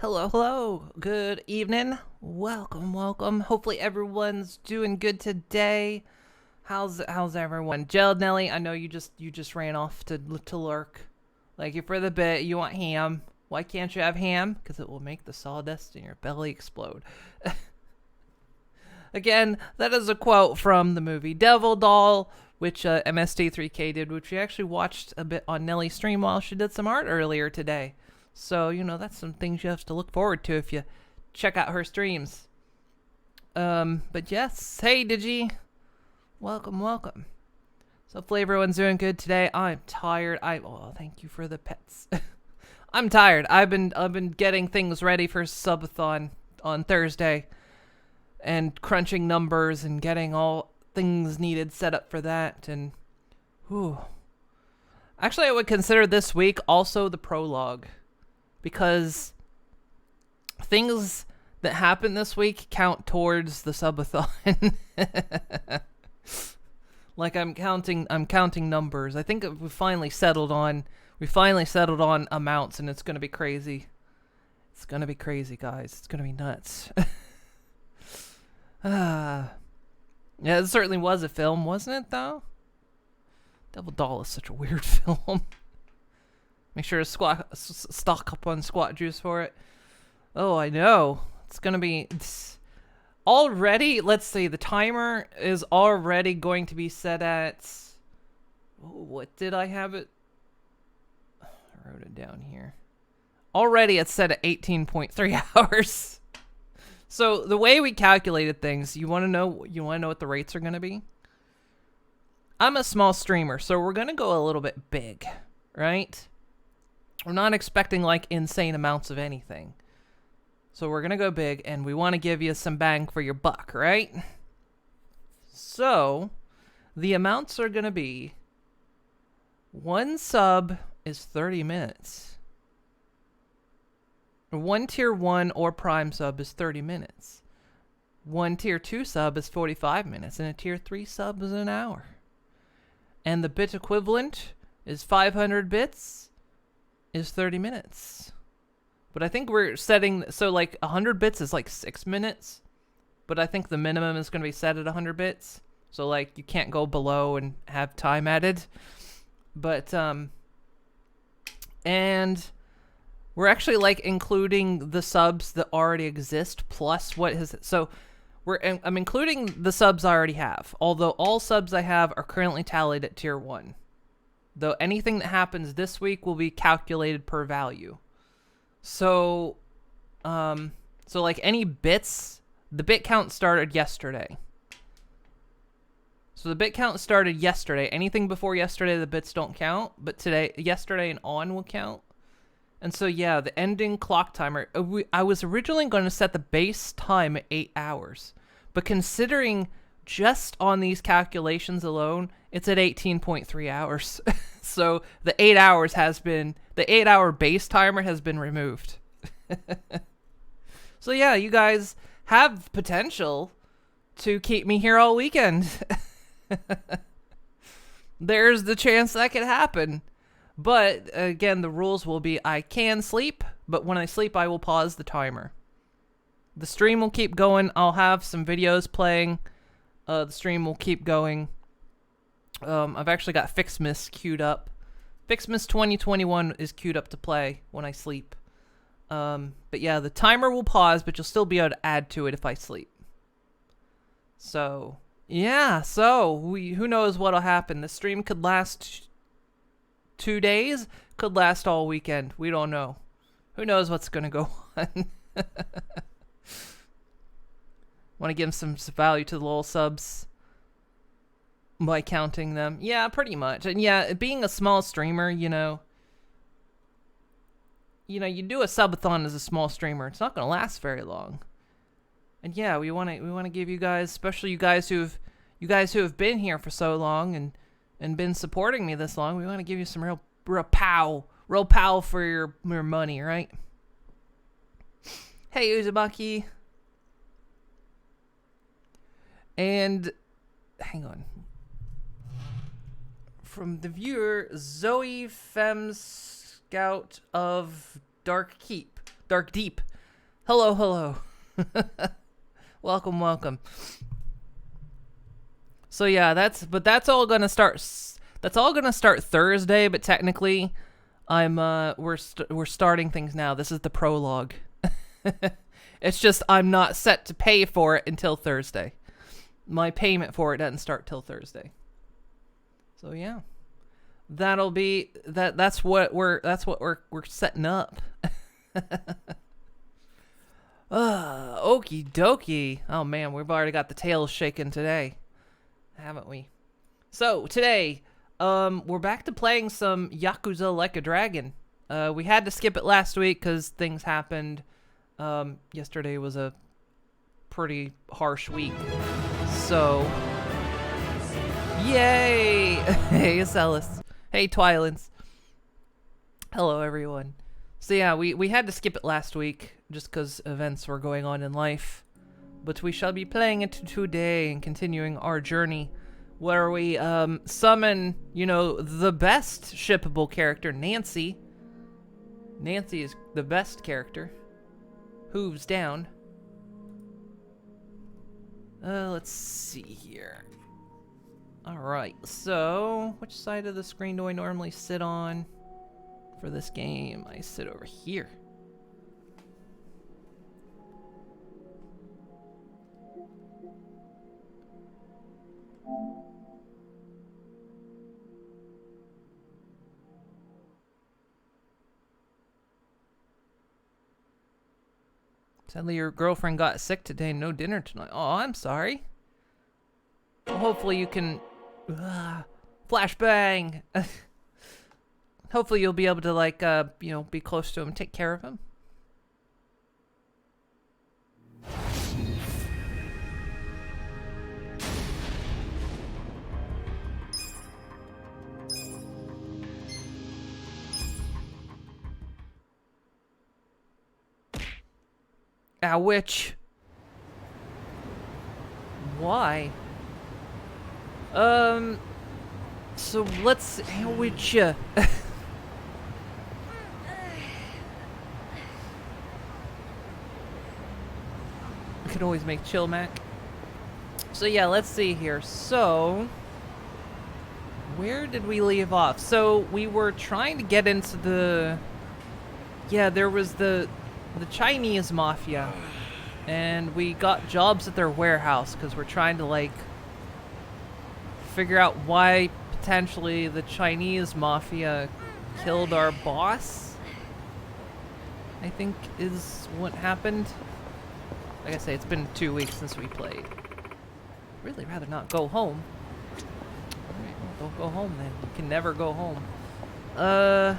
Hello, hello. Good evening. Welcome. Hopefully everyone's doing good today. How's everyone? Gel Nelly, I know you just ran off to lurk. Like you for the bit, you want ham. Why can't you have ham? Because it will make the sawdust in your belly explode. Again, that is a quote from the movie Devil Doll, which MSD3K did, which we actually watched a bit on Nelly's stream while she did some art earlier today. So, that's some things you have to look forward to if you check out her streams. But yes, hey Digi. Welcome. So hopefully everyone's doing good today. I'm tired. Thank you for the pets. I'm tired. I've been getting things ready for subathon on Thursday and crunching numbers and getting all things needed set up for that and whew. Actually, I would consider this week also the prologue because things that happen this week count towards the subathon. Like I'm counting numbers. I think we finally settled on amounts, and it's going to be crazy. It's going to be crazy, guys. It's going to be nuts. Yeah, it certainly was a film, wasn't it, though? Devil Doll is such a weird film. Make sure to stock up on squat juice for it. Oh, I know. It's going to be... already, let's see, the timer is already going to be set at... what did I have it? I wrote it down here. Already it's set at 18.3 hours. So the way we calculated things, you want to know what the rates are going to be? I'm a small streamer, so we're going to go a little bit big, right? We're not expecting like insane amounts of anything. So we're going to go big, and we want to give you some bang for your buck, right? So the amounts are going to be one sub is 30 minutes. One tier 1 or prime sub is 30 minutes. One tier 2 sub is 45 minutes, and a tier 3 sub is an hour. And the bit equivalent is 500 bits is 30 minutes. But I think we're setting, so like 100 bits is like 6 minutes. But I think the minimum is going to be set at 100 bits. So like you can't go below and have time added. But, and we're actually like including the subs that already exist plus what has, so I'm including the subs I already have. Although all subs I have are currently tallied at tier 1. Though anything that happens this week will be calculated per value. So like any bits, the bit count started yesterday. So the bit count started yesterday. Anything before yesterday, the bits don't count. But yesterday and on will count. And so yeah, the ending clock timer, I was originally going to set the base time at 8 hours. But considering just on these calculations alone, it's at 18.3 hours. So the 8 hours the 8 hour base timer has been removed. So yeah, you guys have potential to keep me here all weekend. There's the chance that could happen. But again, the rules will be I can sleep, but when I sleep, I will pause the timer. The stream will keep going. I'll have some videos playing. The stream will keep going. I've actually got Fixmas queued up. Fixmas 2021 is queued up to play when I sleep. But yeah, the timer will pause, but you'll still be able to add to it if I sleep. So, yeah. So, who knows what'll happen. The stream could last 2 days. Could last all weekend. We don't know. Who knows what's going to go on. Want to give some value to the little subs by counting them. Yeah, pretty much. And yeah, being a small streamer, you do a subathon as a small streamer. It's not going to last very long. And yeah, we want to give you guys, especially you guys who have been here for so long and been supporting me this long, we want to give you some real pow for your money, right? Hey, Uzumaki. And hang on. From the viewer, Zoe Fem Scout of Dark Deep. Hello, hello. Welcome, welcome. So yeah, that's all gonna start. That's all gonna start Thursday, but technically, we're starting things now. This is the prologue. It's just I'm not set to pay for it until Thursday. My payment for it doesn't start till Thursday. So yeah, that'll be that. That's what we're setting up. Okie dokie. Oh man, we've already got the tails shaking today, haven't we? So today, we're back to playing some Yakuza Like a Dragon. We had to skip it last week because things happened. Yesterday was a pretty harsh week. So, yay! Hey, Acellus. Hey, Twilins. Hello, everyone. So yeah, we had to skip it last week just because events were going on in life. But we shall be playing it today and continuing our journey where we summon, you know, the best shippable character, Nancy. Nancy is the best character. Hooves down. Let's see here. Alright, so which side of the screen do I normally sit on for this game? I sit over here. Sadly, your girlfriend got sick today. No dinner tonight. Oh, I'm sorry. Well, hopefully you can... flashbang! Hopefully you'll be able to, like, you know, be close to him, take care of him. Which? Why? So let's which I can always make chill Mac. So yeah, let's see here. So where did we leave off? So we were trying to get into the there was the Chinese mafia, and we got jobs at their warehouse because we're trying to like figure out why potentially the Chinese mafia killed our boss, I think is what happened. Like I say, it's been 2 weeks since we played. Really rather not go home. Alright, well, don't go home then. You can never go home. Alright.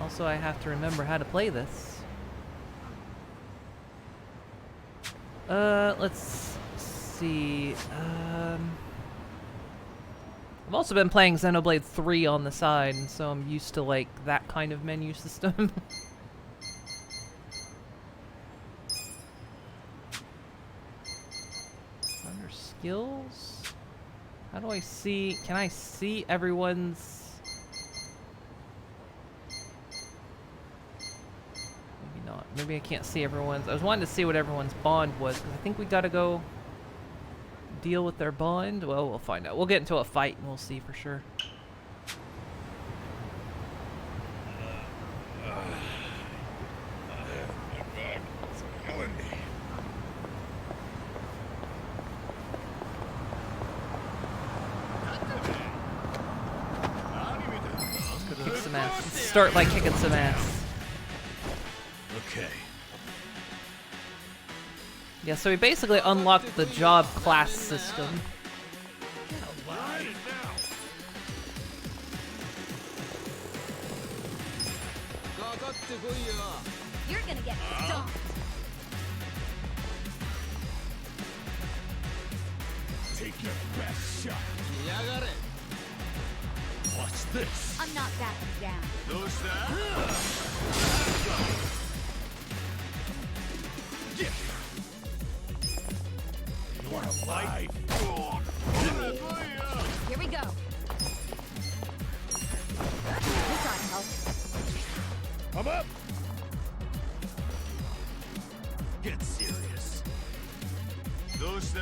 Also, I have to remember how to play this. Let's see. I've also been playing Xenoblade 3 on the side, and so I'm used to, like, that kind of menu system. Under skills? How do I see... Can I see everyone's... Maybe not. Maybe I can't see everyone's... I was wanting to see what everyone's bond was, because I think we gotta go deal with their bond. Well, we'll find out. We'll get into a fight and we'll see for sure. Kick some ass. Let's start by kicking some ass. Okay. Yeah, so we basically unlocked the job class system. You're gonna get stomped. Take your best shot. Watch this. I'm not backing down. You want to fight? Here we go. You got help. I'm up. Get serious. どうした?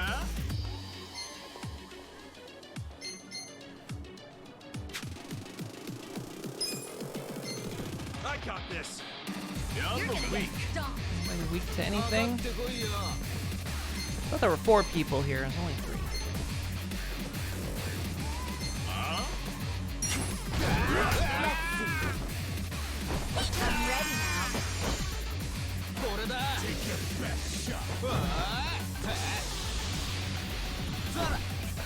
I got this. Yeah, You're I'm gonna weak. get stomped. Are you weak to anything? I thought there were 4 people here. There's only 3. I'm ready now. Take your best shot.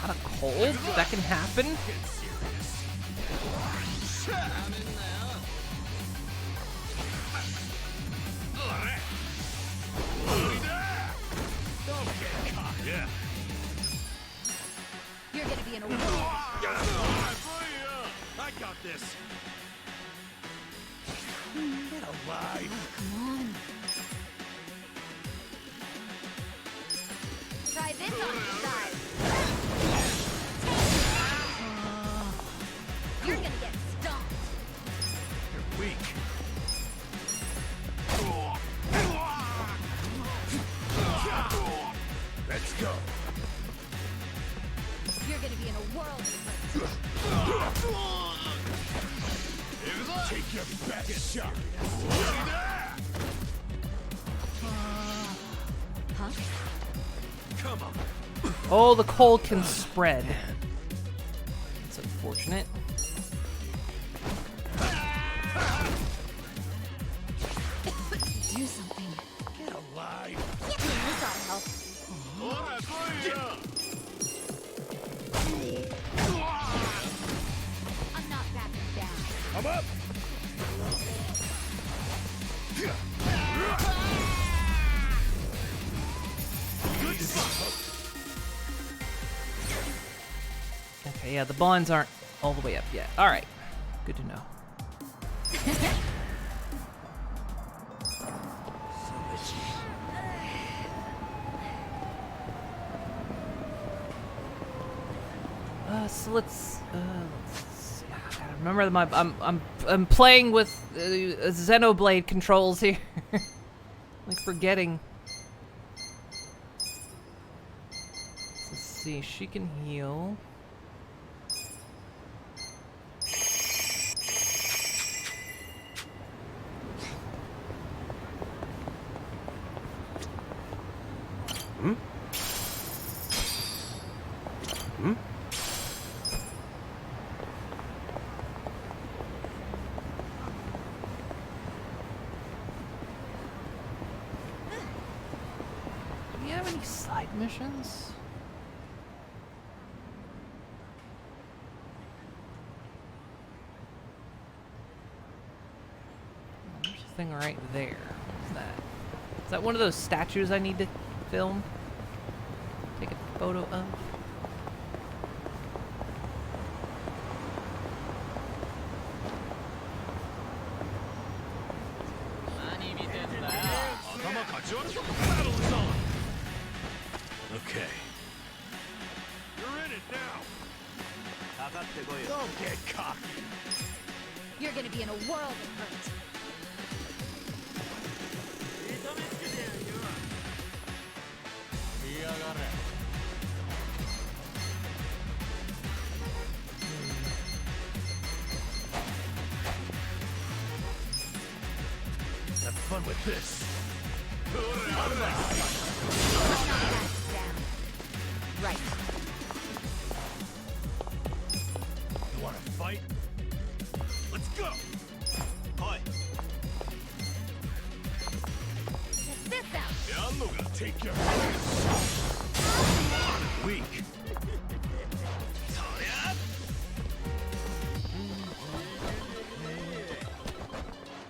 Got a cold? That can happen? Get serious. Don't get caught. Yeah. You're gonna be in a whirl. I got this. Get alive. Come on. Try this on your side. You're gonna get stomped. You're weak. Let's go. You're gonna be in a whirl. Take your best shot. Huh? Come on. Oh, the cold can spread. That's unfortunate. Do something. Get alive. This ought to help. I'm not backing down. I'm up. Good to see. Okay, yeah, the bonds aren't all the way up yet. All right, good to know. So let's see. I gotta remember I'm playing with Xenoblade controls here. Like forgetting. Let's see. She can heal. Do you have any side missions? There's a thing right there. What's that? Is that one of those statues I need to film? Take a photo of? Battle is on. Okay. You're in it now. Don't get cocky. You're gonna be in a world of hurt. Have fun with this. I'm not backing down. Right. You wanna fight? Let's go. Hi. Check this out. I'm gonna take your weak.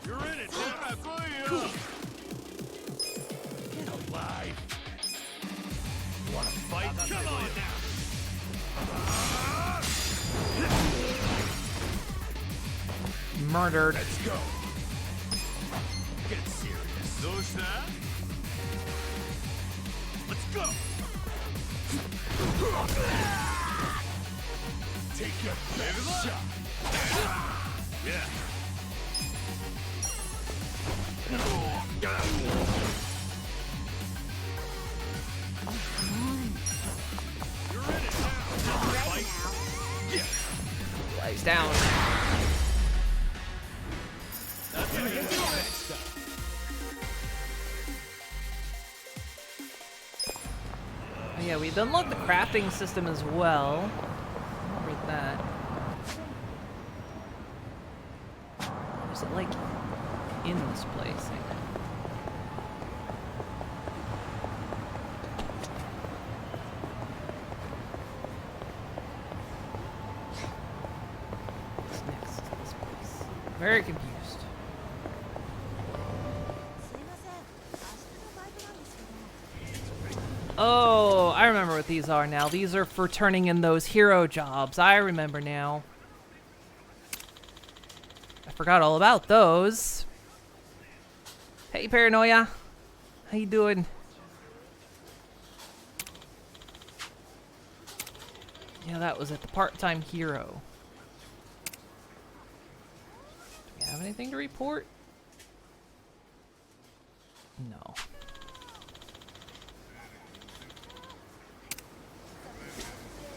You're in it. Get alive. You wanna fight? Come on now. Murdered. Let's go. Get serious. Let's go. Take your best shot. Yeah. down. Oh, yeah, we've unlocked the crafting system as well. Remember that. Is it like in this place? What's next in this place? Very confused. Oh, I remember what these are now. These are for turning in those hero jobs. I remember now. I forgot all about those. Hey, Paranoia. How you doing? Yeah, that was at the part-time hero. Do we have anything to report? No.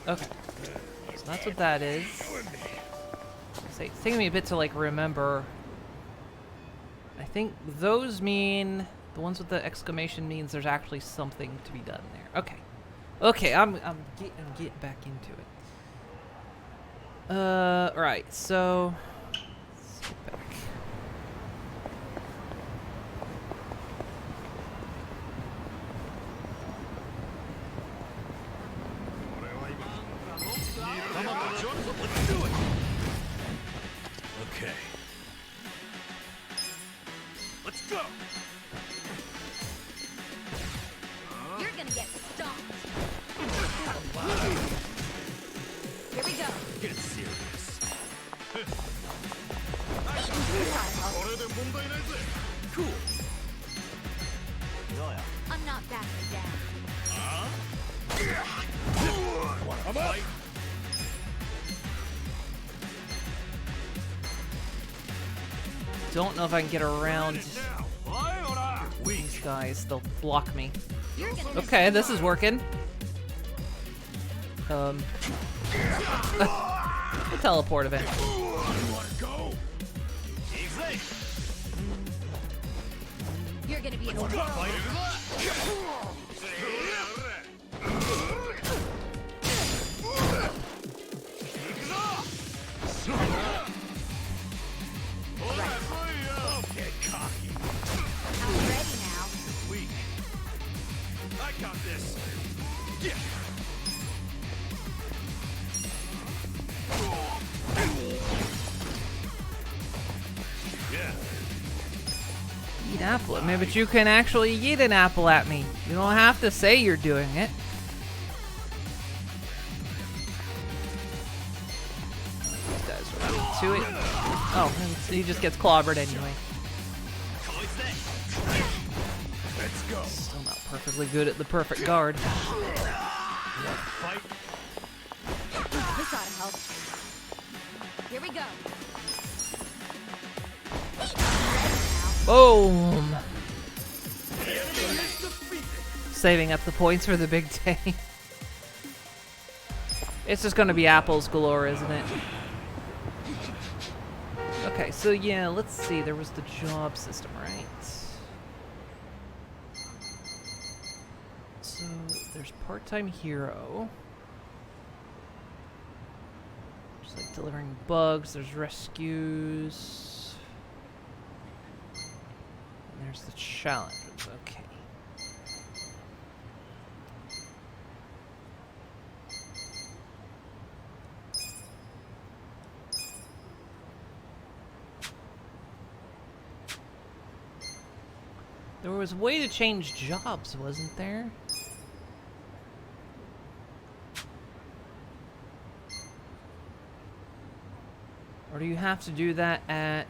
Okay. So that's what that is. It's taking me a bit to like remember. I think those mean the ones with the exclamation means there's actually something to be done there. Okay. Okay, I'm getting back into it. Right, so let's get back. Let's do it. Okay. Let's go. You're gonna get stomped. Here we go. Get serious. Cool. I'm not backing down. Wanna fight? Don't know if I can get around Now. these guys. They'll block me. You're gonna Okay, this is working. The teleport event. You wanna go? Easy. You're gonna be in a world. Okay, cocky. I'm ready now. Weak. I got this. Yeah. Yeah. Eat apple at me, but you can actually eat an apple at me. You don't have to say you're doing it. These guys are up to it. Oh, and he just gets clobbered anyway. Let's go. Still not perfectly good at the perfect guard. Fight. This ought to help. Here we go. Boom! Saving up the points for the big day. It's just gonna be apples galore, isn't it? Okay, so yeah, let's see. There was the job system, right? So there's part-time hero. Just like delivering bugs. There's rescues. And there's the challenges. Okay. There was a way to change jobs, wasn't there? Or do you have to do that at...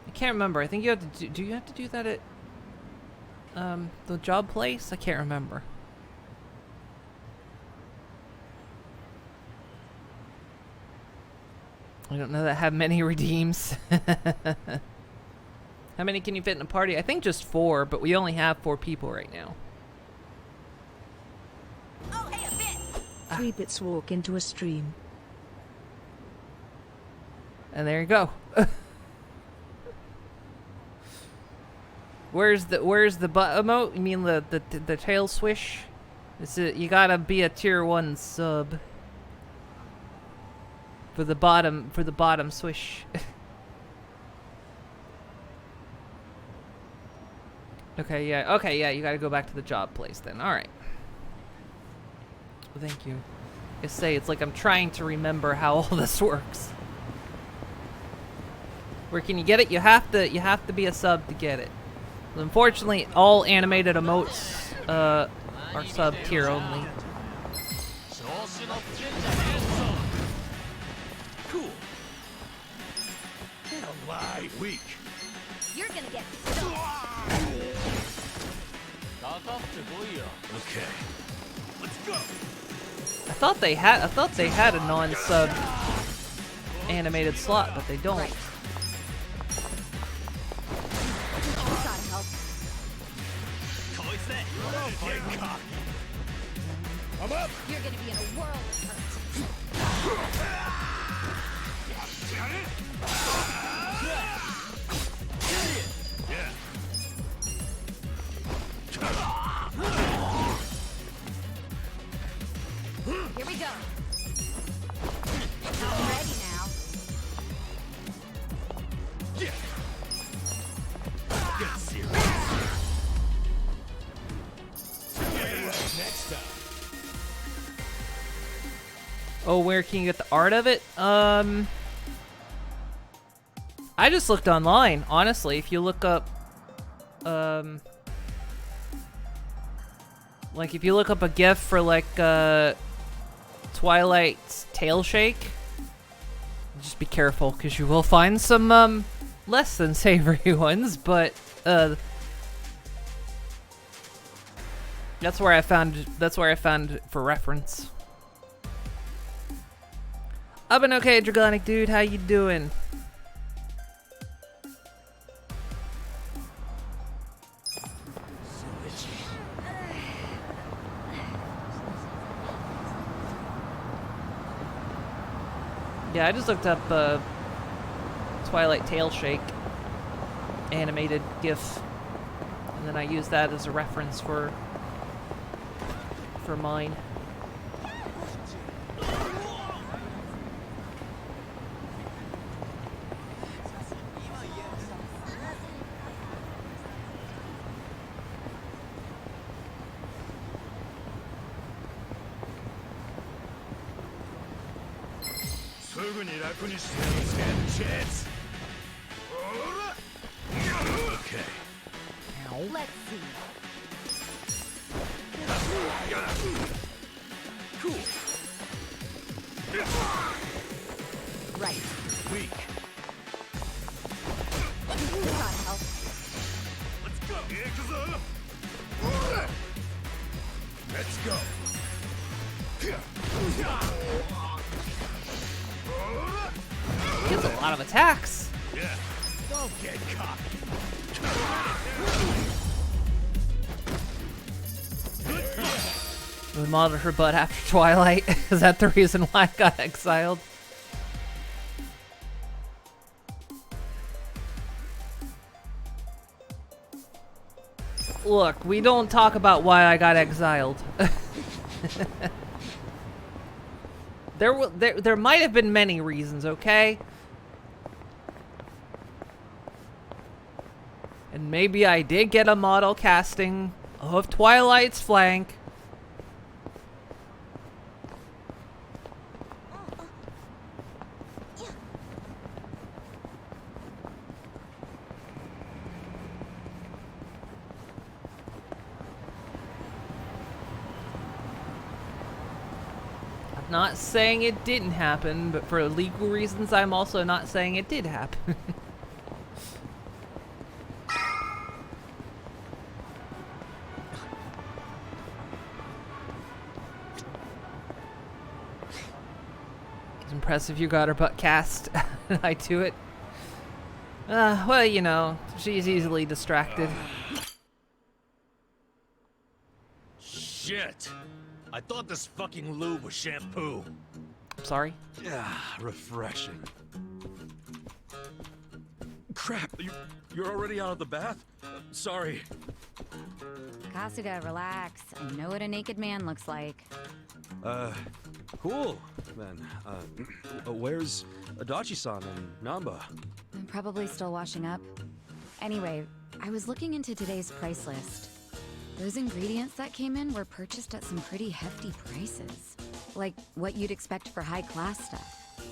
I can't remember. I think you have to do you have to do that at the job place? I can't remember. I don't know that have many redeems. How many can you fit in a party? I think just 4, but we only have 4 people right now. Oh, hey, a bit. 3 bits walk into a stream. And there you go. Where's the butt emote? You mean the tail swish? You gotta be a tier 1 sub for the bottom swish. Okay, yeah, you gotta go back to the job place then. Alright. Well, thank you. I say, it's like I'm trying to remember how all this works. Where can you get it? You have to be a sub to get it. Unfortunately, all animated emotes are sub tier only. Cool. Get alive. Weak. You're gonna get stuck. Okay. Let's go. I thought they had a non-sub animated slot, but they don't. Right. This gotta help. Get cocky. I'm up. You're gonna be in a world of hurt. Yeah. Here we go. I'm ready now. Yeah. Get serious. Next time. Oh, where can you get the art of it? I just looked online, honestly. If you look up, like if you look up a GIF for like, Twilight's tail shake, just be careful, because you will find some, less than savory ones, but, that's where I found it for reference. I've been okay, Dragonic dude. How you doing? Yeah, I just looked up Twilight Tail Shake animated GIF, and then I used that as a reference for mine. Stand a chance. Okay. Let's see. Cool. Right. Weak. This gotta help. Let's go, Yakuza. Let's go. He has a lot of attacks. Yeah. Don't get cocky. We modeled her butt after Twilight. Is that the reason why I got exiled? Look, we don't talk about why I got exiled. There might have been many reasons, okay? And maybe I did get a model casting of Twilight's flank. I'm not saying it didn't happen, but for legal reasons, I'm also not saying it did happen. impressive you got her butt cast. I do it. Well, you know, she's easily distracted. Shit! I thought this fucking lube was shampoo. Sorry. Yeah, refreshing. Crap, you're already out of the bath? Sorry. Kasuga, relax. I know what a naked man looks like. Cool, then. Where's Adachi-san and Namba? I'm probably still washing up. Anyway, I was looking into today's price list. Those ingredients that came in were purchased at some pretty hefty prices. Like what you'd expect for high-class stuff.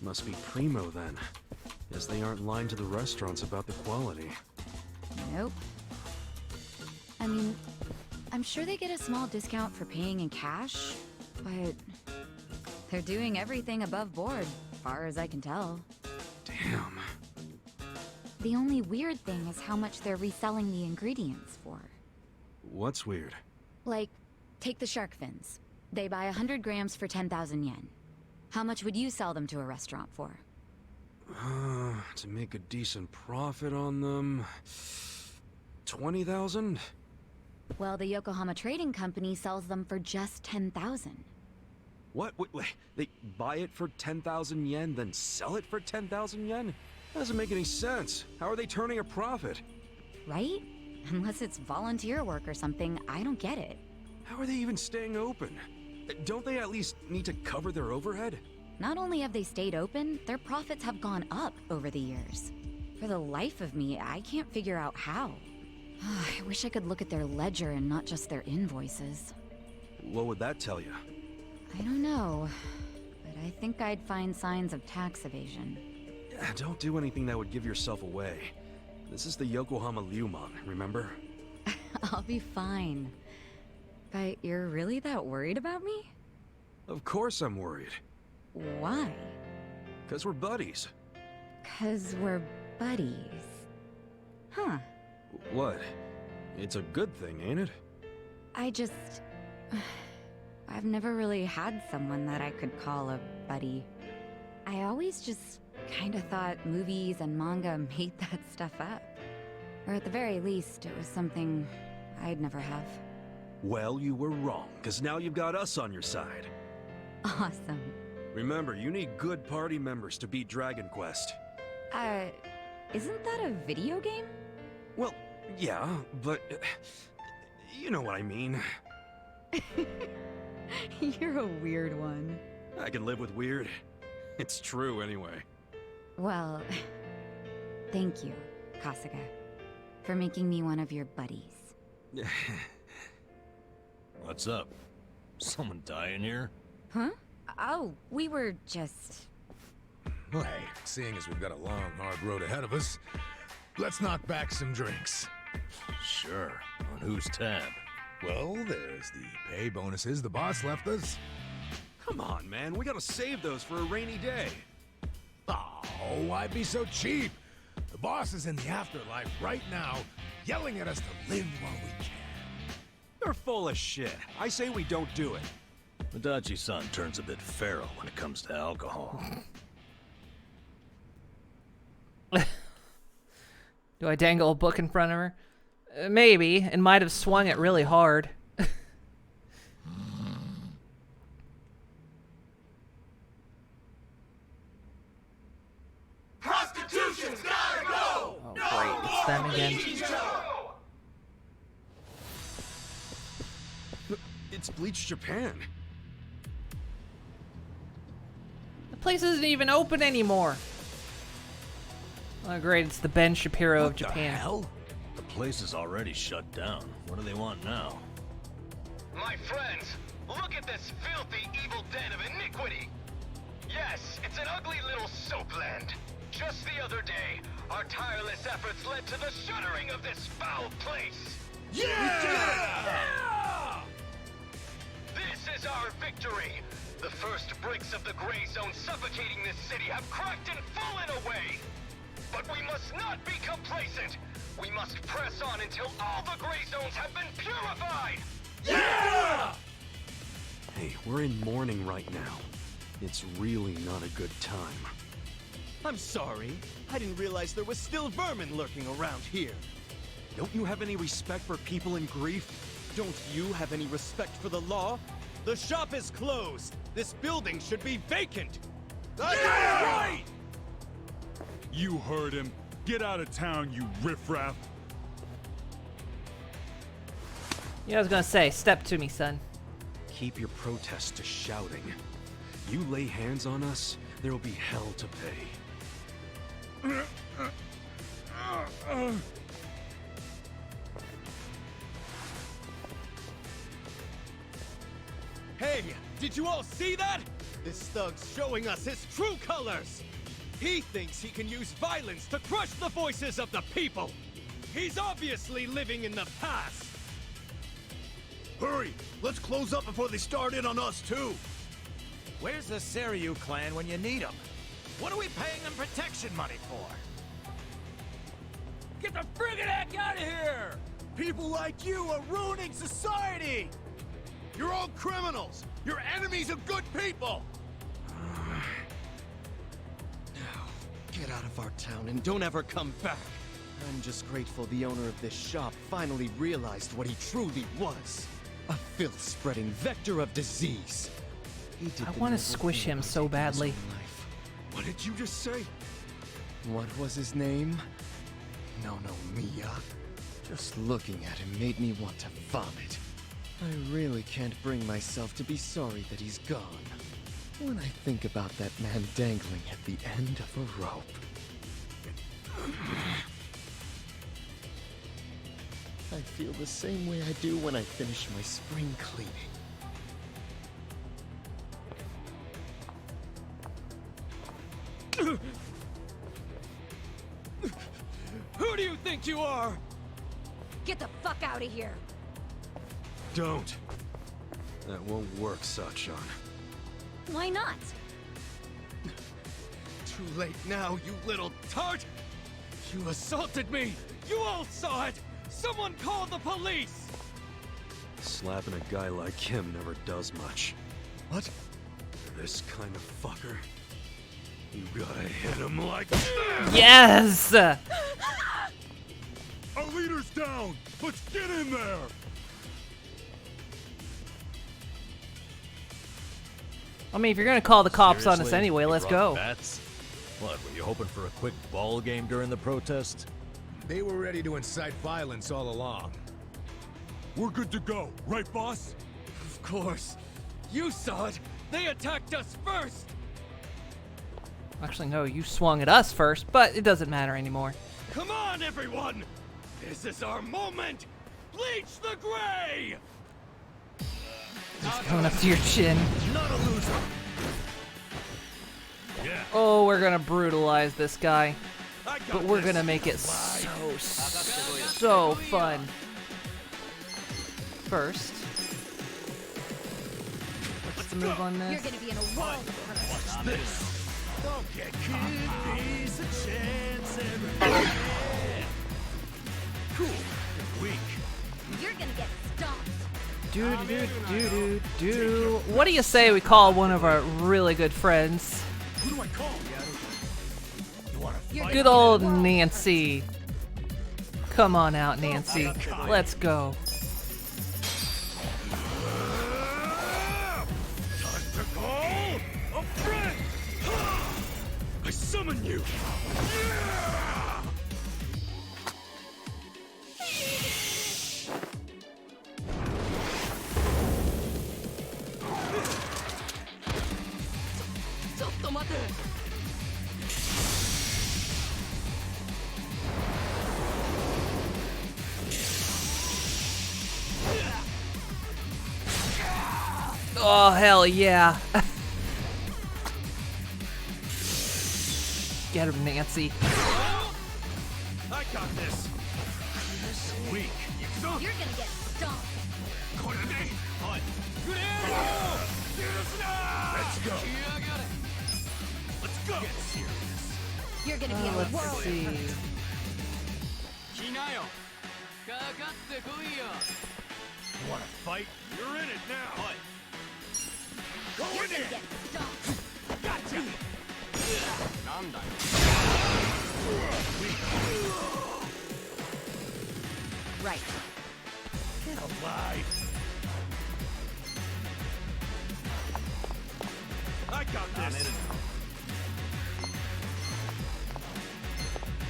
Must be primo, then. Guess they aren't lying to the restaurants about the quality. Nope. I mean, I'm sure they get a small discount for paying in cash, but they're doing everything above board, far as I can tell. Damn. The only weird thing is how much they're reselling the ingredients for. What's weird? Like, take the shark fins. They buy 100 grams for 10,000 yen. How much would you sell them to a restaurant for? To make a decent profit on them... 20,000? Well, the Yokohama Trading Company sells them for just 10,000. What? Wait, they buy it for 10,000 yen, then sell it for 10,000 yen? That doesn't make any sense. How are they turning a profit? Right? Unless it's volunteer work or something, I don't get it. How are they even staying open? Don't they at least need to cover their overhead? Not only have they stayed open, their profits have gone up over the years. For the life of me, I can't figure out how. I wish I could look at their ledger and not just their invoices. What would that tell you? I don't know, but I think I'd find signs of tax evasion. Don't do anything that would give yourself away. This is the Yokohama Ryuman, remember? I'll be fine. But you're really that worried about me? Of course I'm worried. Why? 'Cause we're buddies. 'Cause we're buddies. Huh. What? It's a good thing, ain't it? I've never really had someone that I could call a buddy. I always just kinda thought movies and manga made that stuff up. Or at the very least, it was something I'd never have. Well, you were wrong, 'cause now you've got us on your side. Awesome. Remember, you need good party members to beat Dragon Quest. Isn't that a video game? Well, yeah, but... you know what I mean. You're a weird one. I can live with weird. It's true, anyway. Well, thank you, Kasuga, for making me one of your buddies. What's up? Someone dying here? Huh? Oh, we were just... Well, hey, seeing as we've got a long, hard road ahead of us, let's knock back some drinks. Sure. On whose tab? Well, there's the pay bonuses the boss left us. Come on, man. We gotta save those for a rainy day. Oh, why be so cheap? The boss is in the afterlife right now, yelling at us to live while we can. You're full of shit. I say we don't do it. Adachi-san turns a bit feral when it comes to alcohol. Do I dangle a book in front of her? Maybe, and might have swung it really hard. Prostitution's gotta go! Oh, great. It's them again. It's Bleach Japan. The place isn't even open anymore. Oh, great. It's the Ben Shapiro of Japan. The hell? The place is already shut down. What do they want now? My friends, look at this filthy, evil den of iniquity! Yes, it's an ugly little soapland. Just the other day, our tireless efforts led to the shuttering of this foul place. Yeah! This is our victory. The first bricks of the gray zone suffocating this city have cracked and fallen away. But we must not be complacent. We must press on until all the gray zones have been purified. Yeah! Hey, we're in mourning right now. It's really not a good time. I'm sorry. I didn't realize there was still vermin lurking around here. Don't you have any respect for people in grief? Don't you have any respect for the law? The shop is closed. This building should be vacant. That's right! You heard him. Get out of town, you riffraff. Yeah, I was gonna say, step to me, son. Keep your protests to shouting. You lay hands on us, there will be hell to pay. Hey, did you all see that? This thug's showing us his true colors. He thinks he can use violence to crush the voices of the people. He's obviously living in the past. Hurry! Let's close up before they start in on us, too! Where's the Seiryu clan when you need them? What are we paying them protection money for? Get the friggin' heck out of here! People like you are ruining society! You're all criminals! You're enemies of good people! Get out of our town and don't ever come back. I'm just grateful the owner of this shop finally realized what he truly was. A filth-spreading vector of disease. He did I the want noble to squish thing him by so taking his badly. own life. What did you just say? What was his name? No, Mia. Just looking at him made me want to vomit. I really can't bring myself to be sorry that he's gone. When I think about that man dangling at the end of a rope. I feel the same way I do when I finish my spring cleaning. Who do you think you are? Get the fuck out of here! Don't. That won't work, Sakshan. Why not? Too late now, you little tart! You assaulted me! You all saw it! Someone call the police! Slapping a guy like him never does much. What? This kind of fucker. You gotta hit him like that! Yes! Our leader's down! Let's get in there! I mean, if you're gonna call the cops on us Seriously? anyway, You let's brought go. Bats? What, were you hoping for a quick ball game during the protest? They were ready to incite violence all along. We're good to go, right, boss? Of course. You saw it! They attacked us first! Actually, no, you swung at us first, but it doesn't matter anymore. Come on, everyone! This is our moment! Bleach the gray! He's coming up to your chin. Not a loser! Yeah, Oh, we're gonna brutalize this guy. I got But we're this. gonna make it so fun. First, what's the move on You're this? gonna be in a world of hurt. This. Don't get caught. These a chance Cool. Weak. You're gonna get stomped. Do. What do you say we call one of our really good friends? Who do I call? You wanna You're Good gonna old be in a world- Nancy. Come on out, Nancy. Let's go. Time to call a friend! I summon you! Oh, hell yeah. Get him, Nancy. I got this! Weak. You're gonna get stomped. Let's go! Let's go! Get serious. You're gonna be in a Let's world of see. hurt. Wanna fight? You're in it now! Go You're in gonna it! get stomped. Right. Get alive. I got this.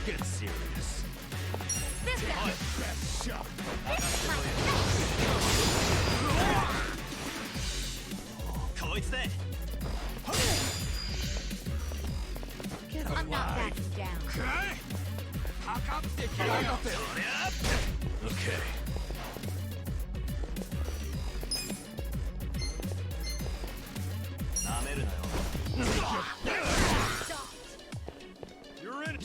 Get serious. This guy. Best shot. Get I'm not alive. backing down. Okay. You're in.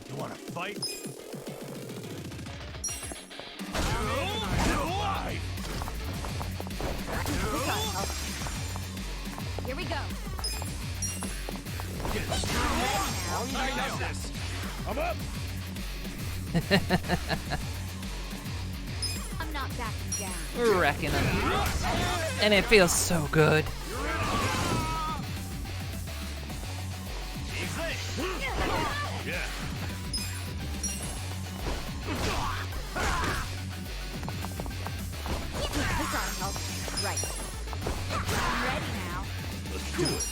You wanna fight? Get alive. Here we go. Get I got this. I'm up. I'm not backing down. We're wrecking him. And it feels so good. Yeah. This ought to help. Right. I'm ready now. Let's do it.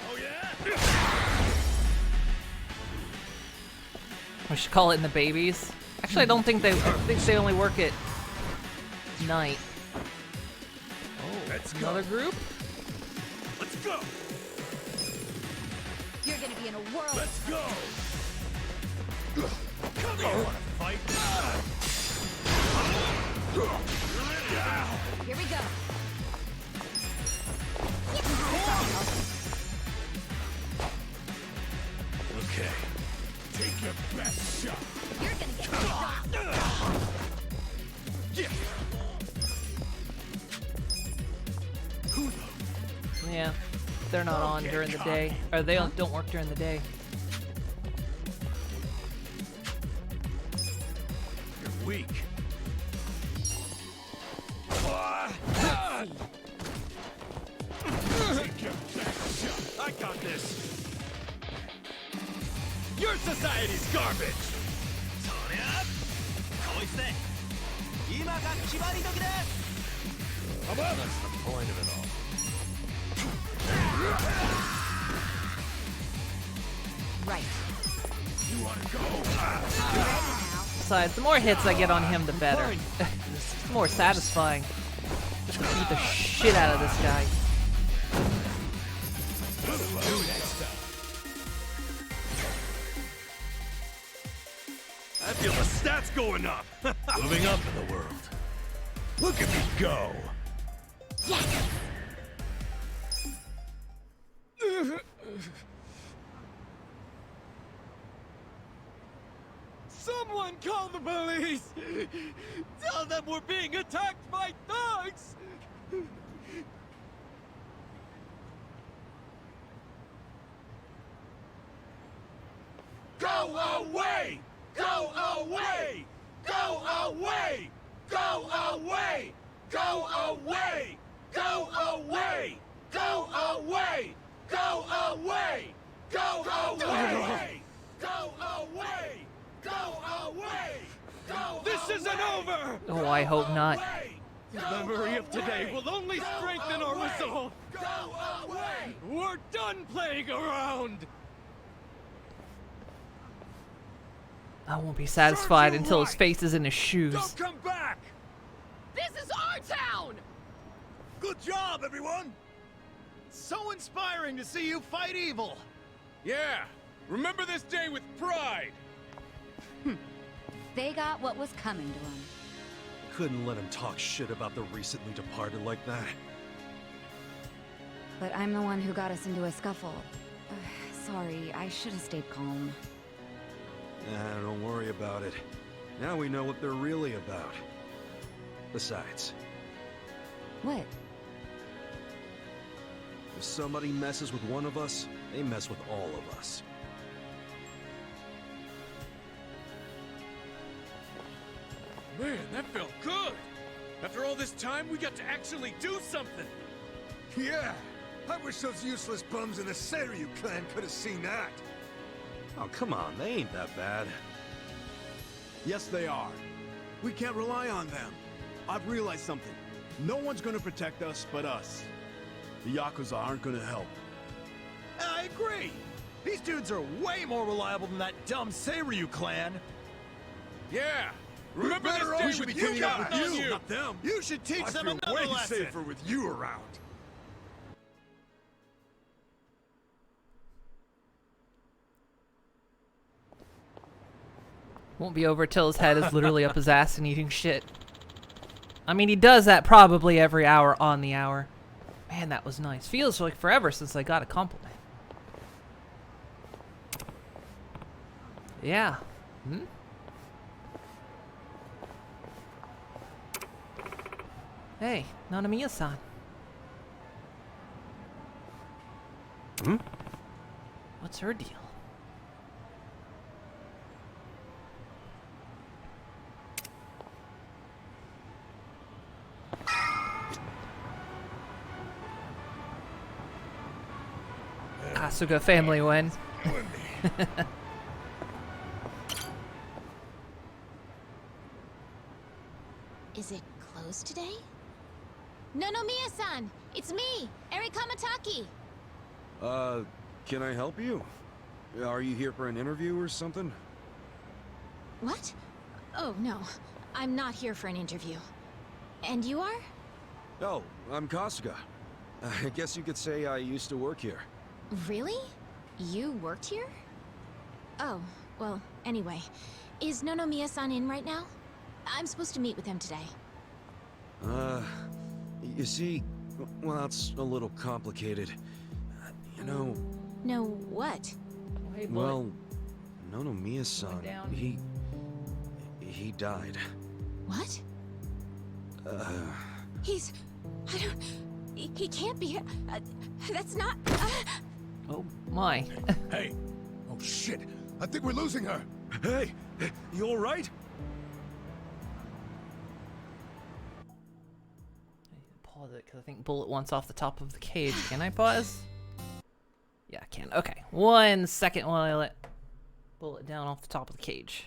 Oh yeah. We should call it in the babies. Actually, I don't think they. I think they only work at night. Oh, Let's go. another group. Let's go. You're gonna be in a whirl. Let's go. Come here. You wanna fight? Here we go. Okay. Take your best shot. You're gonna get shot. Yeah, they're not on during the day, or they don't work during the day. You're weak. Take your best shot. I got this. Your society's garbage. I'm up. That's the point of it all. Right. You wanna go? I'm ready now. Besides, the more hits I get on him, the better. It's more satisfying. Just to beat the shit out of this guy. I feel the stats going up. Moving up in the world. Look at me go. Someone call the police! Tell them we're being attacked by thugs! Go away! Go away! Go away! Go away! Go away! Go away! Go away! Go away! Go away! Go away! Go away! Go This isn't over! Oh, I hope not. The memory of today will only strengthen our resolve! Go away! We're done playing around! I won't be satisfied until his face is in his shoes. Don't come back! This is our town! Good job, everyone! So inspiring to see you fight evil! Yeah, remember this day with pride. They got what was coming to them. Couldn't let him talk shit about the recently departed like that. But I'm the one who got us into a scuffle. Sorry, I should have stayed calm. Don't worry about it. Now we know what they're really about. Besides, What? if somebody messes with one of us, they mess with all of us. Man, that felt good. After all this time, we got to actually do something. Yeah, I wish those useless bums in the Seiryu clan could have seen that. Oh, come on, they ain't that bad. Yes, they are. We can't rely on them. I've realized something. No one's gonna protect us but us. The Yakuza aren't gonna help. I agree. These dudes are way more reliable than that dumb Seiryu clan. Yeah. We're Remember better this off day with with you you guys, guys, you. not them. You should teach I them feel another way lesson. safer with you around. Won't be over till his head is literally up his ass and eating shit. I mean, he does that probably every hour on the hour. Man, that was nice. Feels like forever since I got a compliment. Yeah. Hmm? Hey, Nanamiya-san. Hmm? What's her deal? Kasuga family win. Is it closed today? Nonomiya-san! It's me, Eri Kamataki! Can I help you? Are you here for an interview or something? What? Oh, no. I'm not here for an interview. And you are? Oh, I'm Kasuga. I guess you could say I used to work here. Really? You worked here? Oh, well, anyway. Is Nonomiya-san in right now? I'm supposed to meet with him today. You see, well, it's a little complicated. You know... No, what? Hey, boy. Well, Nonomiya-san, he died. What? He's... I don't... He can't be... that's not... Oh, my. Hey! Oh shit! I think we're losing her! Hey! You alright? Pause it, because I think Bullet wants off the top of the cage. Can I pause? Yeah, I can. Okay. 1 second while I let Bullet down off the top of the cage.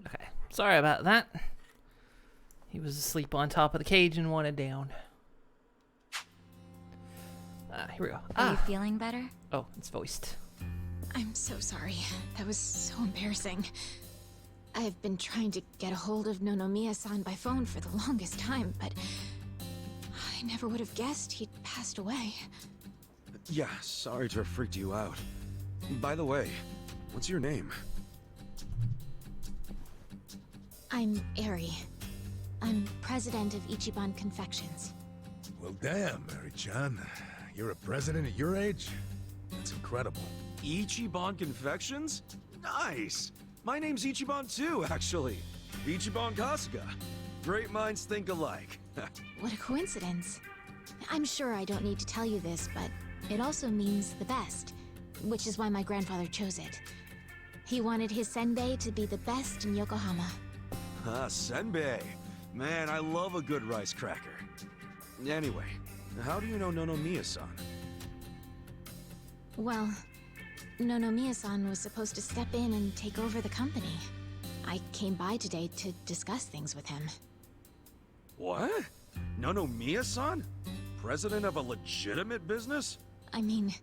Okay. Sorry about that. He was asleep on top of the cage and wanted down. Here we go. Are you feeling better? Oh, it's voiced. I'm so sorry. That was so embarrassing. I've been trying to get a hold of Nonomiya-san by phone for the longest time, but... I never would have guessed he'd passed away. Yeah, sorry to have freaked you out. By the way, what's your name? I'm Eri. I'm president of Ichiban Confections. Well, damn, Mary-chan. You're a president at your age? That's incredible. Ichiban Confections? Nice! My name's Ichiban too, actually. Ichiban Kasuga. Great minds think alike. What a coincidence. I'm sure I don't need to tell you this, but it also means the best, which is why my grandfather chose it. He wanted his senbei to be the best in Yokohama. Ah, senbei. Man, I love a good rice cracker. Anyway, How do you know Nonomiya-san? Well, Nonomiya-san was supposed to step in and take over the company. I came by today to discuss things with him. What? Nonomiya-san? President of a legitimate business? I mean,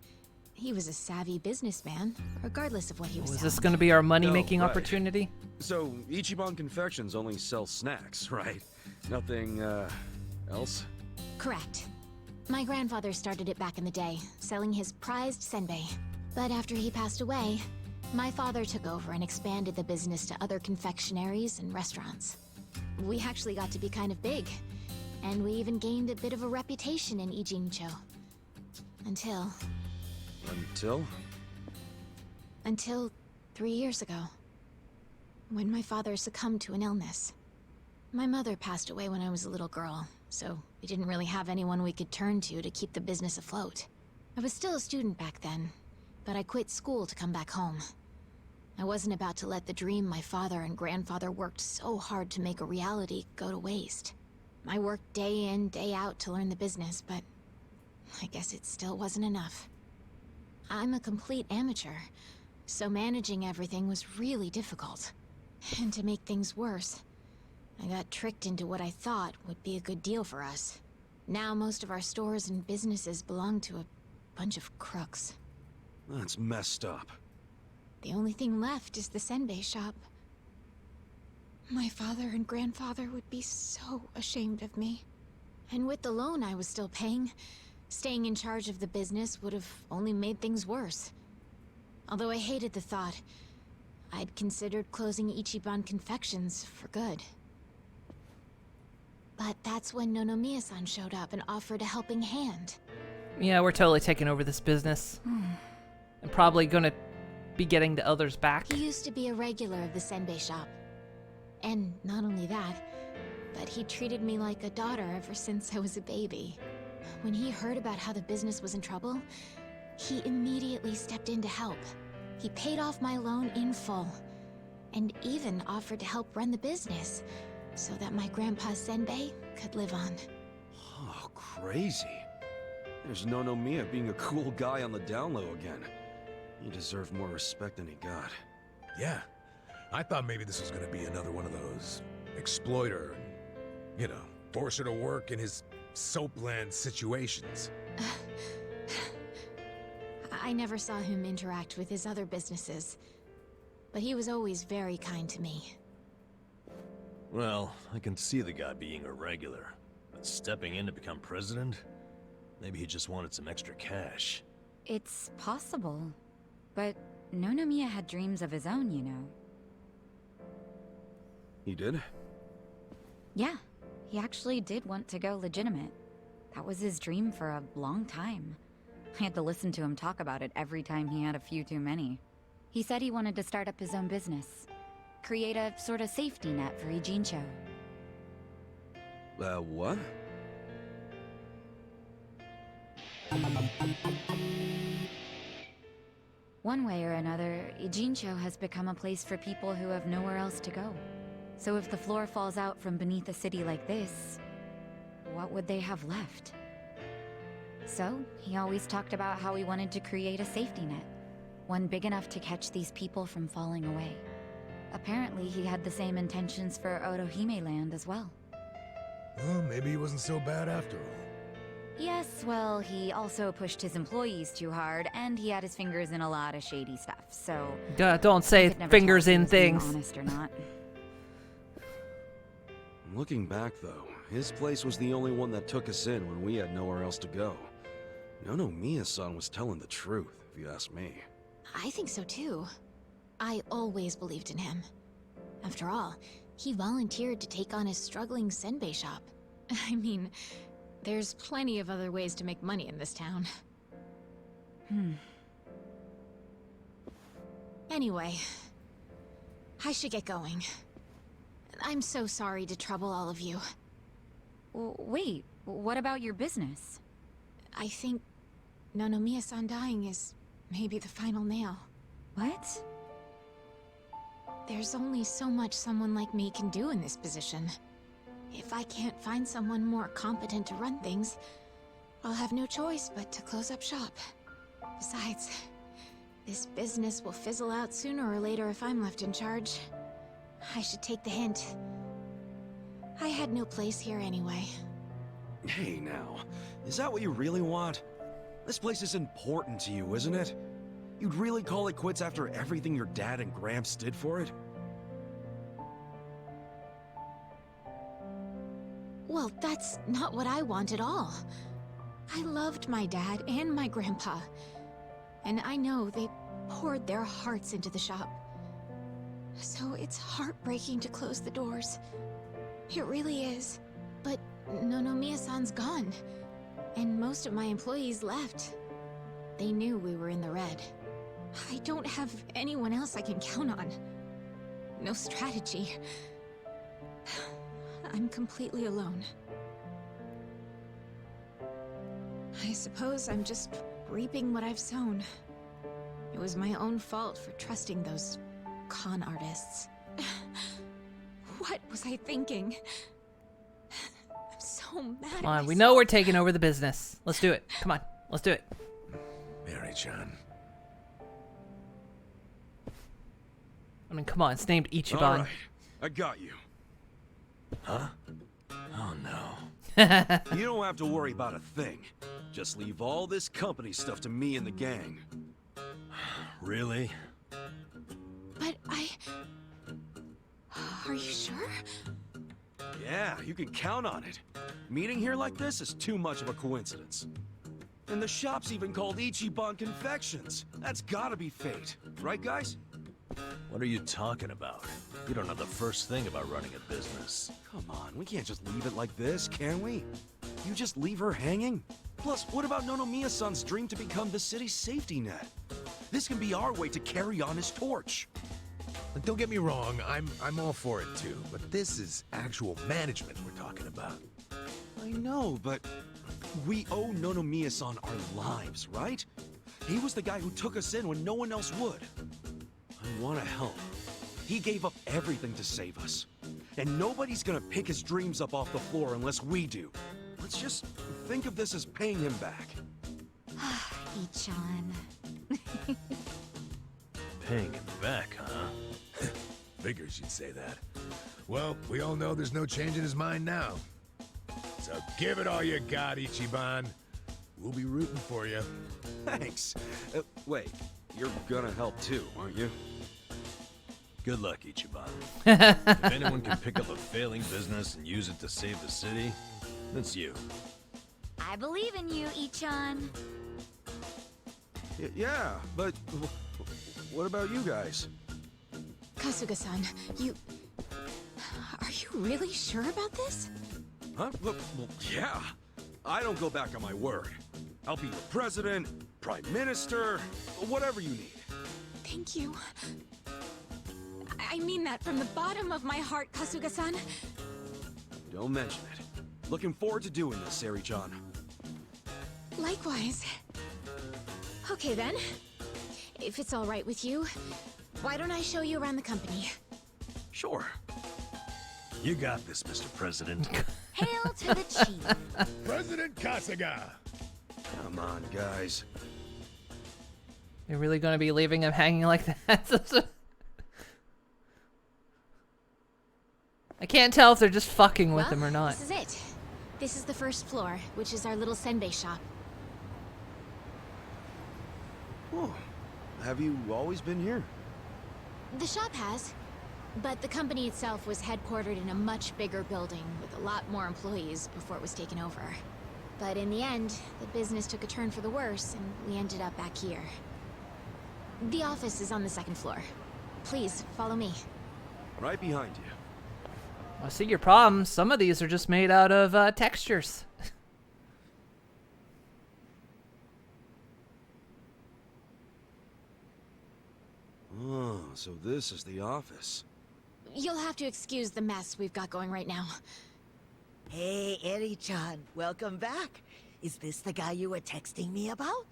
he was a savvy businessman, regardless of what he was Was selling. this going to be our money-making right. opportunity? So, Ichiban Confections only sells snacks, right? Nothing, else? Correct. My grandfather started it back in the day, selling his prized senbei. But after he passed away, my father took over and expanded the business to other confectionaries and restaurants. We actually got to be kind of big, and we even gained a bit of a reputation in Ijincho. Until Until 3 years ago, when my father succumbed to an illness. My mother passed away when I was a little girl, so we didn't really have anyone we could turn to keep the business afloat. I was still a student back then, but I quit school to come back home. I wasn't about to let the dream my father and grandfather worked so hard to make a reality go to waste. I worked day in, day out to learn the business, but I guess it still wasn't enough. I'm a complete amateur, so managing everything was really difficult. And to make things worse, I got tricked into what I thought would be a good deal for us. Now most of our stores and businesses belong to a bunch of crooks. That's messed up. The only thing left is the senbei shop. My father and grandfather would be so ashamed of me. And with the loan I was still paying, staying in charge of the business would have only made things worse. Although I hated the thought, I'd considered closing Ichiban Confections for good. But that's when Nonomiya-san showed up and offered a helping hand. Yeah, we're totally taking over this business. And probably gonna be getting the others back. He used to be a regular of the senbei shop. And not only that, but he treated me like a daughter ever since I was a baby. When he heard about how the business was in trouble, he immediately stepped in to help. He paid off my loan in full, and even offered to help run the business, so that my grandpa's senbei could live on. Oh, crazy. There's Nonomiya being a cool guy on the down low again. He deserved more respect than he got. Yeah. I thought maybe this was gonna be another one of those exploiter, you know, force her to work in his soapland situations. I never saw him interact with his other businesses, but he was always very kind to me. Well, I can see the guy being a regular, but stepping in to become president? Maybe he just wanted some extra cash. It's possible, but Nonomiya had dreams of his own, you know. He did? Yeah, he actually did want to go legitimate. That was his dream for a long time. I had to listen to him talk about it every time he had a few too many. He said he wanted to start up his own business. Create a sort of safety net for Ijincho. What? One way or another, Ijincho has become a place for people who have nowhere else to go. So if the floor falls out from beneath a city like this, what would they have left? So, he always talked about how he wanted to create a safety net. One big enough to catch these people from falling away. Apparently, he had the same intentions for Orohime Land as well. Well, maybe he wasn't so bad after all. Yes, well, he also pushed his employees too hard, and he had his fingers in a lot of shady stuff, so... Don't say fingers in things. Honest or not. Looking back, though, his place was the only one that took us in when we had nowhere else to go. Nonomiya-san was telling the truth, if you ask me. I think so too. I always believed in him. After all, he volunteered to take on his struggling senbei shop. I mean, there's plenty of other ways to make money in this town. Anyway, I should get going. I'm so sorry to trouble all of you. Wait, what about your business? I think Nonomiya-san dying is maybe the final nail. What? There's only so much someone like me can do in this position. If I can't find someone more competent to run things, I'll have no choice but to close up shop. Besides, this business will fizzle out sooner or later if I'm left in charge. I should take the hint. I had no place here anyway. Hey now, is that what you really want? This place is important to you, isn't it? You'd really call it quits after everything your dad and Gramps did for it? Well, that's not what I want at all. I loved my dad and my grandpa. And I know they poured their hearts into the shop. So it's heartbreaking to close the doors. It really is. But Nonomiya-san's gone. And most of my employees left. They knew we were in the red. I don't have anyone else I can count on. No strategy. I'm completely alone. I suppose I'm just reaping what I've sown. It was my own fault for trusting those con artists. What was I thinking? I'm so mad at Come on, we myself. know we're taking over the business. Let's do it. Come on, let's do it. Mary-chan. I mean, come on, it's named Ichiban. All right, I got you. Huh? Oh no. You don't have to worry about a thing. Just leave all this company stuff to me and the gang. Really? But Are you sure? Yeah, you can count on it. Meeting here like this is too much of a coincidence. And the shop's even called Ichiban Confections. That's gotta be fate. Right, guys? What are you talking about? You don't know the first thing about running a business. Come on, we can't just leave it like this, can we? You just leave her hanging? Plus, what about Nonomiya-san's dream to become the city's safety net? This can be our way to carry on his torch. Like, don't get me wrong, I'm all for it too, but this is actual management we're talking about. I know, but we owe Nonomiya-san our lives, right? He was the guy who took us in when no one else would. I want to help. He gave up everything to save us. And nobody's gonna pick his dreams up off the floor unless we do. Let's just think of this as paying him back. Ichan. Paying him back, huh? Figures you'd say that. Well, we all know there's no change in his mind now. So give it all you got, Ichiban. We'll be rooting for you. Thanks. Wait, you're gonna help too, aren't you? Good luck, Ichiban. If anyone can pick up a failing business and use it to save the city, that's you. I believe in you, Ichan. Yeah, but what about you guys? Kasuga-san, Are you really sure about this? Huh? Well, yeah. I don't go back on my word. I'll be your president, prime minister, whatever you need. Thank you. I mean that from the bottom of my heart, Kasuga-san. Don't mention it. Looking forward to doing this, Sari-chan. Likewise. Okay then. If it's all right with you, why don't I show you around the company? Sure. You got this, Mr. President. Hail to the chief. President Kasuga! Come on, guys. You're really gonna be leaving him hanging like that? I can't tell if they're just fucking with him or not. This is it. This is the first floor, which is our little senbei shop. Oh, have you always been here? The shop has, but the company itself was headquartered in a much bigger building with a lot more employees before it was taken over. But in the end, the business took a turn for the worse, and we ended up back here. The office is on the second floor. Please, follow me. Right behind you. I see your problem. Some of these are just made out of textures. Oh, so this is the office. You'll have to excuse the mess we've got going right now. Hey, Eri-chan, welcome back. Is this the guy you were texting me about?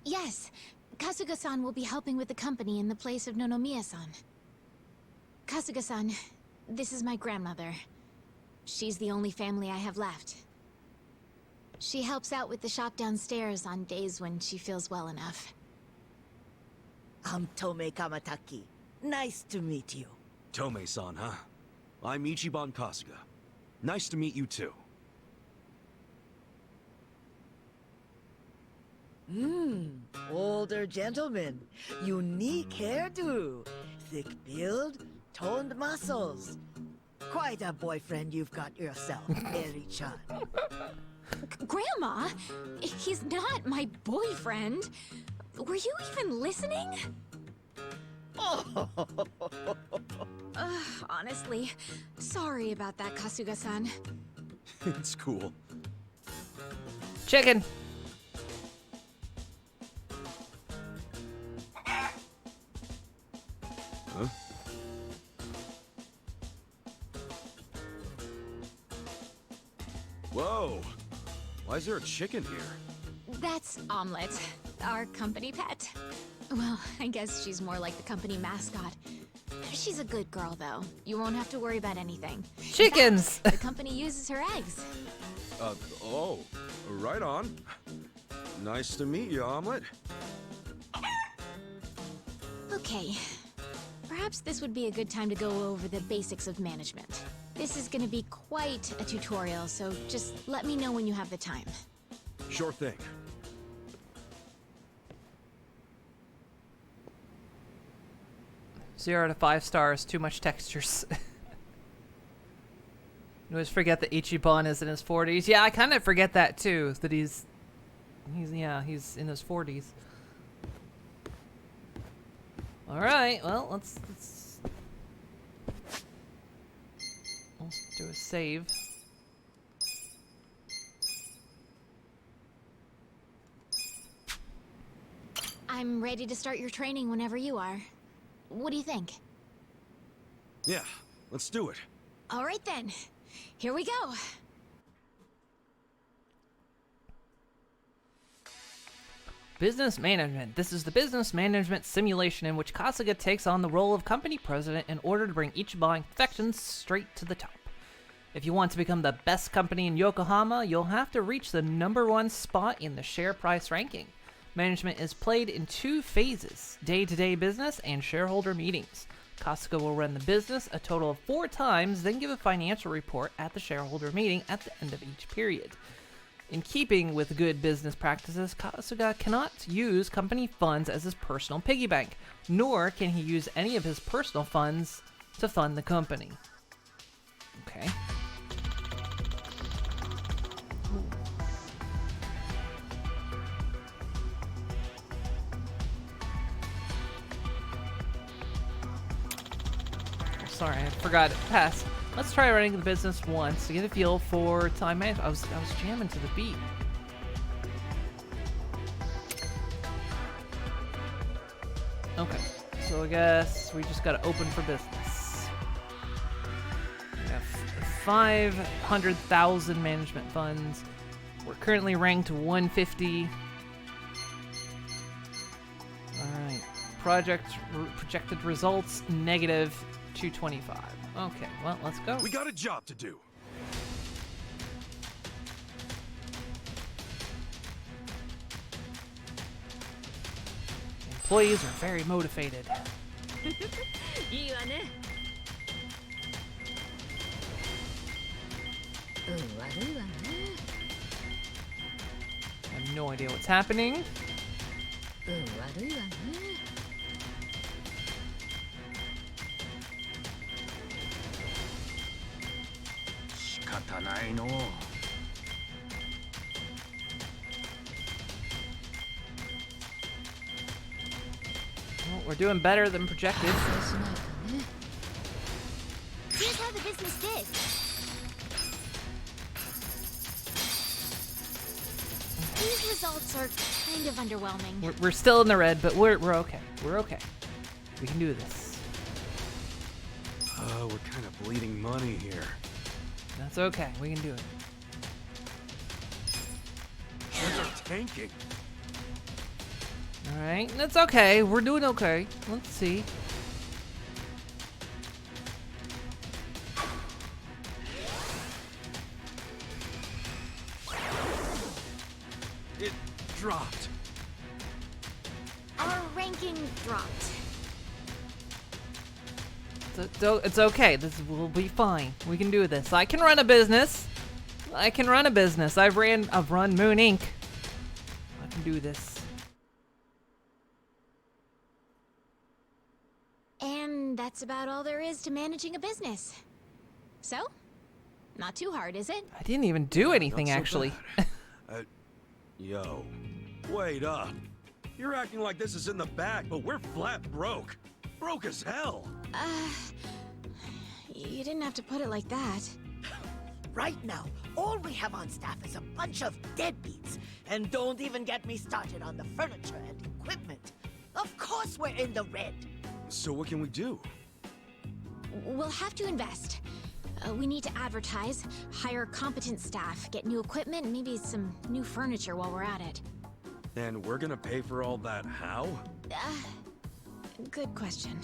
Yes. Kasuga-san will be helping with the company in the place of Nonomiya-san. Kasuga-san, this is my grandmother. She's the only family I have left. She helps out with the shop downstairs on days when she feels well enough. I'm Tomei Kamataki. Nice to meet you. Tomei-san, huh? I'm Ichiban Kasuga. Nice to meet you too. Older gentleman. Unique hairdo. Thick build, toned muscles. Quite a boyfriend you've got yourself, Eri-chan. Grandma? He's not my boyfriend. Were you even listening? Honestly, sorry about that, Kasuga-san. It's cool. Chicken. Huh? Whoa! Why is there a chicken here? That's Omelette, our company pet. Well, I guess she's more like the company mascot. She's a good girl, though. You won't have to worry about anything. Chickens! In fact, the company uses her eggs. Oh, right on. Nice to meet you, Omelette. Okay. Perhaps this would be a good time to go over the basics of management. This is gonna be quite a tutorial, so just let me know when you have the time. Sure thing. 0 to 5 stars, too much textures. You always forget that Ichiban is in his 40s. Yeah, I kind of forget that too, that he's in his 40s. All right, well, let's do a save. I'm ready to start your training whenever you are. What do you think? Yeah, let's do it. All right then. Here we go. Business management. This is the business management simulation in which Kasuga takes on the role of company president in order to bring Ichiban Confections straight to the top. If you want to become the best company in Yokohama, you'll have to reach the #1 spot in the share price ranking. Management is played in 2 phases, day-to-day business and shareholder meetings. Kasuga will run the business a total of 4 times, then give a financial report at the shareholder meeting at the end of each period. In keeping with good business practices, Kasuga cannot use company funds as his personal piggy bank, nor can he use any of his personal funds to fund the company. Okay. Sorry, I forgot it. Pass. Let's try running the business once to get a feel for time management. I was jamming to the beat. Okay, so I guess we just gotta open for business. We have 500,000 management funds. We're currently ranked 150. Alright. Projected results, -225. Okay, well, let's go. We got a job to do. Employees are very motivated. I have no idea what's happening. Well, we're doing better than projected. Here's how the business did. These results are kind of underwhelming. We're still in the red, but we're okay. We're okay. We can do this. Oh, we're kind of bleeding money here. That's okay. We can do it. Shares are tanking. All right, that's okay. We're doing okay. Let's see. dropped. Our ranking dropped. It's okay. We'll be fine. We can do this. I can run a business. I've run Moon Inc. I can do this. And that's about all there is to managing a business. So, not too hard, is it? I didn't even do anything, Not so actually. bad. Yo, wait up. You're acting like this is in the bag, but we're flat broke. Broke as hell. You didn't have to put it like that. Right now, all we have on staff is a bunch of deadbeats. And don't even get me started on the furniture and equipment. Of course we're in the red. So what can we do? We'll have to invest. We need to advertise, hire competent staff, get new equipment, maybe some new furniture while we're at it. And we're gonna pay for all that how? Good question.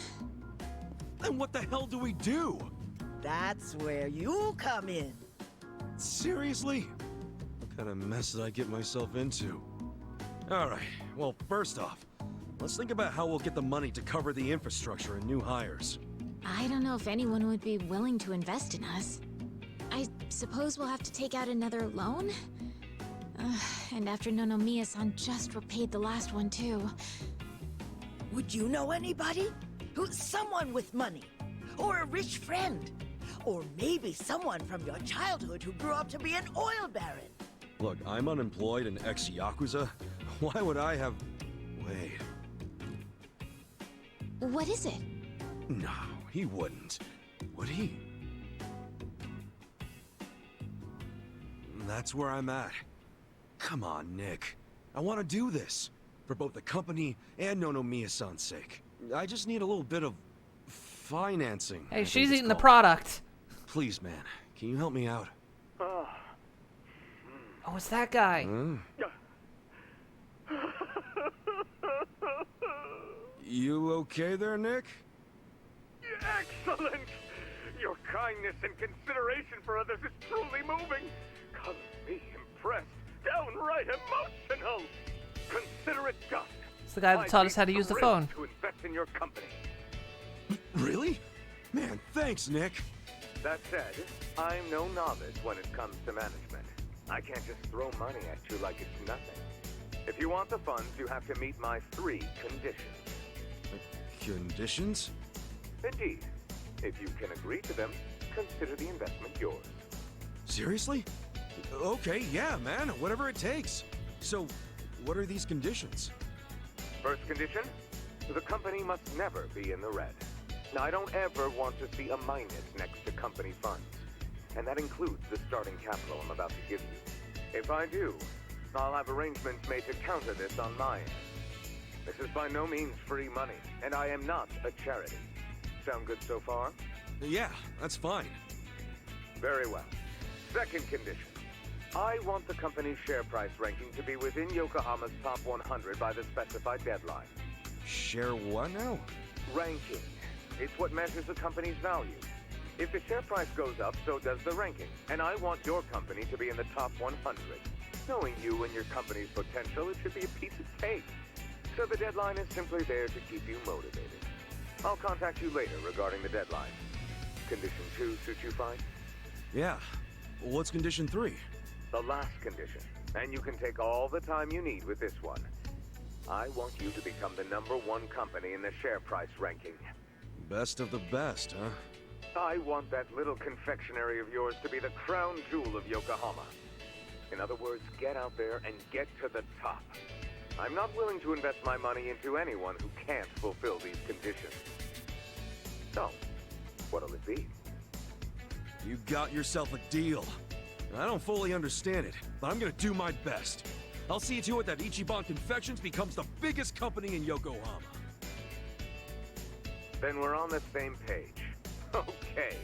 Then what the hell do we do? That's where you come in. Seriously? What kind of mess did I get myself into? Alright, well, first off, let's think about how we'll get the money to cover the infrastructure and new hires. I don't know if anyone would be willing to invest in us. I suppose we'll have to take out another loan? And after Nonomiya-san just repaid the last one, too. Would you know anybody? Who's someone with money? Or a rich friend? Or maybe someone from your childhood who grew up to be an oil baron? Look, I'm unemployed and ex-Yakuza. Why would I have... Wait. What is it? No, he wouldn't. Would he? That's where I'm at. Come on, Nick. I want to do this. For both the company and Nonomiya-san's sake. I just need a little bit of... financing. Hey, she's eating the product. Please, man. Can you help me out? Oh, it's that guy. You okay there, Nick? Excellent! Your kindness and consideration for others is truly moving. Color me impressed, downright emotional. Consider it done. It's the guy that taught us how to use the phone. To invest in your company. Really? Man, thanks, Nick. That said, I'm no novice when it comes to management. I can't just throw money at you like it's nothing. If you want the funds, you have to meet my 3 conditions. Conditions? Indeed. If you can agree to them, consider the investment yours. Seriously? Okay, yeah, man, whatever it takes. So, what are these conditions? First condition, the company must never be in the red. Now, I don't ever want to see a minus next to company funds. And that includes the starting capital I'm about to give you. If I do, I'll have arrangements made to counter this on my end. This is by no means free money, and I am not a charity. Sound good so far? Yeah, that's fine. Very well. Second condition. I want the company's share price ranking to be within Yokohama's top 100 by the specified deadline. Share what now? Ranking. It's what measures the company's value. If the share price goes up, so does the ranking. And I want your company to be in the top 100. Knowing you and your company's potential, it should be a piece of cake. So the deadline is simply there to keep you motivated. I'll contact you later regarding the deadline. Condition 2 suit you fine? Yeah. What's condition 3? The last condition. And you can take all the time you need with this one. I want you to become the #1 company in the share price ranking. Best of the best, huh? I want that little confectionery of yours to be the crown jewel of Yokohama. In other words, get out there and get to the top. I'm not willing to invest my money into anyone who can't fulfill these conditions. So, what'll it be? You got yourself a deal. I don't fully understand it, but I'm gonna do my best. I'll see to it that Ichiban Confections becomes the biggest company in Yokohama. Then we're on the same page. Okay.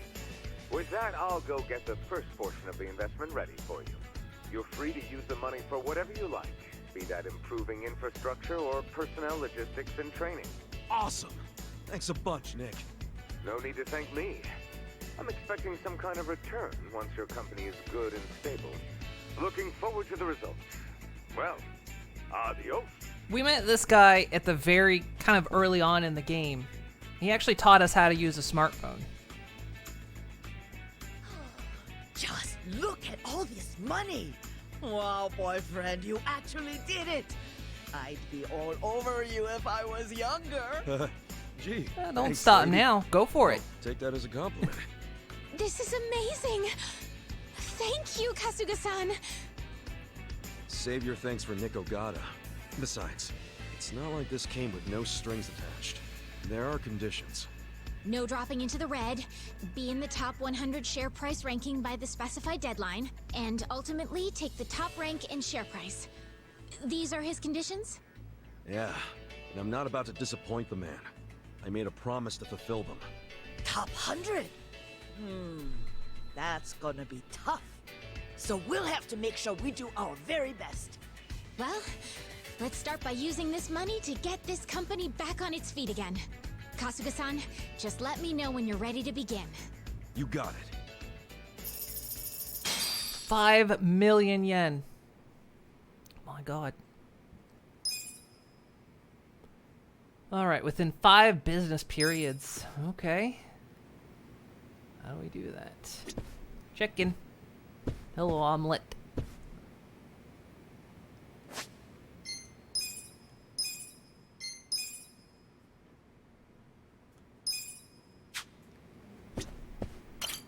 With that, I'll go get the first portion of the investment ready for you. You're free to use the money for whatever you like, be that improving infrastructure or personnel logistics and training. Awesome! Thanks a bunch, Nick. No need to thank me. I'm expecting some kind of return once your company is good and stable. Looking forward to the results. Well, Adios. We met this guy at the very kind of early on in the game. He actually taught us how to use a smartphone. Just look at all this money. Wow, boyfriend, you actually did it. I'd be all over you if I was younger. Gee. Don't thanks, stop lady. now. Go for it. Take that as a compliment. This is amazing. Thank you, Kasuga-san. Save your thanks for Nick Ogata. Besides, it's not like this came with no strings attached. There are conditions. No dropping into the red, be in the top 100 share price ranking by the specified deadline, and ultimately take the top rank in share price. These are his conditions? Yeah, and I'm not about to disappoint the man. I made a promise to fulfill them. Top 100? That's gonna be tough. So we'll have to make sure we do our very best. Well, let's start by using this money to get this company back on its feet again. Kasuga-san, just let me know when you're ready to begin. You got it. 5 million yen. My God. All right, within 5 business periods. Okay. How do we do that? Check in. Hello, omelet.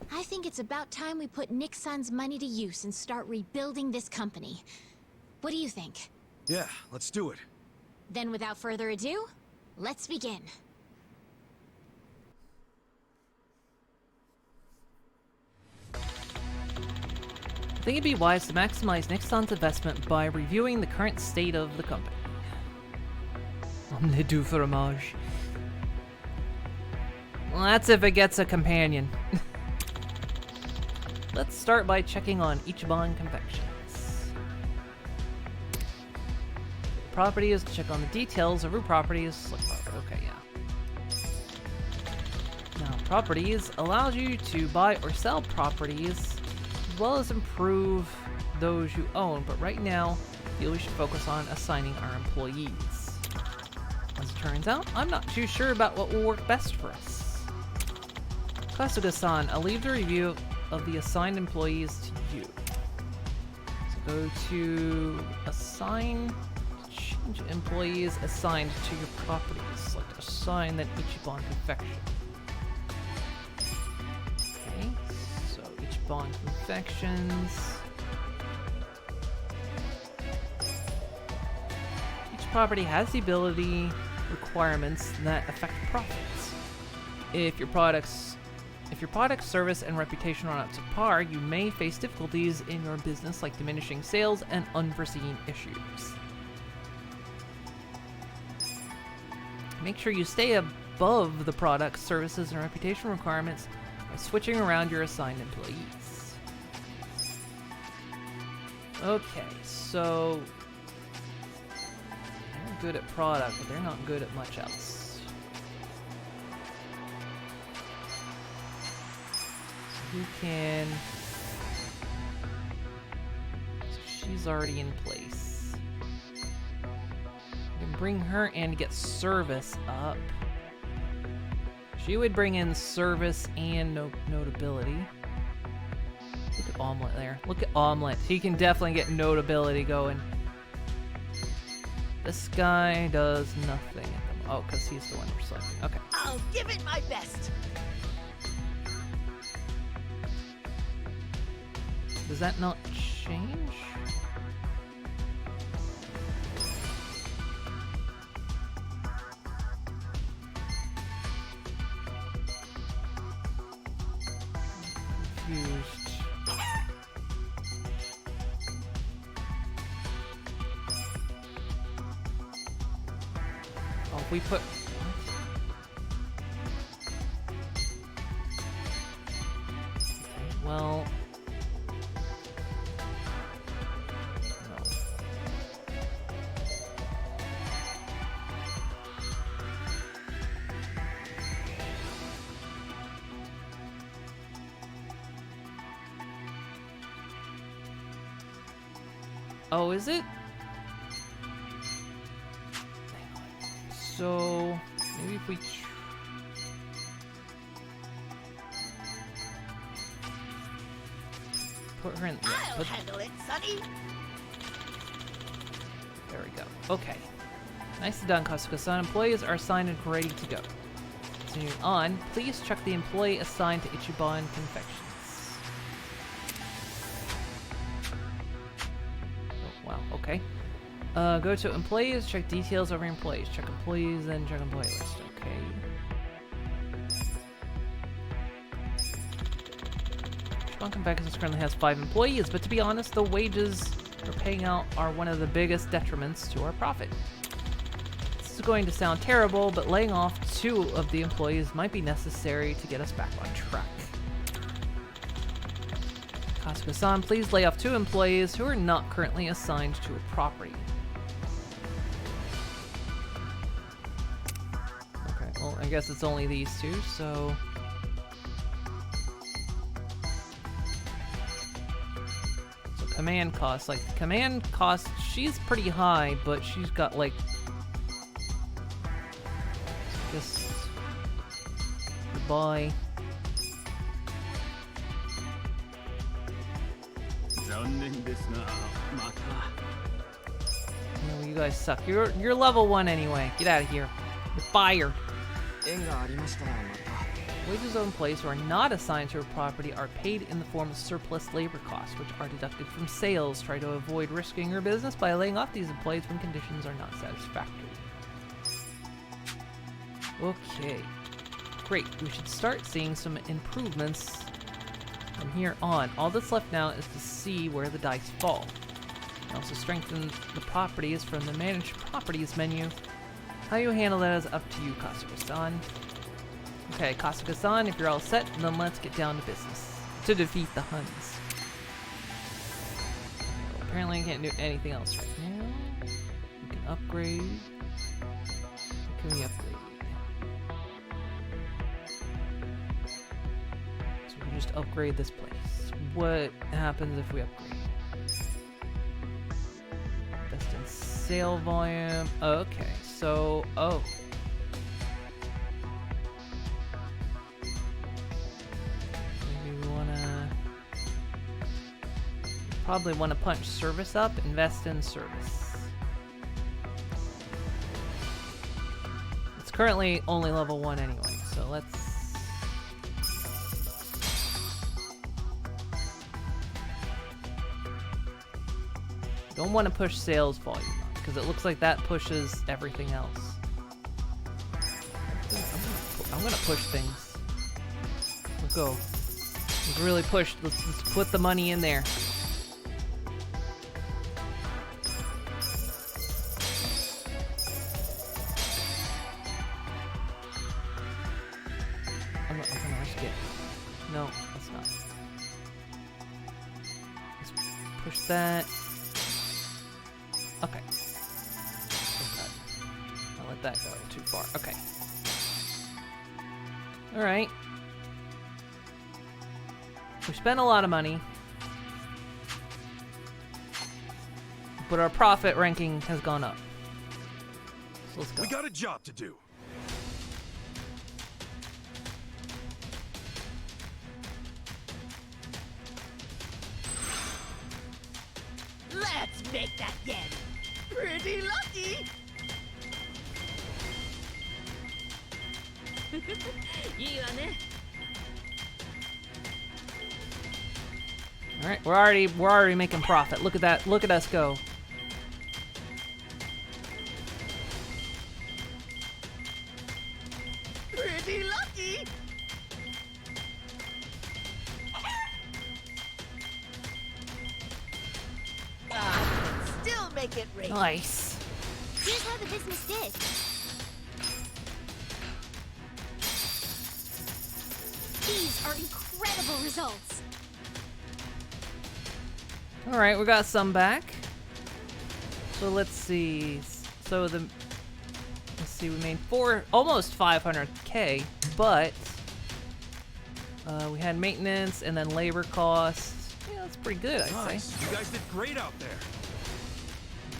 I think it's about time we put Nick-san's money to use and start rebuilding this company. What do you think? Yeah, let's do it. Then without further ado, let's begin. I think it'd be wise to maximize Nixon's investment by reviewing the current state of the company. Omelette du fromage. Well, that's if it gets a companion. Let's start by checking on Ichiban Confections. Properties, check on the details of your properties. Okay, yeah. Now, properties allows you to buy or sell properties, as well as improve those you own, but right now, I feel we should focus on assigning our employees. As it turns out, I'm not too sure about what will work best for us. Kasuga-san, I'll leave the review of the assigned employees to you. So go to assign, change employees assigned to your properties. Select assign, then Ichiban Confection. Okay, so Ichiban Confections. Each property has the ability requirements that affect profits. If your product, service, and reputation are not to par, you may face difficulties in your business like diminishing sales and unforeseen issues. Make sure you stay above the product, services, and reputation requirements by switching around your assigned employees. Okay, so they're good at product, but they're not good at much else. You can... She's already in place. You can bring her in to get service up. She would bring in service and notability. Look at Omelette there. Look at Omelette. He can definitely get notability going. This guy does nothing. Oh, because he's the one we're selecting. Okay. I'll give it my best. Does that not change? Confused. Oh, if we put... Okay, well... Oh, is it? So maybe if we put her in. Yeah, I'll handle it, Sonny. There we go. Okay. Nicely done, Kasuga-san. Employees are assigned and ready to go. Continuing on, please check the employee assigned to Ichiban Confections. Oh, wow. Okay. Go to employees, check details over employees. Check employees, then check employee list. Okay. Ichiban Confections currently has 5 employees, but to be honest, the wages we're paying out are one of the biggest detriments to our profit. This is going to sound terrible, but laying off 2 of the employees might be necessary to get us back on track. Kasuga-san, please lay off 2 employees who are not currently assigned to a property. Okay, well, I guess it's only these 2, so... Command cost, like command cost, she's pretty high, but she's got like, just goodbye. No, you guys suck. You're level 1 anyway. Get out of here. You're fired. Wages of employees who are not assigned to a property are paid in the form of surplus labor costs, which are deducted from sales. Try to avoid risking your business by laying off these employees when conditions are not satisfactory. Okay. Great. We should start seeing some improvements from here on. All that's left now is to see where the dice fall. We also strengthen the properties from the Manage Properties menu. How you handle that is up to you, Kasuga-san. Okay, Kasuga-san, if you're all set, then let's get down to business. To defeat the Huns. Well, apparently I can't do anything else right now. We can upgrade. What can we upgrade? So we can just upgrade this place. What happens if we upgrade? Best in sale volume. Okay, so, oh. Probably want to punch service up, invest in service. It's currently only level 1 anyway, so let's... Don't want to push sales volume up, because it looks like that pushes everything else. I'm gonna push things. Let's go. Let's really push, let's put the money in there. No, let's not. Let's push that. Okay. I'll let that go too far. Okay. Alright. We spent a lot of money. But our profit ranking has gone up. So let's go. We got a job to do. Let's make that yen pretty lucky. All right, we're already making profit. Look at that. Look at us go. Pretty lucky. Still make it rain. Nice. Here's how the business did. These are incredible results. All right, we got some back. So let's see. So let's see. We made almost 500K, but we had maintenance and then labor costs. Yeah, that's pretty good, I'd say. You guys did great out there.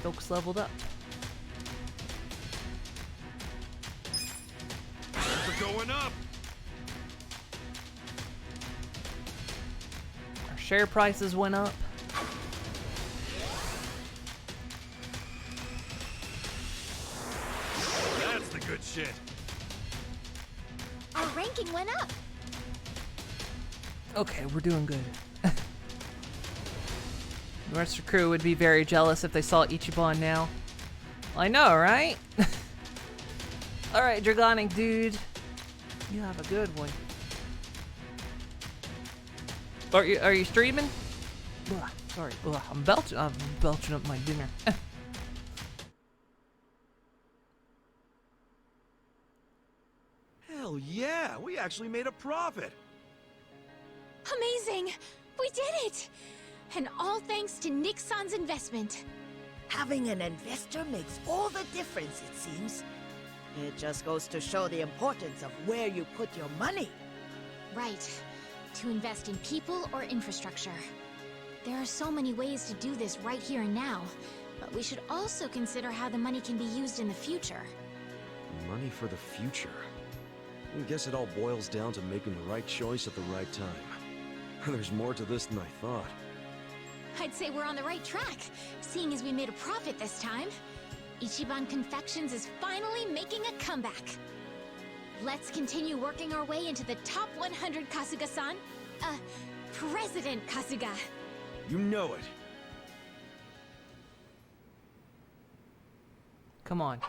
Folks leveled up. going up. Our share prices went up. That's the good shit. Our ranking went up. Okay, we're doing good. The rest of the crew would be very jealous if they saw Ichiban now. I know, right? Alright, Dragonic dude. You have a good one. Are you streaming? Ugh, sorry. Ugh, I'm belching up my dinner. Hell yeah, we actually made a profit. Amazing! We did it! And all thanks to Nick-san's investment. Having an investor makes all the difference, it seems. It just goes to show the importance of where you put your money. Right. To invest in people or infrastructure. There are so many ways to do this right here and now, but we should also consider how the money can be used in the future. Money for the future. I guess it all boils down to making the right choice at the right time. There's more to this than I thought. I'd say we're on the right track, seeing as we made a profit this time. Ichiban Confections is finally making a comeback. Let's continue working our way into the top 100, Kasuga-san. President Kasuga. You know it. Come on.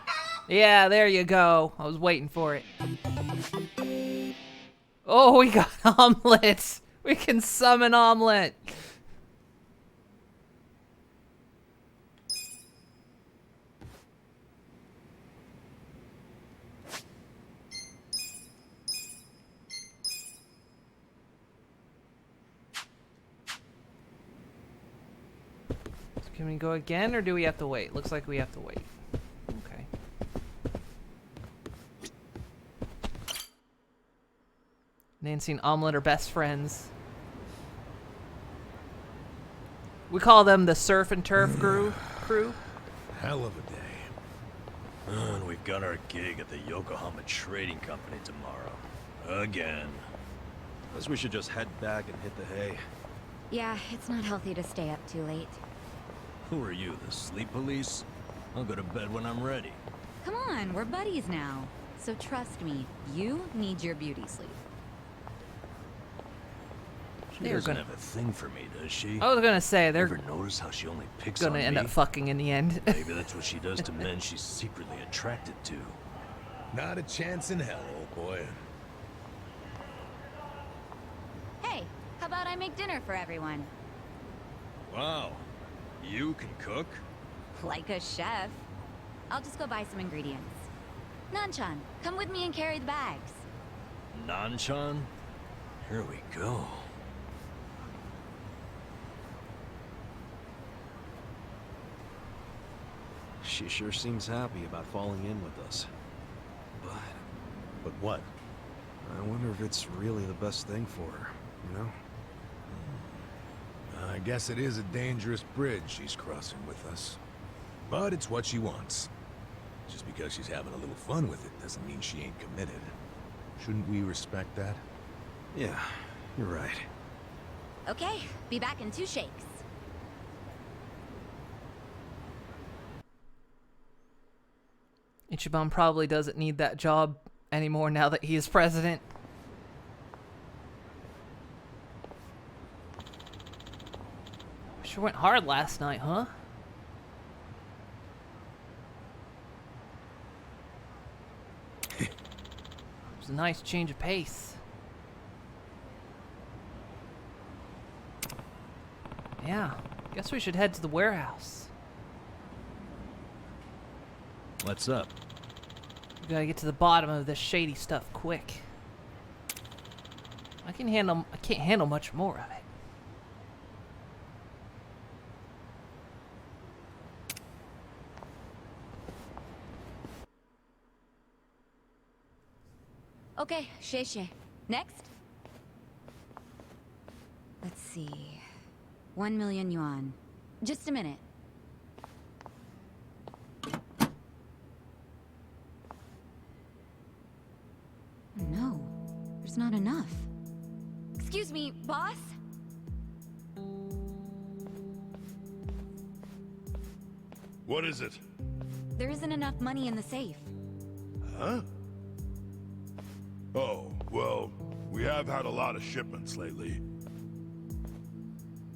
Yeah, there you go. I was waiting for it. Oh, we got omelets. We can summon omelet. Can we go again, or do we have to wait? Looks like we have to wait. Okay. Nancy and Omelette are best friends. We call them the Surf and Turf crew. Hell of a day. And we've got our gig at the Yokohama Trading Company tomorrow. Again. Guess we should just head back and hit the hay. Yeah, it's not healthy to stay up too late. Who are you, the sleep police? I'll go to bed when I'm ready. Come on, we're buddies now. So trust me, you need your beauty sleep. She doesn't have a thing for me, does she? I was gonna say, they're Ever notice how she only picks gonna on end me? up fucking in the end. Maybe that's what she does to men she's secretly attracted to. Not a chance in hell, old boy. Hey, how about I make dinner for everyone? Wow. You can cook? Like a chef. I'll just go buy some ingredients. Nanchan, come with me and carry the bags. Nanchan? Here we go. She sure seems happy about falling in with us. But what? I wonder if it's really the best thing for her, you know? I guess it is a dangerous bridge she's crossing with us. But it's what she wants. Just because she's having a little fun with it doesn't mean she ain't committed. Shouldn't we respect that? Yeah, you're right. Okay, be back in 2 shakes. Ichiban probably doesn't need that job anymore now that he is president. Sure went hard last night, huh? It was a nice change of pace. Yeah, guess we should head to the warehouse. What's up? We gotta get to the bottom of this shady stuff quick. I can't handle much more of it. Okay, Sheshe. Next? Let's see. 1 million yuan. Just a minute. Excuse me, boss? What is it? There isn't enough money in the safe. Huh? Oh, well, we have had a lot of shipments lately.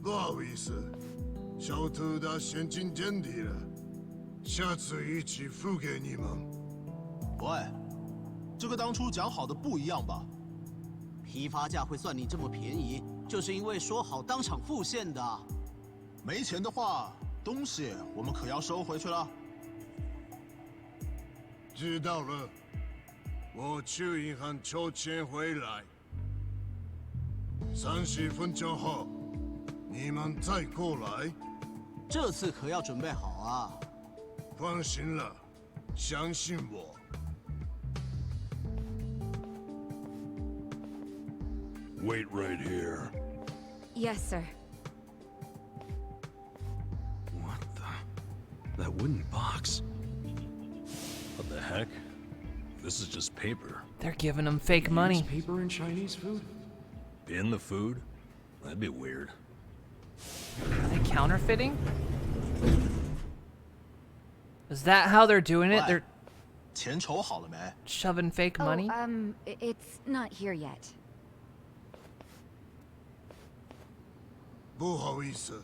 不好意思，小偷的现金见底了，下次一起付给你们。喂，这个当初讲好的不一样吧？批发价会算你这么便宜，就是因为说好当场付现的。没钱的话，东西我们可要收回去了。知道了，我去银行抽钱回来。30分钟后，你们再过来。这次可要准备好啊！放心了，相信我。Wait right here. Yes, sir. What the? That wooden box. What the heck? This is just paper. They're giving him fake money. Paper in Chinese food? In the food? That'd be weird. Are they counterfeiting? Is that how they're doing it? They're 钱筹好了没？ shoving fake money? It's not here yet. 不好意思，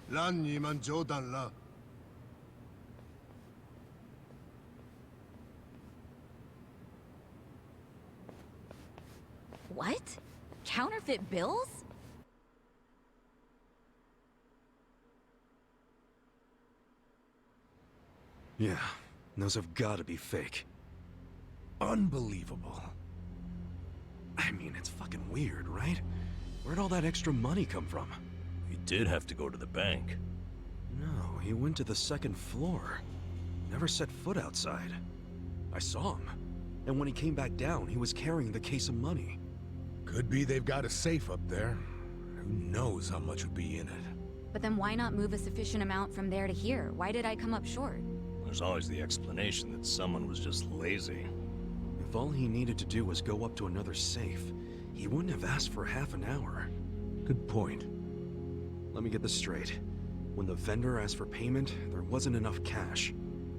让你们久等了。What? Counterfeit bills? Yeah, those have got to be fake. Unbelievable. I mean, it's fucking weird, right? Where'd all that extra money come from? He did have to go to the bank. No, he went to the second floor. Never set foot outside. I saw him. And when he came back down, he was carrying the case of money. Could be they've got a safe up there. Who knows how much would be in it? But then why not move a sufficient amount from there to here? Why did I come up short? There's always the explanation that someone was just lazy. If all he needed to do was go up to another safe, he wouldn't have asked for half an hour. Good point. Let me get this straight. When the vendor asked for payment, there wasn't enough cash.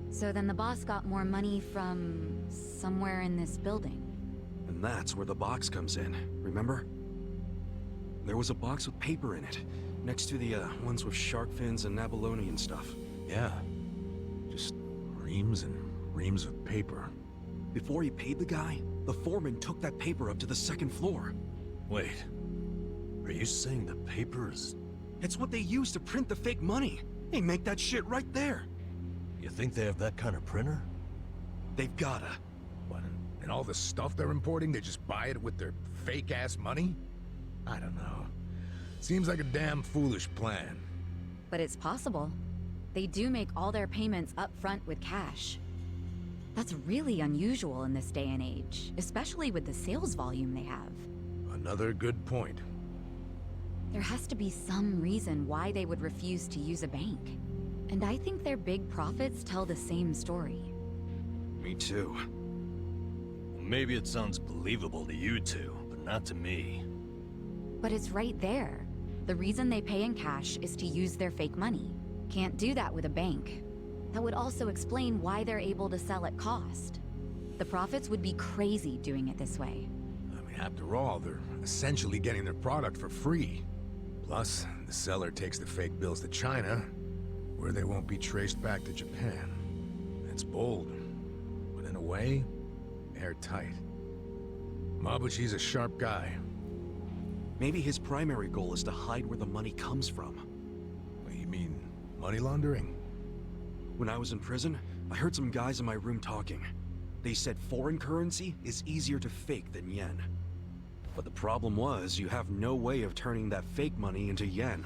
So then the boss got more money from somewhere in this building. And that's where the box comes in, remember? There was a box with paper in it, next to the ones with shark fins and abalone and stuff. Yeah. Just reams and reams of paper. Before he paid the guy, the foreman took that paper up to the second floor. Wait. Are you saying the paper is... It's what they use to print the fake money. They make that shit right there. You think they have that kind of printer? They've gotta. What, and all the stuff they're importing, they just buy it with their fake-ass money? I don't know. Seems like a damn foolish plan. But it's possible. They do make all their payments up front with cash. That's really unusual in this day and age, especially with the sales volume they have. Another good point. There has to be some reason why they would refuse to use a bank. And I think their big profits tell the same story. Me too. Maybe it sounds believable to you two, but not to me. But it's right there. The reason they pay in cash is to use their fake money. Can't do that with a bank. That would also explain why they're able to sell at cost. The profits would be crazy doing it this way. I mean, after all, they're essentially getting their product for free. Plus, the seller takes the fake bills to China, where they won't be traced back to Japan. It's bold, but in a way, airtight. Mabuchi's a sharp guy. Maybe his primary goal is to hide where the money comes from. What, you mean money laundering? When I was in prison, I heard some guys in my room talking. They said foreign currency is easier to fake than yen. But the problem was, you have no way of turning that fake money into yen.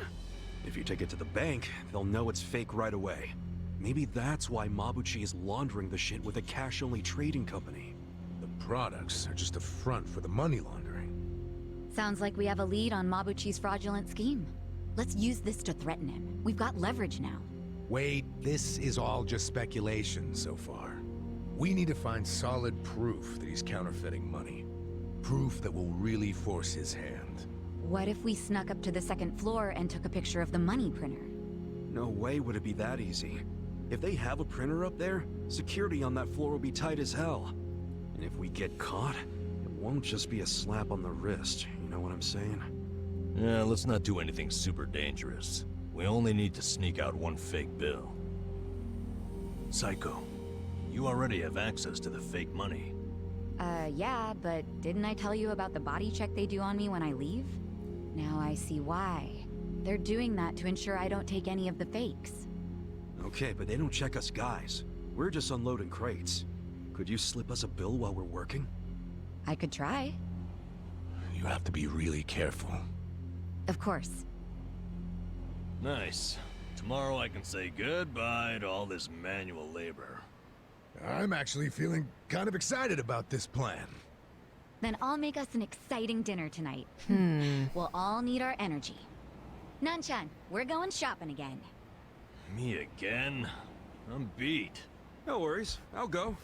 If you take it to the bank, they'll know it's fake right away. Maybe that's why Mabuchi is laundering the shit with a cash-only trading company. The products are just a front for the money laundering. Sounds like we have a lead on Mabuchi's fraudulent scheme. Let's use this to threaten him. We've got leverage now. Wait, this is all just speculation so far. We need to find solid proof that he's counterfeiting money. Proof that will really force his hand. What if we snuck up to the second floor and took a picture of the money printer? No way would it be that easy. If they have a printer up there, security on that floor will be tight as hell. And if we get caught, it won't just be a slap on the wrist, you know what I'm saying? Yeah, let's not do anything super dangerous. We only need to sneak out one fake bill. Psycho, you already have access to the fake money. Yeah, but didn't I tell you about the body check they do on me when I leave? Now I see why. They're doing that to ensure I don't take any of the fakes. Okay, but they don't check us guys. We're just unloading crates. Could you slip us a bill while we're working? I could try. You have to be really careful. Of course. Nice. Tomorrow I can say goodbye to all this manual labor. I'm actually feeling kind of excited about this plan. Then I'll make us an exciting dinner tonight. We'll all need our energy. Nanchan, we're going shopping again. Me again? I'm beat. No worries, I'll go.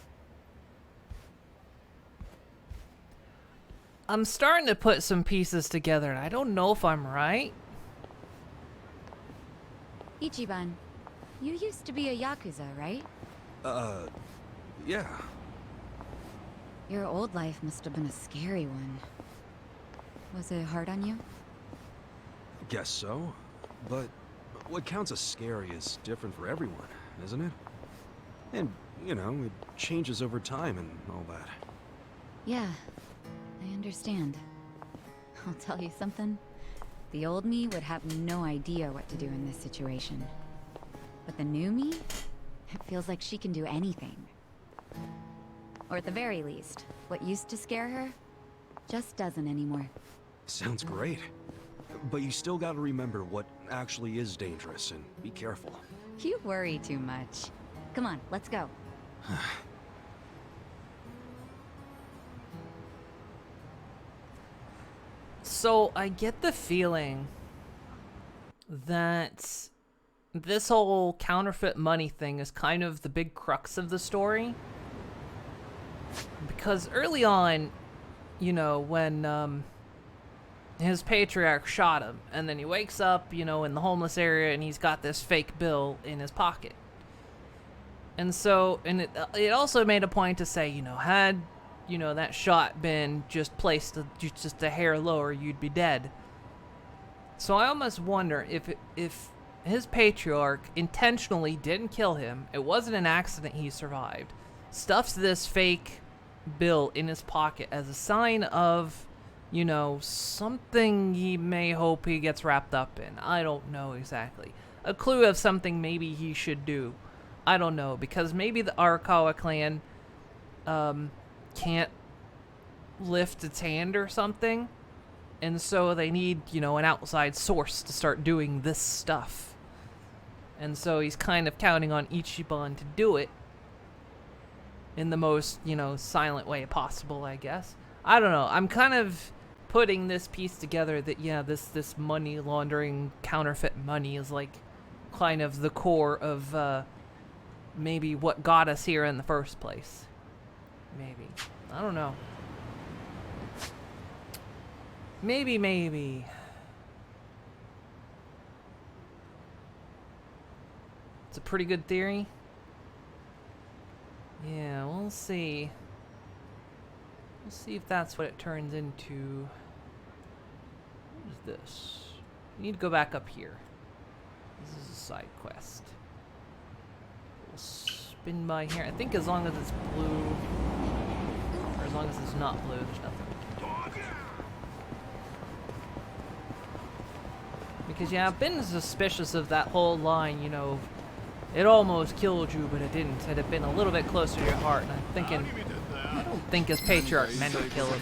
I'm starting to put some pieces together, and I don't know if I'm right. Ichiban, you used to be a Yakuza, right? Yeah. Your old life must have been a scary one. Was it hard on you? Guess so. But what counts as scary is different for everyone, isn't it? And, you know, it changes over time and all that. Yeah, I understand. I'll tell you something. The old me would have no idea what to do in this situation. But the new me? It feels like she can do anything. Or at the very least, what used to scare her just doesn't anymore. Sounds great. But you still gotta remember what actually is dangerous and be careful. You worry too much. Come on, let's go. So I get the feeling that this whole counterfeit money thing is kind of the big crux of the story. Because early on, you know, when his patriarch shot him, and then he wakes up, you know, in the homeless area, and he's got this fake bill in his pocket. And so, and it also made a point to say, you know, had, you know, that shot been just placed just a hair lower, you'd be dead. So I almost wonder if his patriarch intentionally didn't kill him, it wasn't an accident he survived, stuffs this fake bill in his pocket as a sign of, you know, something he may hope he gets wrapped up in. I don't know exactly. A clue of something maybe he should do. I don't know, because maybe the Arakawa clan can't lift its hand or something, and so they need, you know, an outside source to start doing this stuff. And so he's kind of counting on Ichiban to do it in the most, you know, silent way possible, I guess. I don't know. I'm kind of putting this piece together that, yeah, this money laundering, counterfeit money is like kind of the core of maybe what got us here in the first place. Maybe. I don't know. Maybe. It's a pretty good theory. Yeah, we'll see. We'll see if that's what it turns into. What is this? We need to go back up here. This is a side quest. We'll spin by here. I think as long as it's blue, or as long as it's not blue, there's nothing. Because, yeah, I've been suspicious of that whole line, you know, it almost killed you, but it didn't. Had it been a little bit closer to your heart, and I'm thinking, I don't think his patriarch meant to kill him,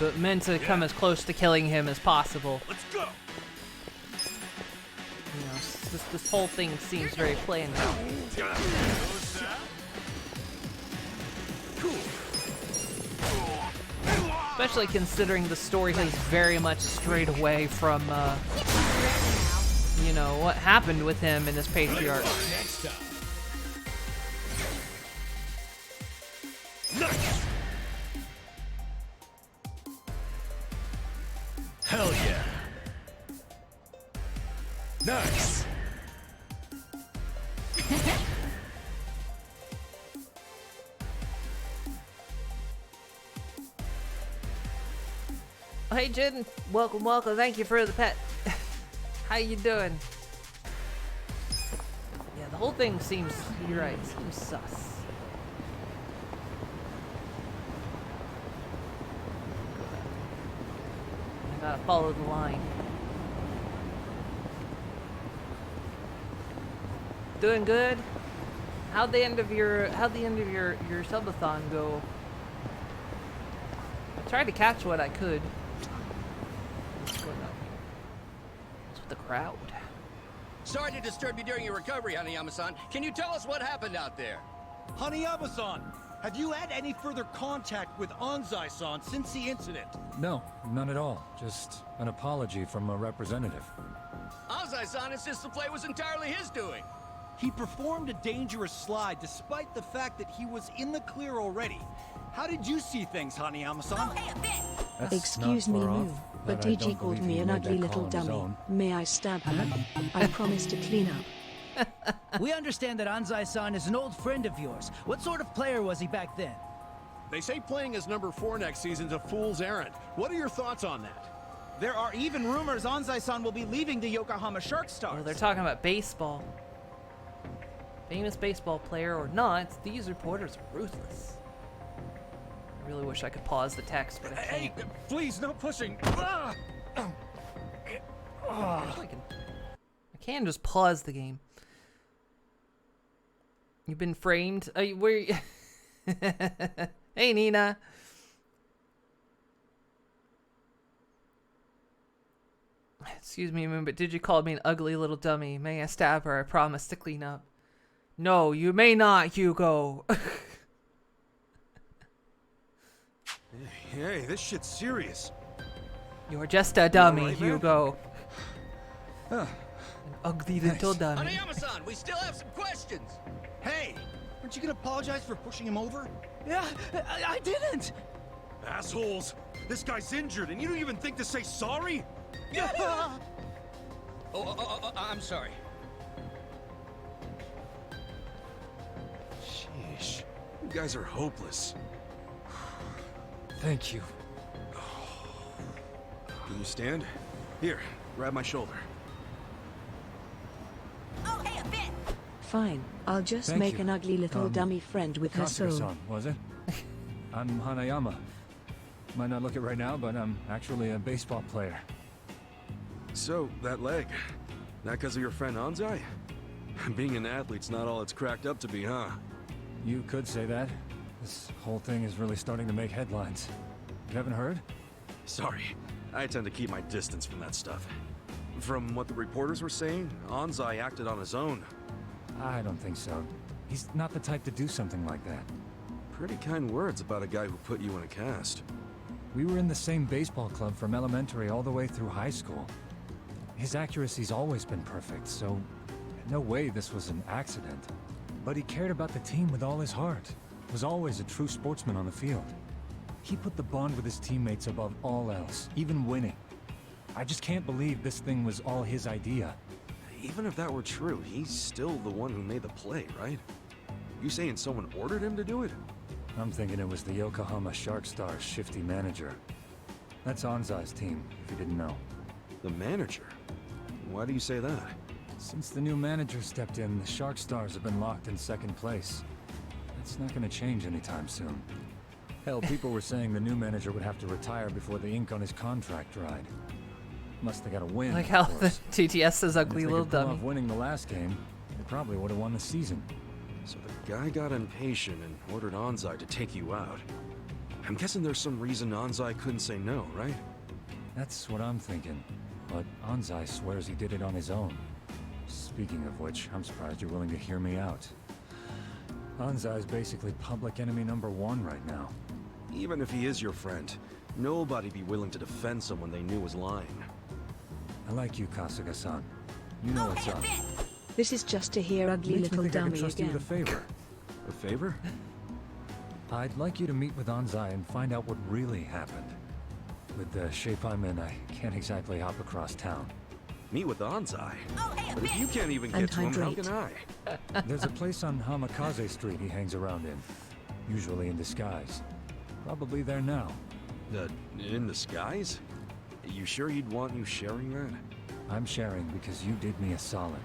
but meant to come as close to killing him as possible. Let's go. You know, this whole thing seems very planned out. Especially considering the story has very much strayed away from, you know, what happened with him and his patriarch. Hell yeah. Nice. Hey, Jin. Welcome, welcome. Thank you for the pet. How you doing? Yeah, the whole thing seems, you're right, seems sus. I gotta follow the line. Doing good? How'd the end of your subathon go? I tried to catch what I could. What's going on? What's with the crowd? Sorry to disturb you during your recovery, Hanayama-san. Can you tell us what happened out there? Hanayama-san, have you had any further contact with Anzai-san since the incident? No, none at all. Just an apology from a representative. Anzai-san insists the play was entirely his doing. He performed a dangerous slide despite the fact that he was in the clear already. How did you see things, Hanayama-san? Oh, hey, a bit! Excuse me, Moo, but DG called me an ugly little dummy. May I stab him? I promise to clean up. We understand that Anzai-san is an old friend of yours. What sort of player was he back then? They say playing as number 4 next season's a fool's errand. What are your thoughts on that? There are even rumors Anzai-san will be leaving the Yokohama Shark Stars. Oh, they're talking about baseball. Famous baseball player or not, these reporters are ruthless. I really wish I could pause the text, but I can't. Hey, please, no pushing. Actually, I can just pause the game. You've been framed. Where? Hey, Nina. Excuse me, Moon, but did you call me an ugly little dummy? May I stab her? I promise to clean up. No, you may not, Hugo. Hey, this shit's serious. You're just a dummy, right, Hugo. An ugly little dummy. Hanayama-san, we still have some questions. Hey, aren't you gonna apologize for pushing him over? Yeah, I didn't. Assholes! This guy's injured, and you don't even think to say sorry? I'm sorry. Sheesh. You guys are hopeless. Thank you. Can you stand? Here, grab my shoulder. Oh, hey, a bit! Fine, I'll just Thank make you. an ugly little dummy friend with her soul. Kasuga-san, was it? I'm Hanayama. Might not look it right now, but I'm actually a baseball player. So, that leg. That because of your friend Anzai? Being an athlete's not all it's cracked up to be, huh? You could say that. This whole thing is really starting to make headlines. You haven't heard? Sorry, I tend to keep my distance from that stuff. From what the reporters were saying, Anzai acted on his own. I don't think so. He's not the type to do something like that. Pretty kind words about a guy who put you in a cast. We were in the same baseball club from elementary all the way through high school. His accuracy's always been perfect, so no way this was an accident. But he cared about the team with all his heart. Was always a true sportsman on the field. He put the bond with his teammates above all else, even winning. I just can't believe this thing was all his idea. Even if that were true, he's still the one who made the play, right? You saying someone ordered him to do it? I'm thinking it was the Yokohama Shark Stars' shifty manager. That's Anzai's team, if you didn't know. The manager? Why do you say that? Since the new manager stepped in, the Shark Stars have been locked in second place. That's not going to change anytime soon. Hell, people were saying the new manager would have to retire before the ink on his contract dried. Must have got a win. Like how the TTS says ugly little If they could pull dummy. off winning the last game, they probably would have won the season. So the guy got impatient and ordered Anzai to take you out. I'm guessing there's some reason Anzai couldn't say no, right? That's what I'm thinking. But Anzai swears he did it on his own. Speaking of which, I'm surprised you're willing to hear me out. Anzai's basically public enemy #1 right now. Even if he is your friend, nobody'd be willing to defend someone they knew was lying. I like you, Kasuga-san. You know what's up. This is just to hear ugly Makes me little think I dummy can trust you again. with a favor. A favor? I'd like you to meet with Anzai and find out what really happened. With the shape I'm in, I can't exactly hop across town. Meet with Anzai. But if you can't even And get to him, how hydrate. can I? There's a place on Hamikaze Street he hangs around in. Usually in disguise. Probably there now. In the skies? You sure he'd want you sharing that? I'm sharing because you did me a solid.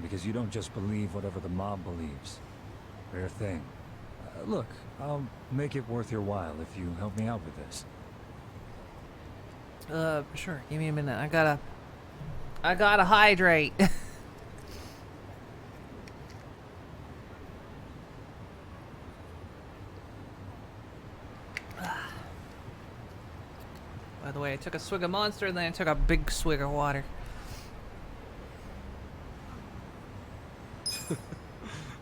Because you don't just believe whatever the mob believes. Rare thing. Look, I'll make it worth your while if you help me out with this. Sure. Give me a minute. I gotta hydrate. By the way, I took a swig of Monster and then I took a big swig of water.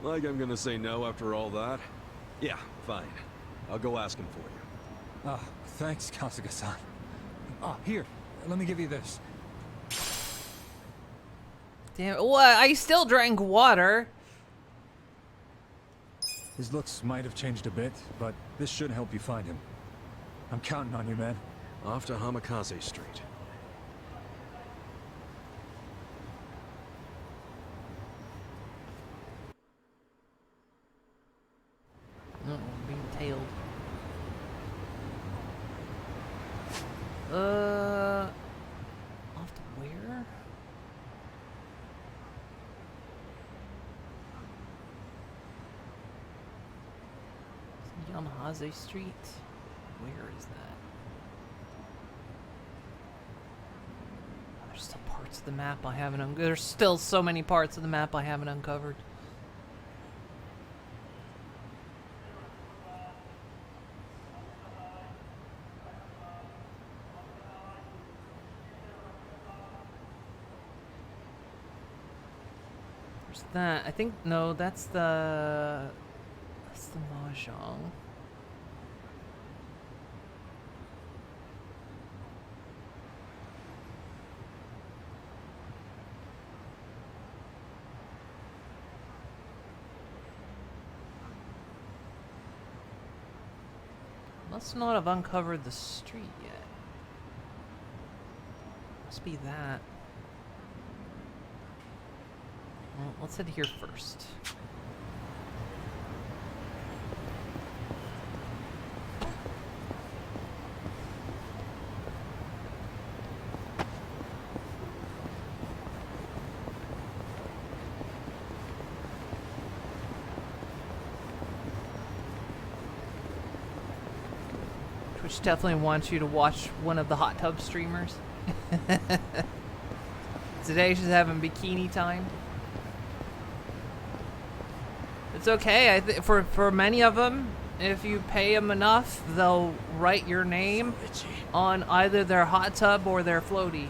Like I'm gonna say no after all that? Yeah, fine. I'll go ask him for you. Ah, thanks, Kasuga-san. Ah, here. Let me give you this. Damn, what? I still drank water. His looks might have changed a bit, but this should help you find him. I'm counting on you, man. Off to Hamikaze Street. No, being tailed. Off to where? Yamahaze Street? Where is that? There's still parts of the map I haven't there's still so many parts of the map I haven't uncovered. There's that. I think no, that's the Mahjong. Must not have uncovered the street yet. Must be that. Well, let's head here first. Twitch definitely wants you to watch one of the hot tub streamers. Today she's having bikini time. It's okay. For many of them, if you pay them enough, they'll write your name on either their hot tub or their floaty.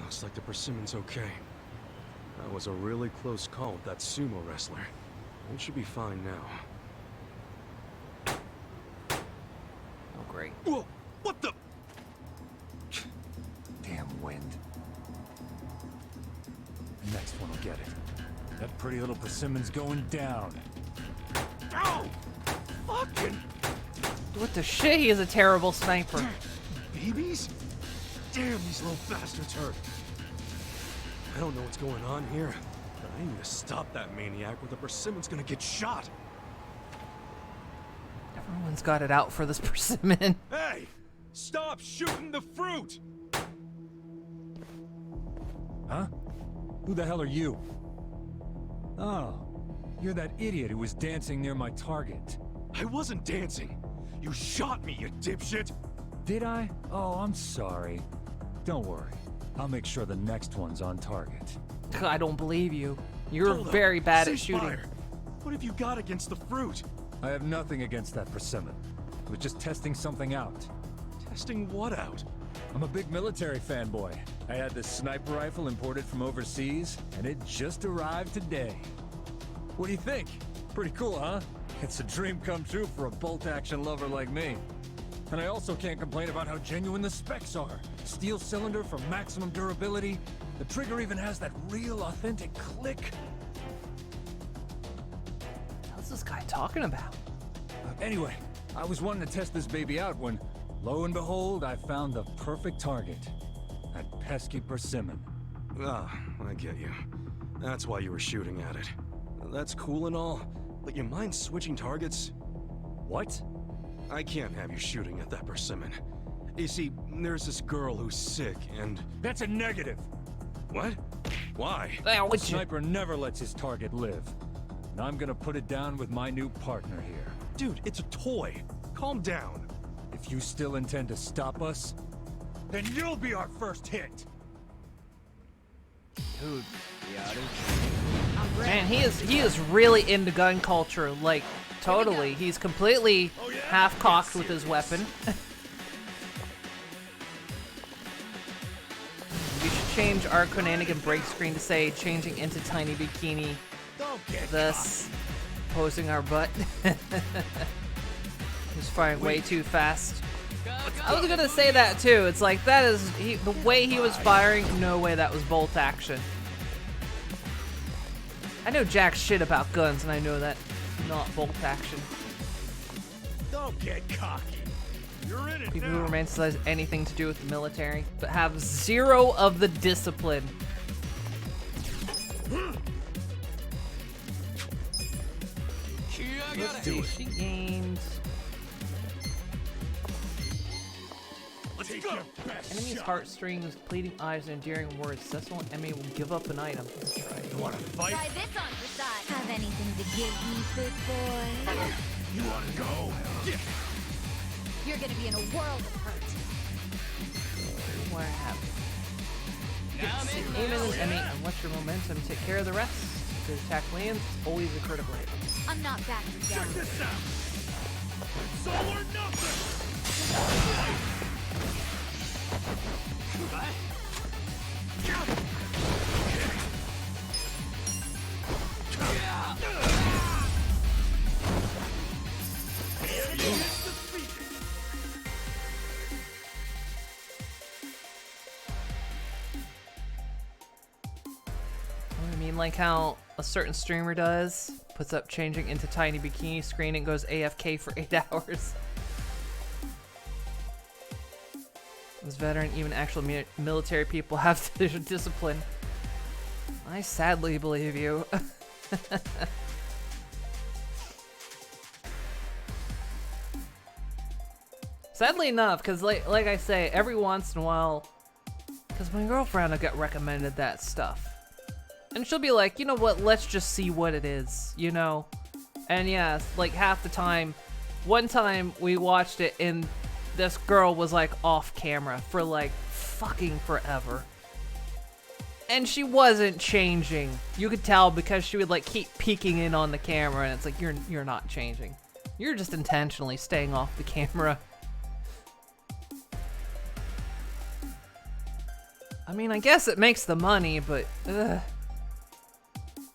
Looks like the Persimmon's okay. That was a really close call with that sumo wrestler. We should be fine now. Oh, great. Whoa! What the? Damn wind. The next one will get it. That pretty little Persimmon's going down. Ow! Fucking What the shit? He is a terrible sniper. babies? Damn, these little bastards hurt. I don't know what's going on here, but I need to stop that maniac or the Persimmon's gonna get shot. Everyone's got it out for this persimmon. Hey! Stop shooting the fruit! Huh? Who the hell are you? Oh, you're that idiot who was dancing near my target. I wasn't dancing. You shot me, you dipshit! Did I? Oh, I'm sorry. Don't worry. I'll make sure the next one's on target. I don't believe you. You're Hold up. very bad at Cease shooting. fire. What have you got against the fruit? I have nothing against that persimmon. I was just testing something out. Testing what out? I'm a big military fanboy. I had this sniper rifle imported from overseas, and it just arrived today. What do you think? Pretty cool, huh? It's a dream come true for a bolt-action lover like me. And I also can't complain about how genuine the specs are. Steel cylinder for maximum durability. The trigger even has that real authentic click. this guy talking about? Anyway, I was wanting to test this baby out when, lo and behold, I found the perfect target. That pesky persimmon. Ah, I get you. That's why you were shooting at it. That's cool and all, but you mind switching targets? What? I can't have you shooting at that persimmon. You see, there's this girl who's sick and... That's a negative! What? Why? The sniper never lets his target live. And I'm gonna put it down with my new partner here. Dude, it's a toy. Calm down. If you still intend to stop us, then you'll be our first hit! Dude. Man, he is really into gun culture, like, totally. He's completely half-cocked with his weapon. We should change our Konanigan break screen to say, changing into tiny bikini, thus posing our butt. He's firing way too fast. I was gonna say that too. It's like, that is, the way he was firing, no way that was bolt action. I know jack shit about guns, and I know that not bolt action. Don't get cocky. You're in it People now. who romanticize anything to do with the military, but have zero of the discipline. Let's see, she gained... Enemy's heartstrings, pleading eyes, and endearing words. Successful enemy will give up an item. Let's try. You wanna fight? Try this on for size. Have anything to give me, big boy? You wanna go? You're gonna be in a world of hurt. What happened? Aim in this enemy and let your momentum take care of the rest. If the attack lands, it's always a critical hit. I'm not backing down. Check this out. It's all or nothing. I mean, like how a certain streamer does, puts up changing into tiny bikini screen and goes AFK for 8 hours. As veteran, even actual military people have their discipline. I sadly believe you. Sadly enough, because like I say, every once in a while, because my girlfriend will get recommended that stuff. And she'll be like, you know what, let's just see what it is, you know? And yeah, like half the time, one time we watched it and this girl was like off camera for like fucking forever. And she wasn't changing. You could tell because she would like keep peeking in on the camera and it's like, you're not changing. You're just intentionally staying off the camera. I mean, I guess it makes the money, but ugh.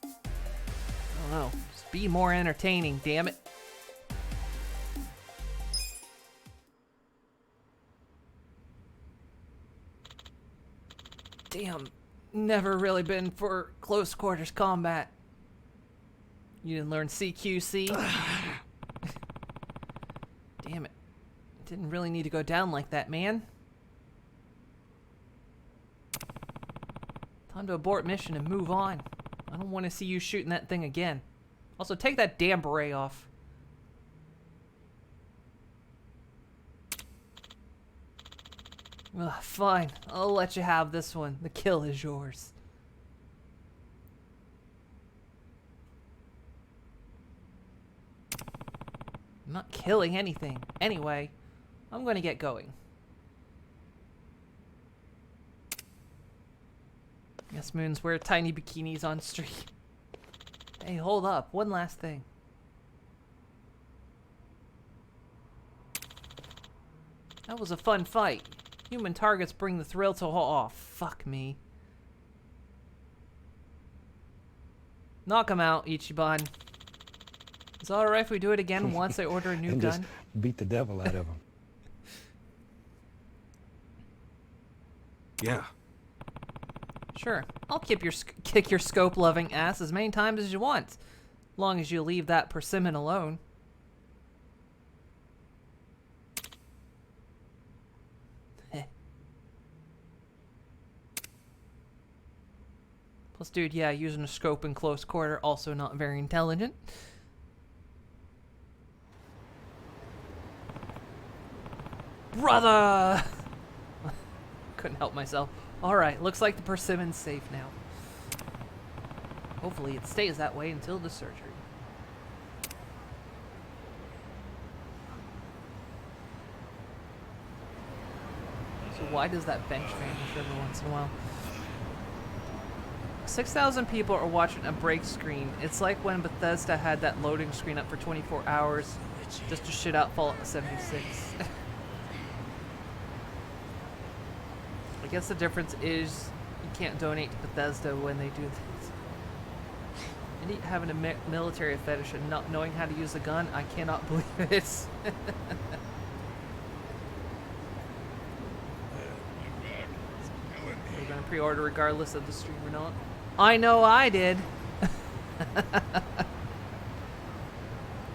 I don't know. Just be more entertaining, damn it. Damn. Never really been for close quarters combat. You didn't learn CQC? Damn it. Didn't really need to go down like that, man. Time to abort mission and move on. I don't want to see you shooting that thing again. Also, take that damn beret off. Ugh, fine. I'll let you have this one. The kill is yours. I'm not killing anything. Anyway, I'm gonna get going. Guess moons wear tiny bikinis on stream. Hey, hold up. One last thing. That was a fun fight. Human targets bring the thrill to all. Oh, fuck me. Knock him out, Ichiban. Is it alright if we do it again once I order a new and gun? just beat the devil out of him. Yeah. Sure. I'll kick your scope-loving ass as many times as you want. Long as you leave that persimmon alone. Plus, dude, yeah, using a scope in close quarter, also not very intelligent. Brother! Couldn't help myself. Alright, looks like the persimmon's safe now. Hopefully it stays that way until the surgery. So why does that bench vanish every once in a while? 6,000 people are watching a break screen. It's like when Bethesda had that loading screen up for 24 hours just to shit out Fallout 76. I guess the difference is you can't donate to Bethesda when they do this. And having a military fetish and not knowing how to use a gun, I cannot believe it. We're gonna pre-order regardless of the stream or not. I know I did.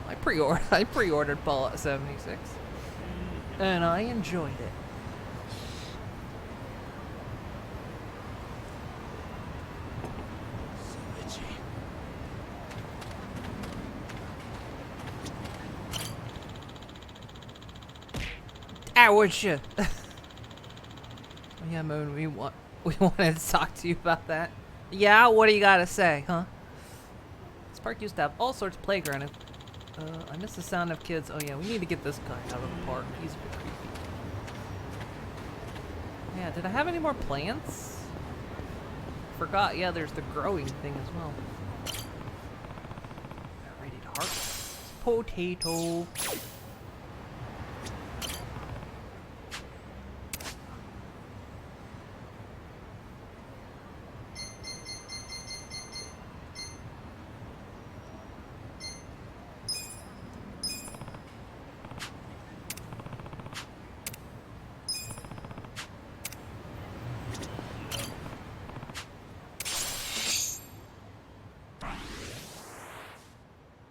I pre-ordered Fallout 76, and I enjoyed it. Would you? Yeah, Moon, we wanted to talk to you about that. Yeah, what do you gotta say, huh? This park used to have all sorts of playground. I miss the sound of kids. Oh yeah, we need to get this guy out of the park. He's a bit creepy. Yeah, did I have any more plants? Forgot. Yeah, there's the growing thing as well. Ready to harvest potato.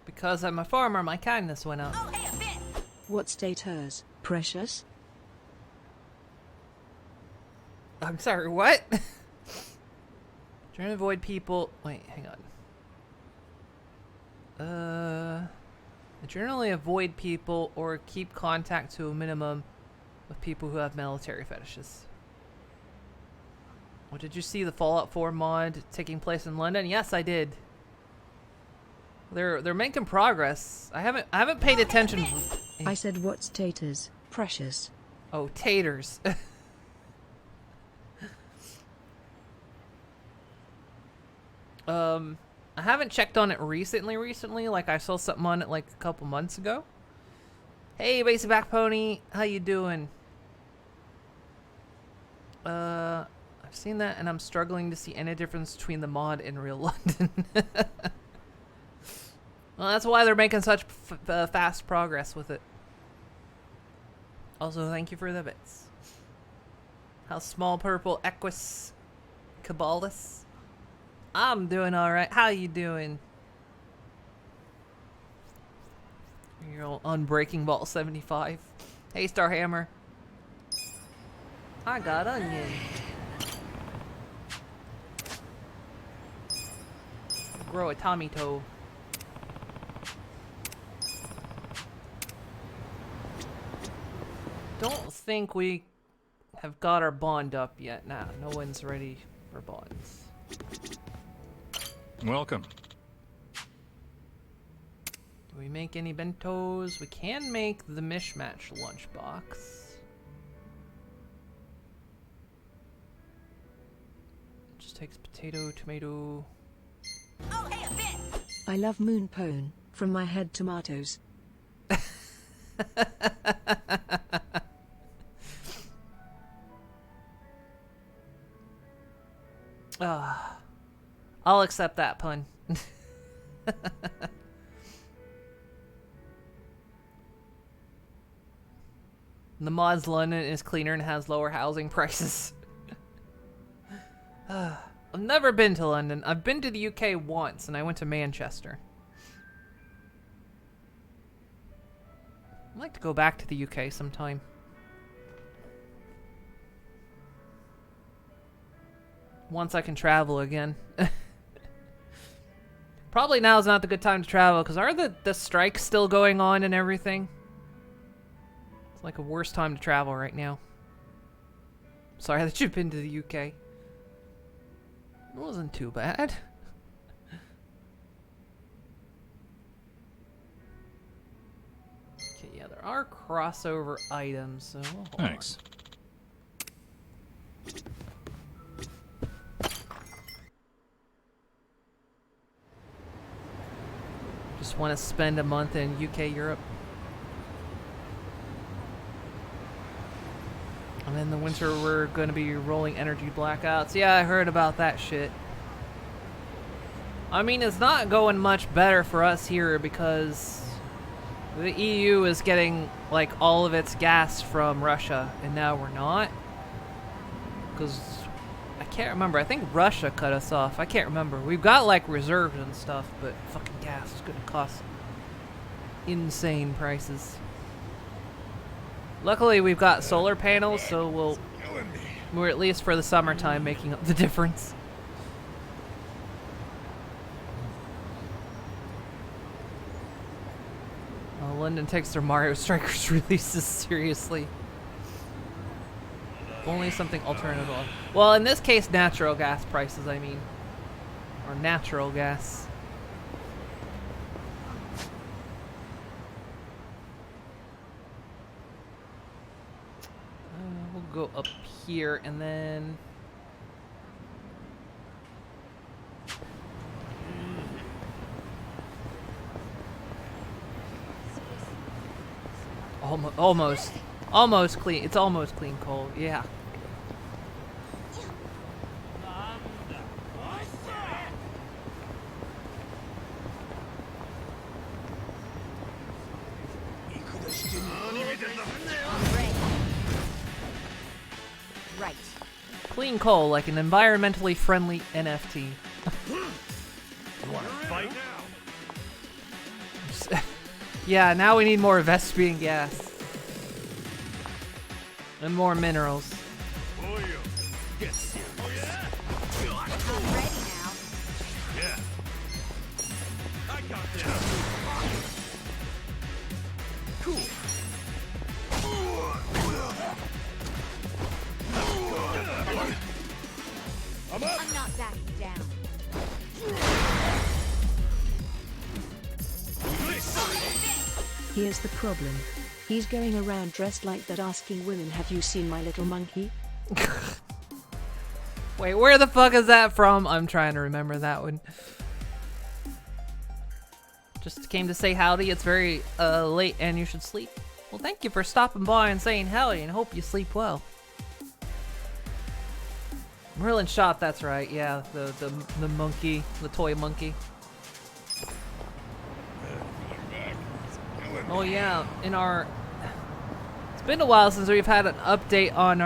Because I'm a farmer, my kindness went up. What state hers? Precious? I'm sorry, what? Trying to avoid people... Wait, hang on. Generally avoid people or keep contact to a minimum with people who have military fetishes. Well, did you see the Fallout 4 mod taking place in London? Yes, I did. They're making progress. I haven't paid attention. I said what's taters? Precious. Oh, taters. I haven't checked on it recently. Like I saw something on it like a couple months ago. Hey, Basic Back Pony, how you doing? I've seen that and I'm struggling to see any difference between the mod and real London. Well, that's why they're making such fast progress with it. Also, thank you for the bits. How's Small Purple Equus Cabalus? I'm doing alright. How you doing? Your old Unbreaking Vault 75. Hey, Starhammer. I got onion. Grow a Tommy toe. Don't think we have got our bond up yet. Nah, no one's ready for bonds. Welcome. Do we make any bentos? We can make the mishmash lunchbox. Just takes potato, tomato. Oh, hey, a bit. I love moon pone. From my head, tomatoes. I'll accept that pun. The mod's London is cleaner and has lower housing prices. I've never been to London. I've been to the UK once, and I went to Manchester. I'd like to go back to the UK sometime. Once I can travel again. Probably now is not the good time to travel, because are the strikes still going on and everything? It's like a worse time to travel right now. Sorry that you've been to the UK. It wasn't too bad. Okay, yeah, there are crossover items, so hold Thanks. on. Just want to spend a month in UK, Europe. And then the winter we're going to be rolling energy blackouts. Yeah, I heard about that shit. I mean, it's not going much better for us here because the EU is getting like all of its gas from Russia, and now we're not. Because I can't remember. I think Russia cut us off. I can't remember. We've got like reserves and stuff, but fucking gas is going to cost insane prices. Luckily, we've got solar panels, so we're at least for the summertime making up the difference. London takes their Mario Strikers releases seriously. Only something alternative. Well, in this case, natural gas prices, I mean. Or natural gas. We'll go up here and then... Almost clean. It's almost clean coal. Yeah. Right. Clean coal, like an environmentally friendly NFT. You wanna fight? Yeah, now we need more Vespian gas. And more minerals. Get serious. I'm ready now. Yeah. I got this. Cool. I'm not backing down. Here's the problem. He's going around dressed like that asking women, have you seen my little monkey? Wait, where the fuck is that from? I'm trying to remember that one. Just came to say howdy. It's very late and you should sleep. Well, thank you for stopping by and saying howdy and hope you sleep well. Merlin shot, that's right. Yeah, the monkey, the toy monkey. Oh yeah, in our... It's been a while since we've had an update on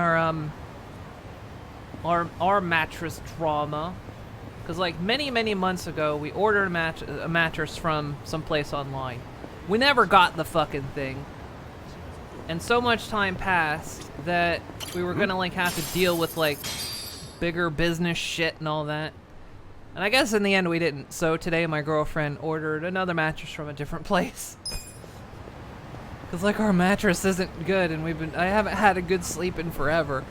our mattress drama. Because like many months ago, we ordered a mattress from someplace online. We never got the fucking thing. And so much time passed that we were gonna like have to deal with like bigger business shit and all that. And I guess in the end we didn't. So today my girlfriend ordered another mattress from a different place. Cause like our mattress isn't good and I haven't had a good sleep in forever.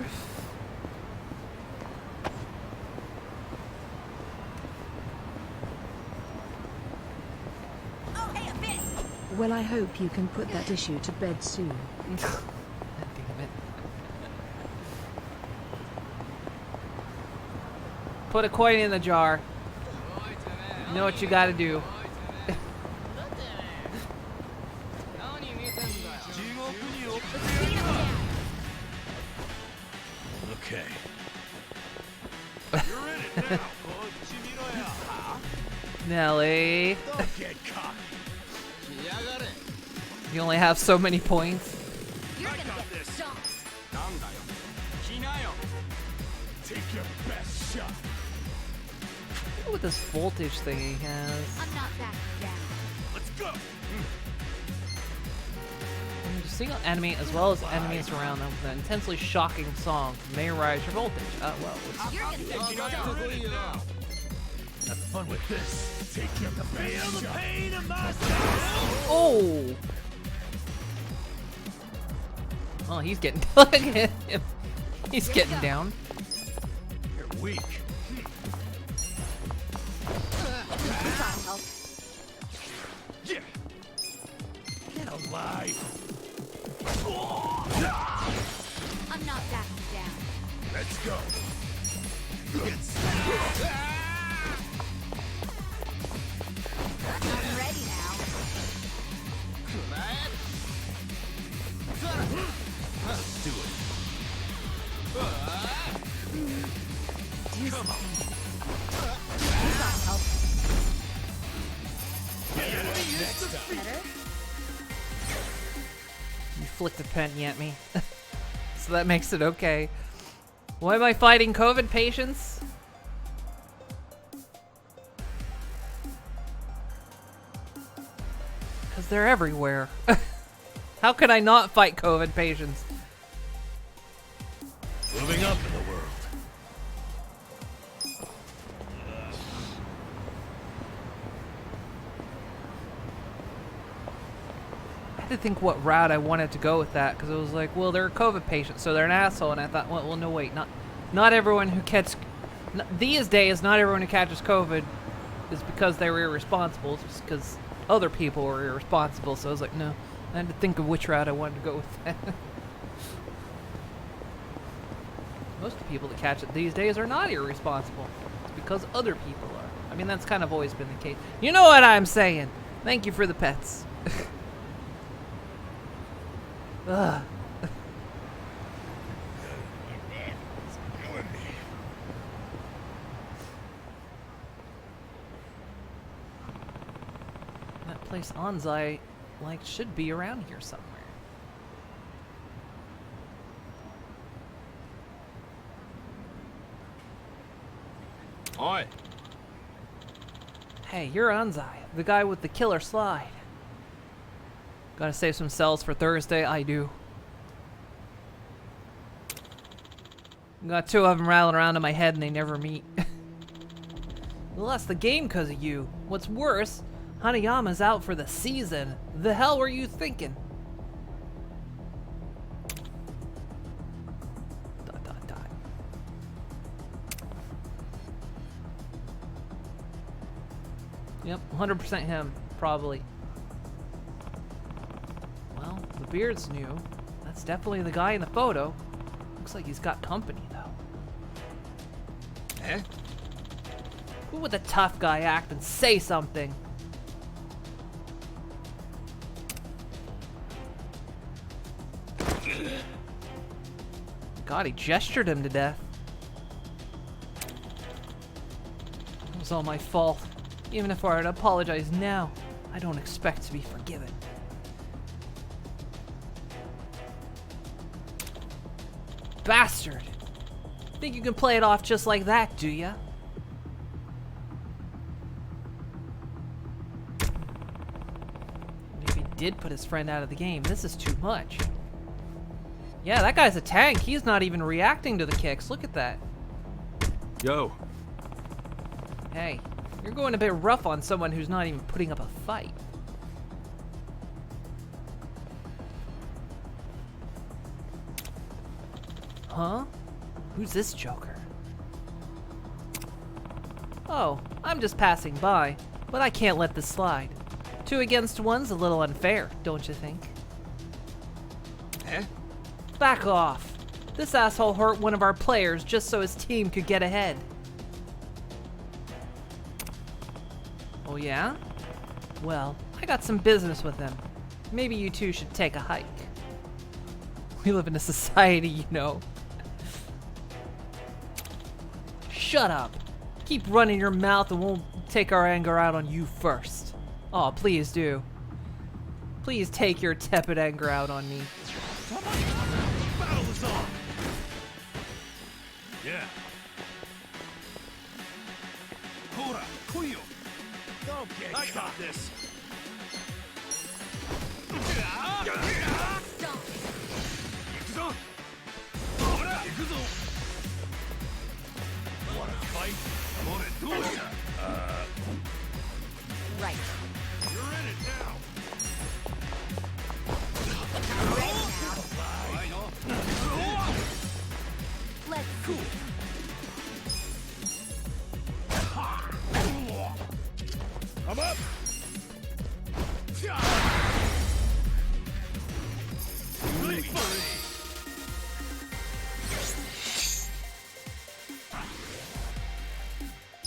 Well, I hope you can put that issue to bed soon. Damn it. Put a coin in the jar. You know what you gotta do. Okay. You're in it now. Nelly. Don't get cocky. You only have so many points. You're gonna get this. Take your best shot. Look what this voltage thing he has. I'm not backing down. Let's go. single enemy as well as enemies around them with an intensely shocking song may rise your voltage. Well, Have fun with this. Take your feel the pain of my oh! Oh, he's getting look at him. He's getting down. You're weak. Yeah. Get alive. I'm not backing down. Let's go. I'm ready now. Let's do it. Come on. Next time. You flicked a penny at me. So that makes it okay. Why am I fighting COVID patients? Because they're everywhere. How can I not fight COVID patients? Moving up in the world. I had to think what route I wanted to go with that, because it was like, well, they're a COVID patient, so they're an asshole, and I thought, well, no, wait, not everyone who these days, not everyone who catches COVID is because they were irresponsible, it's just because other people were irresponsible, so I was like, no, I had to think of which route I wanted to go with that. Most of the people that catch it these days are not irresponsible. It's because other people are. I mean, that's kind of always been the case. You know what I'm saying? Thank you for the pets. Ugh. That place Anzai, like, should be around here somewhere. Oi. Hey, you're Anzai, the guy with the killer slide. Gotta save some cells for Thursday, I do. Got two of them rattling around in my head and they never meet. We lost the game because of you. What's worse, Hanayama's out for the season. The hell were you thinking? Dot, dot, dot. Yep, 100% him, probably. Well, the beard's new. That's definitely the guy in the photo. Looks like he's got company, though. Eh? Who would the tough guy act and say something? God, he gestured him to death. It was all my fault. Even if I were to apologize now, I don't expect to be forgiven. Bastard! Think you can play it off just like that, do ya? Maybe he did put his friend out of the game. This is too much. Yeah, that guy's a tank. He's not even reacting to the kicks. Look at that. Yo. Hey, you're going a bit rough on someone who's not even putting up a fight. Huh? Who's this joker? Oh, I'm just passing by, but I can't let this slide. 2 against 1's a little unfair, don't you think? Eh? Back off. This asshole hurt one of our players just so his team could get ahead. Oh yeah? Well, I got some business with him. Maybe you two should take a hike. We live in a society, you know. Shut up. Keep running your mouth and we'll take our anger out on you first. Oh, please do. Please take your tepid anger out on me. Battle is on. Yeah. Hora, Kuyo. Okay, I got this. Stop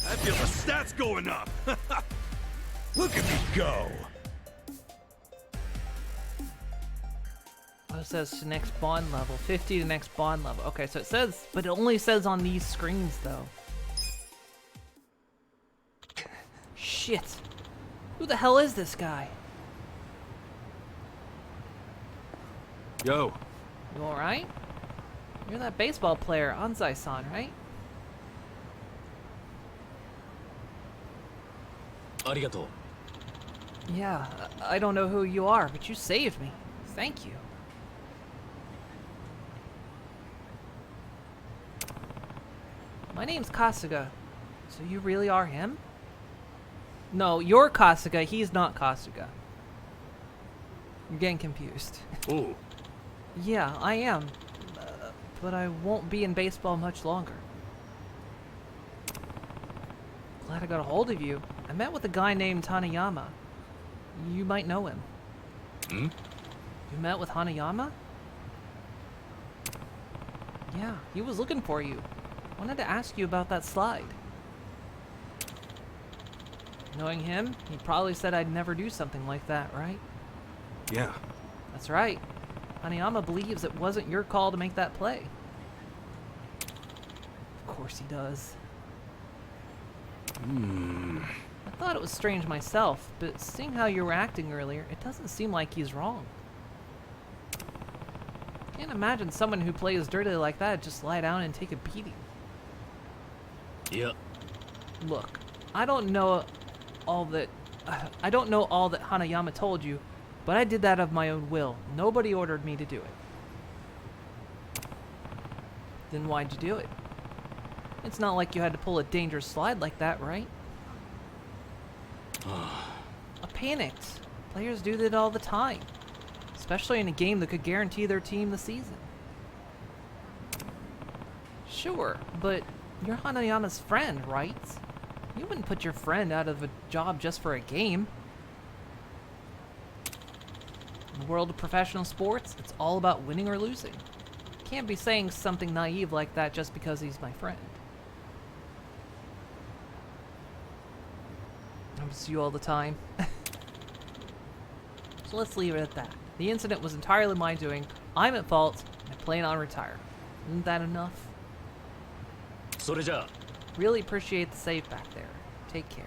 I feel the stats going up. Look at me go. Oh, it says to next bond level. 50 to next bond level. Okay, so it says, but it only says on these screens, though. Shit. Who the hell is this guy? Yo. You alright? You're that baseball player, Anzai-san, right? Arigato. Yeah, I don't know who you are, but you saved me. Thank you. My name's Kasuga. So you really are him? No, you're Kasuga. He's not Kasuga. You're getting confused. Oh. Yeah, I am. But I won't be in baseball much longer. Glad I got a hold of you. I met with a guy named Hanayama. You might know him. Hmm? You met with Hanayama? Yeah, he was looking for you. Wanted to ask you about that slide. Knowing him, he probably said I'd never do something like that, right? Yeah. That's right. Hanayama believes it wasn't your call to make that play. Of course he does. I thought it was strange myself, but seeing how you were acting earlier, it doesn't seem like he's wrong. Can't imagine someone who plays dirty like that just lie down and take a beating. Yep. Look, I don't know all that Hanayama told you, but I did that of my own will. Nobody ordered me to do it. Then why'd you do it? It's not like you had to pull a dangerous slide like that, right? I panicked. Players do that all the time. Especially in a game that could guarantee their team the season. Sure, but you're Hanayama's friend, right? You wouldn't put your friend out of a job just for a game. In the world of professional sports, it's all about winning or losing. Can't be saying something naive like that just because he's my friend. I miss you all the time. So let's leave it at that. The incident was entirely my doing. I'm at fault, and I plan on retiring. Isn't that enough? Really appreciate the save back there. Take care.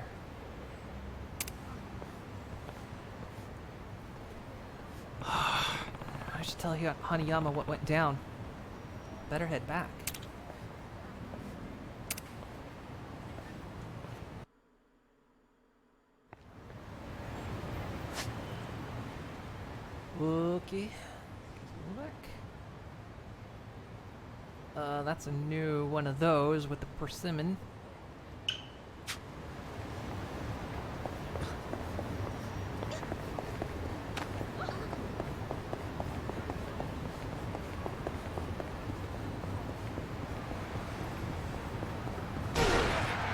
I should tell Hanayama what went down. Better head back. Okay. Look. That's a new one of those with the persimmon.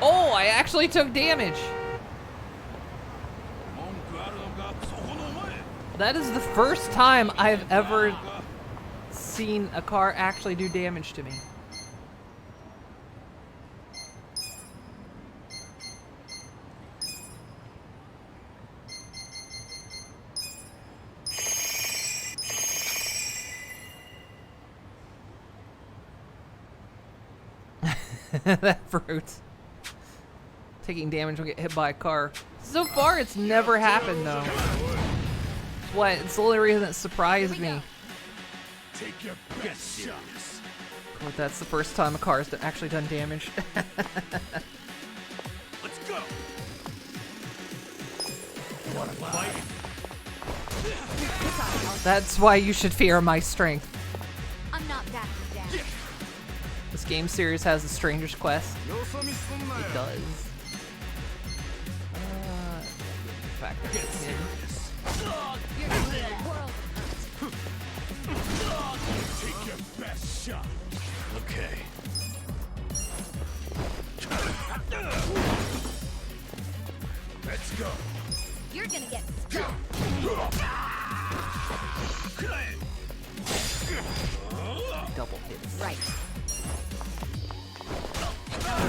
Oh, I actually took damage. That is the first time I've ever seen a car actually do damage to me. That fruit. Taking damage when get hit by a car. So far, it's never happened, though. What? It's the only reason it surprised me. Take your best shots. Well, that's the first time a car has actually done damage. Let's go. Wanna fight? That's why you should fear my strength. I'm not that down. This game series has the Stranger's Quest. It does. Factor this in. Take your best shot. Okay. Let's go. You're gonna get stuck. hits. Right.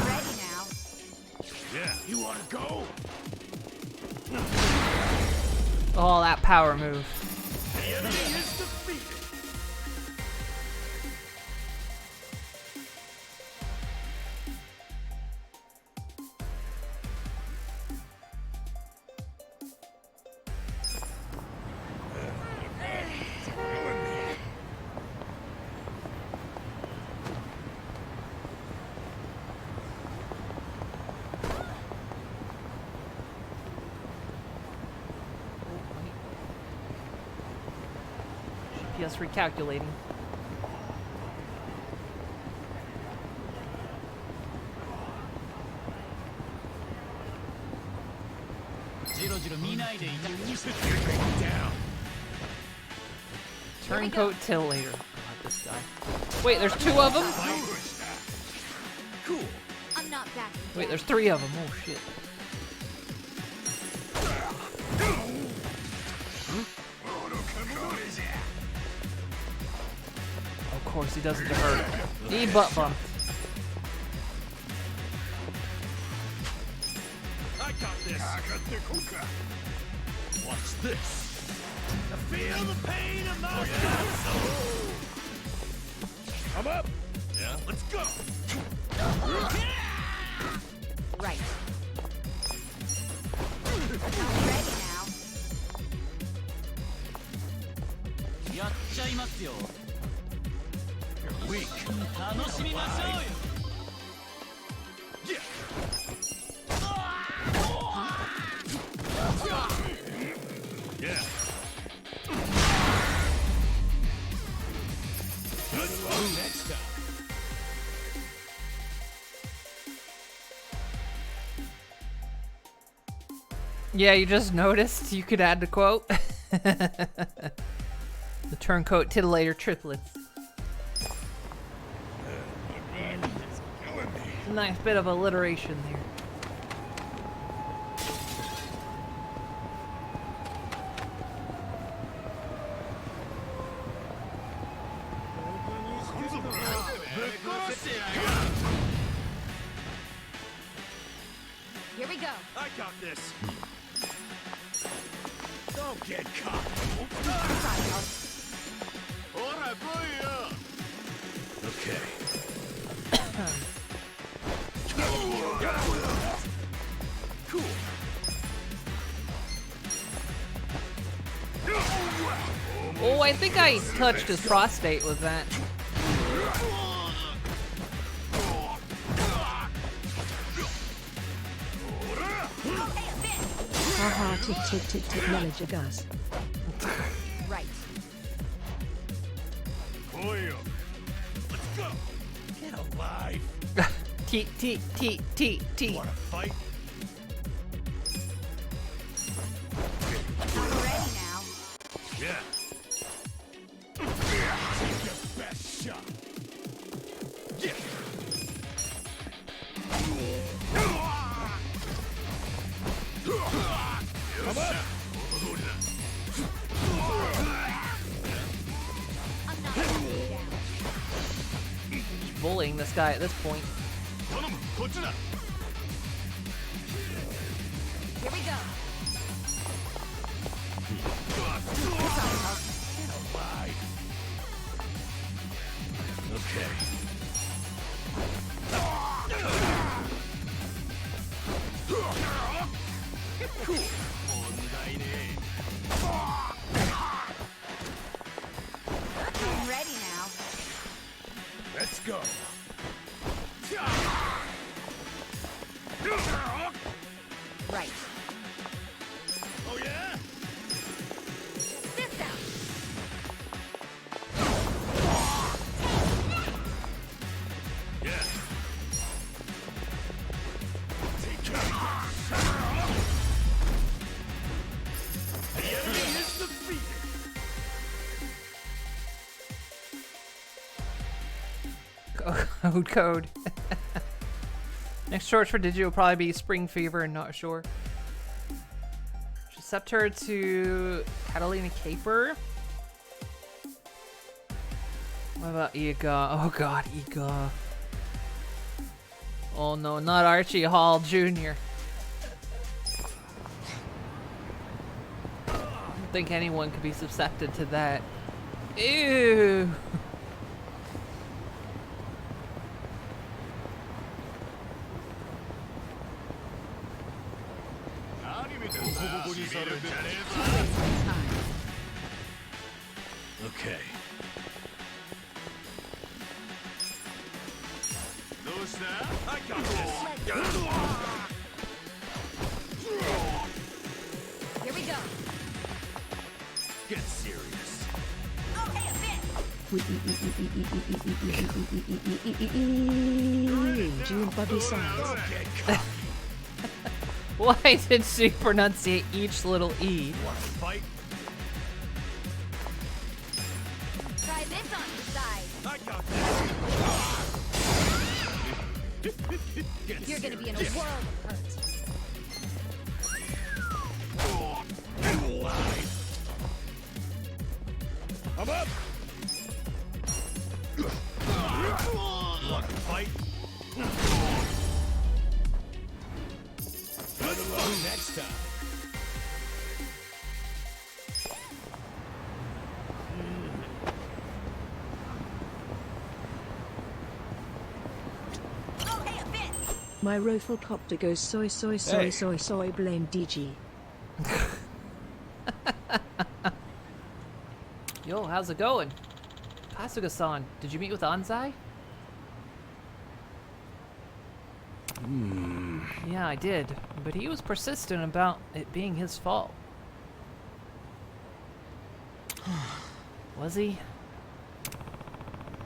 Ready now. Yeah, you wanna go? Oh, that power move. The enemy is defeated. GPS recalculating. Turncoat Titillator. God, this guy. Wait, there's two of them? Cool. I'm not backing down. Wait, there's three of them. Oh, shit. Of course, he doesn't hurt. He butt bumped. I got this. Watch this. Feel the pain of my soul. I'm up. Yeah, let's go. Right. I'm ready now. You're weak. Yeah. Yeah. Let's go next time. Yeah, you just noticed you could add the quote. The Turncoat Titillator triplets. A nice bit of alliteration there. Here we go. I got this. Don't get caught. Okay. Cool. Oh, I think I touched his prostate with that. Haha, tick tick tick tick, knowledge of us. Right. Boy, let's go. Get alive. T. Wanna fight? I'm ready now. Yeah. Take your best shot. Yeah. Come on. I'm not backing down. Just bullying this guy at this point. Here we go. Okay. Cool. I'm ready now. Let's go. Right. Oh yeah? This out. Yeah. Take care. The enemy is defeated. Code. Next shorts for Digi will probably be Spring Fever and Not Sure. Scepter to Catalina Caper. What about Iga? Oh god, Iga. Oh no, not Archie Hall Jr. I don't think anyone could be susceptible to that. Ew. Okay. I got this. Here we go. Get serious. June body size. Why did she pronunciate each little E? Fight. Try this on the side. I got this. You're gonna be in a world of hurt. I'm up. You want to fight? Good luck next time. My rofl copter goes soy soy soy Hey. soy soy blame DG. Yo, how's it going? Kasuga-san, did you meet with Anzai? Yeah, I did, but he was persistent about it being his fault. Was he?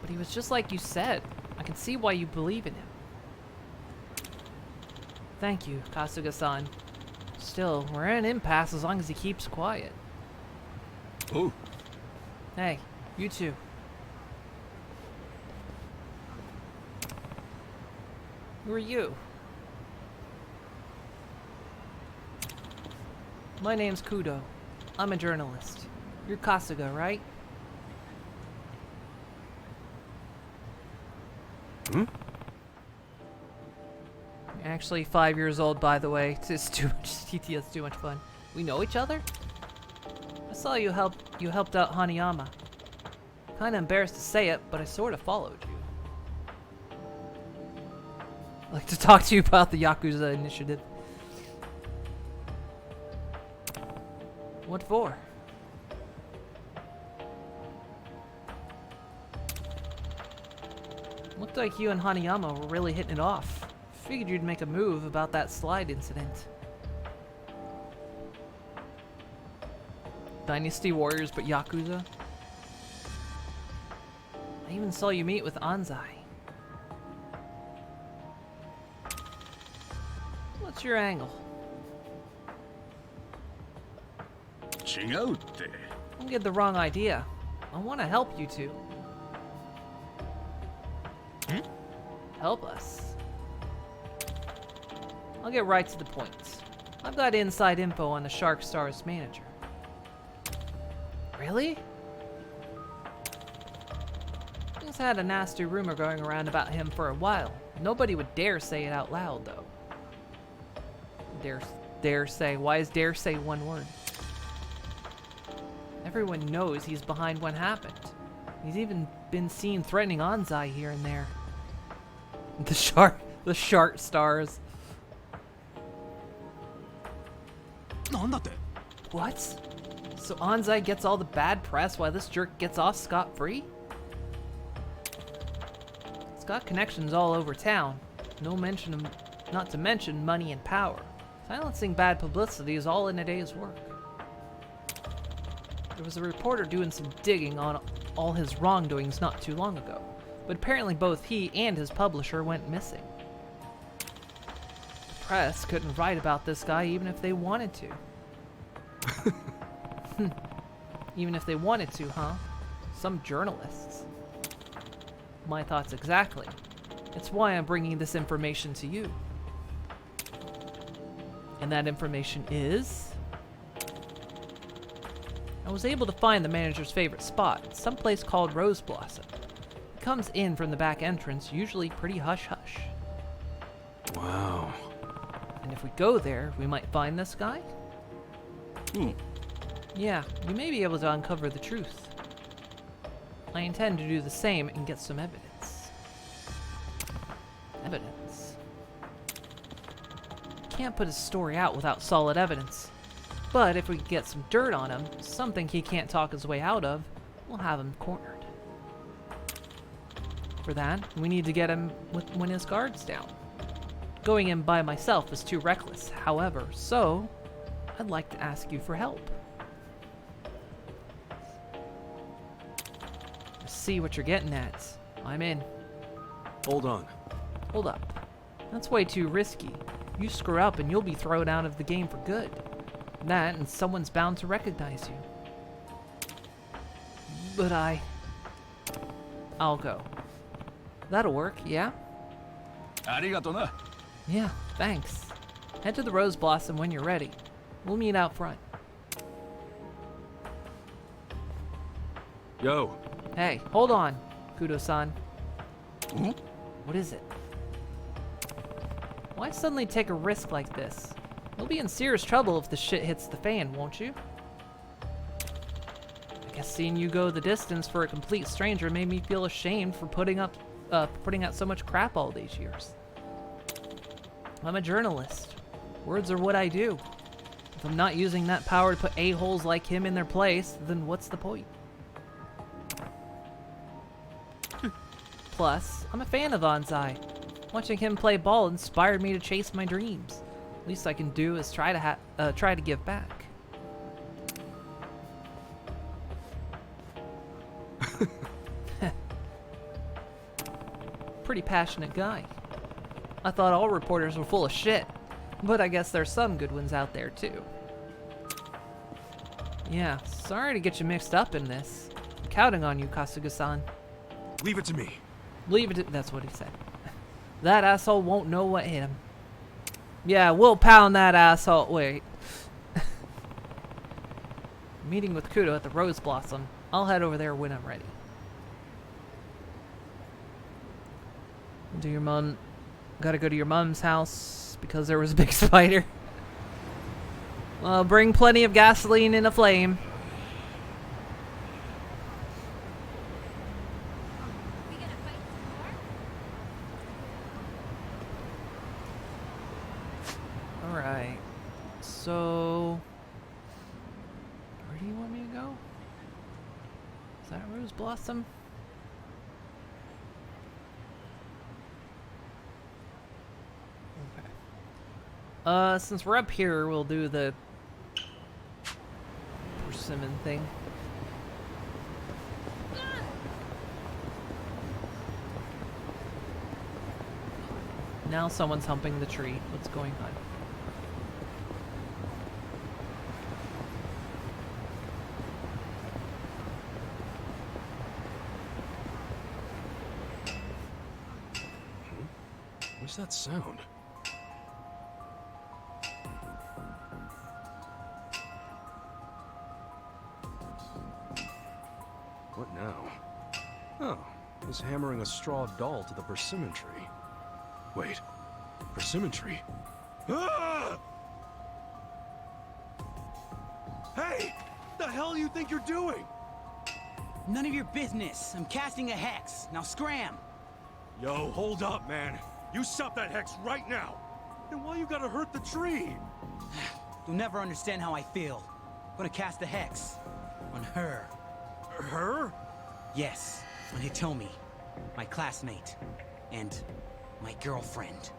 But he was just like you said. I can see why you believe in him. Thank you, Kasuga-san. Still, we're in an impasse as long as he keeps quiet. Oh. Hey, you too. Who are you? My name's Kudo. I'm a journalist. You're Kasuga, right? Hmm? You're actually 5 years old, by the way. It's too much. TTS too much fun. We know each other? I saw you helped out Hanayama. Kinda embarrassed to say it, but I sorta followed you. I'd like to talk to you about the Yakuza initiative. What for? Looked like you and Hanayama were really hitting it off. Figured you'd make a move about that slide incident. Dynasty Warriors, but Yakuza? I even saw you meet with Anzai. What's your angle? Don't get the wrong idea. I want to help you two. Help us. I'll get right to the point. I've got inside info on the Shark Stars manager. Really? Things had a nasty rumor going around about him for a while. Nobody would dare say it out loud, though. Dare say. Why is dare say one word? Everyone knows he's behind what happened. He's even been seen threatening Anzai here and there. The shark stars. What? So Anzai gets all the bad press while this jerk gets off scot-free? He's got connections all over town. Not to mention money and power. Silencing bad publicity is all in a day's work. There was a reporter doing some digging on all his wrongdoings not too long ago, but apparently both he and his publisher went missing. The press couldn't write about this guy even if they wanted to. Even if they wanted to, huh? Some journalists. My thoughts exactly. It's why I'm bringing this information to you. And that information is... I was able to find the manager's favorite spot, someplace called Rose Blossom. comes in from the back entrance, usually pretty hush-hush. Wow. And if we go there, we might find this guy? Yeah, we may be able to uncover the truth. I intend to do the same and get some evidence. Evidence? Can't put his story out without solid evidence. But if we get some dirt on him, something he can't talk his way out of, we'll have him cornered. For that, we need to get him when his guard's down. Going in by myself is too reckless, however, so I'd like to ask you for help. See what you're getting at. I'm in. Hold on. Hold up. That's way too risky. You screw up and you'll be thrown out of the game for good. That, and someone's bound to recognize you. But I'll go. That'll work, yeah? Arigato. Yeah, thanks. Head to the Rose Blossom when you're ready. We'll meet out front. Yo. Hey, hold on, Kudo-san. What is it? Why suddenly take a risk like this? You'll be in serious trouble if the shit hits the fan, won't you? I guess seeing you go the distance for a complete stranger made me feel ashamed for putting out so much crap all these years. I'm a journalist. Words are what I do. If I'm not using that power to put a-holes like him in their place, then what's the point? Plus, I'm a fan of Anzai. Watching him play ball inspired me to chase my dreams. Least I can do is try to give back. Pretty passionate guy. I thought all reporters were full of shit, but I guess there's some good ones out there too. Yeah, sorry to get you mixed up in this. I'm counting on you, Kasuga-san. Leave it to me. Leave it to, that's what he said. That asshole won't know what hit him. Yeah, we'll pound that asshole. Wait. Meeting with Kudo at the Rose Blossom. I'll head over there when I'm ready. Gotta go to your mom's house because there was a big spider. Well, bring plenty of gasoline in a flame. Alright. So, where do you want me to go? Is that Rose Blossom? Okay. Since we're up here, we'll do the persimmon thing. Now someone's humping the tree. What's going on? What's that sound? What now? Oh, he's hammering a straw doll to the persimmon tree. Wait, persimmon tree? Ah! Hey! The hell do you think you're doing? None of your business. I'm casting a hex. Now scram! Yo, hold up, man. You stop that hex right now. And why you gotta hurt the tree? You'll never understand how I feel. I'm gonna cast a hex on her. Her? Yes, on Hitomi, my classmate, and my girlfriend.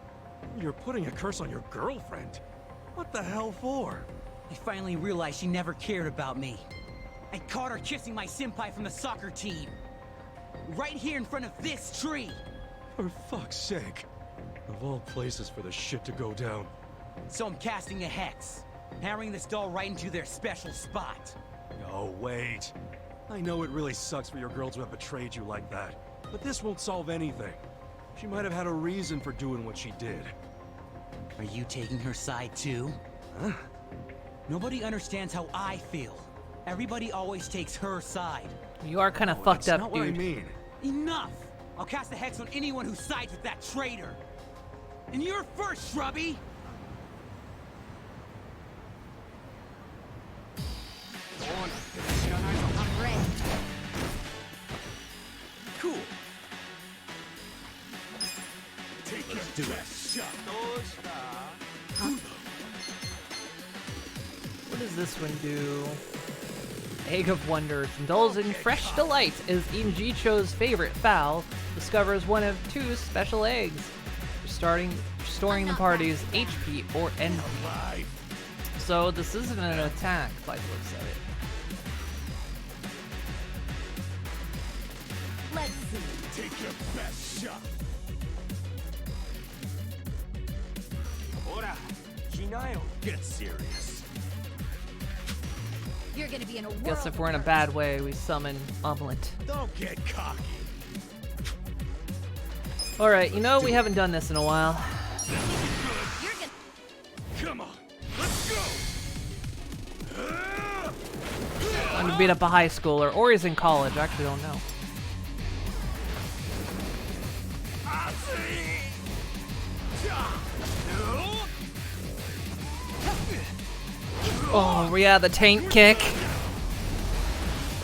You're putting a curse on your girlfriend? What the hell for? I finally realized she never cared about me. I caught her kissing my senpai from the soccer team. Right here in front of this tree. For fuck's sake. Of all places for the shit to go down. So I'm casting a hex, hammering this doll right into their special spot. Oh, wait. I know it really sucks for your girl to have betrayed you like that, but this won't solve anything. She might have had a reason for doing what she did. Are you taking her side too? Huh? Nobody understands how I feel. Everybody always takes her side. You are kind of fucked up, not dude. What I mean. Enough! I'll cast a hex on anyone who sides with that traitor. And you're first, Shrubby! I'm ready. Cool. Take your best shot. What does this one do? Egg of Wonders. Indulge in fresh delight as Injicho's favorite fowl discovers one of 2 special eggs, restoring the party's HP or NP. So this isn't an attack by the looks of it. Let's see. Take your best shot. Ora, Kinayo, get serious. You're gonna be in a world. Guess if we're in a bad way, we summon Omelet. Don't get cocky. Alright, you know, we haven't done this in a while. You're gonna. Come on, let's go. I'm gonna beat up a high schooler, or he's in college, I actually don't know. Oh, yeah, the tank kick.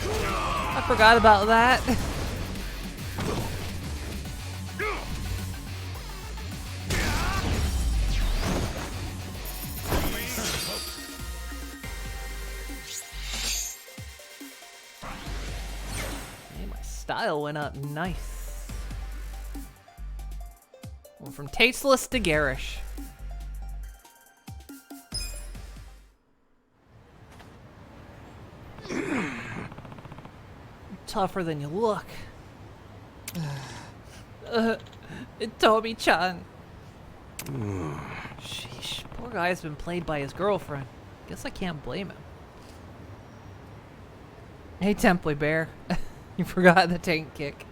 I forgot about that. Hey, my style went up nice. Went from tasteless to garish. Tougher than you look. Toby-chan. Sheesh, poor guy's been played by his girlfriend. Guess I can't blame him. Hey, Temple Bear. You forgot the tank kick.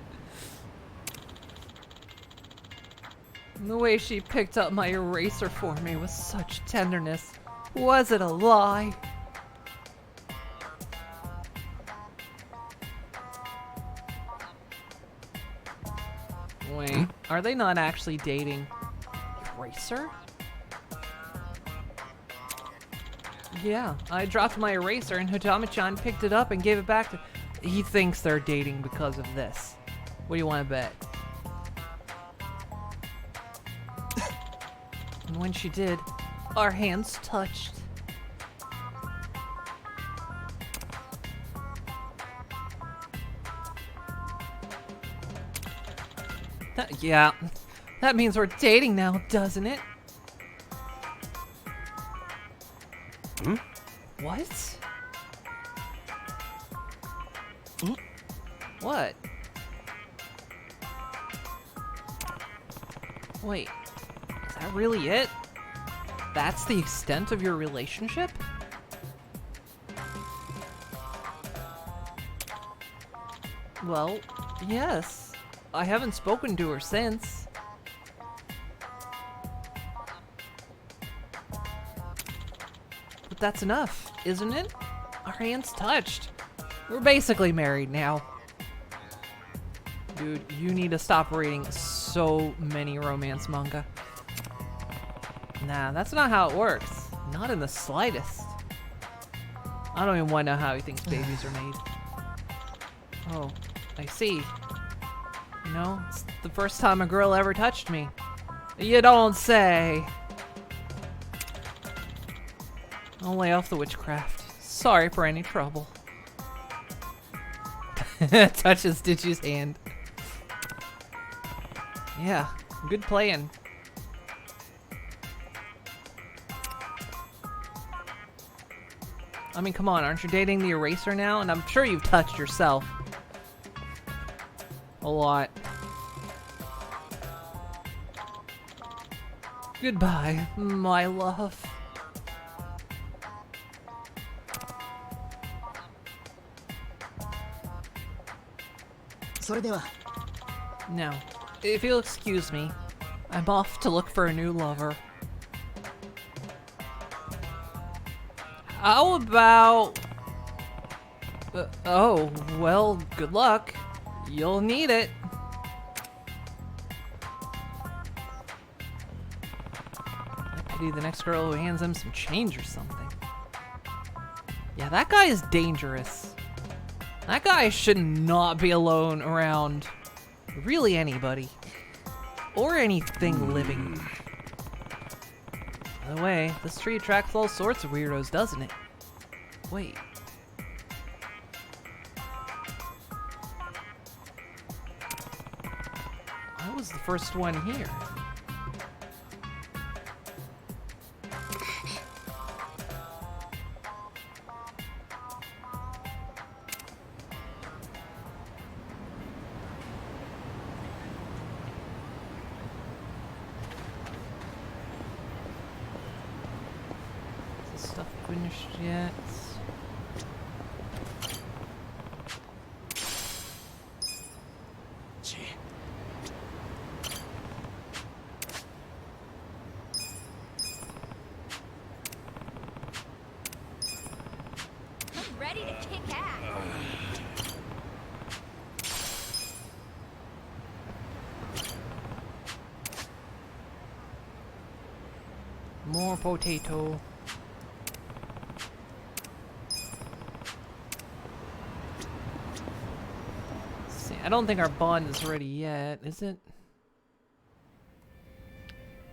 And the way she picked up my eraser for me with such tenderness. Was it a lie? Wait, are they not actually dating? Eraser? Yeah, I dropped my eraser and Hitami-chan picked it up and gave it back to... He thinks they're dating because of this. What do you want to bet? And when she did, our hands touched. Yeah, that means we're dating now, doesn't it? Hmm? What? What? Wait, is that really it? That's the extent of your relationship? Well, yes. I haven't spoken to her since. But that's enough, isn't it? Our hands touched. We're basically married now. Dude, you need to stop reading so many romance manga. Nah, that's not how it works. Not in the slightest. I don't even want to know how he thinks babies are made. Oh, I see. You know, it's the first time a girl ever touched me. You don't say. I'll lay off the witchcraft. Sorry for any trouble. Touches Digi's hand. Yeah, good playing. I mean, come on, aren't you dating the eraser now? And I'm sure you've touched yourself. A lot. Goodbye, my love. Now, if you'll excuse me, I'm off to look for a new lover. How about... oh, well, good luck. You'll need it. Could be the next girl who hands him some change or something. Yeah, that guy is dangerous. That guy should not be alone around really anybody. Or anything living. By the way, this tree attracts all sorts of weirdos, doesn't it? Wait. I was the first one here. Is this stuff finished yet? I'm ready to kick ass. More potato. See, I don't think our bond is ready yet, is it?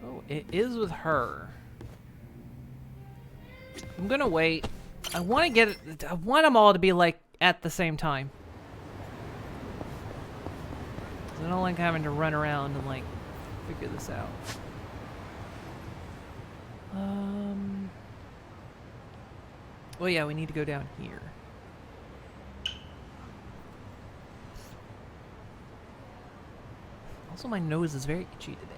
Oh, it is with her. I'm gonna wait. I want to get it. I want them all to be like at the same time. 'Cause I don't like having to run around and like figure this out. Well, yeah, we need to go down here. Also, my nose is very itchy today.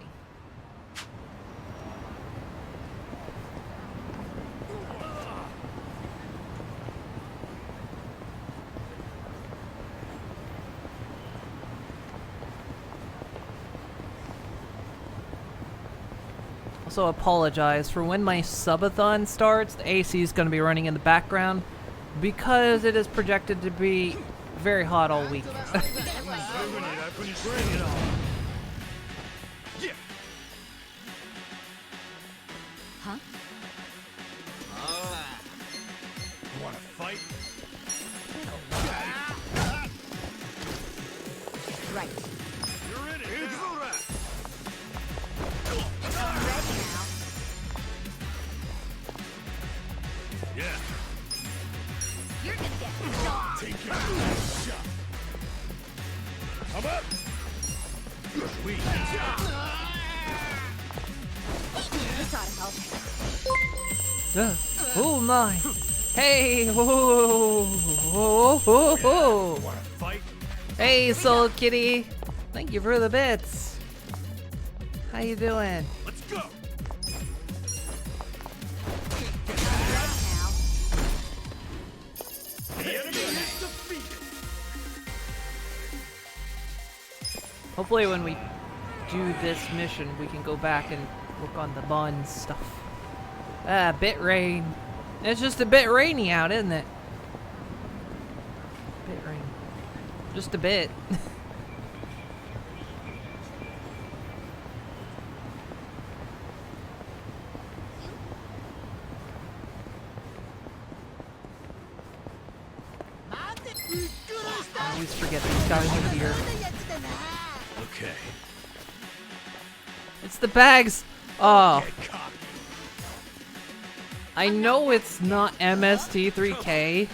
Also apologize for when my subathon starts. The AC is going to be running in the background because it is projected to be very hot all week. Huh? You wanna fight? Right. You're in it. I'm ready now. Yeah. You're gonna get knocked. Take your shot. I'm up. Sweet. This ought to help. Oh my! Hey! Whoa! Whoa! Whoa! Whoa! Wanna fight? Hey, Soul Kitty! Thank you for the bits. How you doing? Let's go. The enemy is defeated. Hopefully when we do this mission, we can go back and work on the bond stuff. Ah, bit rain. It's just a bit rainy out, isn't it? Bit rain. Just a bit. I always forget these guys are here. Okay. It's the bags. Oh. I know it's not MST3K,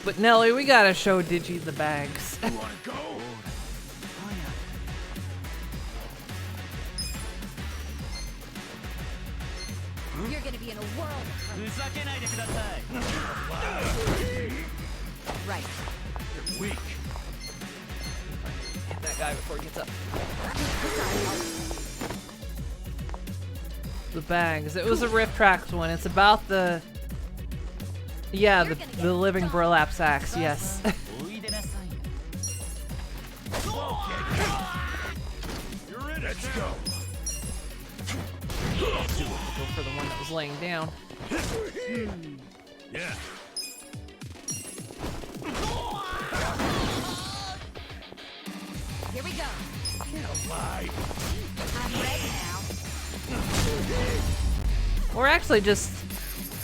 but Nelly, we gotta show Digi the bags. You wanna go? You're gonna be in a world of hurt. Right. You're weak. Hit that guy before he gets up. The bags. It was a Rift Tracks one. It's about the... Yeah, the living burlap sacks, yes. You're in it. Let's go. Go for the one that was laying down. Yeah. Here we go. Get alive. I'm ready now. Or actually just...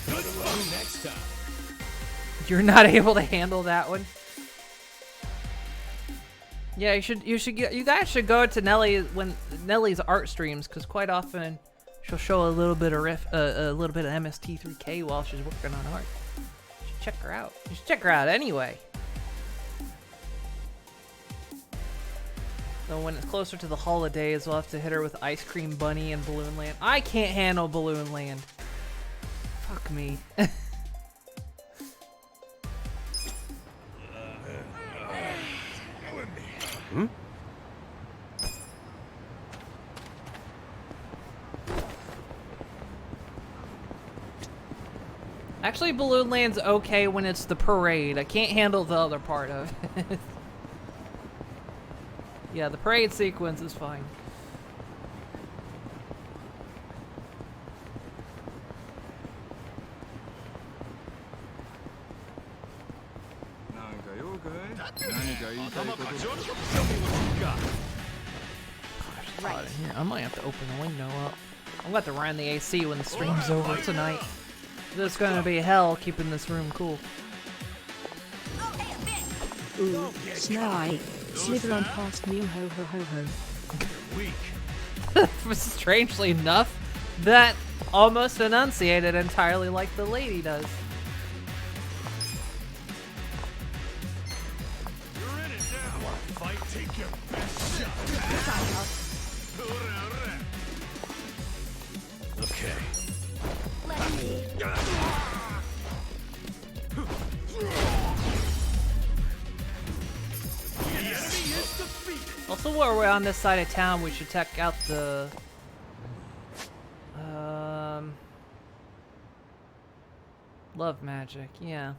Good luck next time. You're not able to handle that one. Yeah, you guys should go to Nellie's art streams, because quite often she'll show a little bit of MST3K while she's working on art. You should check her out. You should check her out anyway. So when it's closer to the holidays, we'll have to hit her with Ice Cream Bunny and Balloon Land. I can't handle Balloon Land. Fuck me. Hmm? Actually, Balloon Land's okay when it's the parade. I can't handle the other part of it. Yeah, the parade sequence is fine. Right. Here, I might have to open the window up. I'm going to have to run the AC when the stream's over tonight. It's going to be hell keeping this room cool. Ooh, Sly. Slither on past me, ho ho ho ho. Strangely enough, that almost enunciated entirely like the lady does. You're in it now. Fight, take your best shot. Okay. Also, while we're on this side of town, we should check out the Love Magic, yeah.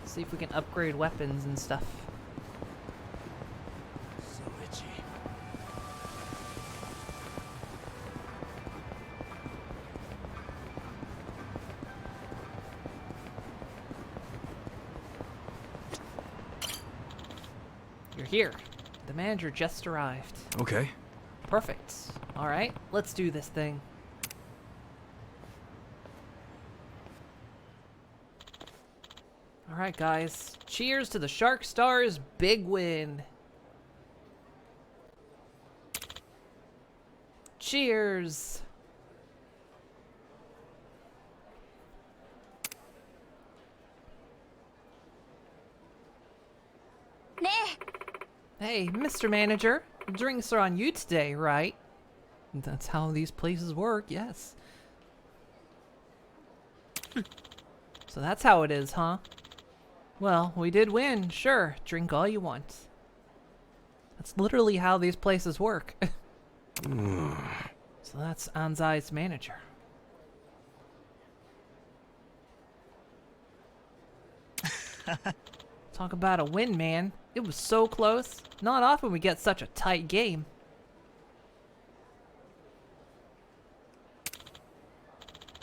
See if we can upgrade weapons and stuff. So itchy. You're here. The manager just arrived. Okay. Perfect. Alright, let's do this thing. Alright guys, cheers to the Shark Stars' big win. Cheers. Hey, Mr. Manager, drinks are on you today, right? That's how these places work, yes. So that's how it is, huh? Well, we did win, sure. Drink all you want. That's literally how these places work. So that's Anzai's manager. Talk about a win, man. It was so close. Not often we get such a tight game.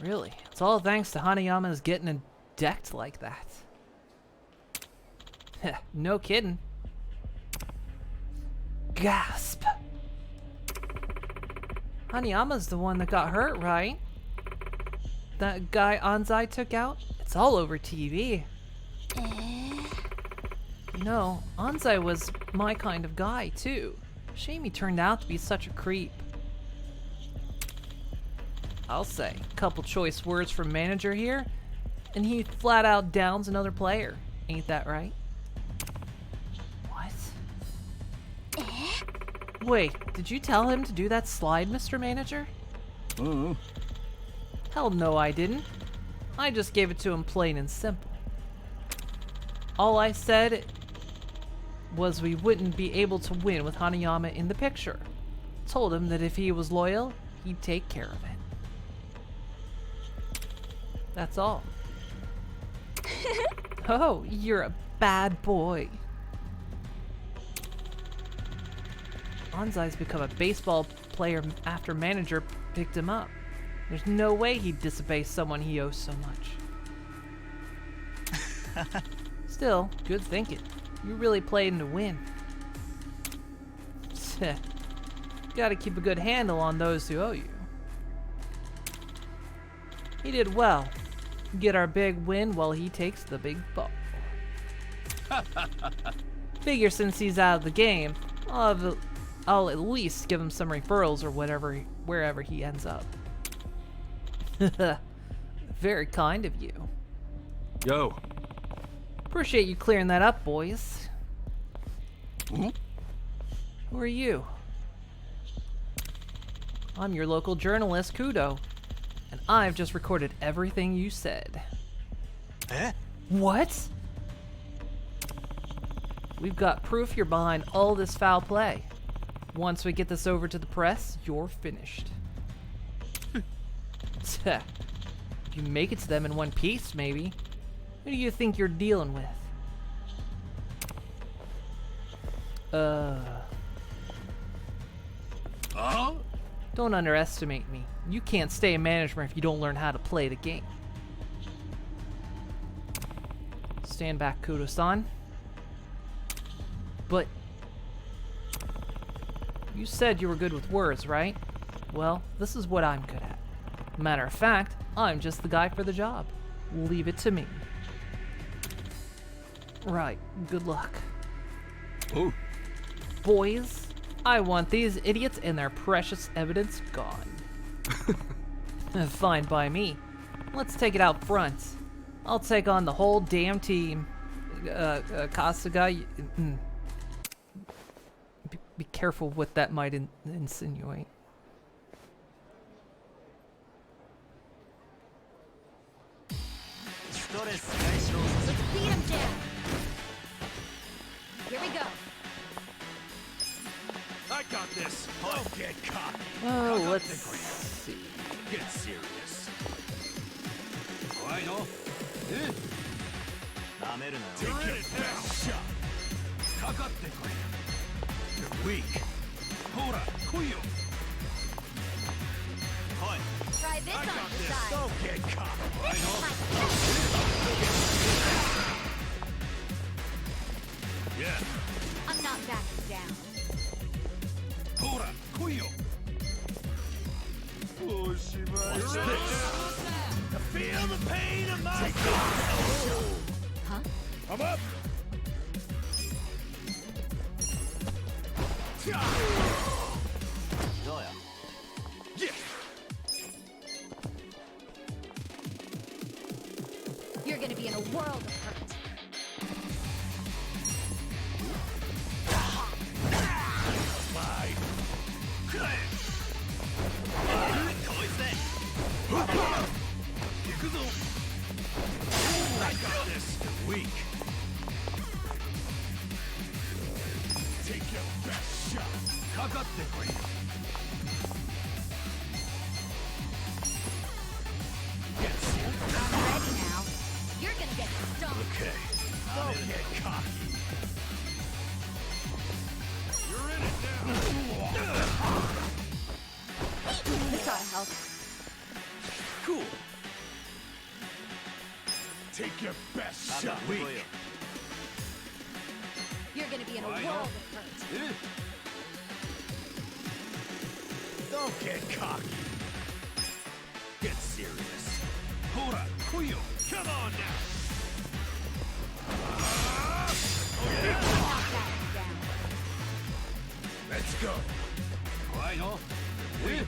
Really, it's all thanks to Hanayama's getting it decked like that. No kidding. Gasp. Hanayama's the one that got hurt, right? That guy Anzai took out? It's all over TV. You know, Anzai was my kind of guy, too. Shame he turned out to be such a creep. I'll say, couple choice words from manager here, and he flat out downs another player. Ain't that right? What? Wait, did you tell him to do that slide, Mr. Manager? Hell no, I didn't. I just gave it to him plain and simple. All I said was we wouldn't be able to win with Hanayama in the picture. Told him that if he was loyal, he'd take care of it. That's all. Oh, you're a bad boy. Anzai's become a baseball player after manager picked him up. There's no way he'd disobey someone he owes so much. Still, good thinking. You really played him to win. Gotta keep a good handle on those who owe you. He did well. Get our big win while he takes the big fall. Figure since he's out of the game, I'll at least give him some referrals or whatever, wherever he ends up. Very kind of you. Yo. Appreciate you clearing that up, boys. Who are you? I'm your local journalist, Kudo, and I've just recorded everything you said. Eh? What? We've got proof you're behind all this foul play. Once we get this over to the press, you're finished. If you make it to them in one piece, maybe. Who do you think you're dealing with? Don't underestimate me. You can't stay in management if you don't learn how to play the game. Stand back, Kudo-san. But you said you were good with words, right? Well, this is what I'm good at. Matter of fact, I'm just the guy for the job. Leave it to me. Right, good luck. Oh. Boys, I want these idiots and their precious evidence gone. Fine by me. Let's take it out front. I'll take on the whole damn team. Kasuga, be careful what that might insinuate. Let's beat him down. Here we go. I got this. Don't get caught. Oh, let's see. Get serious. I know. Take your best shot. Kakatte kure. You're weak. Hora, kuyo. Try this on the side. Don't get caught. I know. Yeah. I'm not backing down. Hora, kuyo. What's this? Feel the pain of my soul. Huh? I'm up. You're gonna be in a world of hurt. I got this. You're weak. Take your best shot. Kakatte kure. Get serious. I'm ready now. You're gonna get stomped. Okay. Don't get cocky. You're in it now. This ought to help. Cool. Take your best shot. Weak. You're gonna be in a world of hurt. Don't get cocky. Get serious. Hora, kuyo. Come on now. Let's go. I know.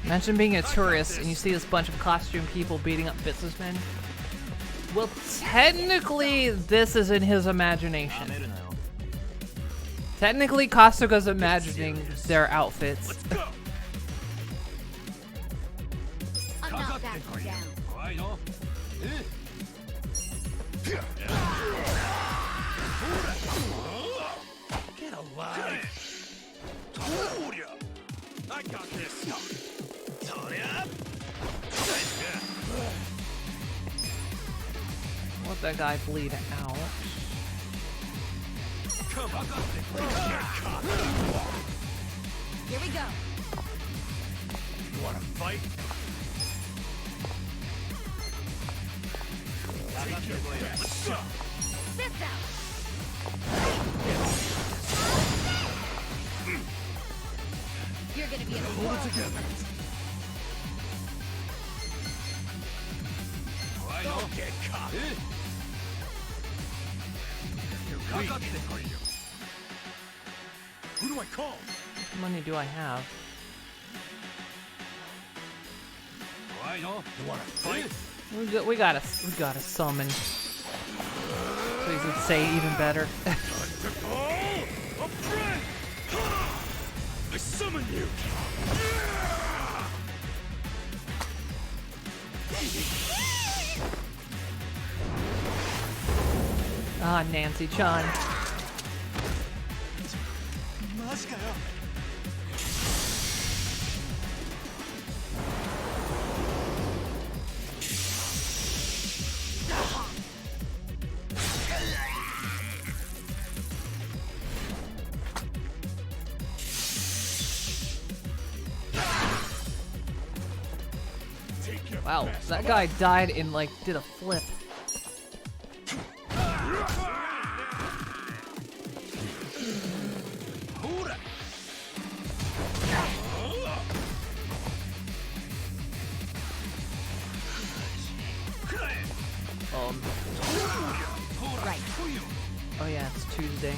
Imagine being a tourist and you see this bunch of costume people beating up businessmen. Well, technically, this is in his imagination. Technically, Kasuga's imagining their outfits. I'm not backing down. I know. Get alive. I got this. Let that guy bleed out. Come on. Here we go. You wanna fight? Take your best shot. This out. You're You're gonna be in a Hold world it together. Don't get caught. You're weak. Who do I call? How many do I have? You wanna fight? We gotta summon. Please would say even better. Oh, a friend! I summon you! Ah, Nancy-chan. Wow, that guy died in like did a flip. Right. Oh yeah, it's Tuesday.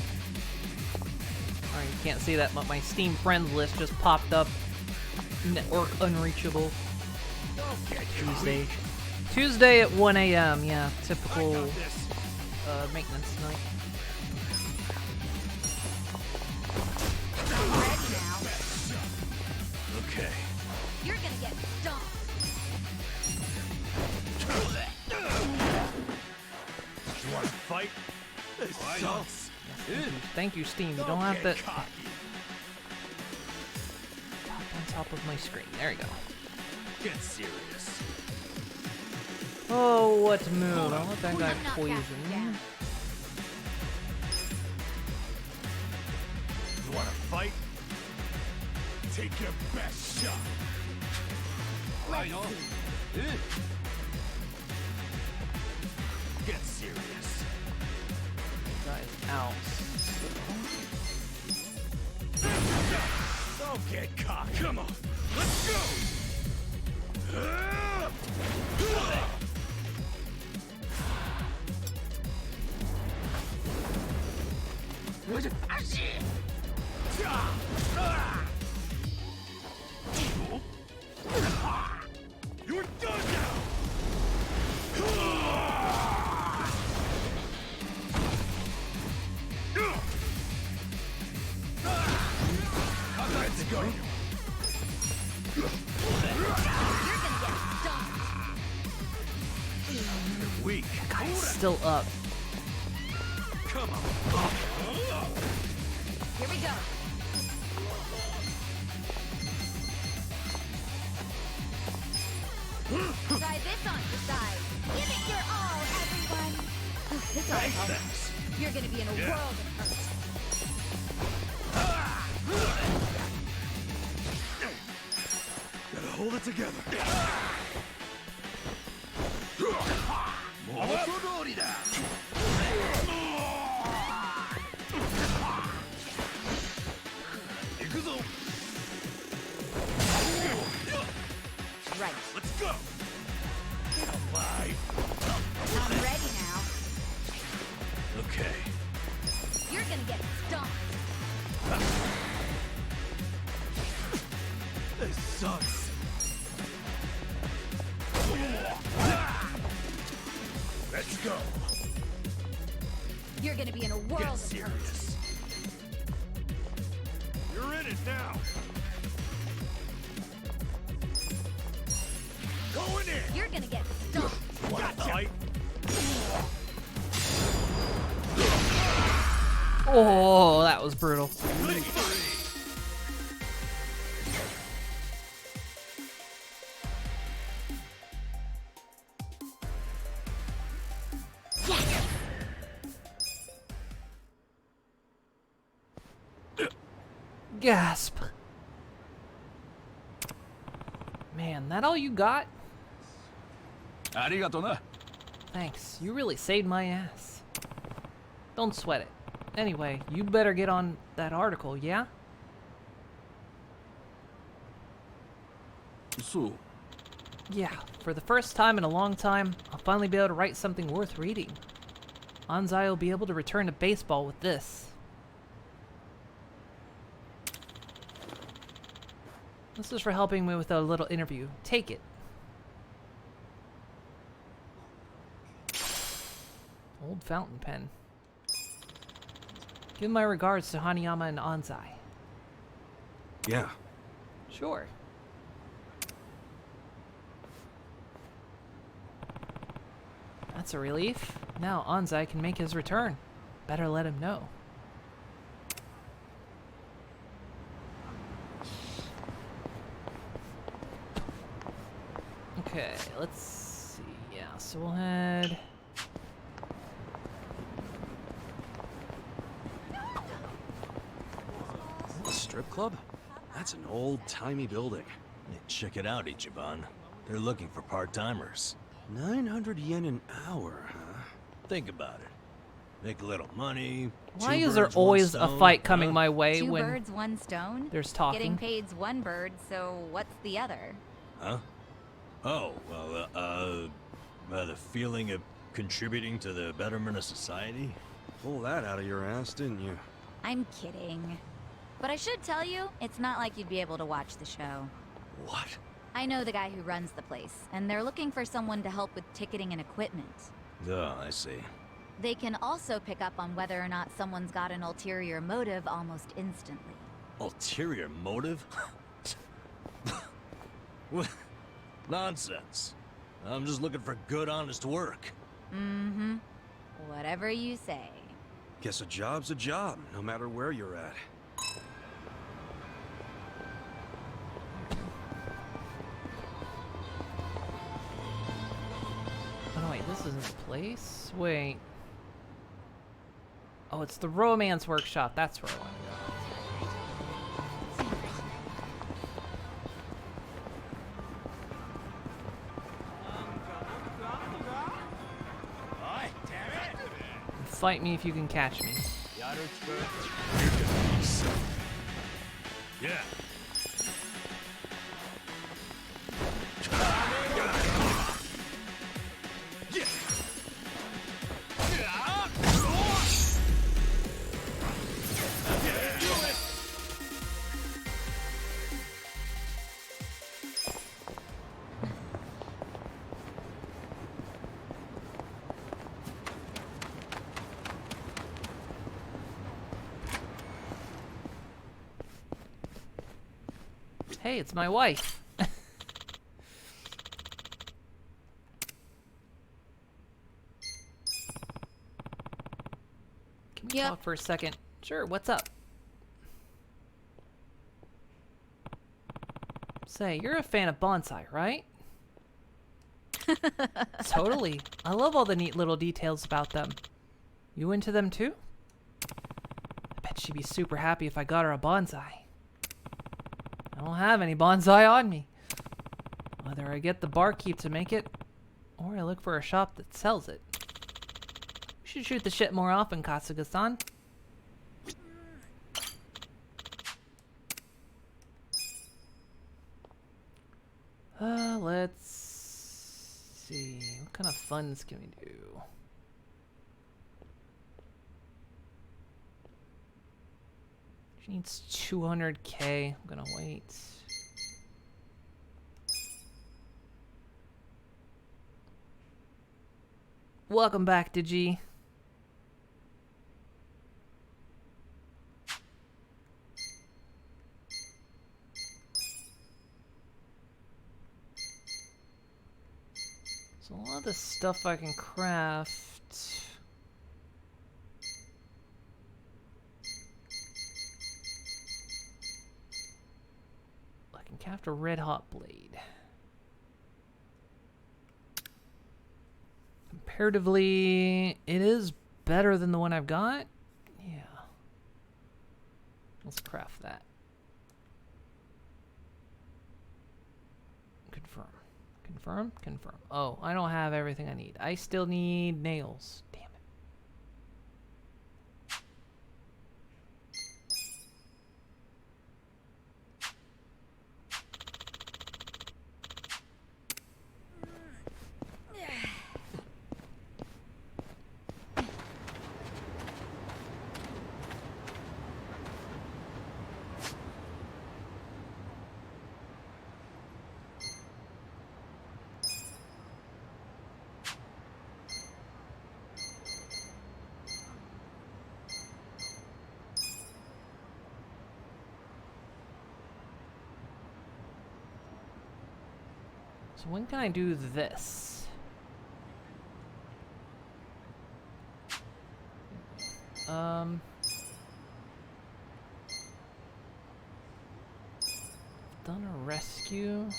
Alright, you can't see that, but my Steam friends list just popped up. Network unreachable. Tuesday. Tuesday at 1 a.m. Yeah, typical maintenance night. Ready now. Okay. You're gonna get stomped. You wanna fight? This sucks. Thank you, Steam. You don't have to tap on top of my screen. There you go. Get serious. Oh, what move? I'll let that guy Not poison. down. You wanna fight? Take your best shot. Right on. Get serious. Guy's out. Don't get caught. Come on. Let's go. You're done now. Let's go. You're weak. Guy's still up. Come on. Here we go. Try this on the side. Give it your all, everyone. This all helps. You're gonna be in a world of hurt. Gotta hold it together. Right. Let's go. Alive. I'm ready now. Okay. You're gonna get stomped. This sucks. Let's go. You're gonna be in a world Get of hurt. serious. You're in it now. Going in. You're gonna get stomped. Wanna fight? Oh, that was brutal. Gasp. Man, that all you got? Thanks. You really saved my ass. Don't sweat it. Anyway, you better get on that article, yeah? Yeah, for the first time in a long time, I'll finally be able to write something worth reading. Anzai will be able to return to baseball with this. This is for helping me with a little interview. Take it. Old fountain pen. Give my regards to Hanayama and Anzai. Yeah. Sure. That's a relief. Now Anzai can make his return. Better let him know. Okay, let's see. Yeah, so we'll head... A strip club? That's an old-timey building. Hey, check it out, Ichiban. They're looking for part-timers. 900 yen an hour, huh? Think about it. Make a little money. Why is there always a fight coming my way Two when birds, one stone? there's talking? Getting paid's one bird, so what's the other? Huh? Oh, well, the feeling of contributing to the betterment of society? Pull that out of your ass, didn't you? I'm kidding. But I should tell you, it's not like you'd be able to watch the show. What? I know the guy who runs the place, and they're looking for someone to help with ticketing and equipment. Oh, I see. They can also pick up on whether or not someone's got an ulterior motive almost instantly. Ulterior motive? What? Nonsense. I'm just looking for good, honest work. Mm-hmm. Whatever you say. Guess a job's a job, no matter where you're at. Oh, no, wait, this isn't the place? Wait. Oh, it's the romance workshop. That's where I want to go. Fight me if you can catch me. Yeah. Hey, it's my wife. Can we talk for a second? Sure, what's up? Say, you're a fan of bonsai, right? Totally. I love all the neat little details about them. You into them too? I bet she'd be super happy if I got her a bonsai. I don't have any bonsai on me. Whether I get the barkeep to make it, or I look for a shop that sells it. We should shoot the shit more often, Kasuga-san. Let's see. What kind of funds can we do? She needs 200k. I'm gonna wait. Welcome back, Digi. So a lot of the stuff I can craft. I can craft a red hot blade. Comparatively, it is better than the one I've got. Yeah. Let's craft that. Confirm. Confirm? Confirm. Oh, I don't have everything I need. I still need nails. Damn it. So when can I do this? Done a rescue.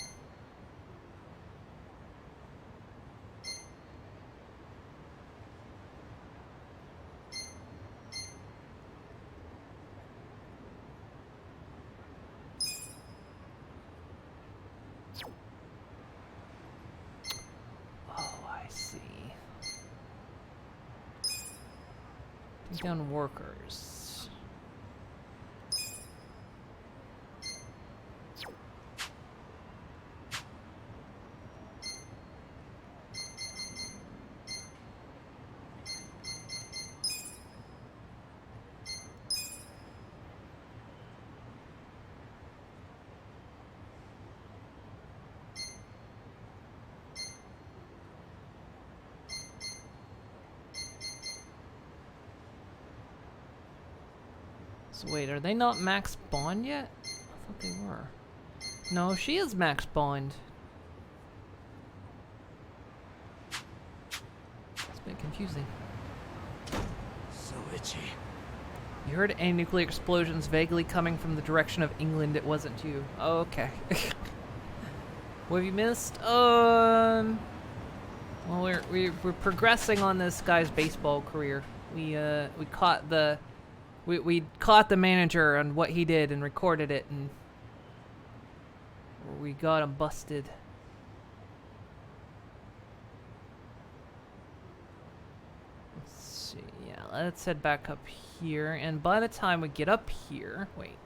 Down workers. So wait, are they not max bond yet? I thought they were. No, she is max bond. It's a bit confusing. So itchy. You heard any nuclear explosions vaguely coming from the direction of England. It wasn't you. Oh, okay. What have you missed? Well, we're progressing on this guy's baseball career. We caught the we caught the manager on what he did and recorded it, and we got him busted. Let's see. Yeah, let's head back up here, and by the time we get up here, wait.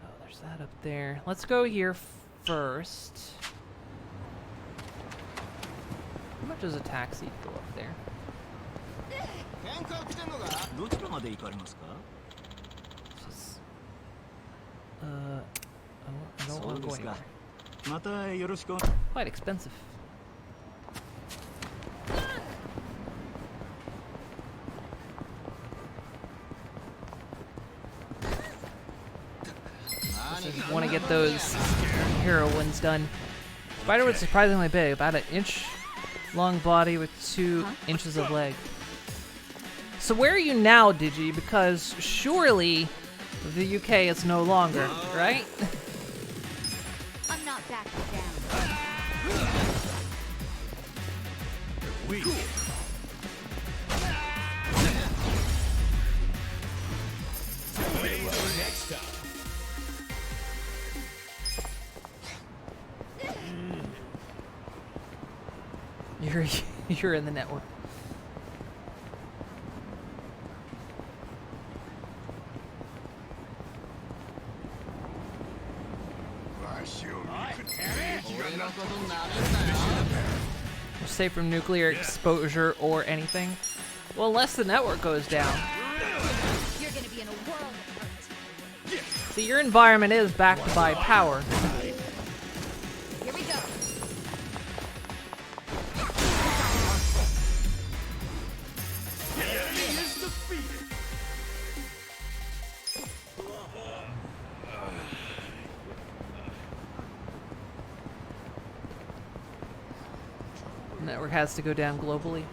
Oh, there's that up there. Let's go here first. How much does a taxi go up there? I don't want to go anywhere. Quite expensive. Just want to get those heroines done. Spider was surprisingly big, about an inch long body with 2 inches of leg. So where are you now, Digi? Because surely the UK is no longer, right? I'm not backing down. Weak. Next time. You're in the network. We're safe from nuclear exposure or anything. Well, unless the network goes down. You're gonna be in a world of hurt. See, your environment is backed by power. Here we go. The network has to go down globally.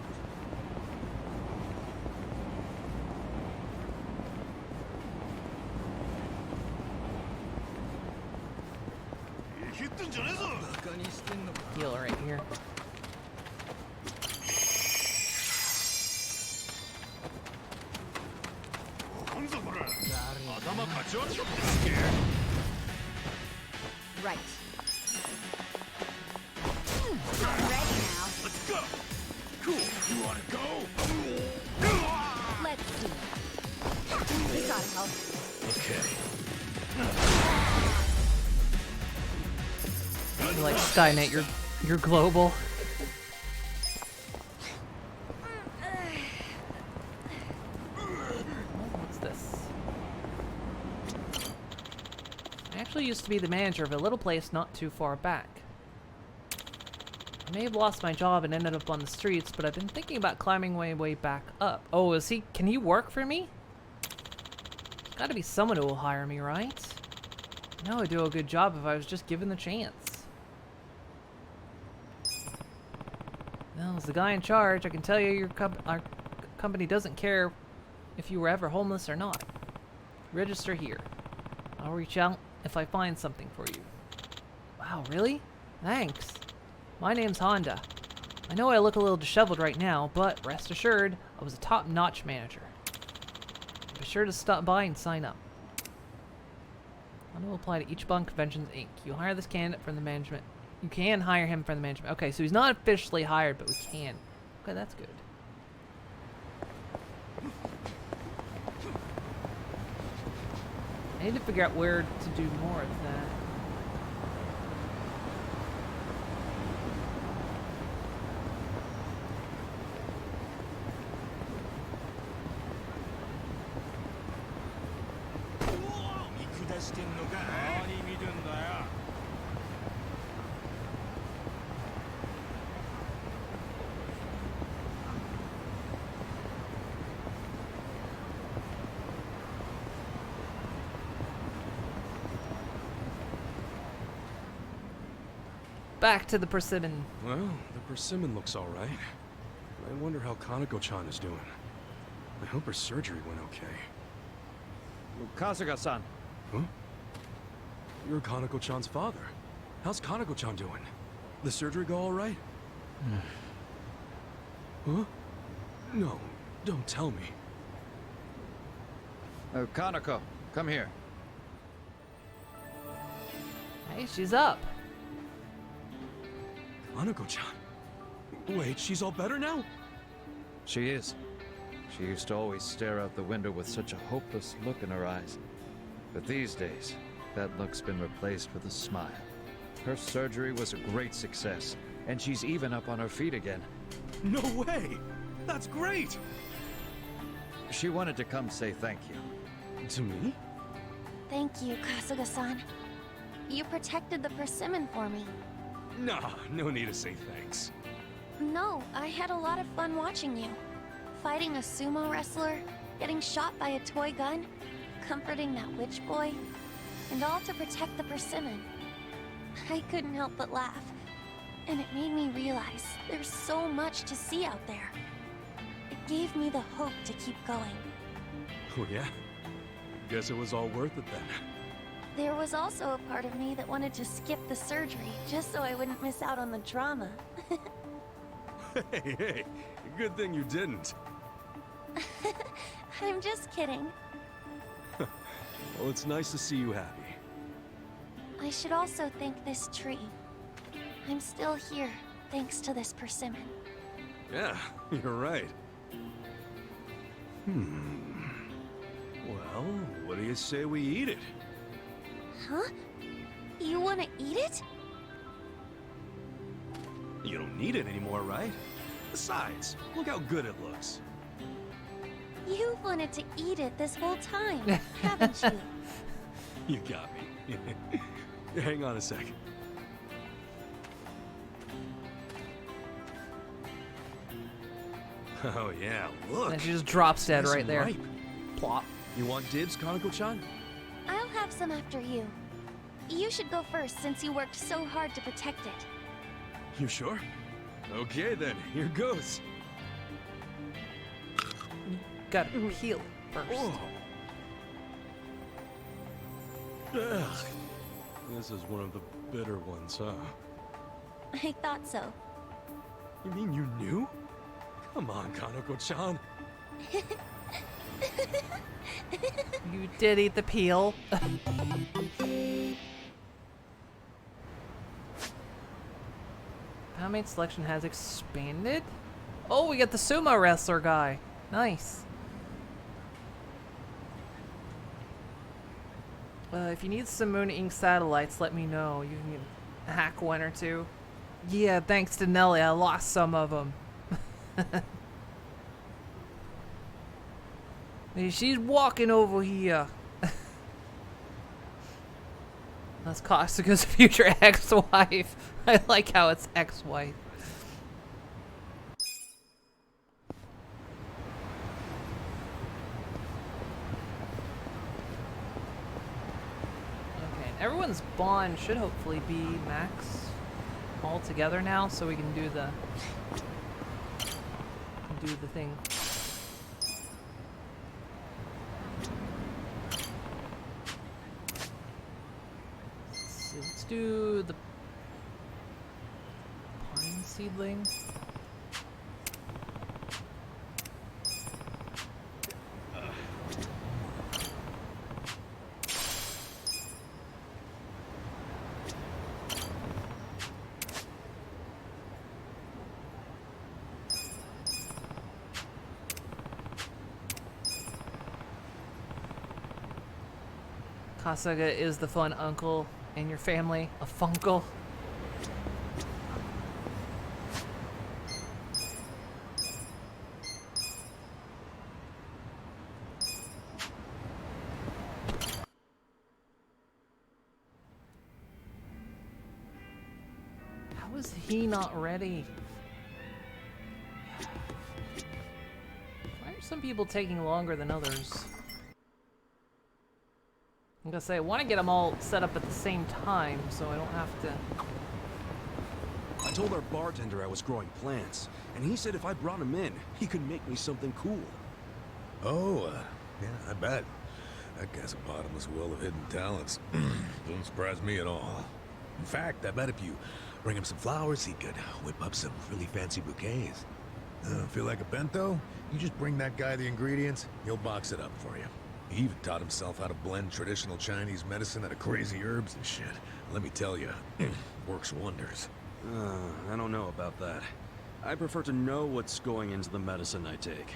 Heal right here. Right. I'm ready now. Let's go. Cool. You wanna go? Let's see. We gotta help. Okay. You're like Skynet, you're global. What's this? I actually used to be the manager of a little place not too far back. I may have lost my job and ended up on the streets, but I've been thinking about climbing my way back up. Oh, can he work for me? There's gotta be someone who will hire me, right? I know I'd do a good job if I was just given the chance. Well, as the guy in charge, I can tell you our company doesn't care if you were ever homeless or not. Register here. I'll reach out if I find something for you. Wow, really? Thanks. My name's Honda. I know I look a little disheveled right now, but rest assured, I was a top-notch manager. Be sure to stop by and sign up. I will apply to each Bond Conventions Inc. You hire this candidate from the management. You can hire him from the management. Okay, so he's not officially hired, but we can. Okay, that's good. I need to figure out where to do more of that. Back to the persimmon. Well, the persimmon looks alright. I wonder how Kaneko-chan is doing. I hope her surgery went okay. Kasuga-san. Huh? You're Kaneko-chan's father. How's Kaneko-chan doing? The surgery go alright? Huh? No, don't tell me. Kaneko, come here. Hey, she's up. Kaneko-chan? Wait, she's all better now? She is. She used to always stare out the window with such a hopeless look in her eyes. But these days, that look's been replaced with a smile. Her surgery was a great success, and she's even up on her feet again. No way! That's great! She wanted to come say thank you. To me? Thank you, Kasuga-san. You protected the persimmon for me. Nah, no need to say thanks. No, I had a lot of fun watching you. Fighting a sumo wrestler, getting shot by a toy gun, comforting that witch boy, and all to protect the persimmon. I couldn't help but laugh, and it made me realize there's so much to see out there. It gave me the hope to keep going. Oh yeah? Guess it was all worth it then. There was also a part of me that wanted to skip the surgery just so I wouldn't miss out on the drama. Hey, good thing you didn't. I'm just kidding. Well, it's nice to see you happy. I should also thank this tree. I'm still here, thanks to this persimmon. Yeah, you're right. Well, what do you say we eat it? Huh? You want to eat it? You don't need it anymore, right? Besides, look how good it looks. You've wanted to eat it this whole time, haven't you? You got me. Hang on a sec. Oh yeah, look. And she just drops dead Nice right and there. ripe. Plop. You want dibs, Kaneko-chan? I'll have some after you. You should go first since you worked so hard to protect it. You sure? Okay then, here goes. Gotta peel it first. Oh. Ugh. This is one of the bitter ones, huh? I thought so. You mean you knew? Come on, Kaneko-chan. You did eat the peel. Bandmate selection has expanded. Oh, we got the sumo wrestler guy. Nice. If you need some Moon Ink satellites, let me know. You can hack one or two. Yeah, thanks to Nelly, I lost some of them. She's walking over here. That's Kasuga's future ex-wife. I like how it's ex-wife. Okay, Everyone's bond should hopefully be max all together now, so we can do the thing. Let's do the pine seedling. Kasuga is the fun uncle in your family, a funkle. How is he not ready? Why are some people taking longer than others? I'm gonna say, I want to get them all set up at the same time, so I don't have to... I told our bartender I was growing plants, and he said if I brought him in, he could make me something cool. Oh, yeah, I bet. That guy's a bottomless well of hidden talents. Doesn't surprise me at all. In fact, I bet if you bring him some flowers, he could whip up some really fancy bouquets. Feel like a bento? You just bring that guy the ingredients, he'll box it up for you. He even taught himself how to blend traditional Chinese medicine out of crazy herbs and shit. Let me tell you, works wonders. I don't know about that. I prefer to know what's going into the medicine I take.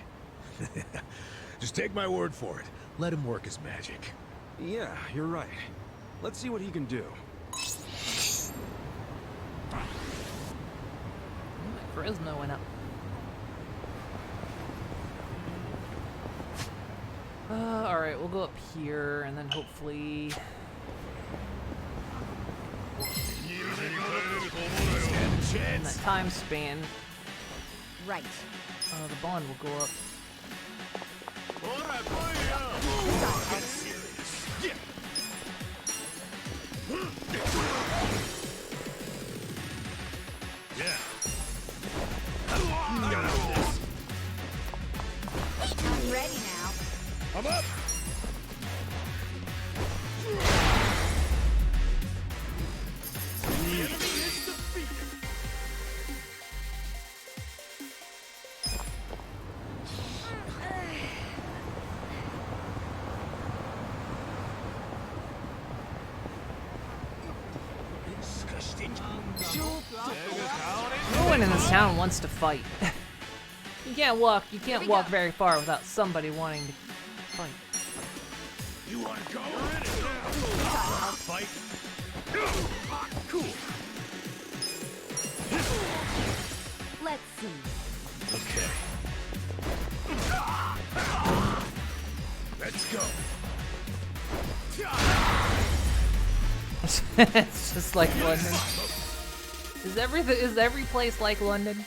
Just take my word for it. Let him work his magic. Yeah, you're right. Let's see what he can do. My Fresno went up. Alright, we'll go up here, and then hopefully... in that time span... Right. The bond will go up. Yeah. I'm ready now. I'm up. No one in this town wants to fight. You can't walk very far without somebody wanting to fight. You want to go? I'll fight. Cool. Let's see. Okay. Let's go. It's just like London. Is every place like London?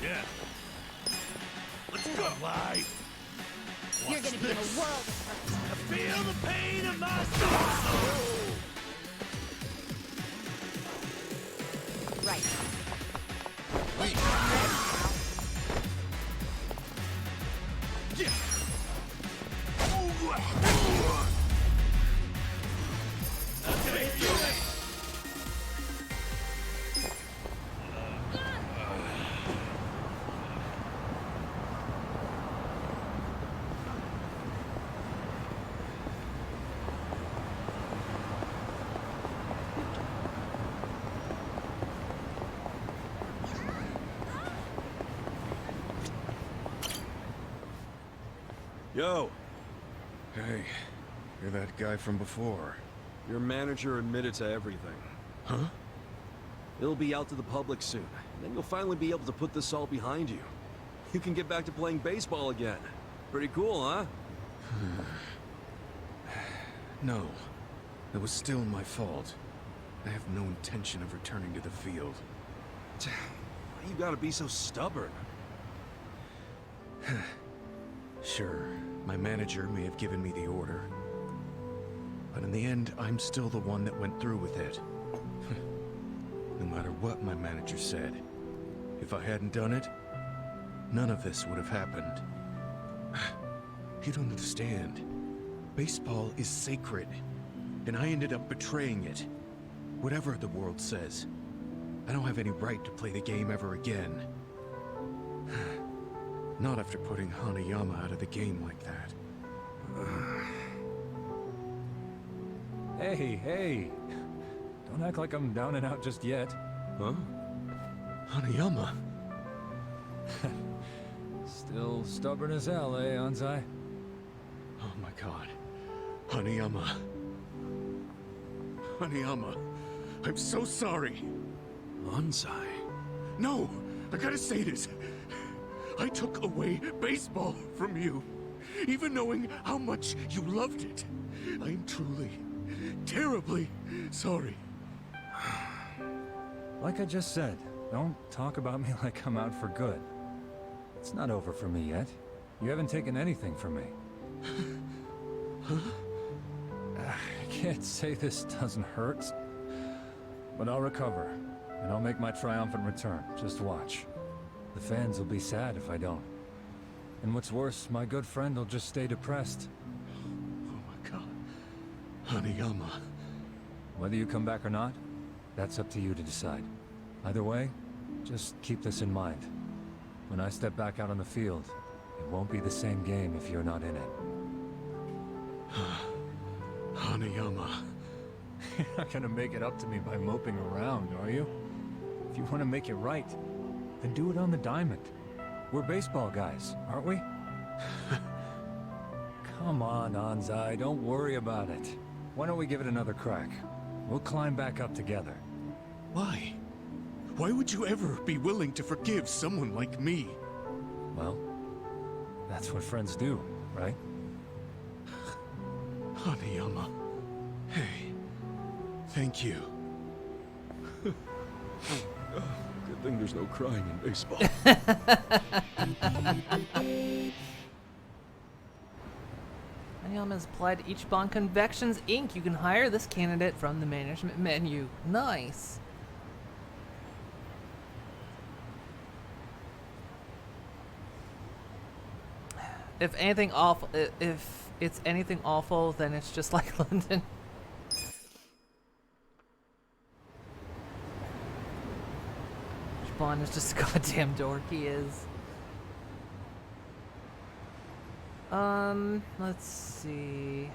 Yeah. Let's go. Live. You're gonna be in a world of hurt. I feel the pain of my soul. Right. Wait. Yeah. Yo! Hey, you're that guy from before. Your manager admitted to everything. Huh? It'll be out to the public soon, and then you'll finally be able to put this all behind you. You can get back to playing baseball again. Pretty cool, huh? No. It was still my fault. I have no intention of returning to the field. Why you gotta be so stubborn? Sure, my manager may have given me the order. But in the end, I'm still the one that went through with it. No matter what my manager said, if I hadn't done it, none of this would have happened. You don't understand. Baseball is sacred, and I ended up betraying it. Whatever the world says, I don't have any right to play the game ever again. Not after putting Hanayama out of the game like that. Hey. Don't act like I'm down and out just yet. Huh? Hanayama? Still stubborn as hell, eh, Anzai? Oh my god. Hanayama. Hanayama. I'm so sorry. Anzai? No! I gotta say this. I took away baseball from you, even knowing how much you loved it. I'm truly, terribly sorry. Like I just said, don't talk about me like I'm out for good. It's not over for me yet. You haven't taken anything from me. I can't say this doesn't hurt, but I'll recover, and I'll make my triumphant return. Just watch. The fans will be sad if I don't. And what's worse, my good friend will just stay depressed. Oh my god. Hanayama. Whether you come back or not, that's up to you to decide. Either way, just keep this in mind. When I step back out on the field, it won't be the same game if you're not in it. Hanayama. You're not gonna make it up to me by moping around, are you? If you want to make it right, then do it on the diamond. We're baseball guys, aren't we? Come on, Anzai, don't worry about it. Why don't we give it another crack? We'll climb back up together. Why? Why would you ever be willing to forgive someone like me? Well, that's what friends do, right? Hanayama. Hey. Thank you. Good thing there's no crying in baseball. Hanayama's applied to Ichiban Convections Inc. You can hire this candidate from the management menu. Nice. If anything awful, if it's anything awful, then it's just like London. Ichiban is just a goddamn dork. He is. Let's see.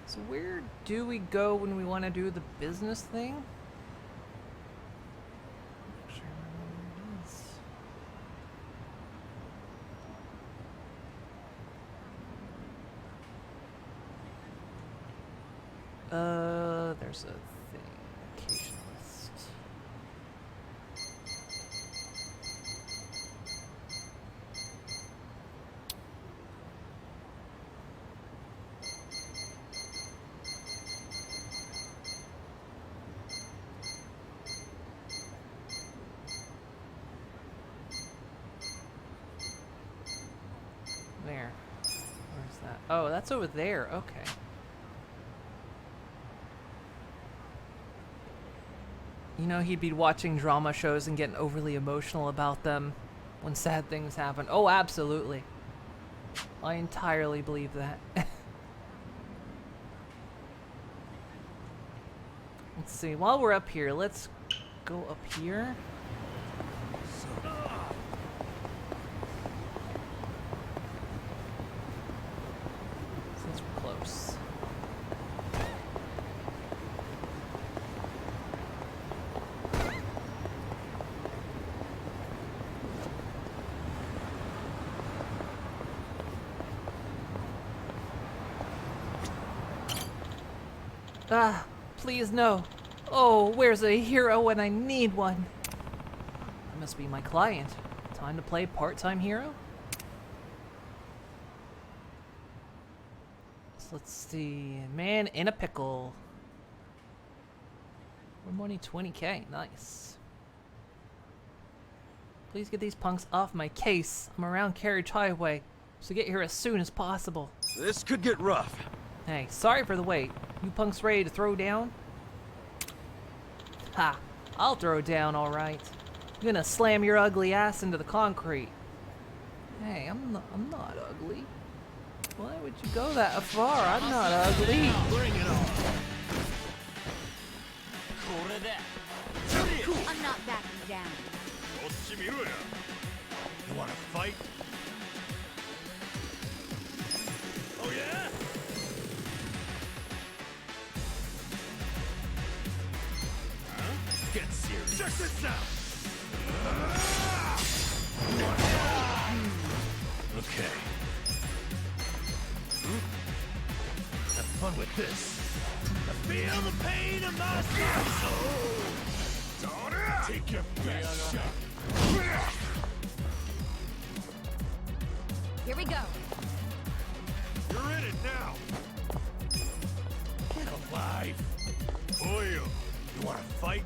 So where do we go when we want to do the business thing? There's a thing. Occasion list. Where? Where's that? Oh, that's over there. Okay. You know, he'd be watching drama shows and getting overly emotional about them when sad things happen. Oh, absolutely. I entirely believe that. Let's see. While we're up here, let's go up here. Since we're close. Ah, please no. Oh, where's a hero when I need one? That must be my client. Time to play part-time hero? So let's see. Man in a pickle. More money, 20k. Nice. Please get these punks off my case. I'm around Carriage Highway, so get here as soon as possible. This could get rough. Hey, sorry for the wait. You punks ready to throw down? Ha! I'll throw down, alright. I'm gonna slam your ugly ass into the concrete. Hey, I'm not ugly. Why would you go that far? I'm not ugly. Bring it on. I'm not backing down. You wanna fight? Oh yeah? Huh? Get serious. Check this out. Okay. Have fun with this. I feel the pain of my soul. Take your best shot. Here we go. You're in it now. Get alive. Boy, you wanna fight?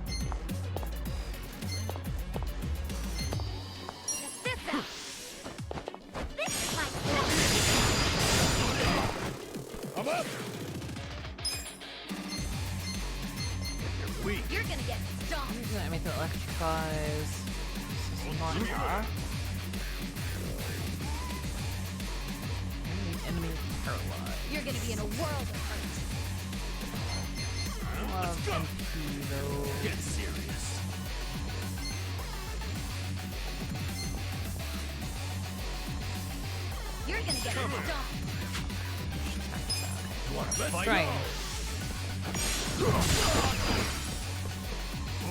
Check this out. This is my I'm up. You're weak. You're gonna get stomped. Anything that electrifies. This is not her. Enemy paralyzed. You're gonna be in a world of hurt. Get serious. You're gonna get stomped. You wanna Let's fight? try.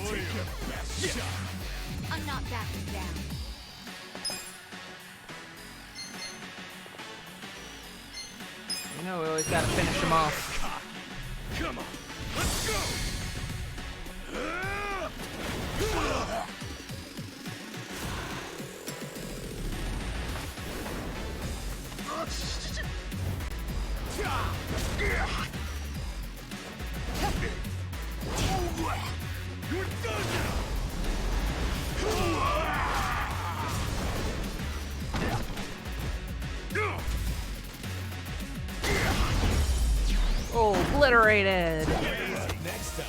Take your best shot. I'm not backing down. You know we always gotta finish them off. Come on, let's go. You're done now. Oh, obliterated. Next time.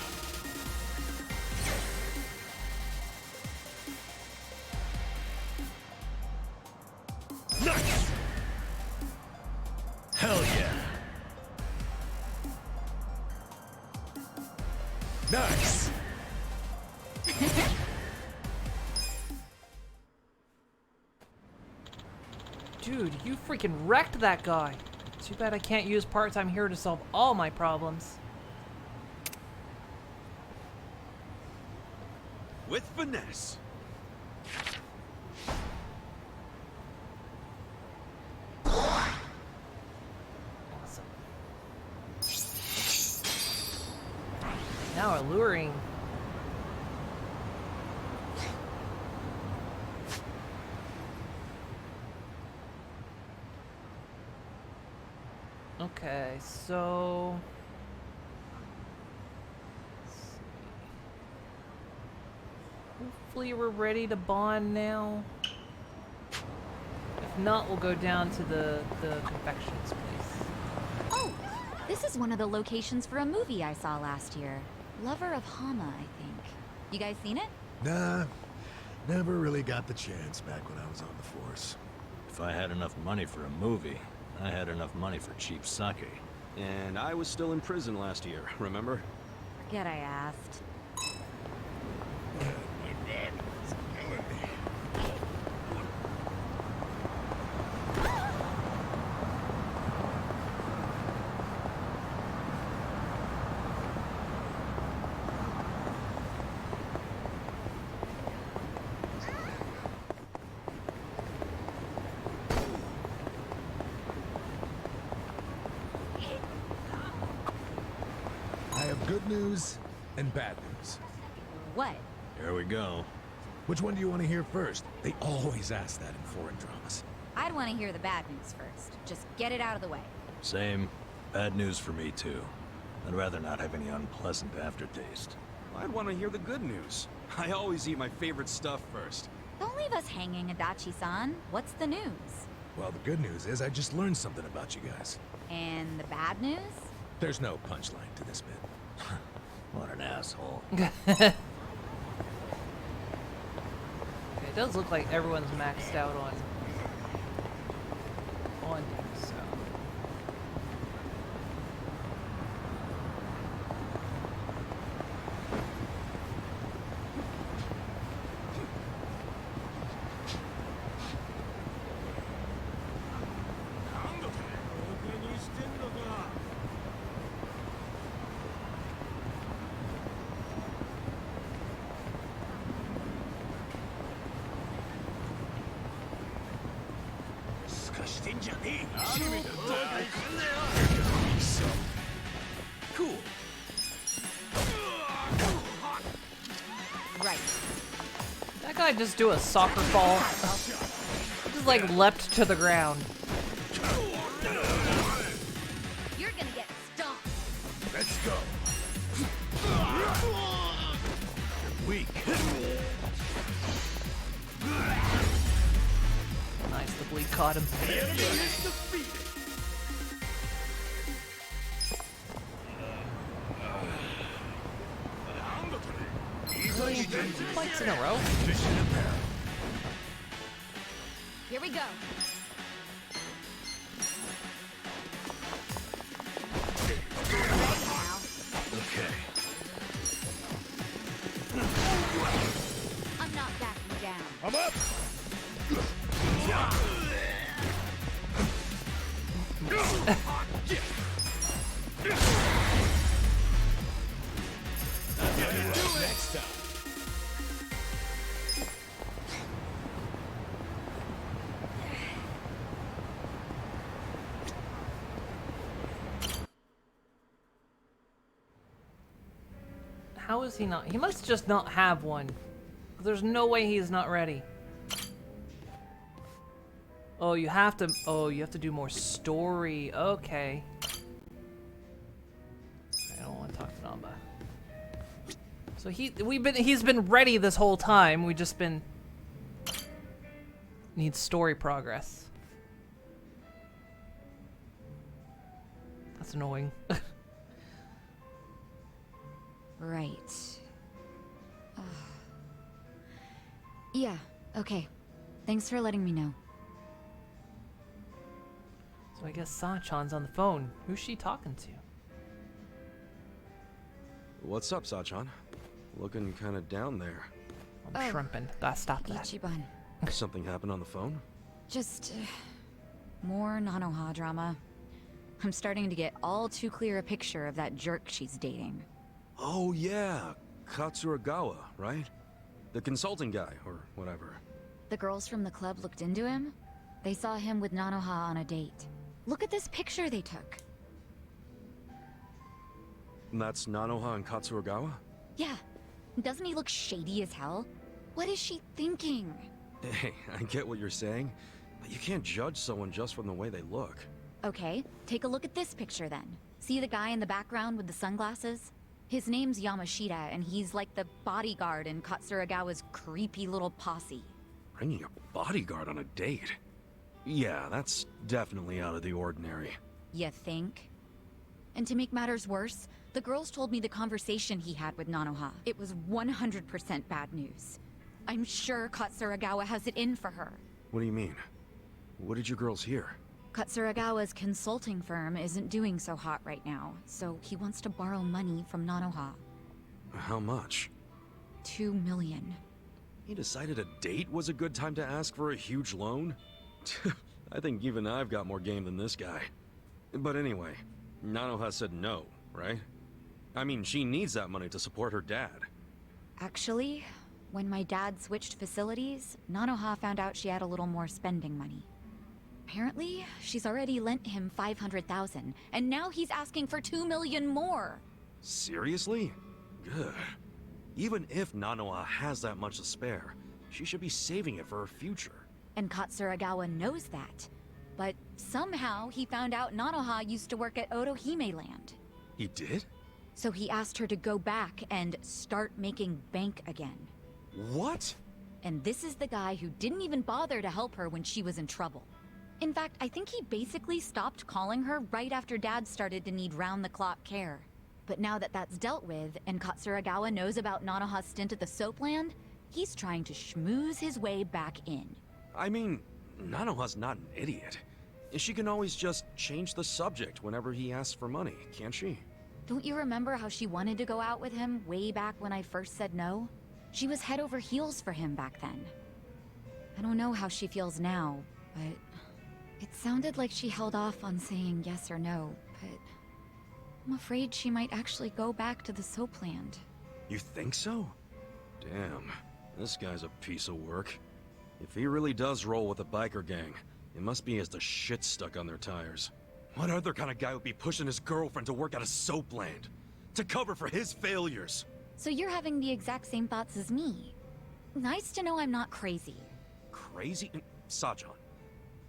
Nice. Hell yeah. Nice. Dude, you freaking wrecked that guy. Too bad I can't use part-time hero to solve all my problems. With finesse. Awesome. Now alluring. Okay, so let's see. Hopefully we're ready to bond now. If not, we'll go down to the confections place. Oh, this is one of the locations for a movie I saw last year. Lover of Hama, I think. You guys seen it? Nah, never really got the chance back when I was on the force. If I had enough money for a movie, I had enough money for cheap sake. And I was still in prison last year, remember? Forget I asked. I have good news and bad news. What? Here we go. Which one do you want to hear first? They always ask that in foreign dramas. I'd want to hear the bad news first. Just get it out of the way. Same. Bad news for me, too. I'd rather not have any unpleasant aftertaste. I'd want to hear the good news. I always eat my favorite stuff first. Don't leave us hanging, Adachi-san. What's the news? Well, the good news is I just learned something about you guys. And the bad news? There's no punchline to this bit. What an asshole. It does look like everyone's maxed out on these, so. Cool. Right. That guy just do a soccer ball. Just like leapt to the ground. You're gonna get stomped. Let's go. Weak. Nice, the bleed caught him. Two fights in a row. Here we go. Okay. I'm not backing down. I'm up. Next time. How is he not? He must just not have one. There's no way he's not ready. Oh, you have to. Oh, you have to do more story. Okay. I don't want to talk to Namba. So he's been ready this whole time. We just been need story progress. That's annoying. Right. Yeah, okay. Thanks for letting me know. So I guess Sachan's on the phone. Who's she talking to? What's up, Sachan? Looking kind of down there. I'm shrimping. Gotta stop that. Ichiban. Something happened on the phone? Just more Nanoha drama. I'm starting to get all too clear a picture of that jerk she's dating. Oh yeah, Katsuragawa, right? The consulting guy, or whatever. The girls from the club looked into him. They saw him with Nanoha on a date. Look at this picture they took. And that's Nanoha and Katsuragawa? Yeah. Doesn't he look shady as hell? What is she thinking? Hey, I get what you're saying, but you can't judge someone just from the way they look. Okay, take a look at this picture then. See the guy in the background with the sunglasses? His name's Yamashita, and he's like the bodyguard in Katsuragawa's creepy little posse. Bringing a bodyguard on a date? Yeah, that's definitely out of the ordinary. You think? And to make matters worse, the girls told me the conversation he had with Nanoha. It was 100% bad news. I'm sure Katsuragawa has it in for her. What do you mean? What did you girls hear? Katsuragawa's consulting firm isn't doing so hot right now, so he wants to borrow money from Nanoha. How much? 2 million. He decided a date was a good time to ask for a huge loan? I think even I've got more game than this guy. But anyway, Nanoha said no, right? I mean, she needs that money to support her dad. Actually, when my dad switched facilities, Nanoha found out she had a little more spending money. Apparently, she's already lent him 500,000, and now he's asking for 2 million more. Seriously? Good. Even if Nanoha has that much to spare, she should be saving it for her future. And Katsuragawa knows that. But somehow he found out Nanoha used to work at Otohime Land. He did? So he asked her to go back and start making bank again. What? And this is the guy who didn't even bother to help her when she was in trouble. In fact, I think he basically stopped calling her right after Dad started to need round-the-clock care. But now that that's dealt with, and Katsuragawa knows about Nanoha's stint at the Soapland, he's trying to schmooze his way back in. I mean, Nanoha's not an idiot. She can always just change the subject whenever he asks for money, can't she? Don't you remember how she wanted to go out with him way back when I first said no? She was head over heels for him back then. I don't know how she feels now, but it sounded like she held off on saying yes or no, but I'm afraid she might actually go back to the Soapland. You think so? Damn, this guy's a piece of work. If he really does roll with a biker gang, it must be as the shit stuck on their tires. What other kind of guy would be pushing his girlfriend to work at a Soapland? To cover for his failures? So you're having the exact same thoughts as me. Nice to know I'm not crazy. Crazy? Sajan,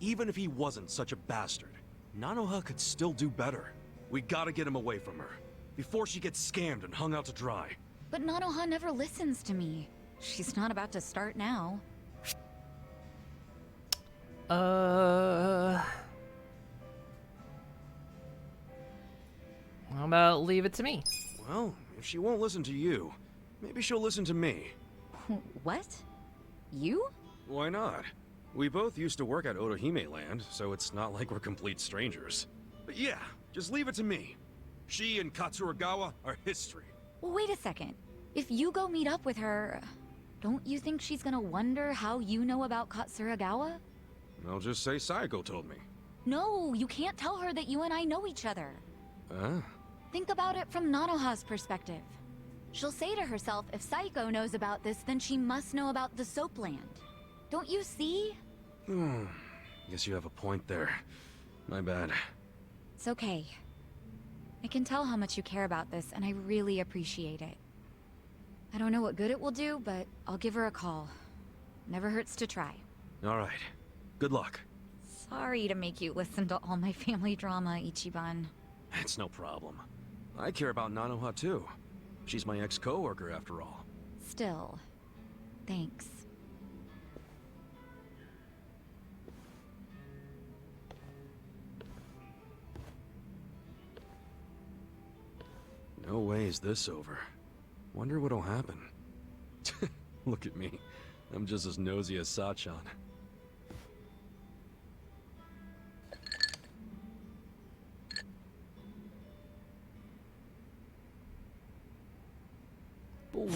even if he wasn't such a bastard, Nanoha could still do better. We gotta get him away from her, before she gets scammed and hung out to dry. But Nanoha never listens to me. She's not about to start now. How about leave it to me? Well, if she won't listen to you, maybe she'll listen to me. What? You? Why not? We both used to work at Otohime Land, so it's not like we're complete strangers. But yeah, just leave it to me. She and Katsuragawa are history. Well, wait a second. If you go meet up with her, don't you think she's gonna wonder how you know about Katsuragawa? I'll just say Saiko told me. No, you can't tell her that you and I know each other. Huh? Think about it from Nanoha's perspective. She'll say to herself, if Saiko knows about this, then she must know about the Soapland. Don't you see? Guess you have a point there. My bad. It's okay. I can tell how much you care about this, and I really appreciate it. I don't know what good it will do, but I'll give her a call. Never hurts to try. All right. Good luck. Sorry to make you listen to all my family drama, Ichiban. It's no problem. I care about Nanoha too. She's my ex-coworker after all. Still, thanks. No way is this over. Wonder what'll happen. Look at me. I'm just as nosy as Sachan. Boom.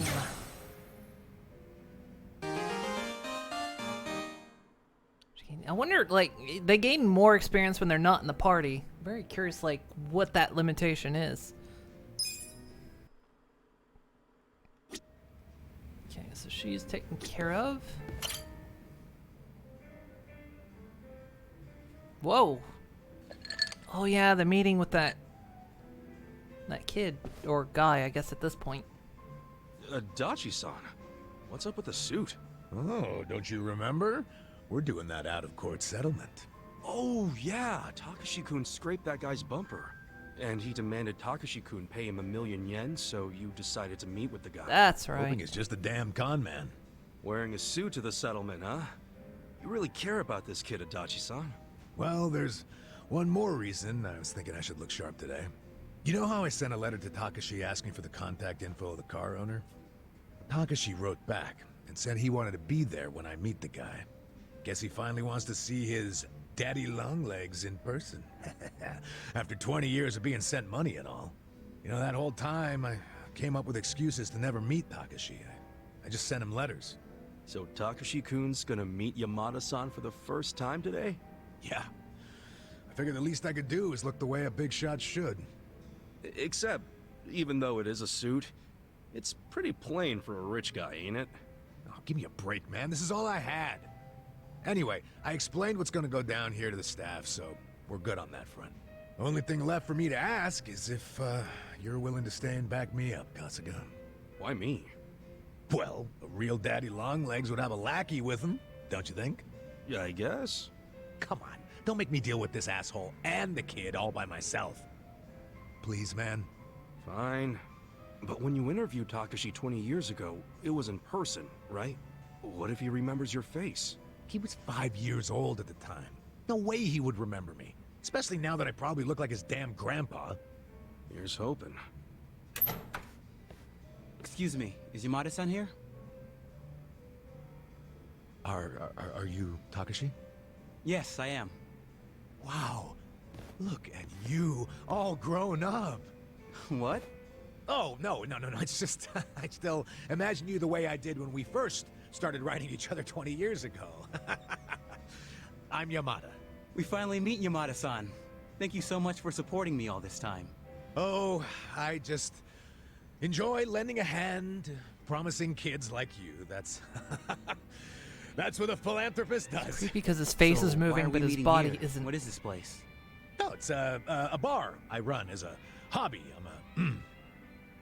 I wonder, like, they gain more experience when they're not in the party. I'm very curious, like, what that limitation is. Okay, so she's taken care of. Whoa. Oh yeah, the meeting with that kid, or guy, I guess at this point. Dachi-san, what's up with the suit? Oh, don't you remember? We're doing that out-of-court settlement. Oh yeah, Takashi-kun scraped that guy's bumper. And he demanded Takashi-kun pay him 1,000,000 yen, so you decided to meet with the guy. That's right. Hoping it's just a damn con man. Wearing a suit to the settlement, huh? You really care about this kid, Adachi-san. Well, there's one more reason I was thinking I should look sharp today. You know how I sent a letter to Takashi asking for the contact info of the car owner? Takashi wrote back and said he wanted to be there when I meet the guy. Guess he finally wants to see his daddy longlegs in person. After 20 years of being sent money and all. You know, that whole time I came up with excuses to never meet Takashi. I just sent him letters. So Takashi-kun's gonna meet Yamada-san for the first time today? Yeah. I figured the least I could do is look the way a big shot should. Except, even though it is a suit, it's pretty plain for a rich guy, ain't it? Oh, give me a break, man. This is all I had. Anyway, I explained what's gonna go down here to the staff, so we're good on that front. Only thing left for me to ask is if, you're willing to stay and back me up, Kasuga. Why me? Well, a real daddy longlegs would have a lackey with him, don't you think? Yeah, I guess. Come on, don't make me deal with this asshole and the kid all by myself. Please, man. Fine. But when you interviewed Takashi 20 years ago, it was in person, right? What if he remembers your face? He was 5 years old at the time. No way he would remember me. Especially now that I probably look like his damn grandpa. Here's hoping. Excuse me, is Yamada-san here? Are you Takashi? Yes, I am. Wow. Look at you, all grown up. What? Oh, no. It's just, I still imagine you the way I did when we first started writing each other 20 years ago. I'm Yamada. We finally meet Yamada-san. Thank you so much for supporting me all this time. Oh, I just enjoy lending a hand to promising kids like you. That's that's what a philanthropist does. Creepy because his face is moving, but his body isn't. What is this place? No, it's a bar I run as a hobby.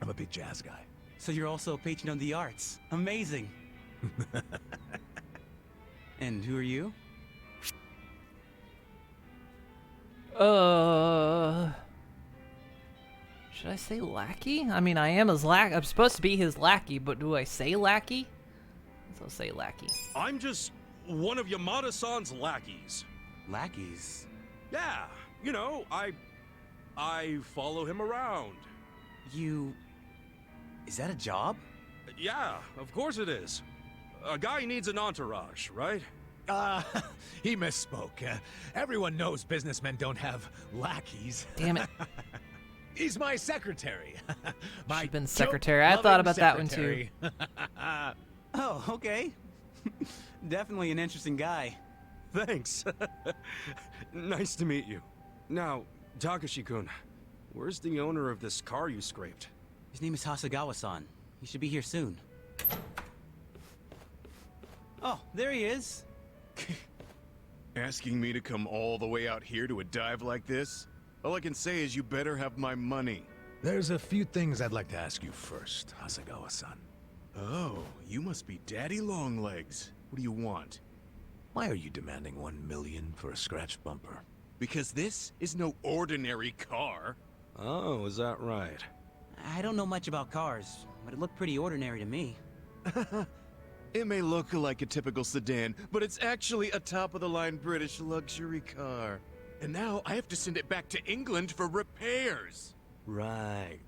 I'm a big jazz guy. So you're also a patron of the arts. Amazing. And who are you? Should I say lackey? I mean, I am his I'm supposed to be his lackey, but do I say lackey? I'll say lackey. I'm just one of Yamada-san's lackeys. Lackeys? Yeah, you know, I follow him around. Is that a job? Yeah, of course it is. A guy needs an entourage, right? He misspoke. Everyone knows businessmen don't have lackeys. Damn it. He's my secretary. She's been secretary. I thought about that one too. Oh, okay. Definitely an interesting guy. Thanks. Nice to meet you. Now, Takashi-kun, where's the owner of this car you scraped? His name is Hasegawa-san. He should be here soon. Oh, there he is. Asking me to come all the way out here to a dive like this? All I can say is you better have my money. There's a few things I'd like to ask you first, Hasegawa-san. Oh, you must be Daddy Longlegs. What do you want? Why are you demanding $1 million for a scratched bumper? Because this is no ordinary car. Oh, is that right? I don't know much about cars, but it looked pretty ordinary to me. It may look like a typical sedan, but it's actually a top-of-the-line British luxury car. And now I have to send it back to England for repairs. Right.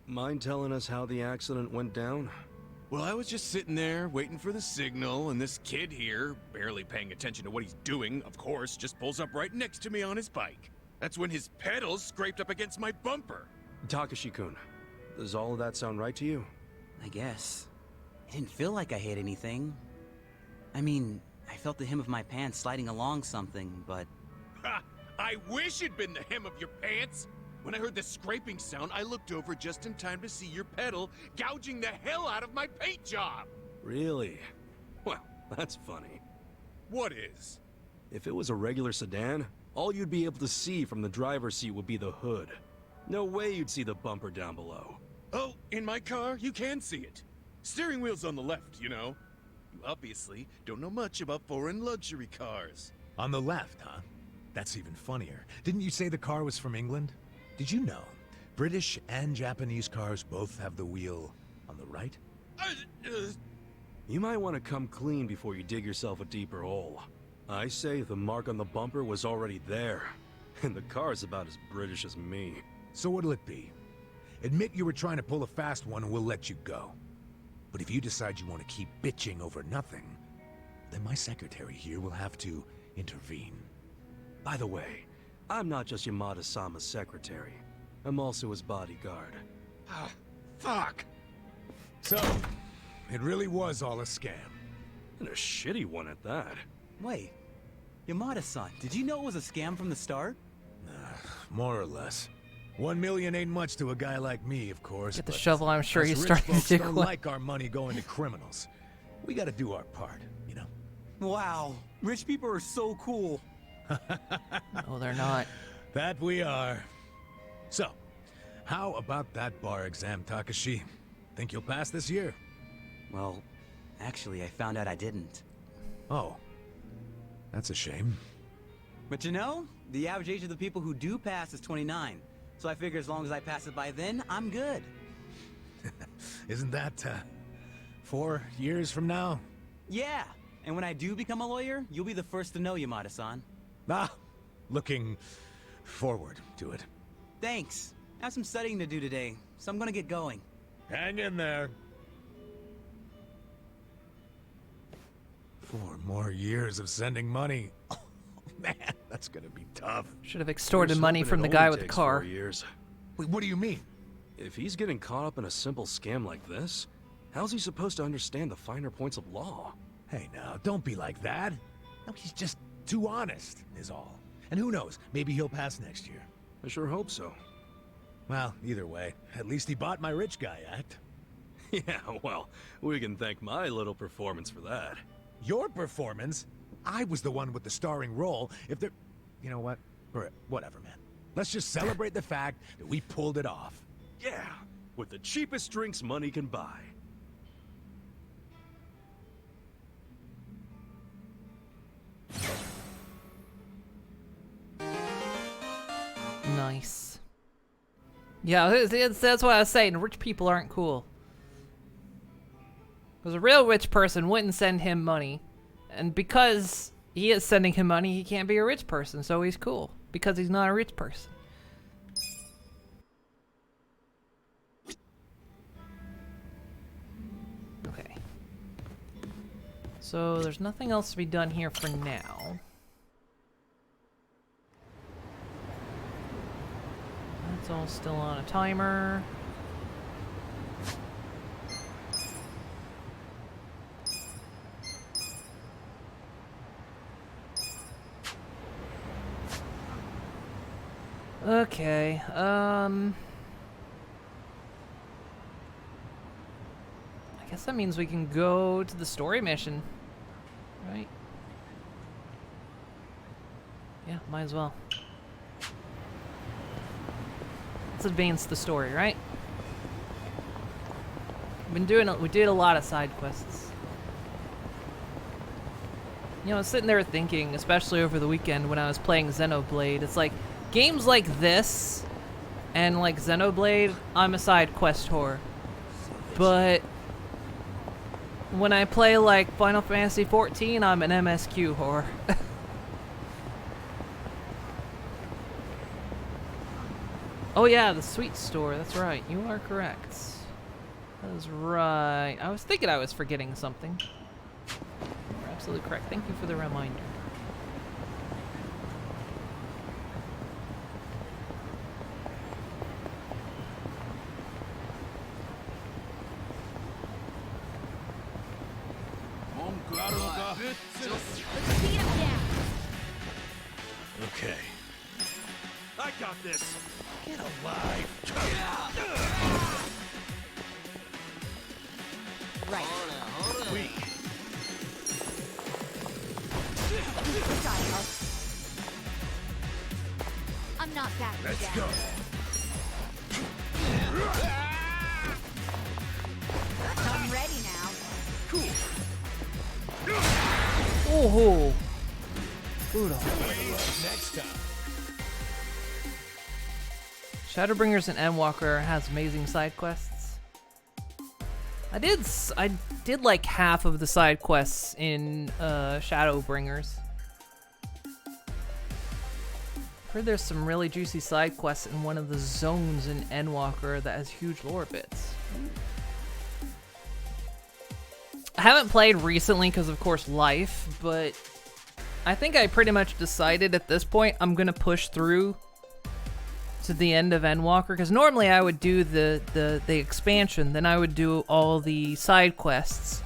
Mind telling us how the accident went down? Well, I was just sitting there, waiting for the signal, and this kid here, barely paying attention to what he's doing, of course, just pulls up right next to me on his bike. That's when his pedals scraped up against my bumper. Takashi-kun, does all of that sound right to you? I guess. It didn't feel like I hit anything. I mean, I felt the hem of my pants sliding along something, but... Ha! I wish it'd been the hem of your pants! When I heard the scraping sound, I looked over just in time to see your pedal gouging the hell out of my paint job! Really? Well, that's funny. What is? If it was a regular sedan, all you'd be able to see from the driver's seat would be the hood. No way you'd see the bumper down below. Oh, in my car, you can see it. Steering wheel's on the left, you know. You obviously don't know much about foreign luxury cars. On the left, huh? That's even funnier. Didn't you say the car was from England? Did you know British and Japanese cars both have the wheel on the right? You might want to come clean before you dig yourself a deeper hole. I say the mark on the bumper was already there, and the car's about as British as me. So what'll it be? Admit you were trying to pull a fast one and we'll let you go. But if you decide you want to keep bitching over nothing, then my secretary here will have to intervene. By the way, I'm not just Yamada-sama's secretary. I'm also his bodyguard. Ah, fuck! So, it really was all a scam. And a shitty one at that. Wait, Yamada-san, did you know it was a scam from the start? More or less. 1 million ain't much to a guy like me, of course. Get the shovel, I'm sure he's rich starting folks to dig don't one. like our money going to criminals. We gotta do our part, you know? Wow, rich people are so cool. No, they're not. That we are. So, how about that bar exam, Takashi? Think you'll pass this year? Well, actually, I found out I didn't. Oh. That's a shame. But you know, the average age of the people who do pass is 29. So I figure as long as I pass it by then, I'm good. Isn't that, 4 years from now? Yeah, and when I do become a lawyer, you'll be the first to know, Yamada-san. Ah, looking forward to it. Thanks. I have some studying to do today, so I'm gonna get going. Hang in there. 4 more years of sending money. Oh, man, that's gonna be tough. Should have extorted money from the guy with the car. 4 years. Wait, what do you mean? If he's getting caught up in a simple scam like this, how's he supposed to understand the finer points of law? Hey now, don't be like that. No, he's just too honest, is all. And who knows, maybe he'll pass next year. I sure hope so. Well, either way, at least he bought my rich guy act. Yeah, well, we can thank my little performance for that. Your performance? I was the one with the starring role. If there... You know what? Whatever, man. Let's just celebrate the fact that we pulled it off. Yeah, with the cheapest drinks money can buy. Nice. Yeah, that's what I was saying. Rich people aren't cool. Because a real rich person wouldn't send him money. And because he is sending him money, he can't be a rich person, so he's cool. Because he's not a rich person. Okay. So there's nothing else to be done here for now. It's all still on a timer. Okay, I guess that means we can go to the story mission, right? Yeah, might as well. Let's advance the story, right? We did a lot of side quests. You know, I was sitting there thinking, especially over the weekend when I was playing Xenoblade, it's like, games like this, and like Xenoblade, I'm a side quest whore. But when I play like Final Fantasy XIV, I'm an MSQ whore. Oh yeah, the sweet store, that's right, you are correct. That is right. I was thinking I was forgetting something. You're absolutely correct, thank you for the reminder. Okay. I got this. Get alive. Right. Weak. I'm not backing Let's down. go. I'm ready now. Cool. Oh, brutal. Next time. Shadowbringers and Endwalker has amazing side quests. I did like half of the side quests in Shadowbringers. Heard there's some really juicy side quests in one of the zones in Endwalker that has huge lore bits. I haven't played recently because of course life, but I think I pretty much decided at this point I'm gonna push through to the end of Endwalker, because normally I would do the expansion, then I would do all the side quests,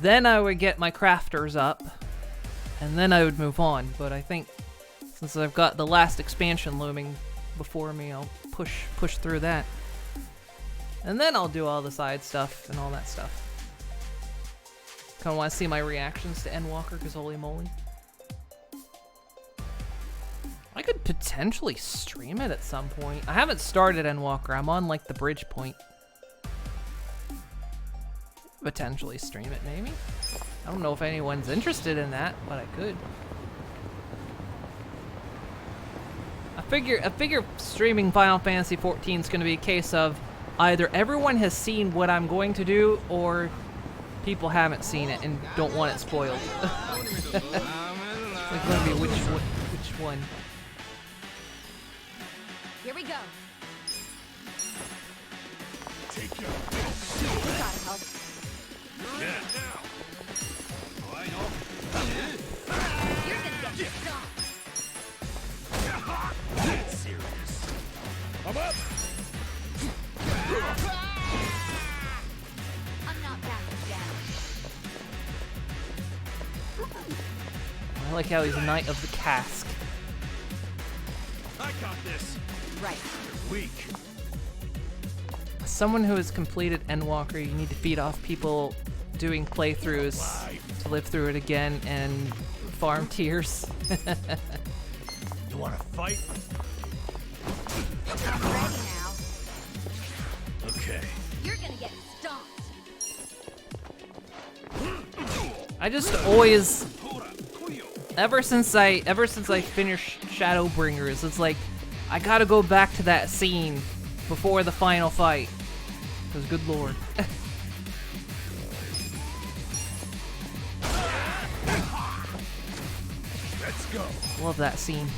then I would get my crafters up, and then I would move on. But I think since I've got the last expansion looming before me, I'll push through that, and then I'll do all the side stuff and all that stuff. Kind of want to see my reactions to Endwalker, because holy moly. I could potentially stream it at some point. I haven't started Endwalker. I'm on like the bridge point. potentially stream it, maybe. I don't know if anyone's interested in that, but I could. I figure streaming Final Fantasy XIV is going to be a case of either everyone has seen what I'm going to do, or people haven't seen it and don't want it spoiled. It's like going to be which one. Here we go. Take your We gotta help. Yeah. Oh, I know. You're gonna get stomped. Get serious. I'm up. I'm not backing down. I like how he's a Knight of the Cask. I got this. Right. You're weak. As someone who has completed Endwalker, you need to feed off people doing playthroughs to live through it again and farm tears. You want to fight? I'm ready now. Okay. You're gonna get stomped. I just always, ever since I finished Shadowbringers, it's like I gotta go back to that scene before the final fight. Because good lord. Let's go. Love that scene.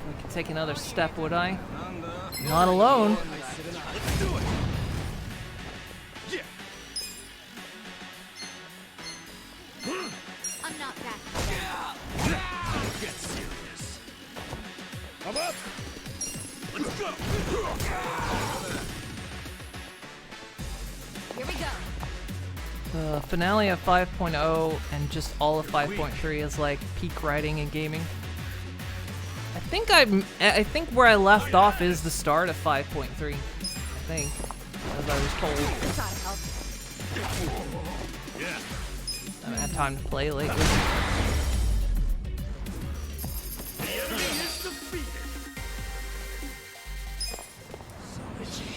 I could take another step, would I? Not alone. Let's do it. Yeah. I'm not backing down. Get serious. I'm up. Let's go. Here we go. The finale of 5.0 and just all of 5.3 is like peak writing and gaming. I think where I left off is the start of 5.3. I think, as I was told. We gotta help. Yeah. I haven't had time to play lately. The enemy is defeated. So itchy.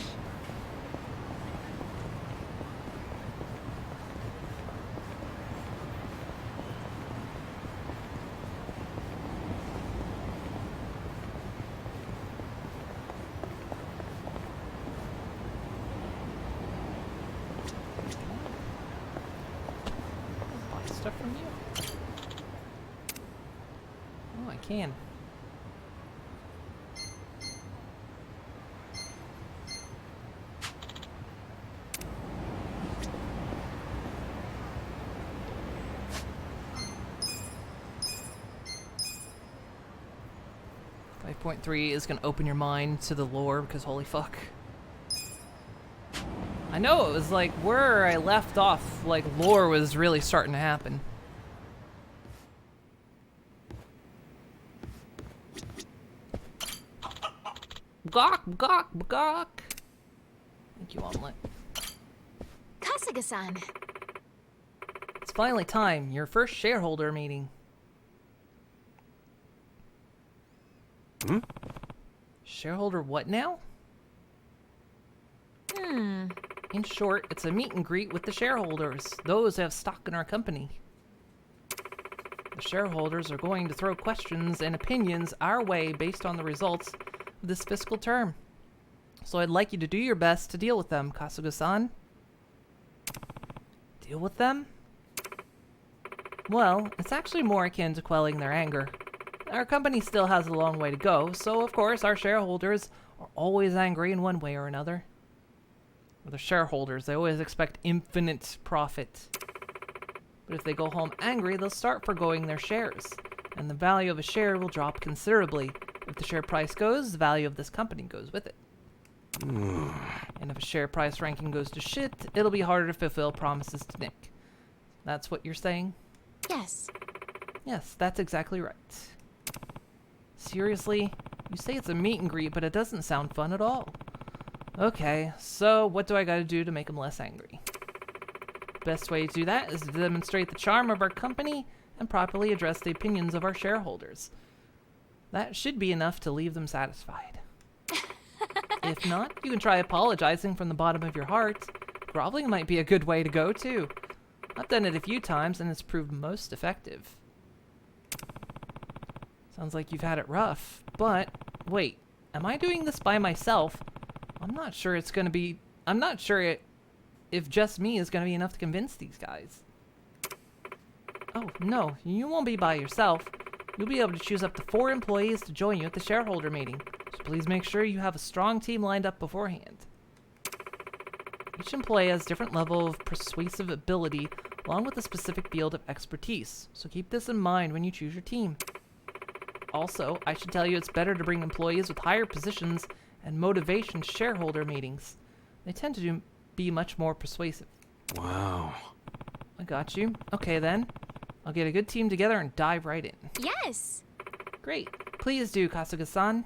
Buy stuff from you? Oh, I can. .3 is gonna open your mind to the lore because holy fuck. I know it was like where I left off, like lore was really starting to happen. Gawk, gawk, gawk. Thank you, Omelet. Kasuga-san. It's finally time, your first shareholder meeting. Hmm? Shareholder what now? In short, it's a meet and greet with the shareholders, those who have stock in our company. The shareholders are going to throw questions and opinions our way based on the results of this fiscal term. So I'd like you to do your best to deal with them, Kasuga-san. Deal with them? Well, it's actually more akin to quelling their anger. Our company still has a long way to go, so of course our shareholders are always angry in one way or another. With the shareholders, they always expect infinite profit. But if they go home angry, they'll start forgoing their shares, and the value of a share will drop considerably. If the share price goes, the value of this company goes with it. And if a share price ranking goes to shit, it'll be harder to fulfill promises to Nick. That's what you're saying? Yes. Yes, that's exactly right. Seriously? You say it's a meet and greet, but it doesn't sound fun at all. Okay, so what do I gotta do to make him less angry? Best way to do that is to demonstrate the charm of our company and properly address the opinions of our shareholders. That should be enough to leave them satisfied. If not, you can try apologizing from the bottom of your heart. Groveling might be a good way to go, too. I've done it a few times, and it's proved most effective. Sounds like you've had it rough. But, wait, am I doing this by myself? I'm not sure it's gonna be... I'm not sure if just me is gonna be enough to convince these guys. Oh, no, you won't be by yourself. You'll be able to choose up to 4 employees to join you at the shareholder meeting. So please make sure you have a strong team lined up beforehand. Each employee has a different level of persuasive ability, along with a specific field of expertise. So keep this in mind when you choose your team. Also, I should tell you it's better to bring employees with higher positions and motivation to shareholder meetings. They tend to be much more persuasive. Wow. I got you. Okay then. I'll get a good team together and dive right in. Yes! Great. Please do, Kasuga-san.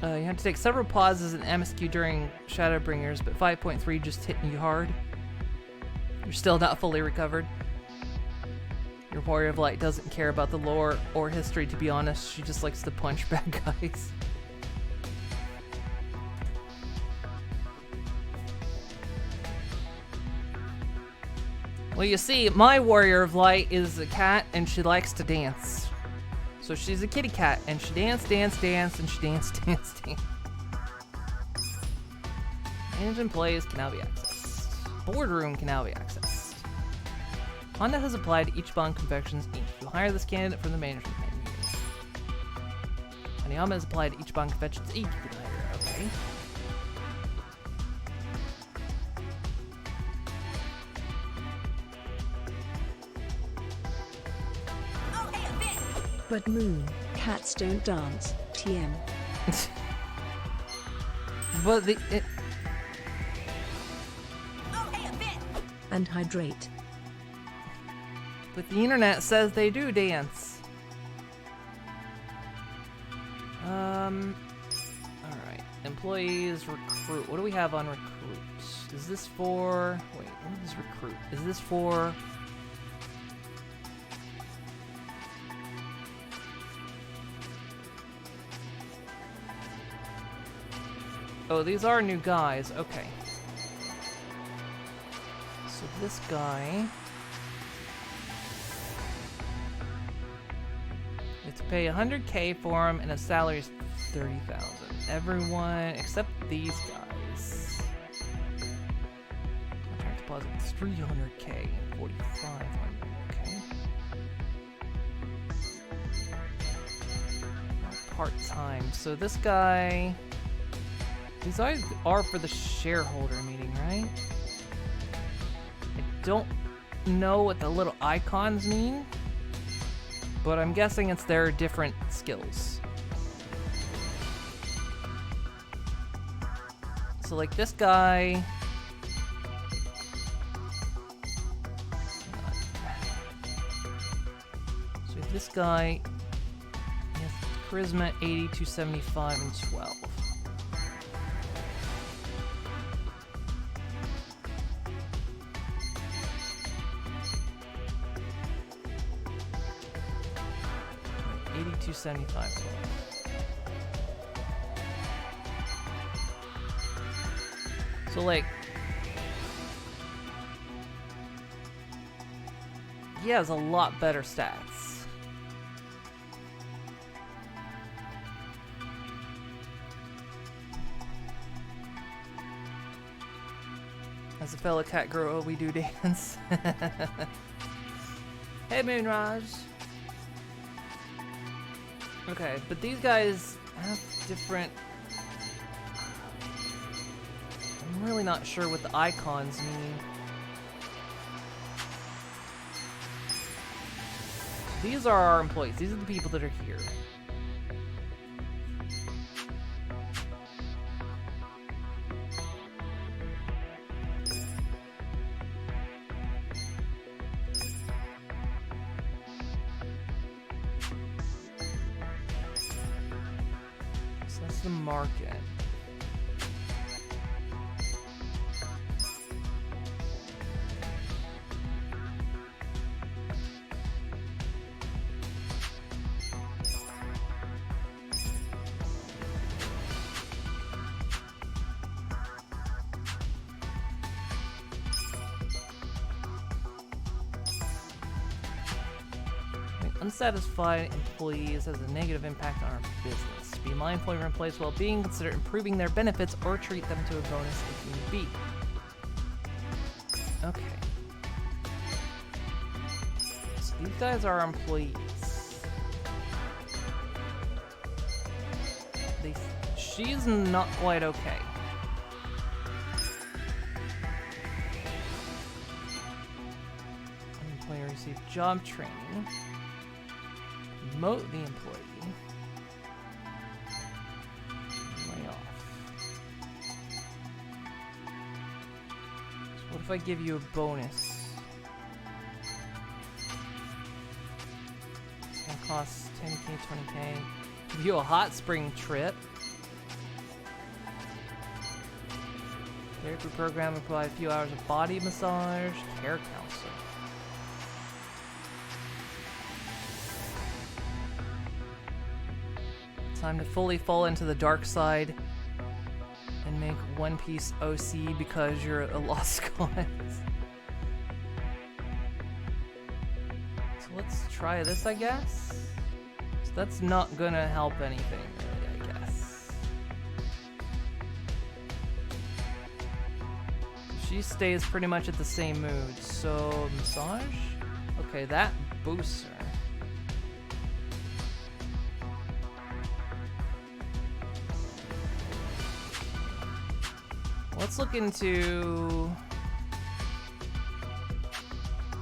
You have to take several pauses in MSQ during Shadowbringers, but 5.3 just hit you hard. You're still not fully recovered. Your Warrior of Light doesn't care about the lore or history, to be honest. She just likes to punch bad guys. Well, you see, my Warrior of Light is a cat, and she likes to dance. So she's a kitty cat, and she dance, and she dance. Manage employees can now be accessed. Boardroom can now be accessed. Honda has applied to each Bond Confections Inc. You hire this candidate from the management menu. Hanayama has applied to each Bond Confections Inc. You can hire her. Okay. But Moon, cats don't dance. TM. But And hydrate. But the internet says they do dance. Alright. Employees, recruit. What do we have on recruit? Is this for... Wait, what is recruit? Is this for... Oh, these are new guys. Okay. So this guy... You have to pay 100K for him, and his salary is 30,000. Everyone except these guys. Contract deposit 300K and 4,500. Okay. Part-time. So this guy. These guys are for the shareholder meeting, right? I don't know what the little icons mean, but I'm guessing it's their different skills. So like this guy... So this guy has charisma 80, 275, and 12. $275. So like he has a lot better stats. As a fellow cat girl, we do dance. Hey Moonraj. Okay, but these guys have different... I'm really not sure what the icons mean. These are our employees. These are the people that are here. the market? Unsatisfied employees has a negative impact on our business. Be mindful of your employees' well-being. Consider improving their benefits or treat them to a bonus if need be. Okay. So these guys are employees. She's not quite okay. An employee received job training. Promote the employee. Lay off. So what if I give you a bonus? It's gonna cost 10k, 20k. Give you a hot spring trip. Therapy program will provide a few hours of body massage. Care counselor. Time to fully fall into the dark side and make One Piece OC because you're a lost cause. So let's try this, I guess. So that's not gonna help anything, really, I guess. She stays pretty much at the same mood. So, massage? Okay, that boosts her. Let's look into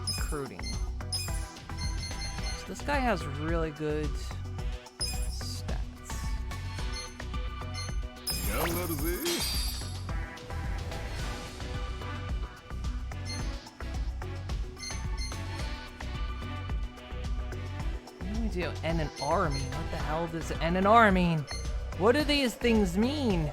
recruiting. So this guy has really good stats. What do we do? N and R mean? What the hell does N and R mean? What do these things mean?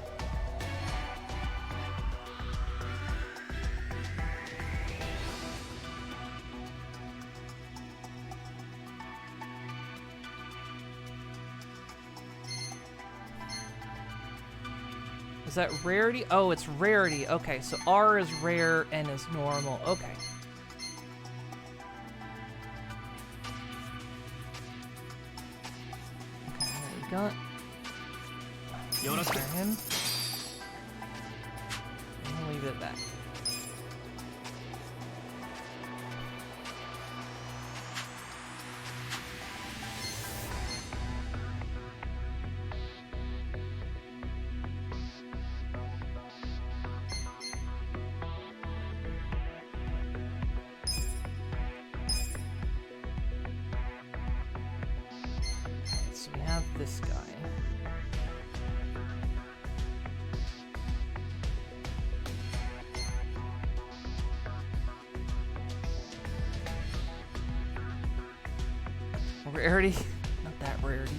Is that rarity? Oh, it's rarity. Okay, so R is rare, N is normal. Okay. Okay, what we got? Fire him. And we'll leave it at that. So we have this guy. Rarity? Not that rarity.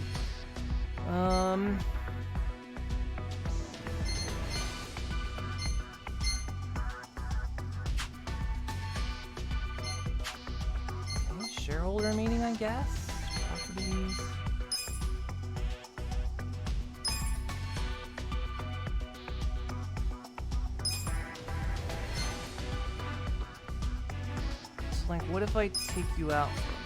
Okay, shareholder meeting, I guess. Properties. So, like, what if I take you out for a moment?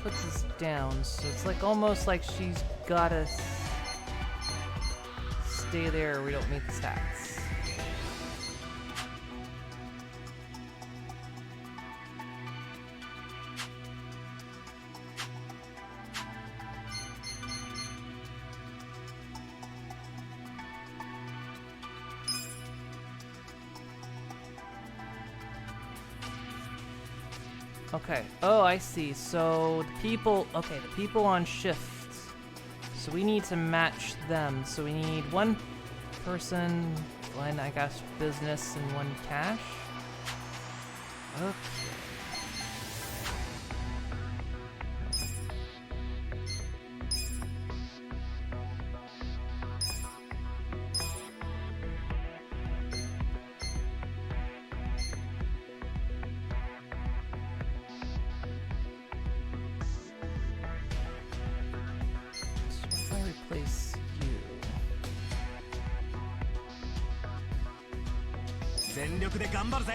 Puts us down, so it's like almost like she's gotta stay there. We don't meet the stats. Okay. Oh, I see. So the people, okay, the people on shift. So we need to match them. So we need one person, one, I guess, business, and one cash. Okay. 全力で頑張るぜ。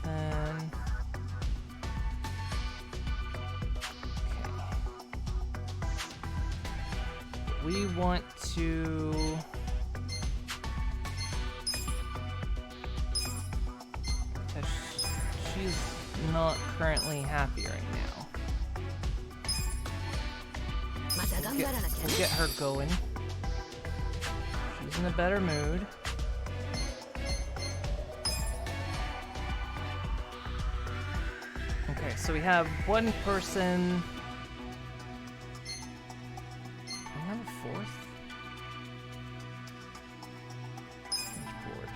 Then we want to she's not currently happy right now. We'll get her going. She's in a better mood. Okay, so we have one person. Do we have a fourth? Board.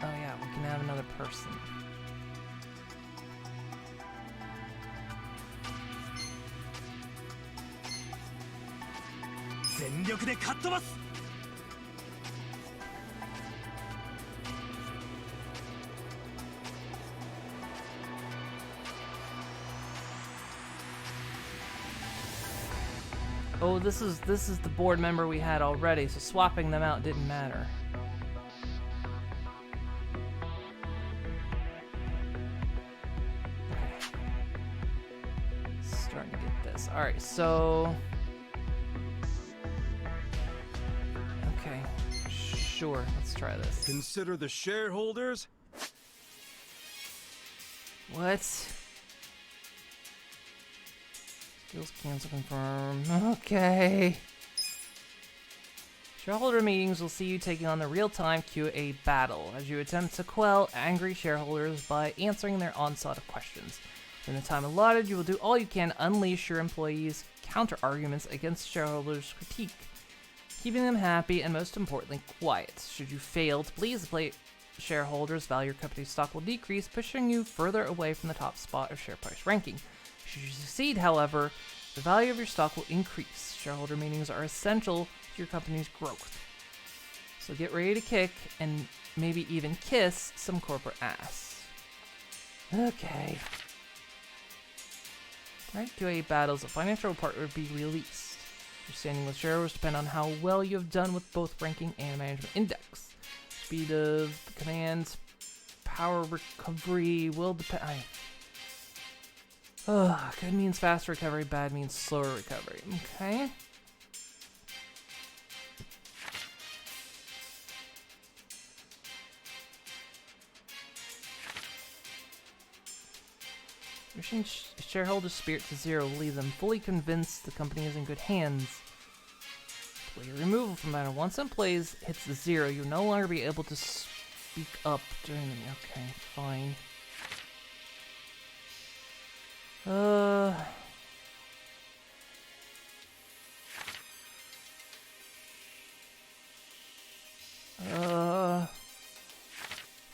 Oh yeah, we can have another person. Oh, this is the board member we had already, so swapping them out didn't matter. Starting to get this. All right, so okay, sure, let's try this. Consider the shareholders. What? Skills cancel confirm. Okay. Shareholder meetings will see you taking on the real-time QA battle as you attempt to quell angry shareholders by answering their onslaught of questions. In the time allotted, you will do all you can to unleash your employees' counter-arguments against shareholders' critique, keeping them happy and, most importantly, quiet. Should you fail to please the shareholders, value your company's stock will decrease, pushing you further away from the top spot of share price ranking. Should you succeed, however, the value of your stock will increase. Shareholder meetings are essential to your company's growth. So get ready to kick and maybe even kiss some corporate ass. Okay. Right, QA battles, a financial report will be released. Your standing with shareholders depend on how well you have done with both ranking and management index. Speed of commands, power recovery will depend. Good means fast recovery, bad means slower recovery. Okay. Pushing shareholder spirit to zero will leave them fully convinced the company is in good hands. Player removal from battle. Once employees hits the zero, you'll no longer be able to speak up during the. Okay, fine.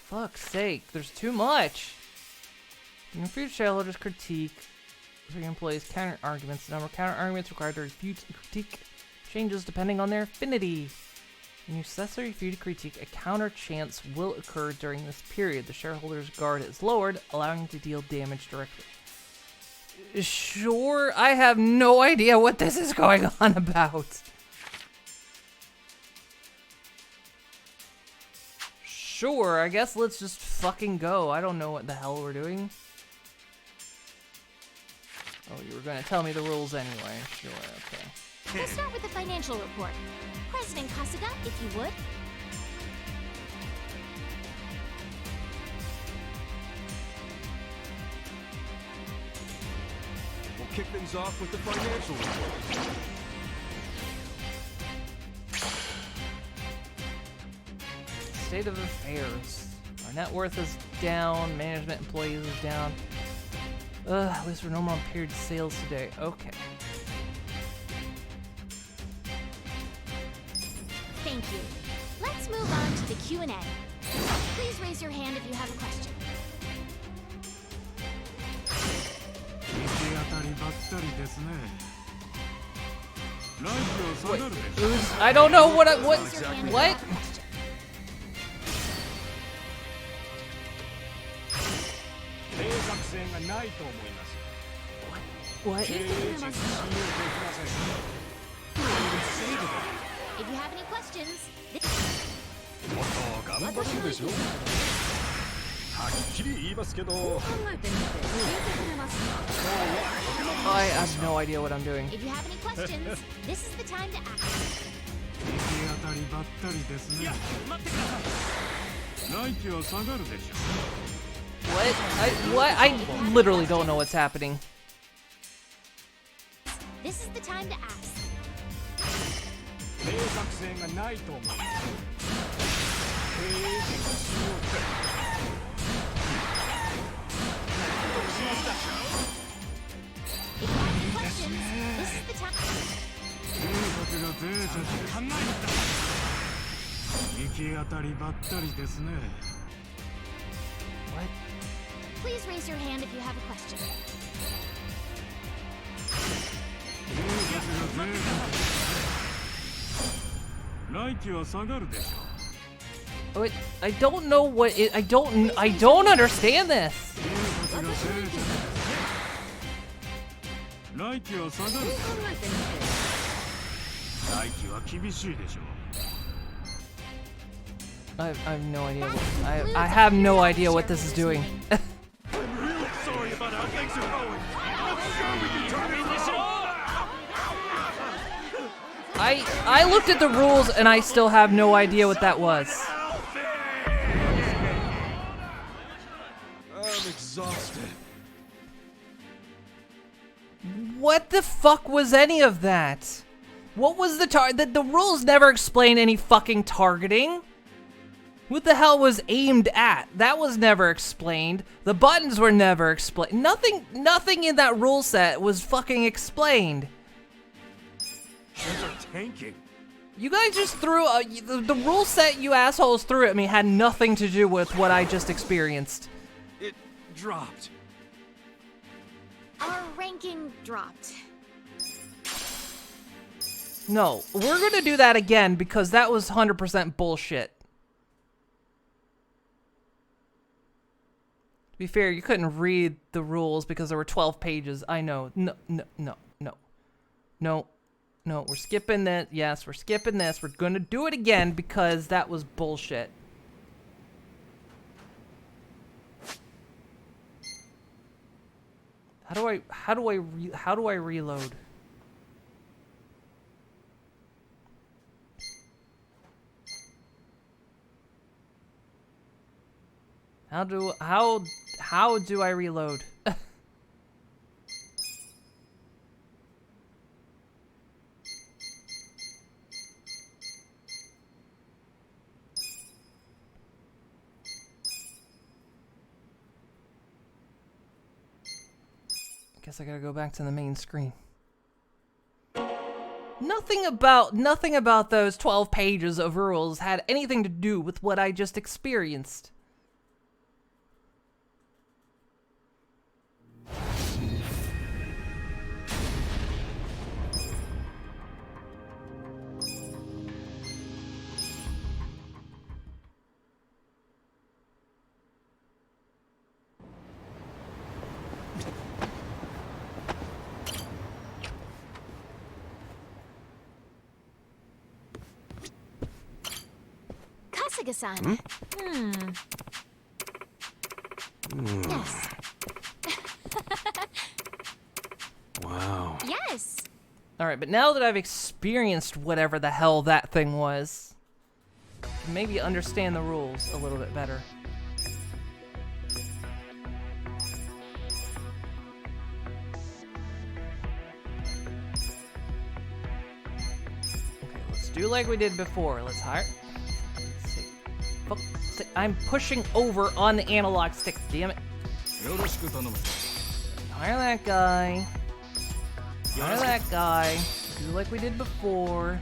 Fuck's sake, there's too much. You refute shareholders' critique for your employees' counter arguments. The number of counter arguments required to refute and critique changes depending on their affinity. When you successfully refute a critique, a counter chance will occur during this period. The shareholder's guard is lowered, allowing you to deal damage directly. Sure, I have no idea what this is going on about. Sure, I guess let's just fucking go. I don't know what the hell we're doing. Oh, you were going to tell me the rules anyway. Sure, okay. We'll start with the financial report. President Kasuga, if you would. We'll kick things off with the financial report. State of affairs. Our net worth is down. Management employees is down. At least we're no more on period sales today. Okay. Thank you. Let's move on to the Q&A. Please raise your hand if you have a question. Wait, I don't know what what? What? If you have any questions, I have no idea what I'm doing. if you have any questions, this is the time to ask. What? I literally don't know what's happening. This is the time to ask. If you have any questions, this is the time. What? Please raise your hand if you have a question. Wait, I don't know what it. I don't understand this. I have no idea. I have no idea what this is doing. I'm really sorry about how things are going. I'm sure we can turn this around. I looked at the rules and I still have no idea what that was. I'm exhausted. What the fuck was any of that? What was the rules never explain any fucking targeting. What the hell was aimed at? That was never explained. The buttons were never explained. Nothing in that rule set was fucking explained. Those are tanking. You guys just threw the rule set you assholes threw at me had nothing to do with what I just experienced. It dropped. Our ranking dropped. No, we're gonna do that again because that was 100% bullshit. To be fair, you couldn't read the rules because there were 12 pages. I know. No. We're skipping that. Yes, we're skipping this. We're gonna do it again because that was bullshit. How do I reload? How do I reload? Guess I gotta go back to the main screen. Nothing about those 12 pages of rules had anything to do with what I just experienced. Kasuga-san. Yes. Wow. Yes. Alright, but now that I've experienced whatever the hell that thing was, I can maybe understand the rules a little bit better. Okay, let's do like we did before. Let's hire. Let's see. Fuck, I'm pushing over on the analog stick, damn it. Hire that guy. Hire that guy. Do like we did before.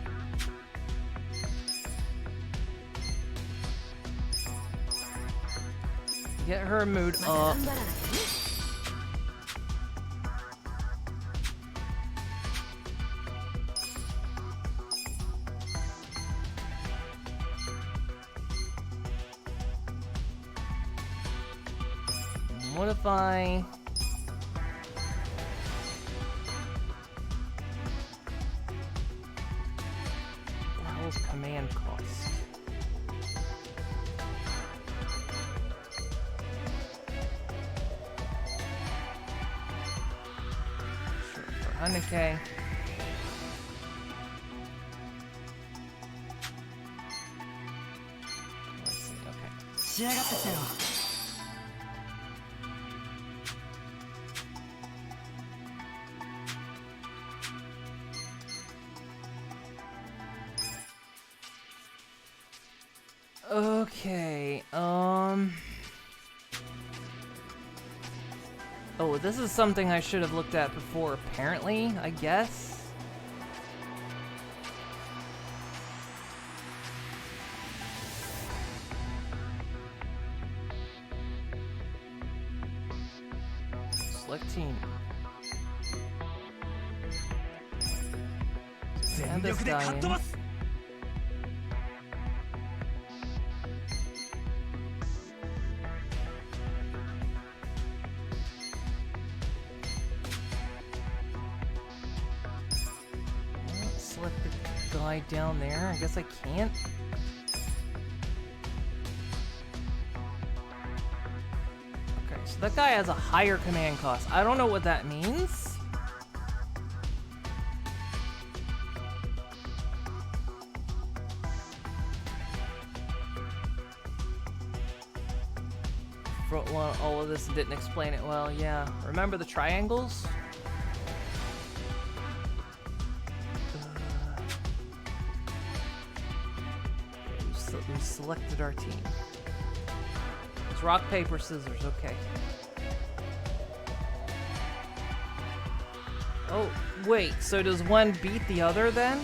Get her mood up. What if I Equals command cost. Sure, for 100K. Let's see, okay. Okay, oh, this is something I should have looked at before, apparently, I guess. Select team. And this guy in. Select the guy down there. I guess I can't. Okay, so that guy has a higher command cost. I don't know what that means. Well, all of this didn't explain it well. Yeah, remember the triangles? We selected our team. It's rock, paper, scissors. Okay. Oh, wait. So does one beat the other then?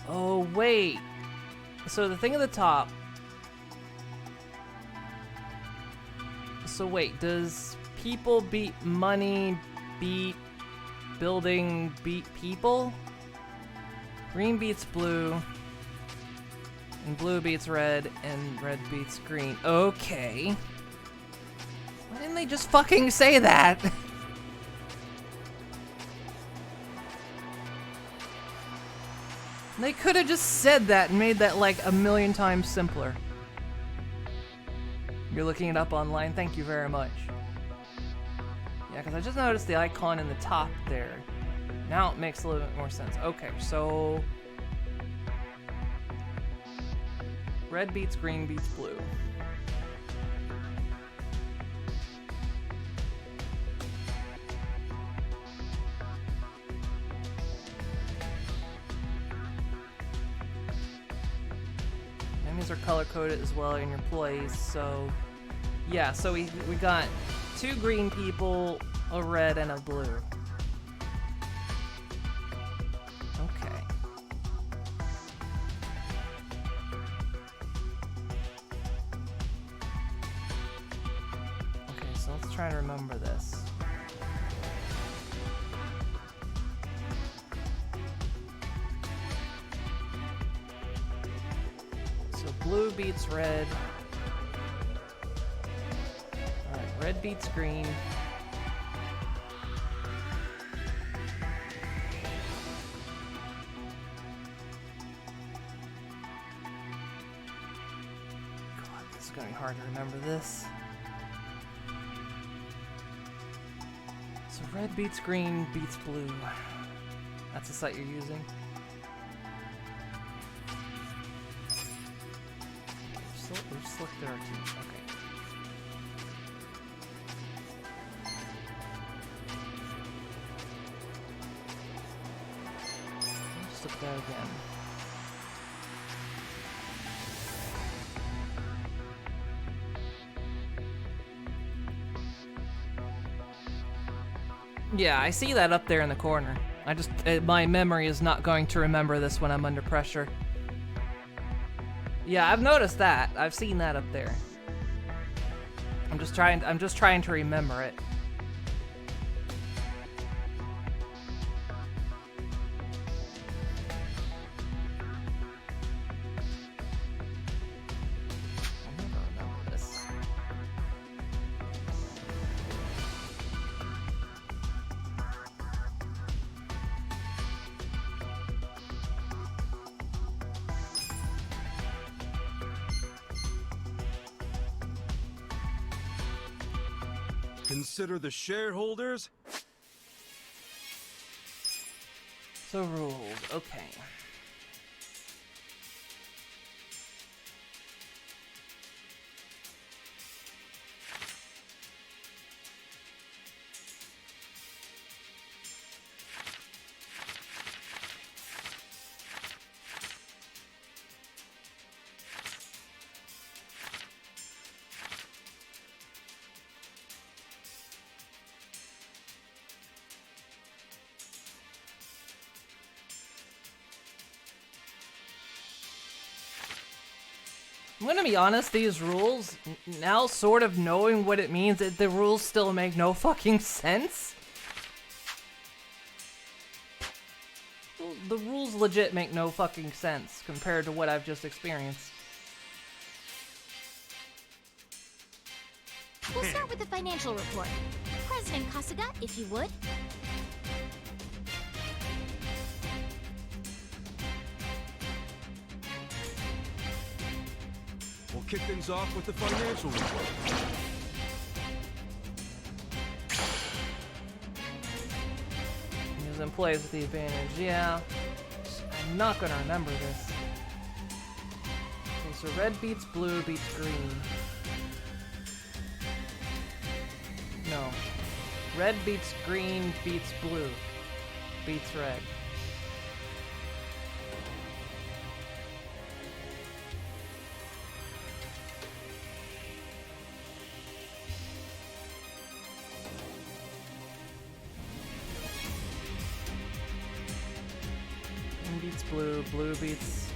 Oh, wait. So the thing at the top. So wait, does people beat money, beat building, beat people? Green beats blue, and blue beats red, and red beats green. Okay. Why didn't they just fucking say that? They could have just said that and made that like a million times simpler. You're looking it up online? Thank you very much. Yeah, because I just noticed the icon in the top there. Now it makes a little bit more sense. Okay, so... red beats green beats blue. Enemies are color-coded as well in your plays, so... yeah, so we got 2 green people, a red, and a blue. Try to remember this. So blue beats red. Alright, red beats green. God, this is gonna be hard to remember this. Red beats green beats blue. That's the site you're using. We've selected our team. Okay. Let's look at that again. Yeah, I see that up there in the corner. My memory is not going to remember this when I'm under pressure. Yeah, I've noticed that. I've seen that up there. I'm just trying to remember it. I'll never remember this. Consider the shareholders. So rules, okay. I'm gonna be honest, these rules, now sort of knowing what it means, the rules still make no fucking sense. The rules legit make no fucking sense compared to what I've just experienced. We'll start with the financial report. President Kasuga, if you would. We'll kick things off with the financial report. Use employees with the advantage, yeah. I'm not gonna remember this. Okay, so red beats blue beats green. No. Red beats green beats blue. Beats red. Green beats blue, blue beats...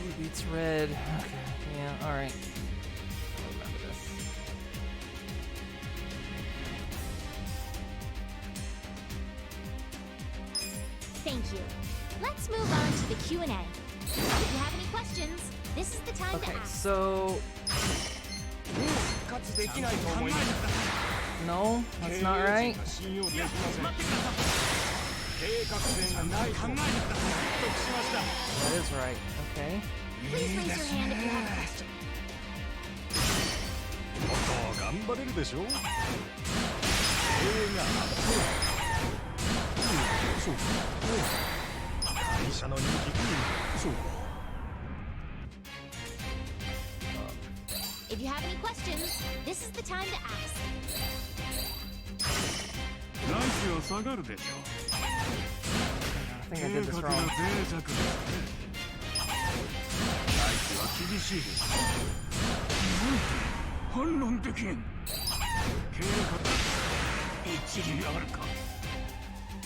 Blue beats red. Okay, yeah, alright. I'll remember this. Thank you. Let's move on to the Q&A. If you have any questions, this is the time to ask. So... No, that's not right. That is right, okay. Please raise your hand if you have a question. もっと頑張れるでしょ。経営がそうか。会社の人気そうか。If you have any questions, this is the time to ask. ライチは下がるでしょ。 I think I did this wrong. 贅沢ですね。ライチは厳しいです。反論できん。経営一理あるか。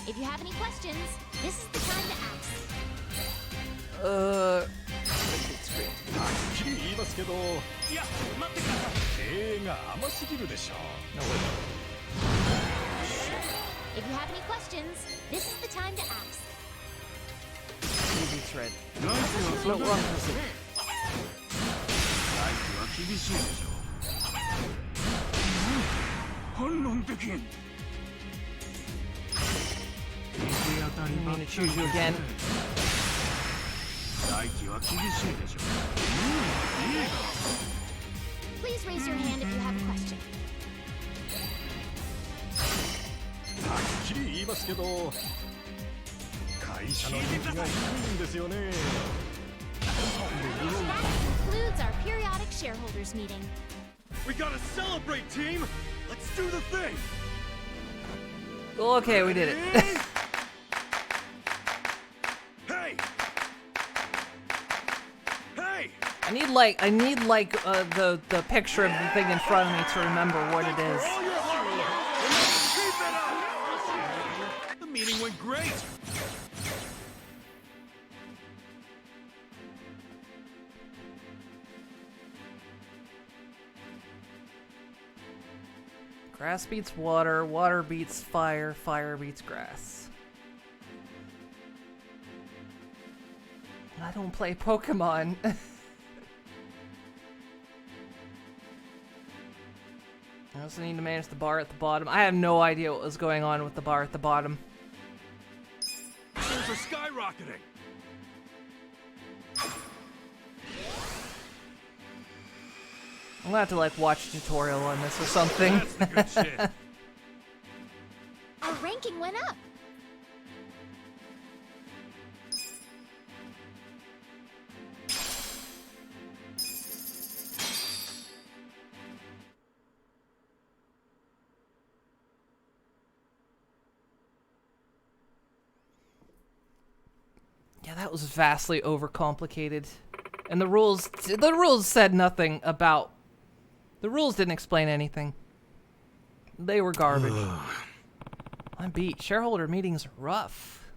If you have any questions, this is the time to ask. はっきり言いますけど。いや、待ってください。経営が甘すぎるでしょう。 If you have any questions, this is the time to ask. Blue beats red. ライチは下がる。 No, wrong person. ライチは厳しいでしょう。反論できん。 I mean to choose you again. 来季は厳しいでしょ。いいか。 Please raise your hand if you have a question. はっきり言いますけど、会社の人気が低いんですよね。 That concludes our periodic shareholders meeting. We gotta celebrate, team! Let's do the thing! Okay, we did it. Hey! Hey! I need like the picture of the thing in front of me to remember what it is. Keep it up! The meeting went great! Grass beats water, water beats fire, fire beats grass. I don't play Pokemon. I also need to manage the bar at the bottom. I have no idea what was going on with the bar at the bottom. Sales are skyrocketing! I'm gonna have to like watch a tutorial on this or something. That's the good shit. Our ranking went up. Yeah, that was vastly overcomplicated. And the rules said nothing about... The rules didn't explain anything. They were garbage. I'm beat. Shareholder meetings are rough.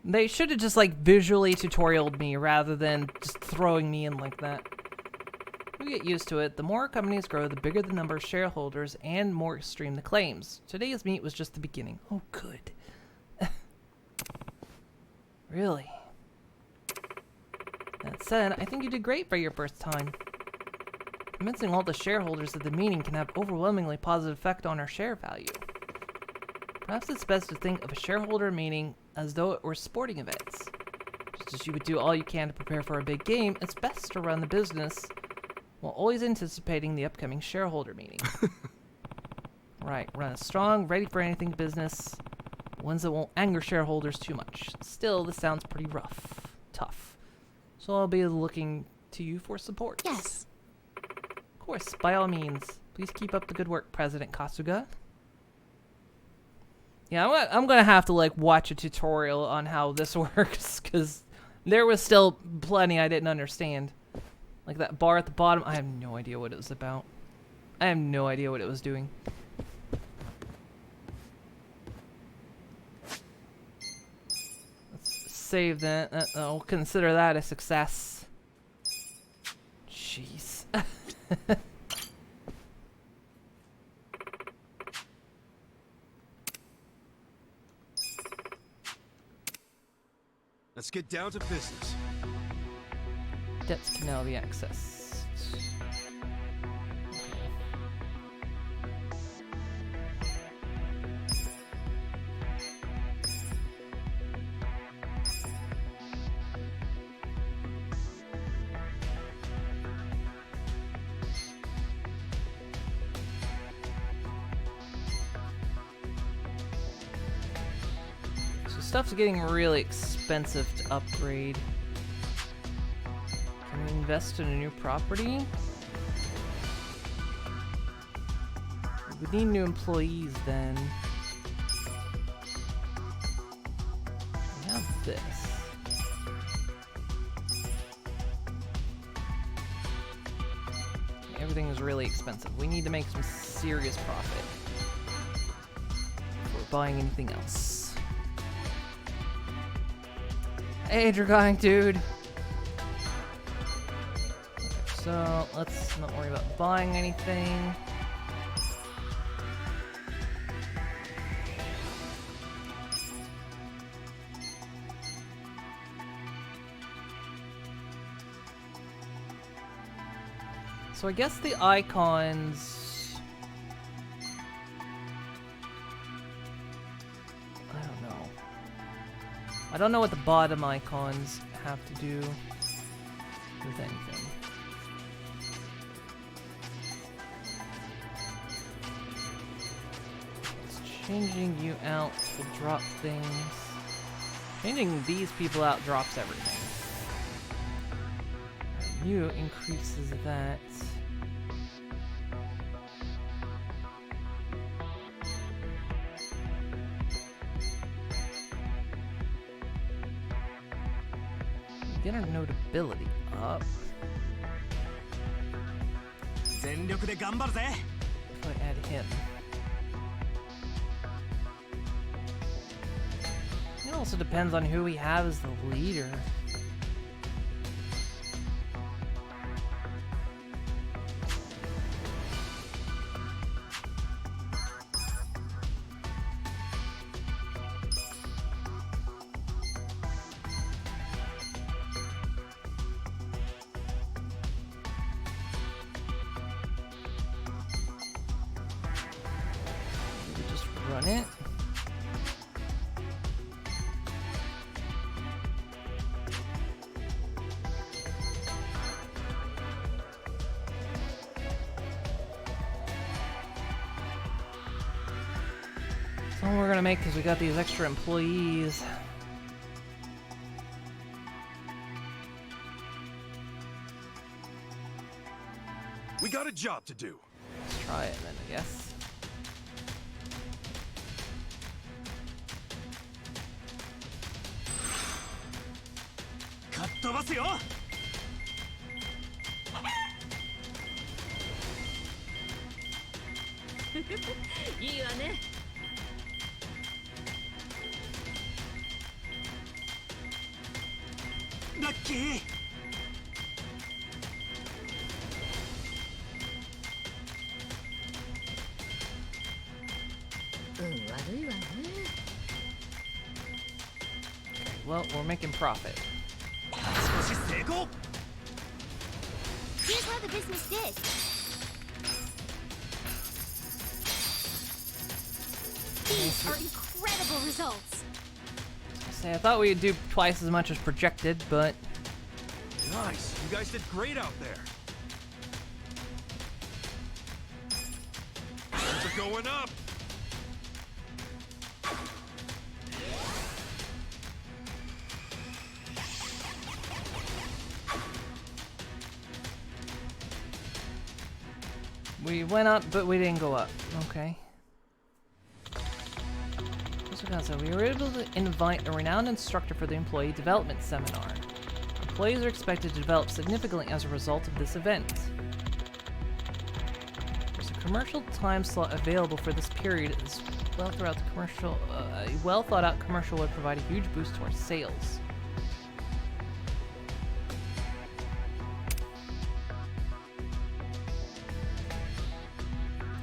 They should have just, like, visually tutorialed me rather than just throwing me in like that. We get used to it. The more companies grow, the bigger the number of shareholders and more extreme the claims. Today's meet was just the beginning. Oh, good. Really? That said, I think you did great for your first time. Convincing all the shareholders at the meeting can have overwhelmingly positive effect on our share value. Perhaps it's best to think of a shareholder meeting as though it were sporting events. Just as you would do all you can to prepare for a big game, it's best to run the business while always anticipating the upcoming shareholder meeting. Right, run a strong, ready for anything business. Ones that won't anger shareholders too much. Still, this sounds pretty tough. So I'll be looking to you for support. Yes. Of course, by all means. Please keep up the good work, President Kasuga. Yeah, I'm gonna have to like watch a tutorial on how this works, because there was still plenty I didn't understand. Like that bar at the bottom, I have no idea what it was about. I have no idea what it was doing. Save that. I'll consider that a success. Jeez. Let's get down to business. Debts can now be accessed. Stuff's getting really expensive to upgrade. Can we invest in a new property? We need new employees then. We have this. Everything is really expensive. We need to make some serious profit before buying anything else. Hey, Dragonic dude. So let's not worry about buying anything. So I guess the icons... I don't know what the bottom icons have to do with anything. It's changing you out will drop things. Changing these people out drops everything. You increases that. Get our notability up. If I add him. It also depends on who we have as the leader. Run it. So we're gonna make because we got these extra employees. We got a job to do. Let's try it then, I guess. Lucky! Well, we're making profit. Here's where the business did. These are incredible results. I thought we'd do twice as much as projected, but Nice. You guys did great out there. Things are going up. we went up, but we didn't go up. Okay. So we were able to invite a renowned instructor for the employee development seminar. Employees are expected to develop significantly as a result of this event. There's a commercial time slot available for this period as well throughout the commercial. A well thought out commercial would provide a huge boost to our sales.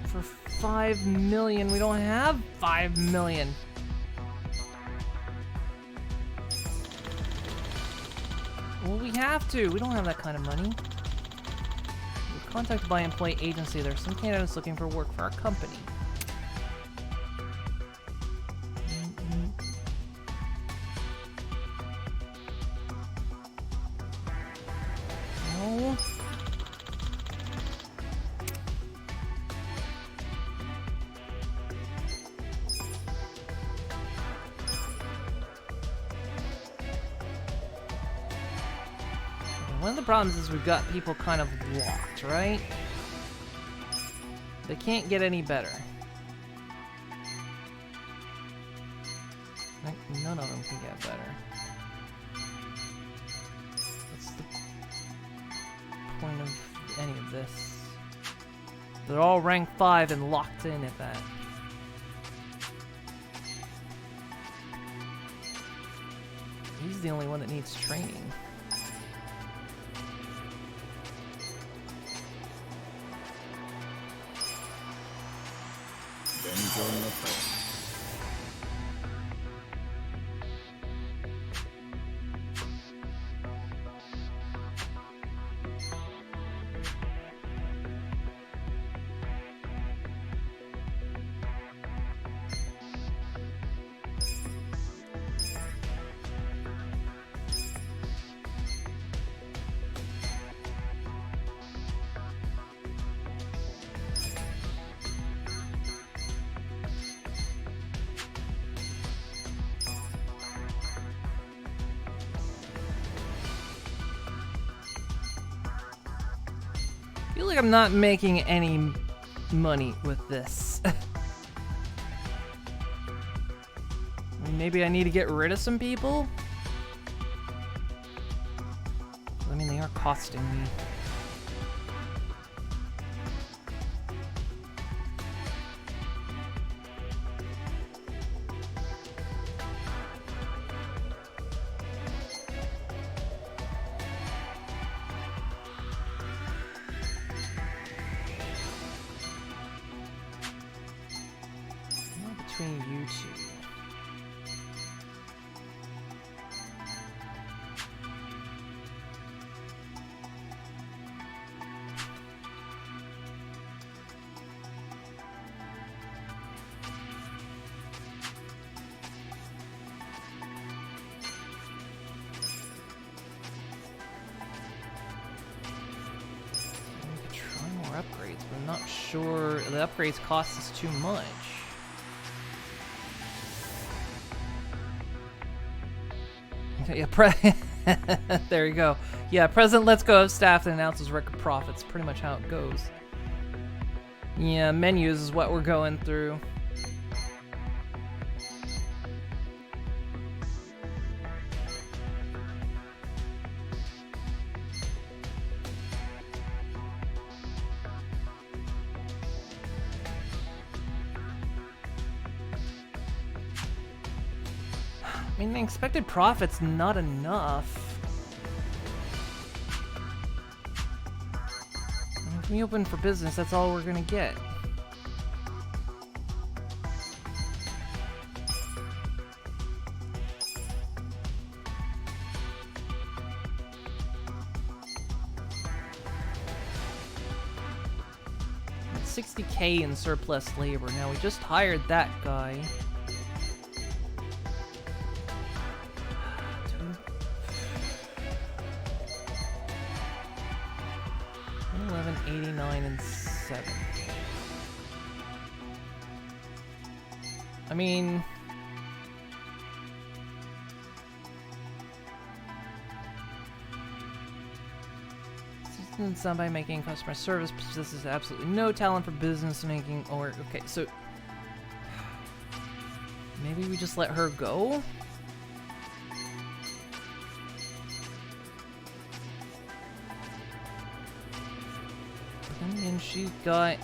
For 5 million, we don't have 5 million. Well, we have to. We don't have that kind of money. We're contacted by employee agency. There are some candidates looking for work for our company. No. One of the problems is we've got people kind of locked, right? They can't get any better. Like, none of them can get better. What's the point of any of this? They're all rank 5 and locked in at that. He's the only one that needs training. I feel like I'm not making any money with this. Maybe I need to get rid of some people? I mean, they are costing me. Between you two. We could try more upgrades, but I'm not sure the upgrades cost us too much. Yeah, there you go. Yeah, President lets go of staff and announces record profits. Pretty much how it goes. Yeah, menus is what we're going through. I mean, the expected profit's not enough. If we open for business, that's all we're gonna get. $60K in surplus labor. Now, we just hired that guy. $11.89 and 7. I mean, somebody making customer service possesses absolutely no talent for business making or okay, so maybe we just let her go? And she's got...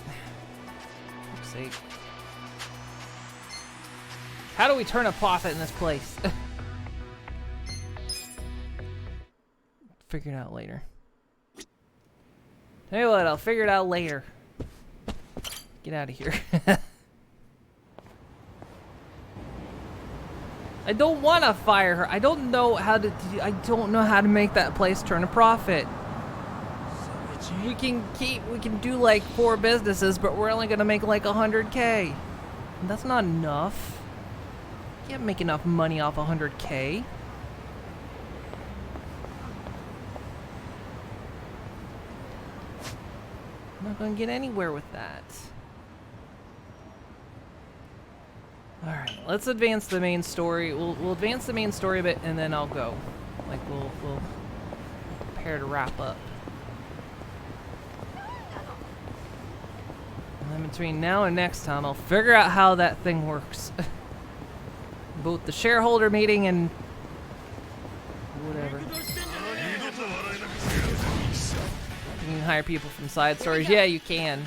Let's see. How do we turn a profit in this place? Figure it out later. Tell you what, I'll figure it out later. Get out of here. I don't want to fire her. I don't know how to... I don't know how to make that place turn a profit. We can do like 4 businesses, but we're only gonna make like 100K. That's not enough. You can't make enough money off 100K. I'm not gonna get anywhere with that. Alright, let's advance the main story. We'll advance the main story a bit and then I'll go. Like we'll prepare to wrap up. And then between now and next time, I'll figure out how that thing works. Both the shareholder meeting and whatever. You can hire people from side stories. Yeah, you can.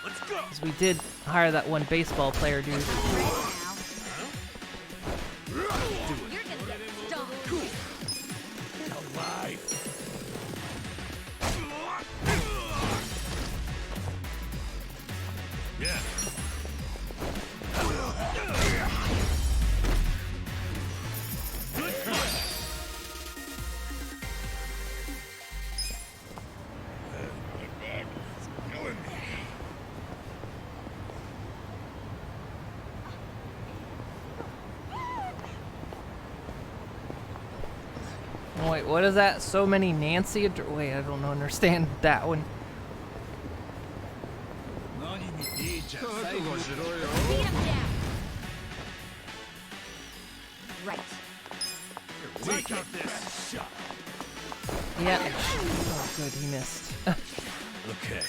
Because we did hire that one baseball player dude. Oh, wait, what is that? So many Nancy? Wait, I don't understand that one. Right. Take out this shot. Yeah. Oh, good, he missed. Okay.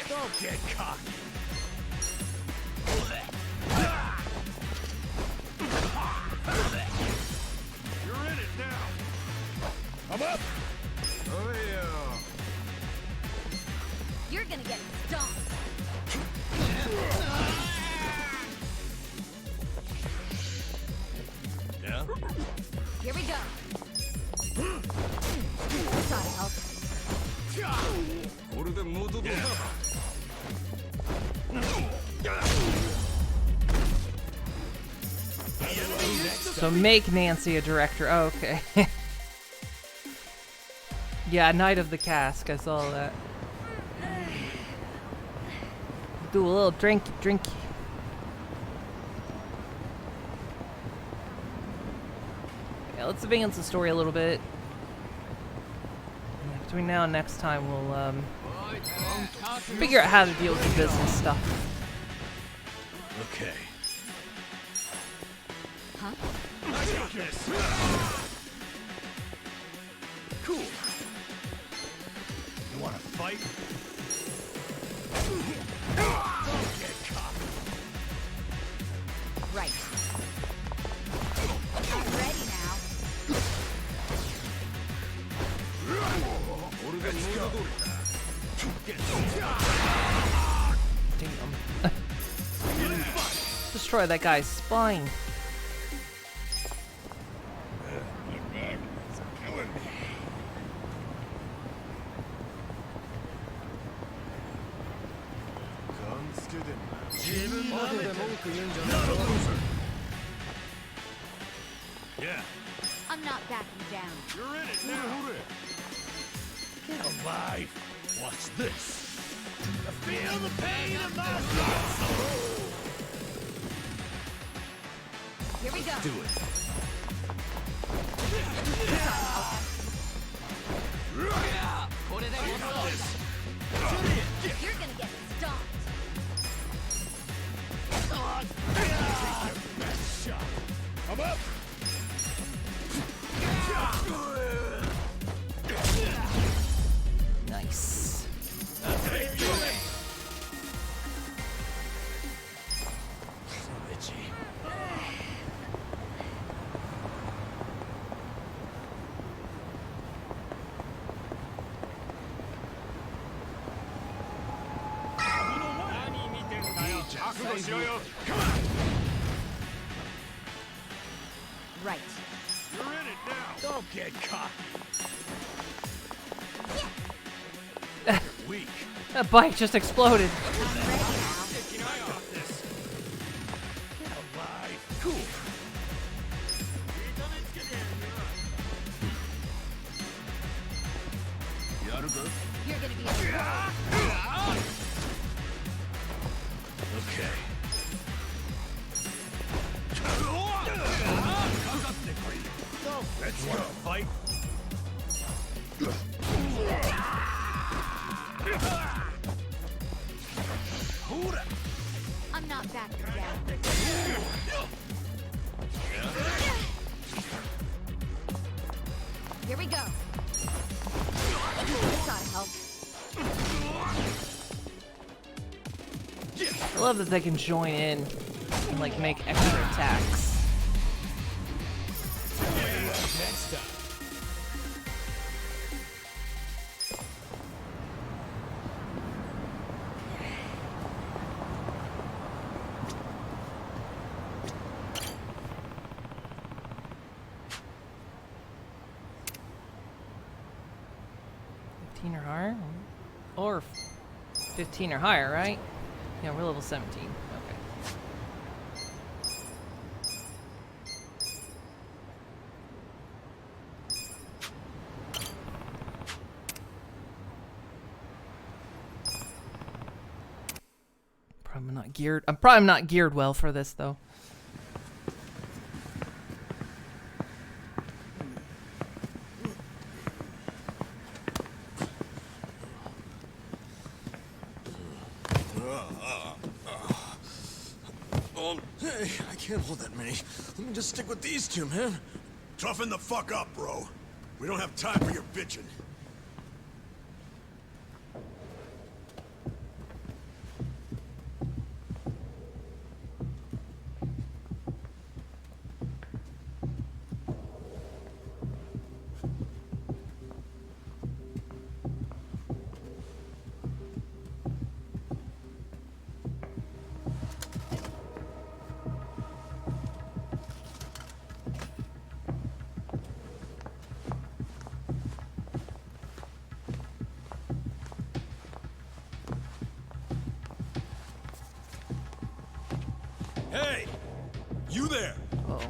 Don't get cocky. You're in it now. I'm up. Oh yeah. You're gonna get stomped. Yeah? Here we go. Try to help. So make Nancy a director. Oh, okay. Yeah, Knight of the Cask. I saw that. Do a little drinky. Yeah, let's advance the story a little bit. Yeah, between now and next time, we'll figure out how to deal with the business stuff. Okay. Huh? I got this. Cool. You wanna fight? Don't get caught. Right. I'm ready now. Let's go. Damn. Destroy that guy's spine. Yeah. I'm not backing down. You're in it now. Get alive. What's this? I feel the pain in my soul. Here we go. Do it. You're gonna get stomped. Take your best shot. I'm up. Nice. Come on. Right. You're in it now. Don't get caught. Weak. That bike just exploded. Get alive. Cool. You're gonna be Okay. Let's go. Fight. I'm not backing down. Here we go. This ought to help. I love that they can join in and like make extra attacks. Next up. Or higher? Or 15 or higher, right? Yeah, we're level 17. Okay. Probably not geared. I'm probably not geared well for this though. Hey, I can't hold that many. Let me just stick with these two, man. Toughen the fuck up, bro. We don't have time for your bitching. Hey! You there! Uh-oh.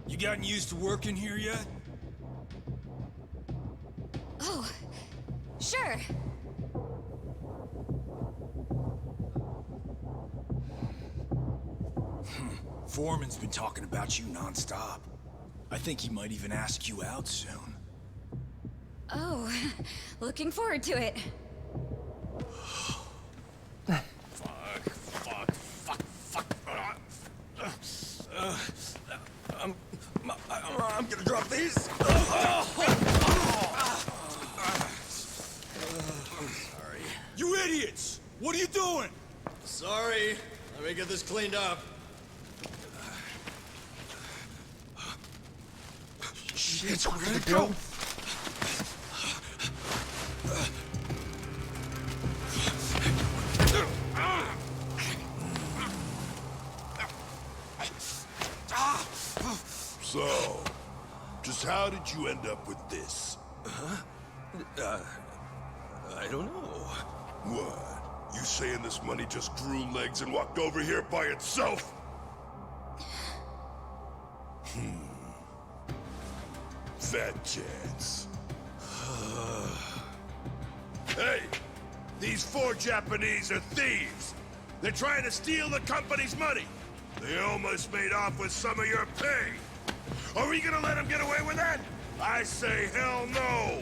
You gotten used to working here yet? Oh, sure. Foreman's been talking about you nonstop. I think he might even ask you out soon. Oh, looking forward to it. I'm gonna drop these. Sorry. You idiots! What are you doing? Sorry. Let me get this cleaned up. Shit, where did it go? So, just how did you end up with this? I don't know. What? You saying this money just grew legs and walked over here by itself? Fat chance. Hey! These 4 Japanese are thieves! They're trying to steal the company's money! They almost made off with some of your pay! Are we gonna let them get away with that? I say hell no!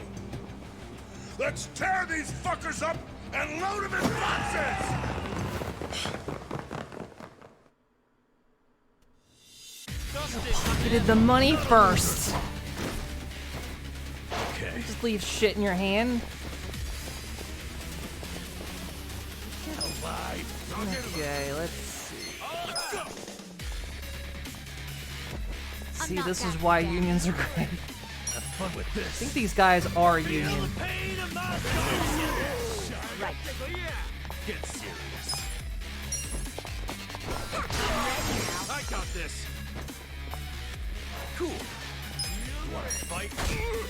Let's tear these fuckers up and load them in boxes! Pocketed the money first. Okay. Just leave shit in your hand. Okay, let's see. See, this is why unions are great. Have fun with this. I think these guys are union. Right. Get serious. I got this. Cool. You wanna fight? You're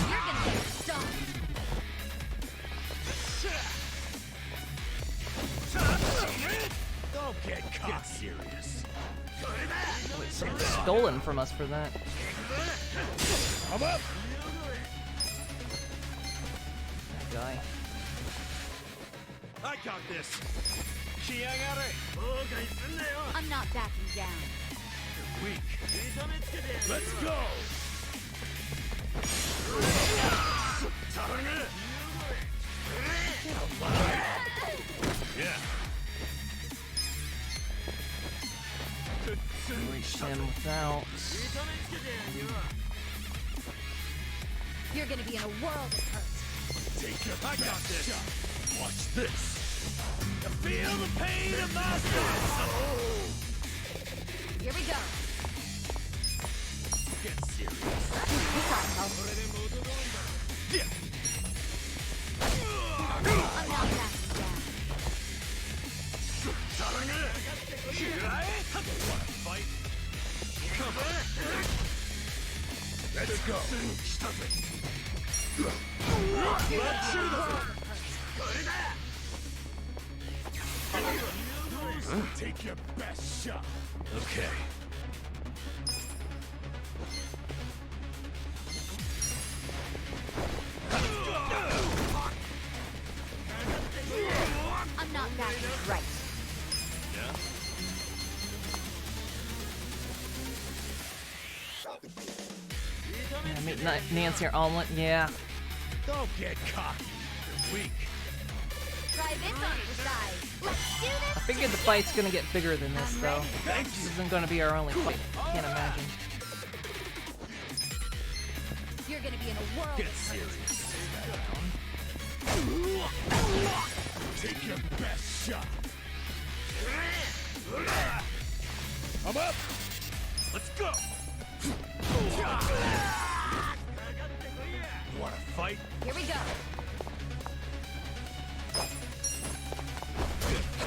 gonna get stung. Don't get caught. Get serious. Wait, something's stolen from us for that. I'm up. That guy. I got this. I'm not backing down. You're weak. Let's go. Yeah. Reach him without. You're gonna be in a world of hurt. Take your I got this. Watch this. You feel the pain of my soul. Here we go. Get serious. Yeah. I'm not backing down. Wanna fight? Come on. Let's go. Take your best shot. Okay. I'm not backing right. Yeah? Yeah, meet Nancy or Omelet. Yeah. Don't get cocky. You're weak. Try this on the side. Let's do I this. figured the fight's gonna get bigger than this, though. This isn't gonna be our only fight. Can't imagine. You're gonna be in a world Get of hurt. serious. Take your best shot. I'm up. Let's go. Wanna fight? Here we go.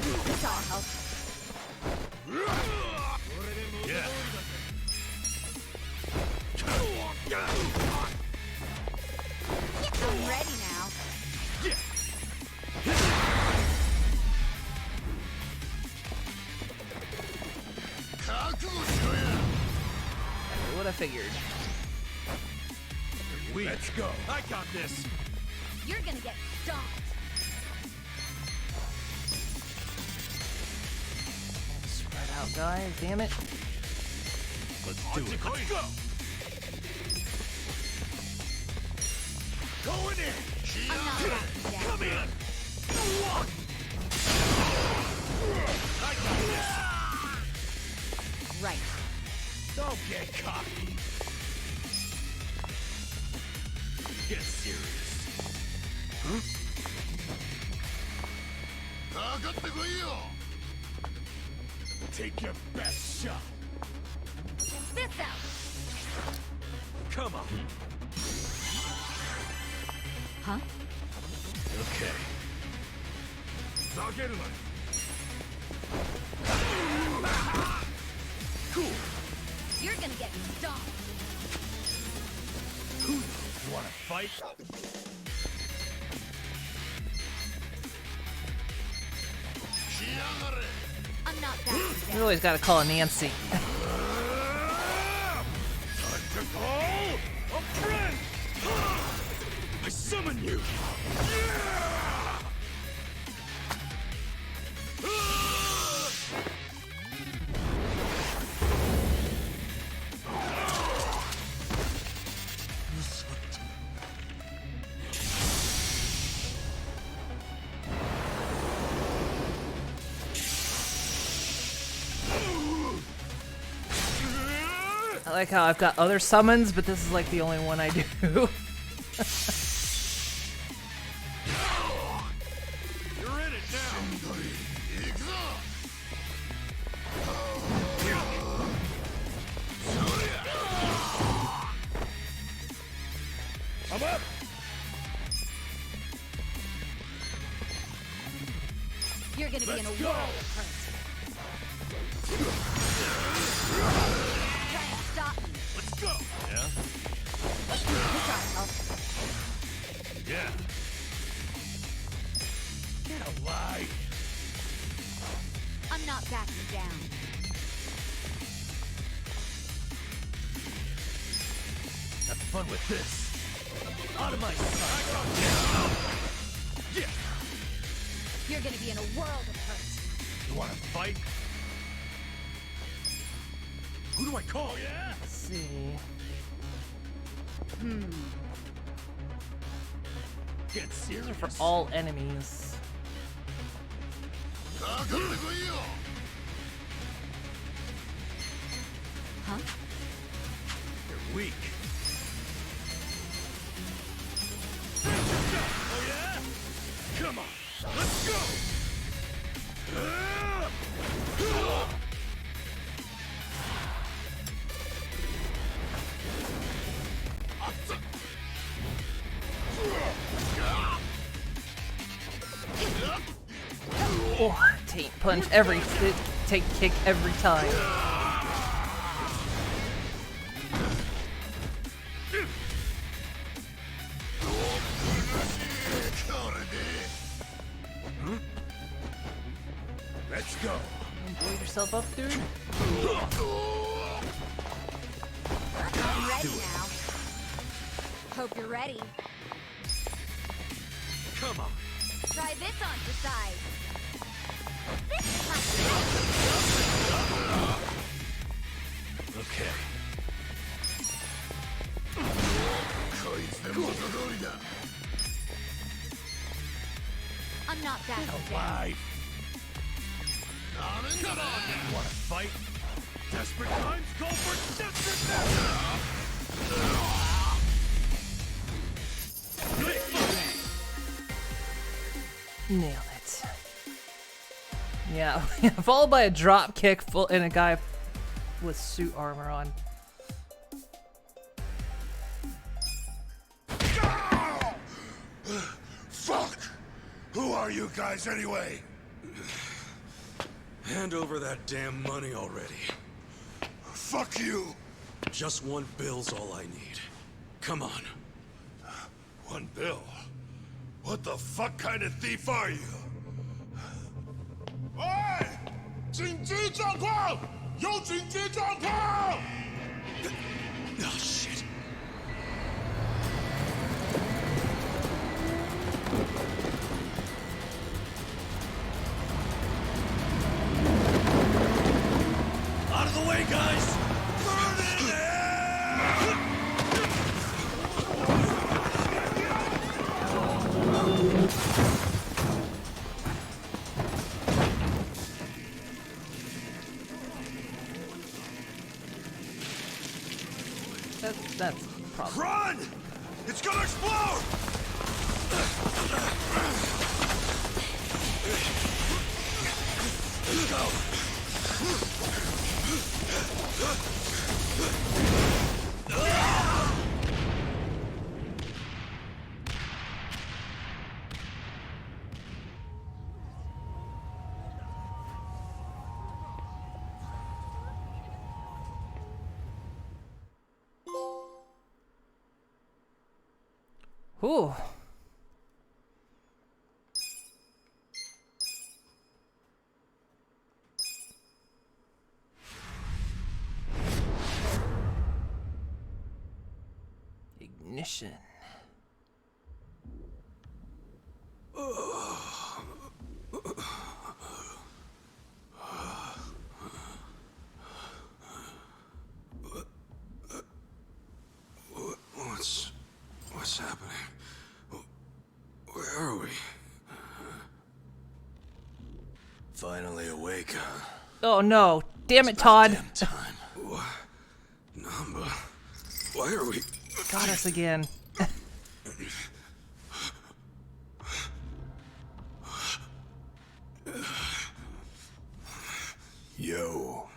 This all helps. Yeah. I'm ready now. What I figured. Let's go. I got this. You're gonna get stomped. Spread out, guys. Damn it. Let's do it. Let's go. Going in. I'm not backing down. Come in. I got this. Right. Don't get cocky. Get serious. Huh? Take your best shot. This out. Come on. Huh? Okay. Cool. You're gonna get stomped. You wanna fight? I'm not backing You down. always gotta call Nancy. Time to call a friend! I summon you! I like how I've got other summons, but this is like the only one I do. You're in it now! I'm up! You're gonna be in a Let's go. world of hurt. Try and stop me. Let's go! Yeah? You try to help. Yeah. Get alive! I'm not backing down. Have fun with this! Out of my sight! Yeah! You're gonna be in a world of hurt. You wanna fight? Who do I call? Yeah? Let's see. Get These serious. are for all enemies. Huh? You're weak. Oh yeah? Come on, let's go! Oh, take punch every take kick every time. Let's go. Don't blow yourself up, dude. I'm ready now. Hope you're ready. Come on. Try this on for size. This Okay. I'm not backing down. Alive. Come on, you wanna fight? Desperate times call for desperate Nail it. Yeah, followed by a drop kick full and a guy with suit armor on. Fuck! Who are you guys anyway? Hand over that damn money already. Fuck you! Just one bill's all I need. Come on. 1 bill? What the fuck kind of thief are you? 喂！紧急状况！有紧急状况！ Oh, shit. Out of the way, guys! Burn in That's a problem. Run! It's gonna explode! Let's go. Whew. Ignition. What's happening? Where are we? Finally awake, huh? Oh no. Damn it, Todd. Namba, why are we... Got us again. Yo.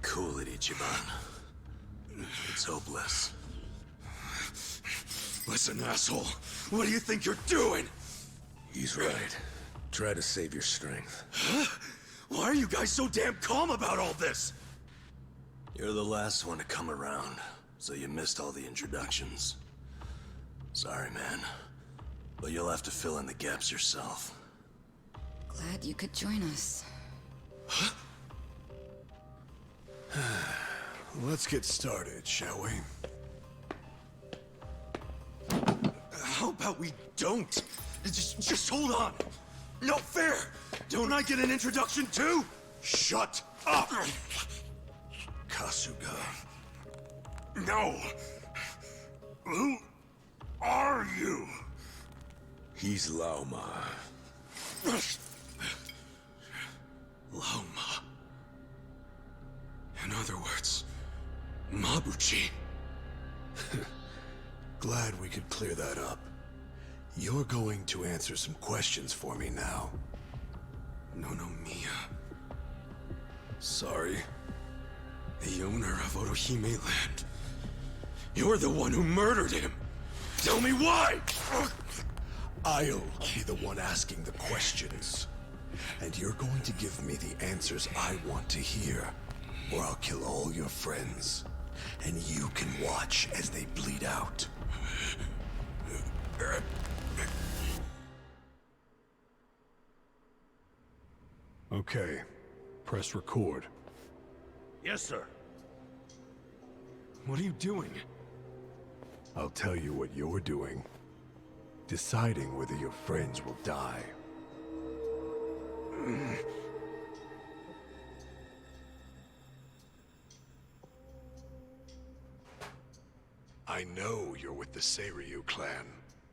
Cool it, Ichiban. It's hopeless. Listen, asshole. What do you think you're doing? He's right. Try to save your strength. Huh? Why are you guys so damn calm about all this? You're the last one to come around, so you missed all the introductions. Sorry, man. But you'll have to fill in the gaps yourself. Glad you could join us. Let's get started, shall we? How about we don't? Just hold on. No fair. Don't I get an introduction too? Shut up! Kasuga. No. Who are you? He's Laoma. Laoma. In other words, Mabuchi. Glad we could clear that up. You're going to answer some questions for me now. Nonomiya. Sorry. The owner of Otohime Land. You're the one who murdered him. Tell me why! I'll be the one asking the questions. And you're going to give me the answers I want to hear, or I'll kill all your friends. And you can watch as they bleed out. Okay. Press record. Yes, sir. What are you doing? I'll tell you what you're doing. Deciding whether your friends will die. I know you're with the Seiryu clan.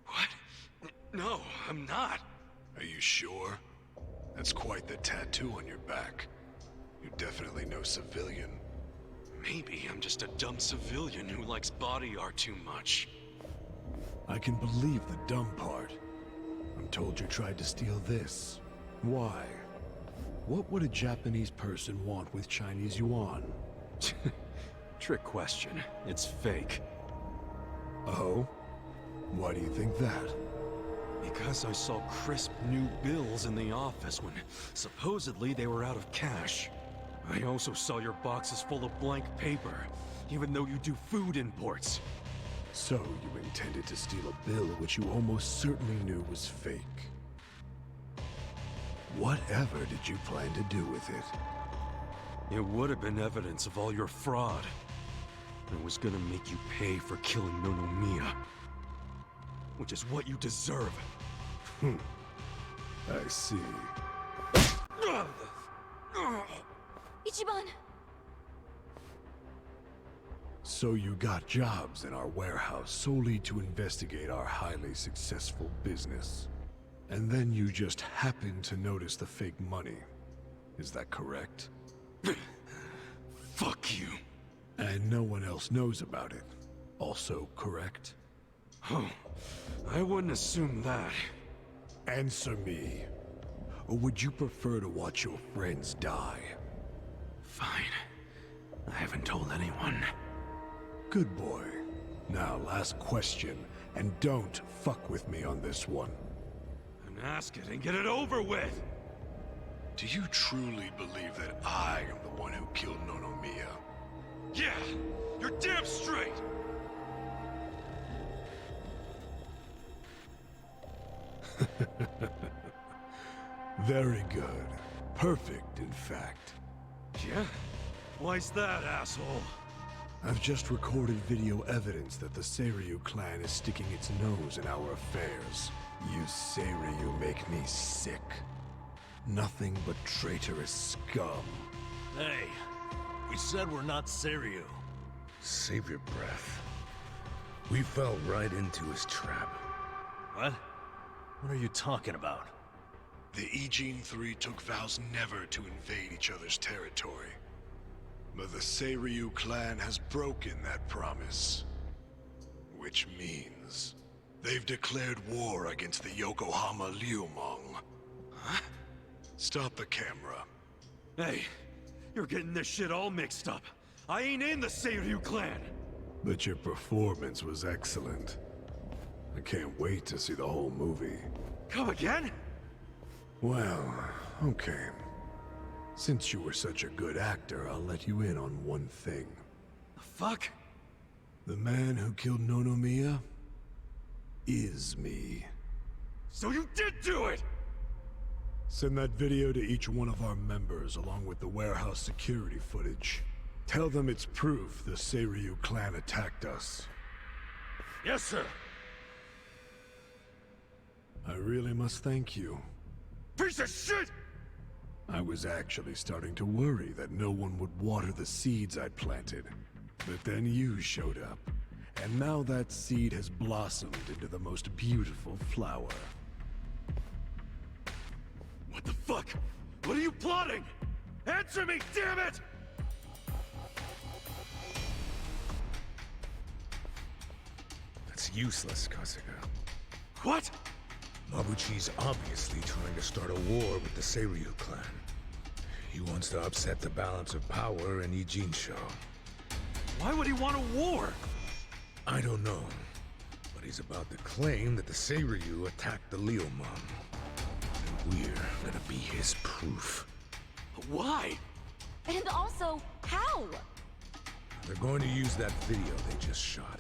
What? No, I'm not. Are you sure? That's quite the tattoo on your back. You're definitely no civilian. Maybe I'm just a dumb civilian who likes body art too much. I can believe the dumb part. I'm told you tried to steal this. Why? What would a Japanese person want with Chinese yuan? Trick question. It's fake. Oh? Why do you think that? Because I saw crisp new bills in the office when supposedly they were out of cash. I also saw your boxes full of blank paper, even though you do food imports. So you intended to steal a bill which you almost certainly knew was fake. Whatever did you plan to do with it? It would have been evidence of all your fraud. I was gonna make you pay for killing Nonomiya. Which is what you deserve. I see. Ichiban! So you got jobs in our warehouse solely to investigate our highly successful business. And then you just happened to notice the fake money. Is that correct? Fuck you. And no one else knows about it. Also correct? Oh, I wouldn't assume that. Answer me. Or would you prefer to watch your friends die? Fine. I haven't told anyone. Good boy. Now, last question, and don't fuck with me on this one. Then ask it and get it over with! Do you truly believe that I am the one who killed Nonomiya? Yeah! You're damn straight! Very good. Perfect, in fact. Yeah? Why's that, asshole? I've just recorded video evidence that the Seiryu clan is sticking its nose in our affairs. You Seiryu make me sick. Nothing but traitorous scum. Hey, we said we're not Seiryu. Save your breath. We fell right into his trap. What? What are you talking about? The Ijin Three took vows never to invade each other's territory. But the Seiryu clan has broken that promise. Which means they've declared war against the Yokohama Liumang. Huh? Stop the camera. Hey, you're getting this shit all mixed up. I ain't in the Seiryu clan! But your performance was excellent. I can't wait to see the whole movie. Come again? Well, okay. Since you were such a good actor, I'll let you in on one thing. The fuck? The man who killed Nonomiya is me. So you did do it! Send that video to each one of our members, along with the warehouse security footage. Tell them it's proof the Seiryu clan attacked us. Yes, sir! I really must thank you. Piece of shit! I was actually starting to worry that no one would water the seeds I'd planted. But then you showed up, and now that seed has blossomed into the most beautiful flower. What the fuck? What are you plotting? Answer me, damn it! That's useless, Kasuga. What? Mabuchi's obviously trying to start a war with the Seiryu clan. He wants to upset the balance of power in Ijinsho. Why would he want a war? I don't know, but he's about to claim that the Seiryu attacked the Liumang. And we're gonna be his proof. Why? And also, how? They're going to use that video they just shot.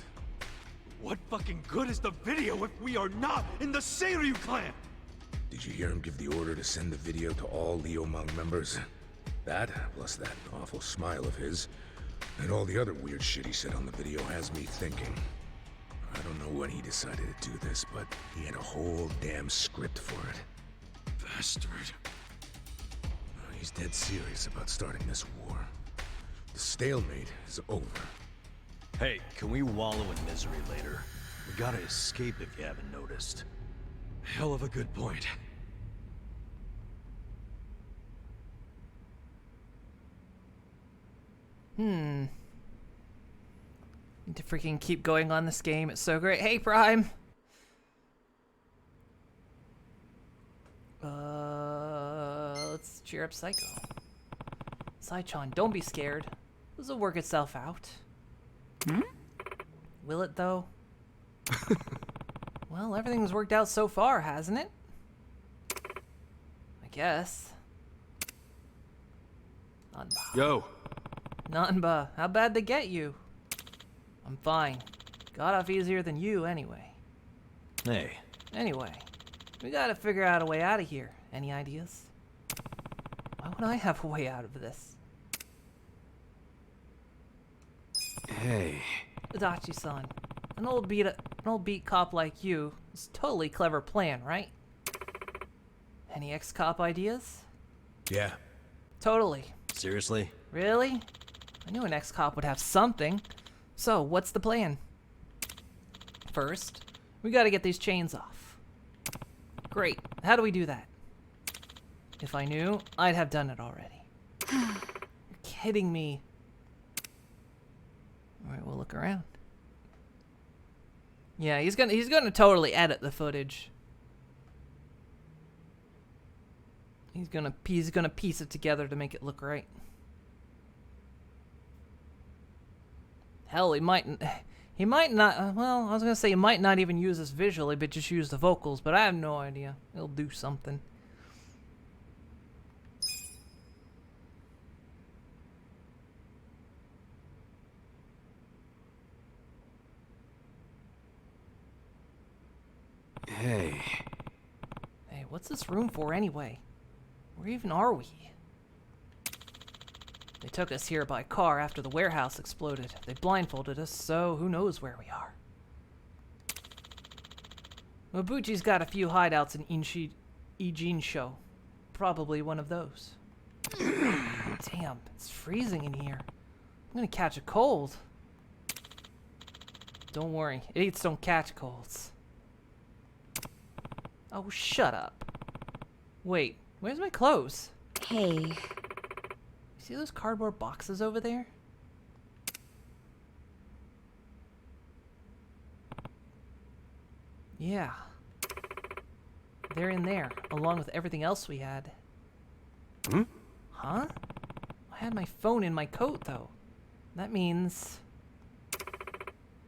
What fucking good is the video if we are not in the Seiryu clan? Did you hear him give the order to send the video to all Liumang members? That, plus that awful smile of his, and all the other weird shit he said on the video has me thinking. I don't know when he decided to do this, but he had a whole damn script for it. Bastard. He's dead serious about starting this war. The stalemate is over. Hey, can we wallow in misery later? We gotta escape if you haven't noticed. Hell of a good point. Need to freaking keep going on this game. It's so great. Hey, Prime! Let's cheer up Psycho. Saichan, don't be scared. This will work itself out. Will it, though? Well, everything's worked out so far, hasn't it? I guess. Nanba. Yo! Nanba, how bad they get you? I'm fine. Got off easier than you, anyway. Hey. Anyway, we gotta figure out a way out of here. Any ideas? Why would I have a way out of this? Hey. Adachi-san, an old beat cop like you is a totally clever plan, right? Any ex-cop ideas? Yeah. Totally. Seriously? Really? I knew an ex-cop would have something. So, what's the plan? First, we gotta get these chains off. Great. How do we do that? If I knew, I'd have done it already. You're kidding me. Alright, we'll look around. Yeah, he's gonna totally edit the footage. He's gonna piece it together to make it look right. Hell, he might not, well, I was gonna say he might not even use this visually, but just use the vocals, but I have no idea. He'll do something. Hey. Hey, what's this room for anyway? Where even are we? They took us here by car after the warehouse exploded. They blindfolded us, so who knows where we are. Mabuchi's got a few hideouts in Ijin-sho. Probably one of those. Damn, it's freezing in here. I'm gonna catch a cold. Don't worry, idiots don't catch colds. Oh, shut up. Wait, where's my clothes? Hey. See those cardboard boxes over there? Yeah. They're in there, along with everything else we had. Hmm? Huh? I had my phone in my coat, though. That means...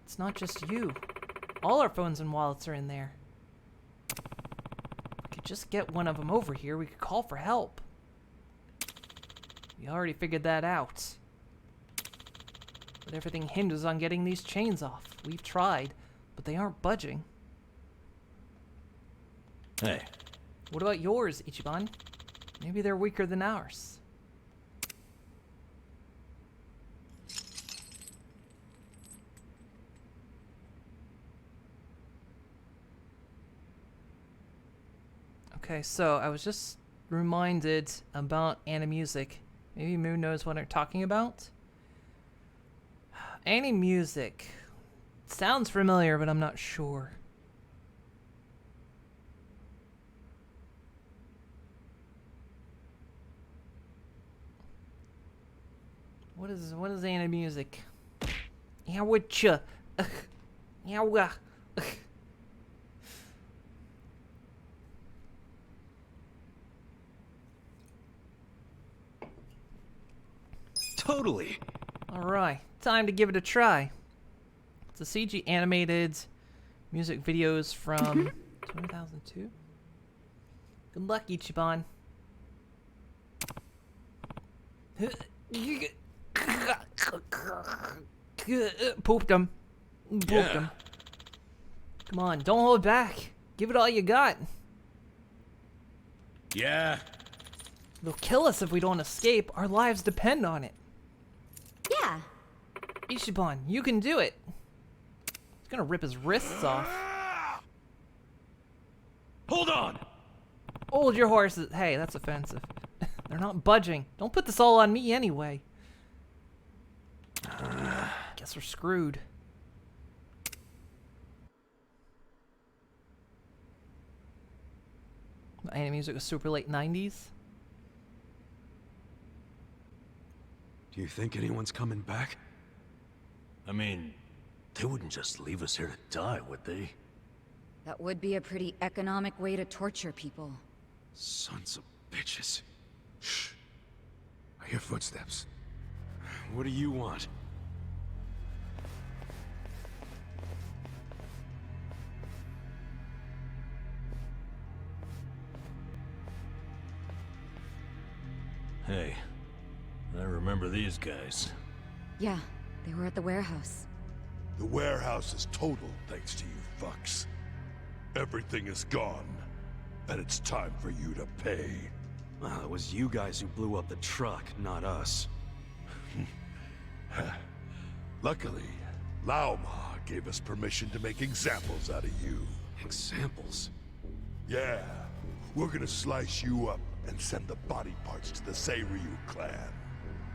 it's not just you. All our phones and wallets are in there. If we could just get one of them over here, we could call for help. We already figured that out. But everything hinges on getting these chains off. We've tried, but they aren't budging. Hey. What about yours, Ichiban? Maybe they're weaker than ours. Okay, so I was just reminded about Animusic. Maybe Moon knows what I'm talking about. Animusic. Sounds familiar, but I'm not sure. What is Animusic? Yeah, what ya? Yeah, Totally. Alright, time to give it a try. It's a CG animated music videos from 2002. Good luck, Ichiban. Pooped him. Pooped him. Come on, don't hold back. Give it all you got. Yeah. They'll kill us if we don't escape. Our lives depend on it. Yeah. Ichiban, you can do it. He's gonna rip his wrists off. Hold on. Hold your horses. Hey, that's offensive. They're not budging. Don't put this all on me anyway. Guess we're screwed. Animusic was super late 90s. Do you think anyone's coming back? I mean, they wouldn't just leave us here to die, would they? That would be a pretty economic way to torture people. Sons of bitches. Shh. I hear footsteps. What do you want? Hey, I remember these guys. Yeah, they were at the warehouse. The warehouse is total thanks to you fucks. Everything is gone, and it's time for you to pay. Well, it was you guys who blew up the truck, not us. Luckily, Lao Ma gave us permission to make examples out of you. Examples? Yeah, we're gonna slice you up and send the body parts to the Seiryu clan.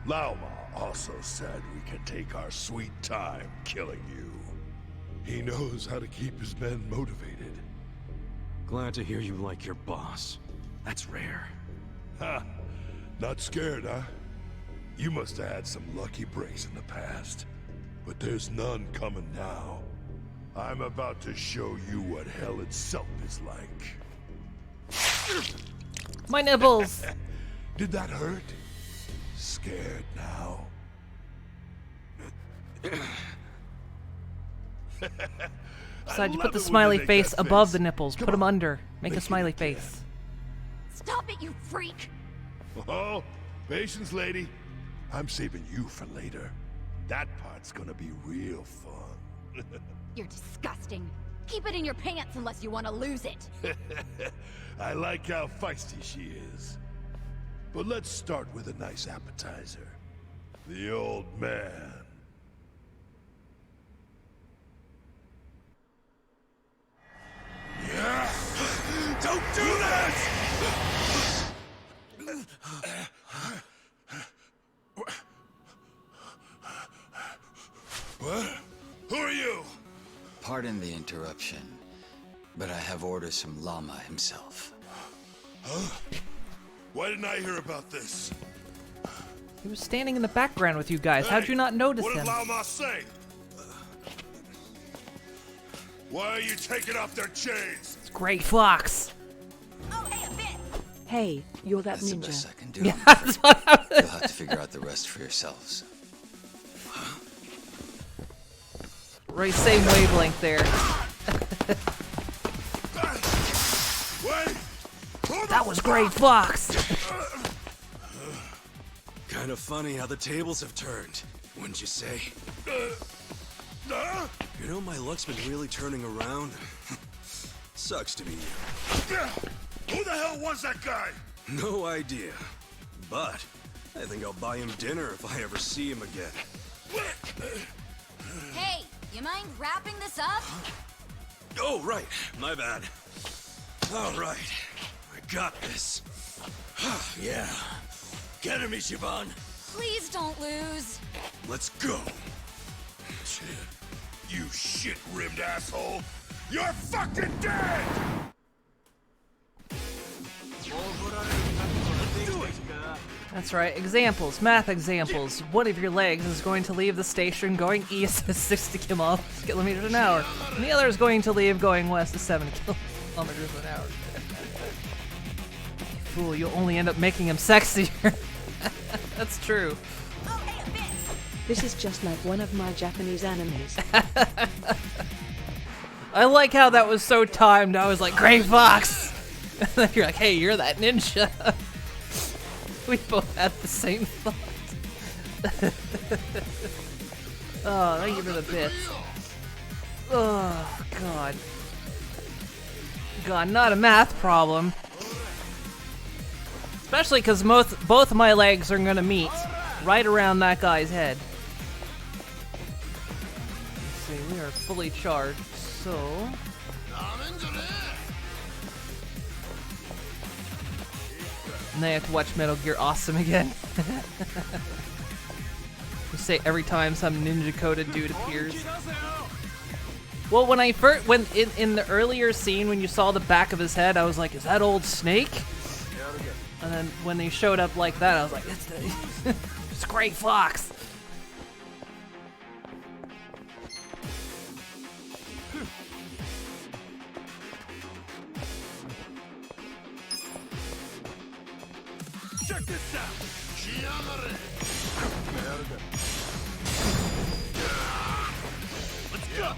Lao Ma also said we can take our sweet time killing you. He knows how to keep his men motivated. Glad to hear you like your boss. That's rare. Ha! Not scared, huh? You must have had some lucky breaks in the past. But there's none coming now. I'm about to show you what hell itself is like. My nipples! Did that hurt? Scared now? Besides, you put the smiley face above the nipples. Put them under. Make a smiley face. Stop it, you freak! Oh, patience, lady. I'm saving you for later. That part's gonna be real fun. You're disgusting. Keep it in your pants unless you want to lose it. I like how feisty she is. But let's start with a nice appetizer. The old man. Yeah! Don't do that! What? Who are you? Pardon the interruption, but I have orders from Lama himself. Huh? Why didn't I hear about this? He was standing in the background with you guys. How'd you not notice What him? did Lama say? Why are you taking off their chains? It's Gray Fox. Hey, you're that That's the ninja. best I can do. Yeah, I'm that's afraid. what I was- You'll have to figure out the rest for yourselves. Right, same wavelength there. That was Gray Fox. Kind of funny how the tables have turned, wouldn't you say? You know, my luck's been really turning around. Sucks to be you. Who the hell was that guy? No idea. But I think I'll buy him dinner if I ever see him again. Hey, you mind wrapping this up? Oh, right. My bad. All right. I got this. Yeah. Get him, Ichiban. Please don't lose. Let's go. You shit-rimmed asshole! You're fucking dead! That's right. Examples. Math examples. One of your legs is going to leave the station going east at 60 kilometers an hour. And the other is going to leave going west at 70 kilometers an hour. You fool, you'll only end up making him sexier. That's true. This is just like one of my Japanese animes. I like how that was so timed. I was like, Gray Fox! And then you're like, hey, you're that ninja. We both had the same thought. Oh, thank you for the bits. Oh, God. God, not a math problem. Especially because both of my legs are gonna meet right around that guy's head. Let's see, we are fully charged, so... And then I have to watch Metal Gear Awesome again. You say every time some ninja-coded dude appears. Well, when I first, in the earlier scene when you saw the back of his head, I was like, is that old Snake? And then when they showed up like that, I was like, it's Gray Fox. Check this out! Let's go!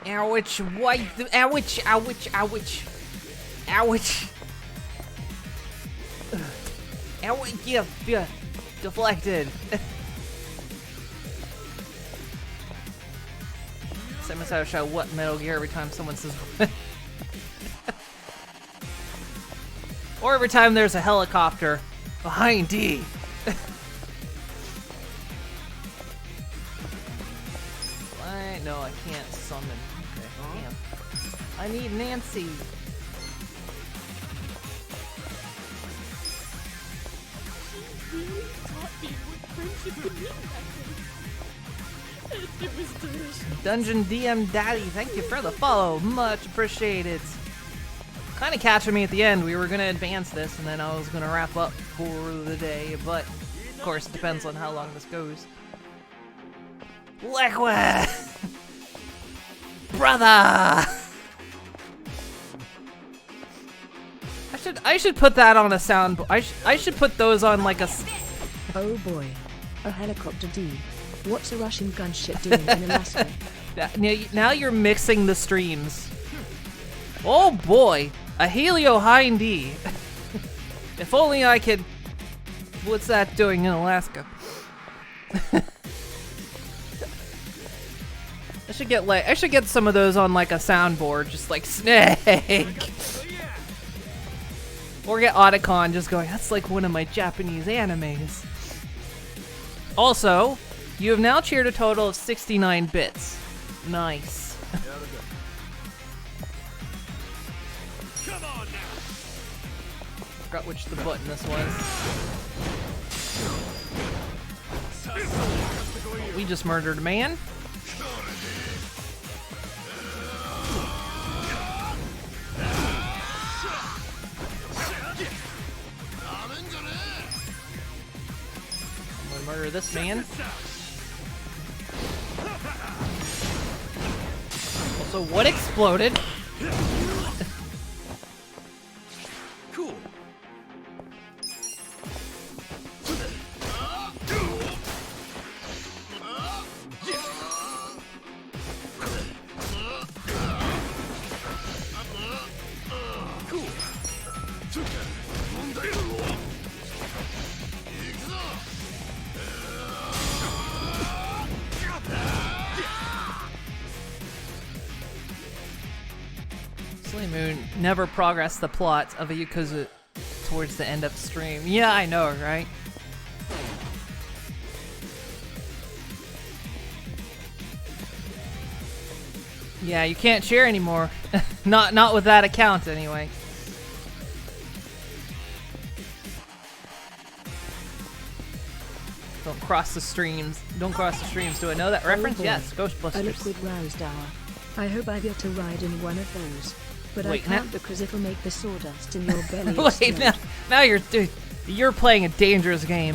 Ouch, why, ouch, ouch, ouch. Ouch. Ouch, yeah, deflected. Someone's gotta shout what Metal Gear every time someone says or every time there's a helicopter behind D. What? No, I can't summon. Okay, damn. I need Nancy. He really taught me what friendship would mean back then. Dungeon DM Daddy, thank you for the follow. Much appreciated. Kind of catching me at the end. We were going to advance this, and then I was going to wrap up for the day, but of course, it depends on how long this goes. Liquid! Brother! I should put that on a sound. I should put those on like a. Oh boy, a helicopter D. What's a Russian gunship doing in Alaska? Now you're mixing the streams. Oh boy, a Helio Hind D. If only I could. What's that doing in Alaska? I should get some of those on like a soundboard, just like Snake. Or get Otacon just going, that's like one of my Japanese animes. Also, you have now cheered a total of 69 bits. Nice. Forgot which the button this was. We just murdered a man. Murder this man. Also, what exploded? Cool. Moon never progressed the plot of a Yakuza towards the end of the stream. Yeah, I know, right? Yeah, you can't share anymore. Not with that account, anyway. Don't cross the streams. Don't cross the streams. Do I know that reference? boy. Yes, Ghostbusters. A liquid roused hour. I hope I get to ride in one of those. But Wait, I can't because it'll make the sawdust in your belly Wait, explode. now you're playing a dangerous game.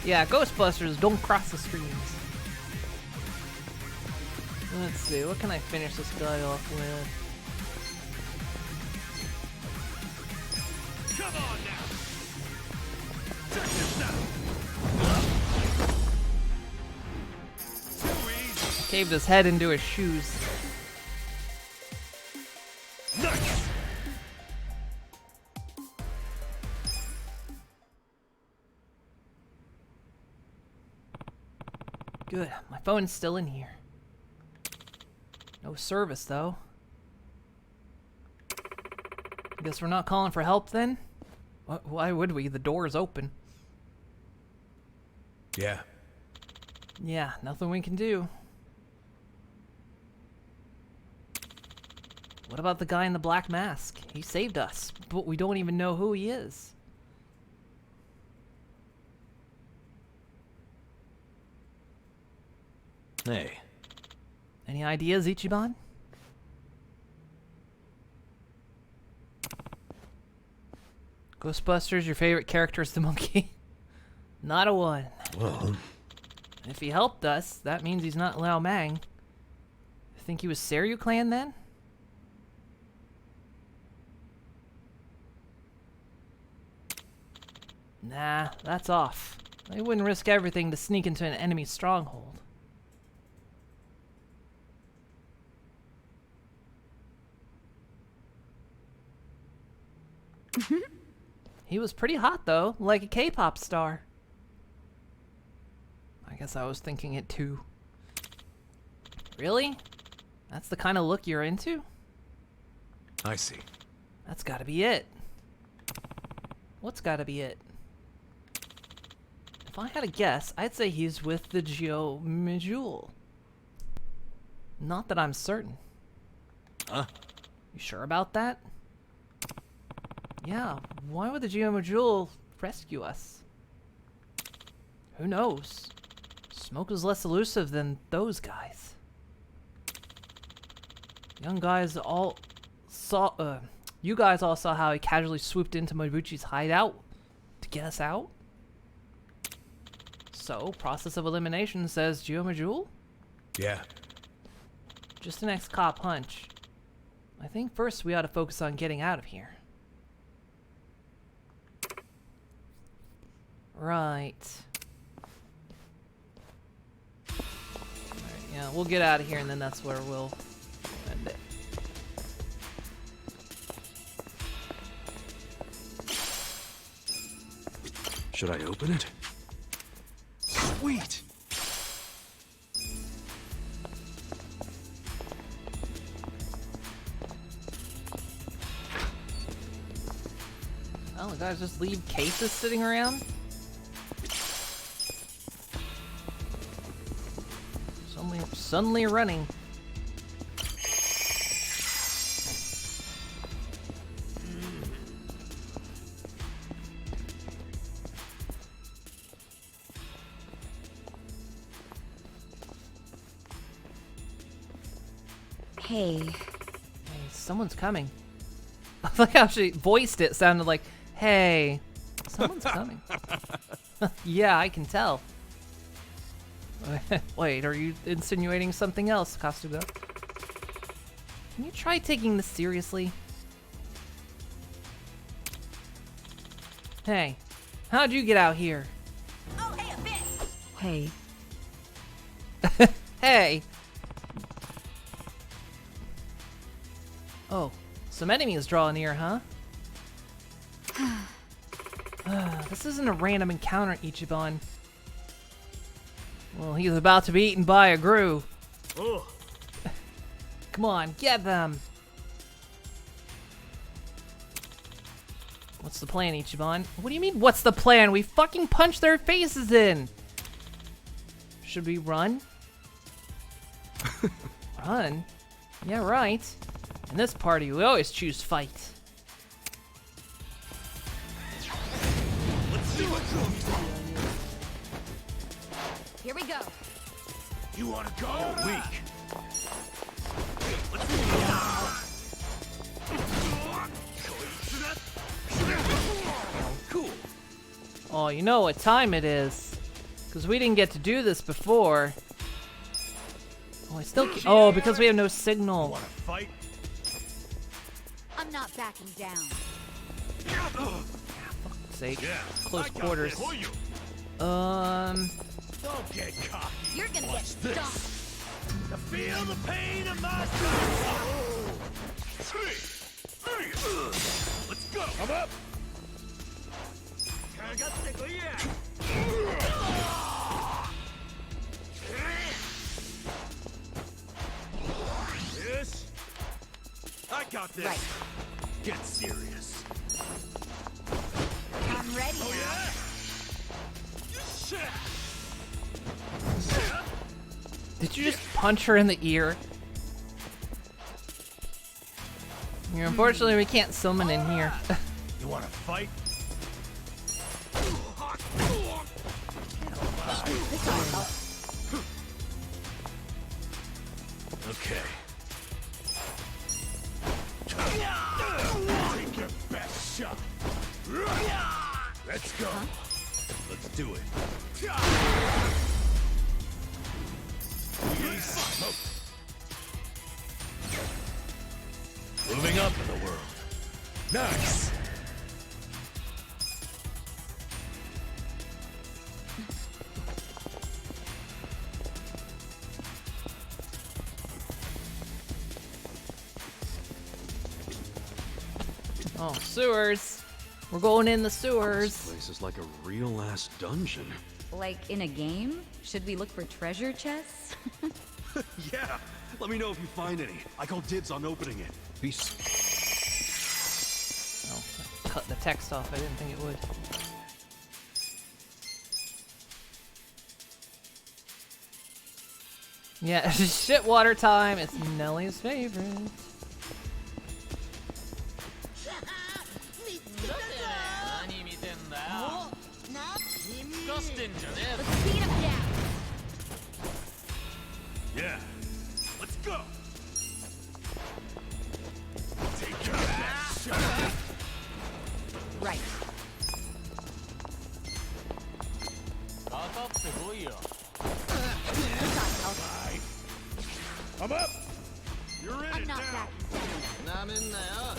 Yeah, Ghostbusters, don't cross the streams. Let's see, what can I finish this guy off with? Come on now. Check this out. Caved his head into his shoes. Nice. Good, my phone's still in here. No service, though. Guess we're not calling for help, then? Why would we? The door's open. Yeah. Yeah, nothing we can do. What about the guy in the black mask? He saved us, but we don't even know who he is. Hey. Any ideas, Ichiban? Ghostbusters, your favorite character is the monkey? Not a one. Well, If he helped us, that means he's not Lao Mang. Think he was Seryu Clan then? Nah, that's off. They wouldn't risk everything to sneak into an enemy stronghold. He was pretty hot though, like a K-pop star. I guess I was thinking it too. Really? That's the kind of look you're into? I see. That's gotta be it. What's gotta be it? If I had a guess, I'd say he's with the Geo Majul. Not that I'm certain. Huh? You sure about that? Yeah, why would the Geo Majul rescue us? Who knows? Smoke is less elusive than those guys. Young guys all saw, you guys all saw how he casually swooped into Mobuchi's hideout to get us out? So, process of elimination, says Gio Majul? Yeah. Just an ex-cop hunch. I think first we ought to focus on getting out of here. Right. Alright, yeah, we'll get out of here and then that's where we'll end it. Should I open it? Sweet! Oh, the guys just leave cases sitting around? Suddenly running. Hey. Hey, someone's coming. I like how she voiced it. Sounded like, hey, someone's coming. Yeah, I can tell. Wait, are you insinuating something else, Kastuga? Can you try taking this seriously? Hey, how'd you get out here? Oh, hey, a bit. Hey. Hey! Oh, some enemies draw near, huh? This isn't a random encounter, Ichiban. Well, he's about to be eaten by a Gru. Oh. Come on, get them! What's the plan, Ichiban? What do you mean, what's the plan? We fucking punched their faces in! Should we run? Run? Yeah, right. In this party, we always choose fight. Let's see what comes. Here we go. You wanna go? Weak. Let's Cool. Oh, you know what time it is. Because we didn't get to do this before. Oh, I still can't. Oh, because we have no signal. wanna fight? I'm not backing down. Fuck's sake. Yeah, Close quarters. Don't get cocky. You're gonna Watch get this. stomped. To feel the pain of my soul. Let's go. I'm up. This. I got this. Right. Get serious. I'm ready. Oh yeah. Did you just punch her in the ear? Yeah, unfortunately, we can't summon in here. You wanna fight? Okay. Take your best shot. Let's go. Let's do it. We smoked. Moving up in the world. Nice. Oh, sewers. We're going in the sewers. This place is like a real-ass dungeon. Like in a game? Should we look for treasure chests? Yeah. Let me know if you find any. I call dibs on opening it. Peace. Oh, cut the text off. I didn't think it would. Yeah, shit water time. It's Nellie's favorite. Let's beat him down. Yeah. Let's go. Take your best shot. Right. I'm up. You're in I'm it not now. backing down.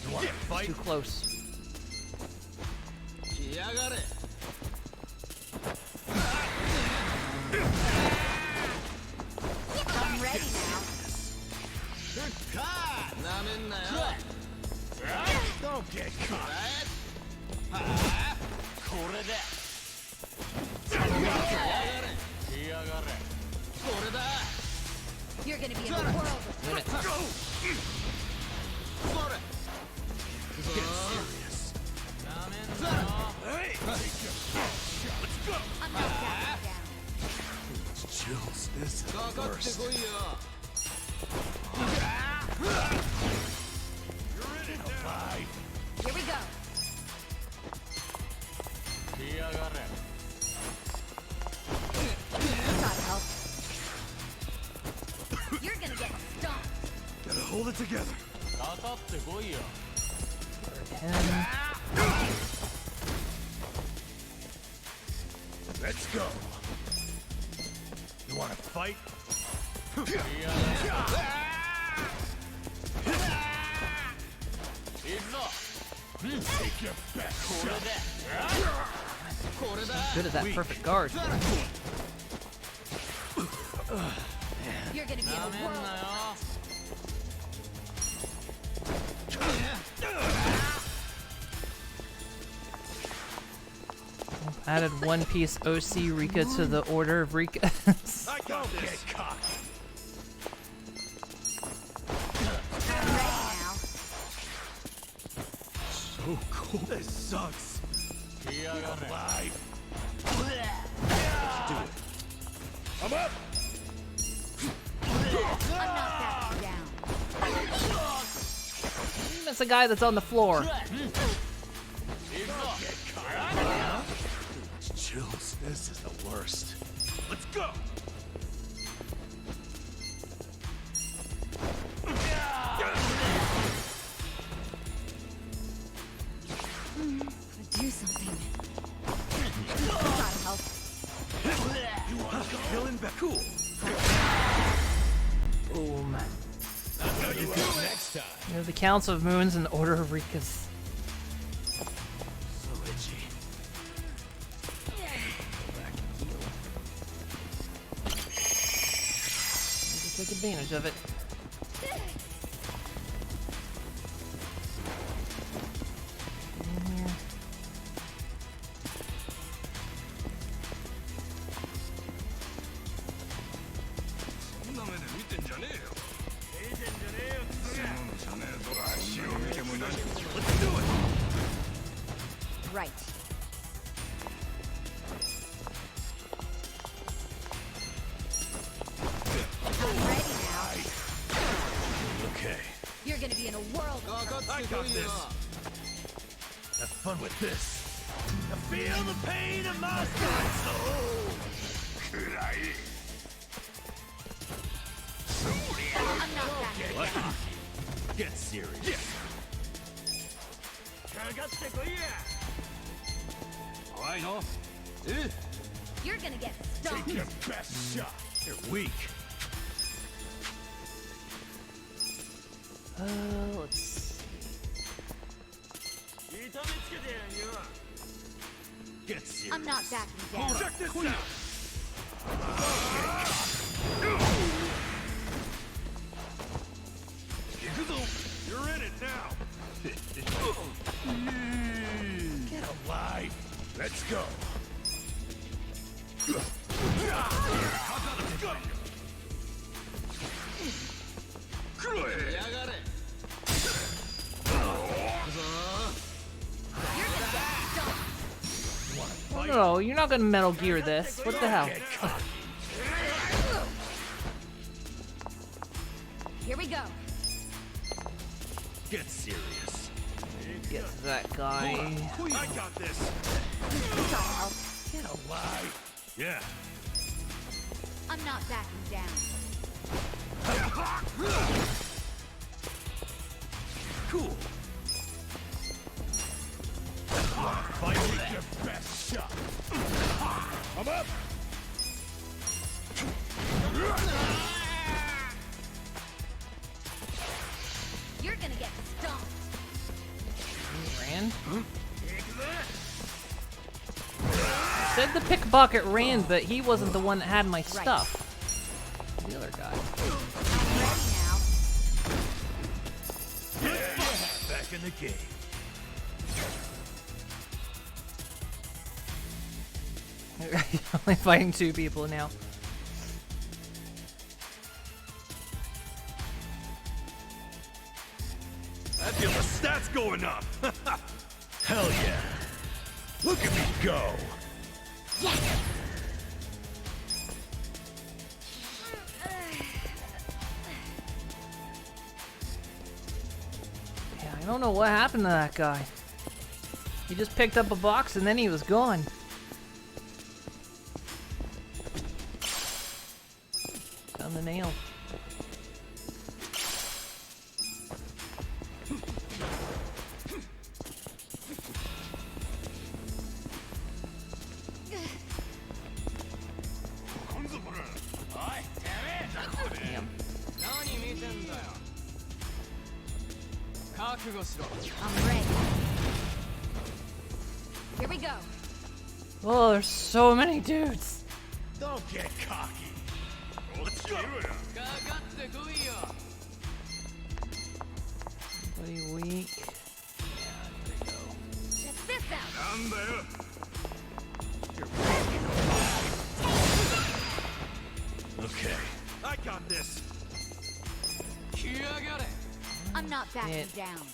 You want to fight? Too close. I'm ready now. Don't get caught. You're gonna be in the world of Wait a minute. Get serious. Hey, take your best shot. Let's go. I'm not backing down. It's chills. This is the worst. You're in it now. Here we go. Gotta help. You're gonna get stomped. Gotta hold it together. Let's go. You want to fight? Take your best shot. Good at that perfect guard. You're gonna be in the world of Added One Piece OC Rika to the order of Rika. I got this. Get cocky. I'm ready now. So cool. This sucks. Alive. Do it. I'm up. I'm not backing down. That's a guy that's on the floor. Chills. This is the worst. Let's go. Do something. Gotta help. You want to feeling back? Cool. Boom. That's how you do it next time. You know, the Counts of Moons and the Order of Rikas. So itchy. Just take advantage of it. In here. Let's do it. Right. I'm ready now. Okay. You're gonna be in a world of I got this. Have fun with this. I feel the pain in my soul. I'm not backing Get down. cocky. Get serious. You're gonna get Take stomped. your best shot. You're weak. Let's see. Get serious. I'm not backing down. Check this out. You're in it now. Get alive. Let's go. No, you're not gonna Metal Gear this. What the hell? Here we go. Get serious. get to that guy. I got this. Get away. Yeah. I'm not backing down. Cool. Fight with your best shot. I'm up. You're gonna get stomped. Ran? Said the pickpocket ran, but he wasn't the one that had my stuff. The other guy. Back in the game. Only fighting 2 people now. I feel the stats going up. Hell yeah. Look at me go. Yes. Yeah, I don't know what happened to that guy. He just picked up a box and then he was gone. Found the nail. I'm ready. Here we go. Oh, there's so many dudes. Don't get cocky. Let's go. Pretty weak. Check this out. Okay. I got this. I'm not backing down.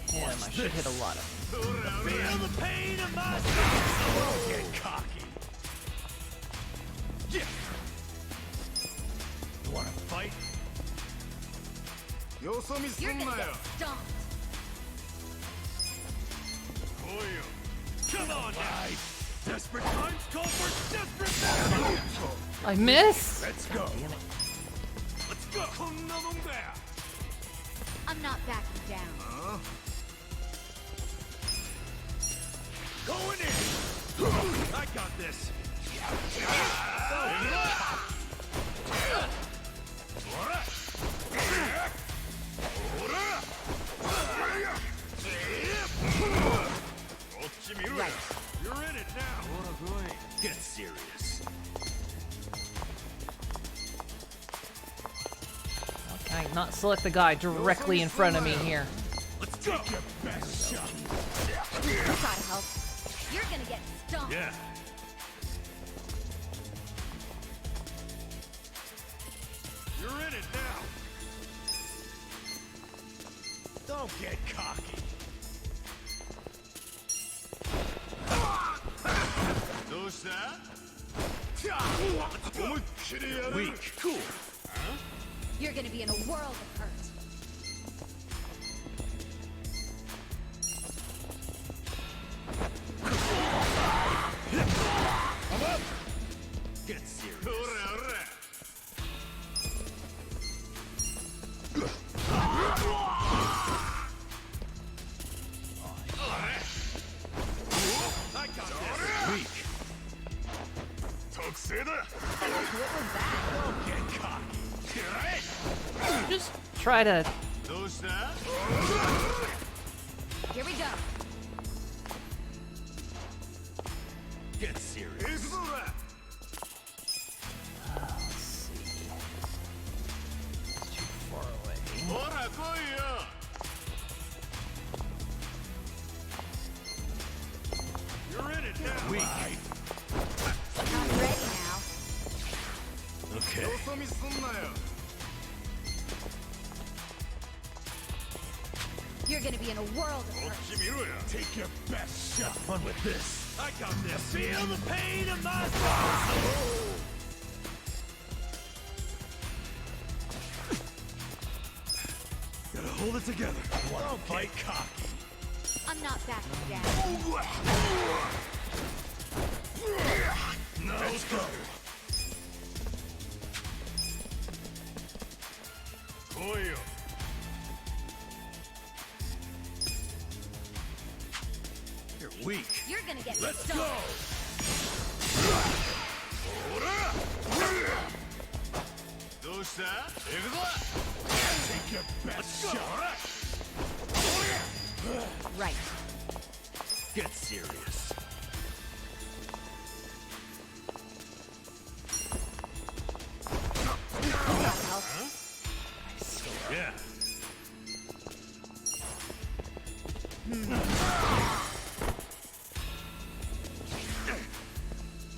Damn, I should hit a lot of Feel the pain of my soul. Don't get cocky. Yeah. You wanna fight? You're gonna get stomped. Come on now. Desperate times call for desperate measures. I missed. Let's go. Damn it. Let's go. I'm not backing down. Going in. I got this. Right. You're in it now. Get serious. Can I not select the guy directly in front of me here? Let's go. Take your best shot. Try to help. You're gonna get stomped. Yeah. You're in it now. Don't get cocky. Weak. Cool. You're gonna be in a world of hurt. I'm up. Get serious. I got this. Weak. What was that? Don't get cocky. Just try to. Here we go. Get serious. Let's see. It's too far away. You're in it now. Weak. I'm ready now. Okay. You're gonna be in a world of hurt. Take your best shot. Fun with this. I got this. Feel the pain of my soul. Gotta hold it together. Don't fight cocky. I'm not backing down. Now let's go. Koyo. You're weak. You're gonna get Let's stung. go. Take your best shot. Right. Get serious. Yeah.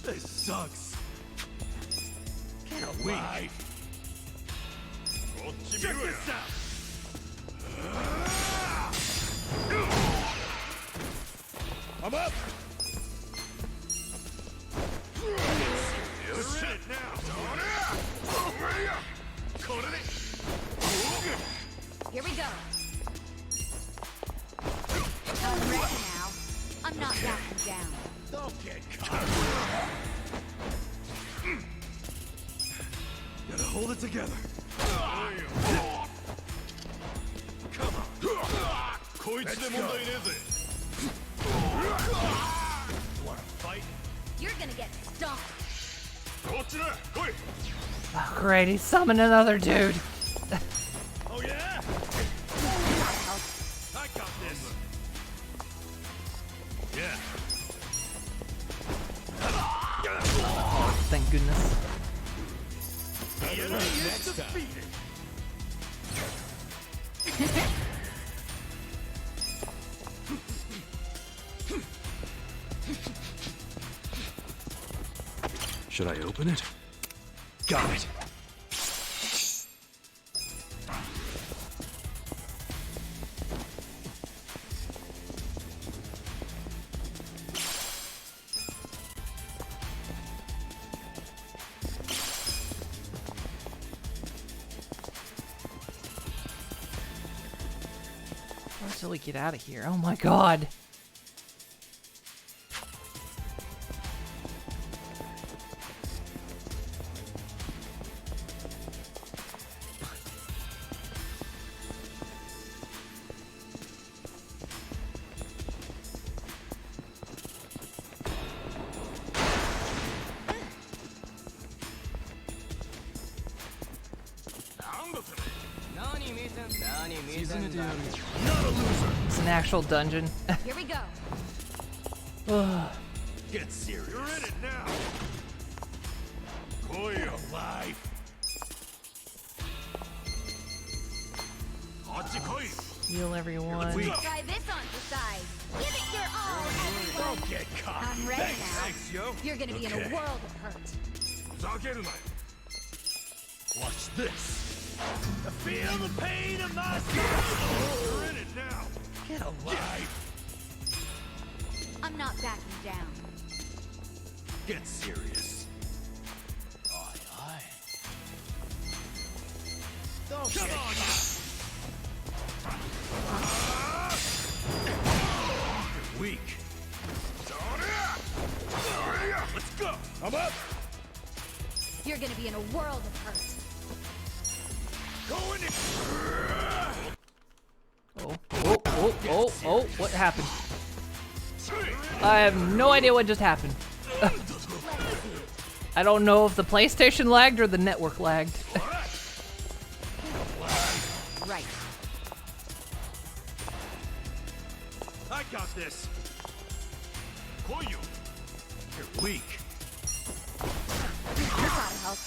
This sucks. Get Weak. Check this out. I'm up. You're in it now. Here we go. I'm ready now. I'm not backing down. Don't get caught. Gotta hold it together. Come on. Wanna fight? You're gonna get stomped. Oh, great, he summoned another dude. Oh yeah? I got this. Yeah. Oh, thank goodness. The enemy is defeated. Should I open it? Got it. Until we get out of here. Oh my god. It's an actual dungeon. Here we go. Get serious. You're in it now. Koyo. Alive. Heal everyone. Try this on for size. Give it your all, everyone. Don't get caught. I'm ready now. Thanks, yo. You're gonna be in a Okay. world of hurt. Watch this. I feel the pain of my soul. You're in it now. Get alive. I'm not backing down. Get serious. Aye, aye. Don't Come get on. You're weak. Let's go. I'm up. You're gonna be in a world of hurt. Go in it. Oh, what happened? I have no idea what just happened. I don't know if the PlayStation lagged or the network lagged. Right. I got this. Koyo. You're weak. You gotta help.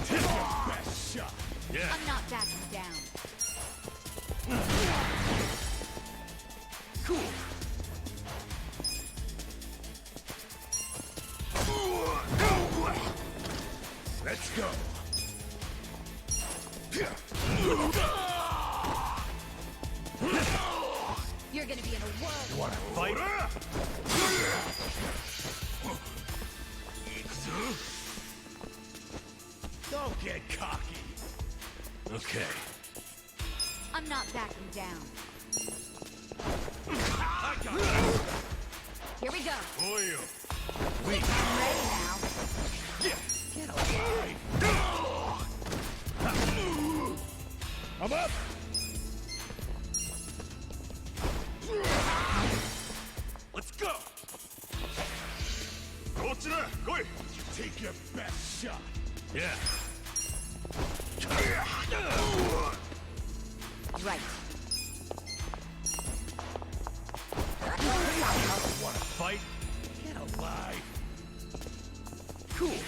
Take your best shot. Yeah. I'm not backing down. Cool. Let's go. You're gonna be in a world. You wanna fight? Don't get cocky. Okay. I'm not backing down. I Here we go. Oil. I'm ready now. Get away! I'm up! Let's go! Go! Take your best shot. Yeah. Right. Want to fight? Get alive. Cool.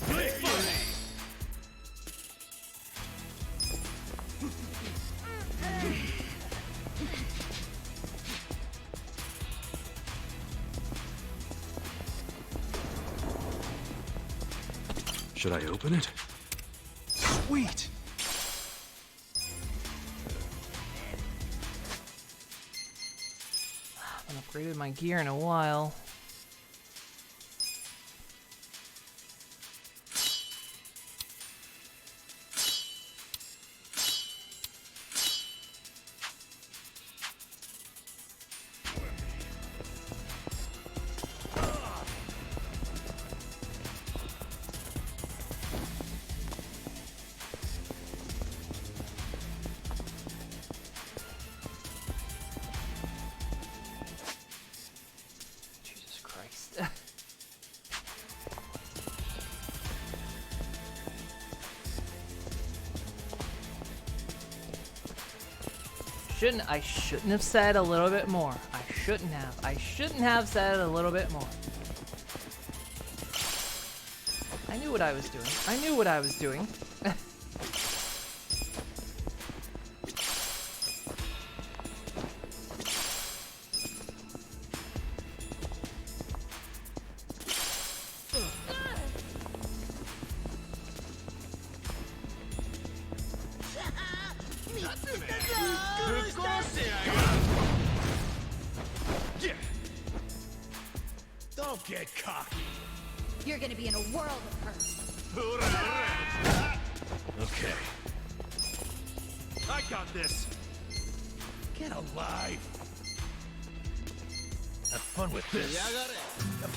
Ready now. Should I open it? Sweet! I haven't upgraded my gear in a while. Jesus Christ. I shouldn't have said a little bit more. I shouldn't have said a little bit more. I knew what I was doing. Don't get cocky. You're gonna be in a world of hurt. Okay. I got this. Get alive. Have fun with this.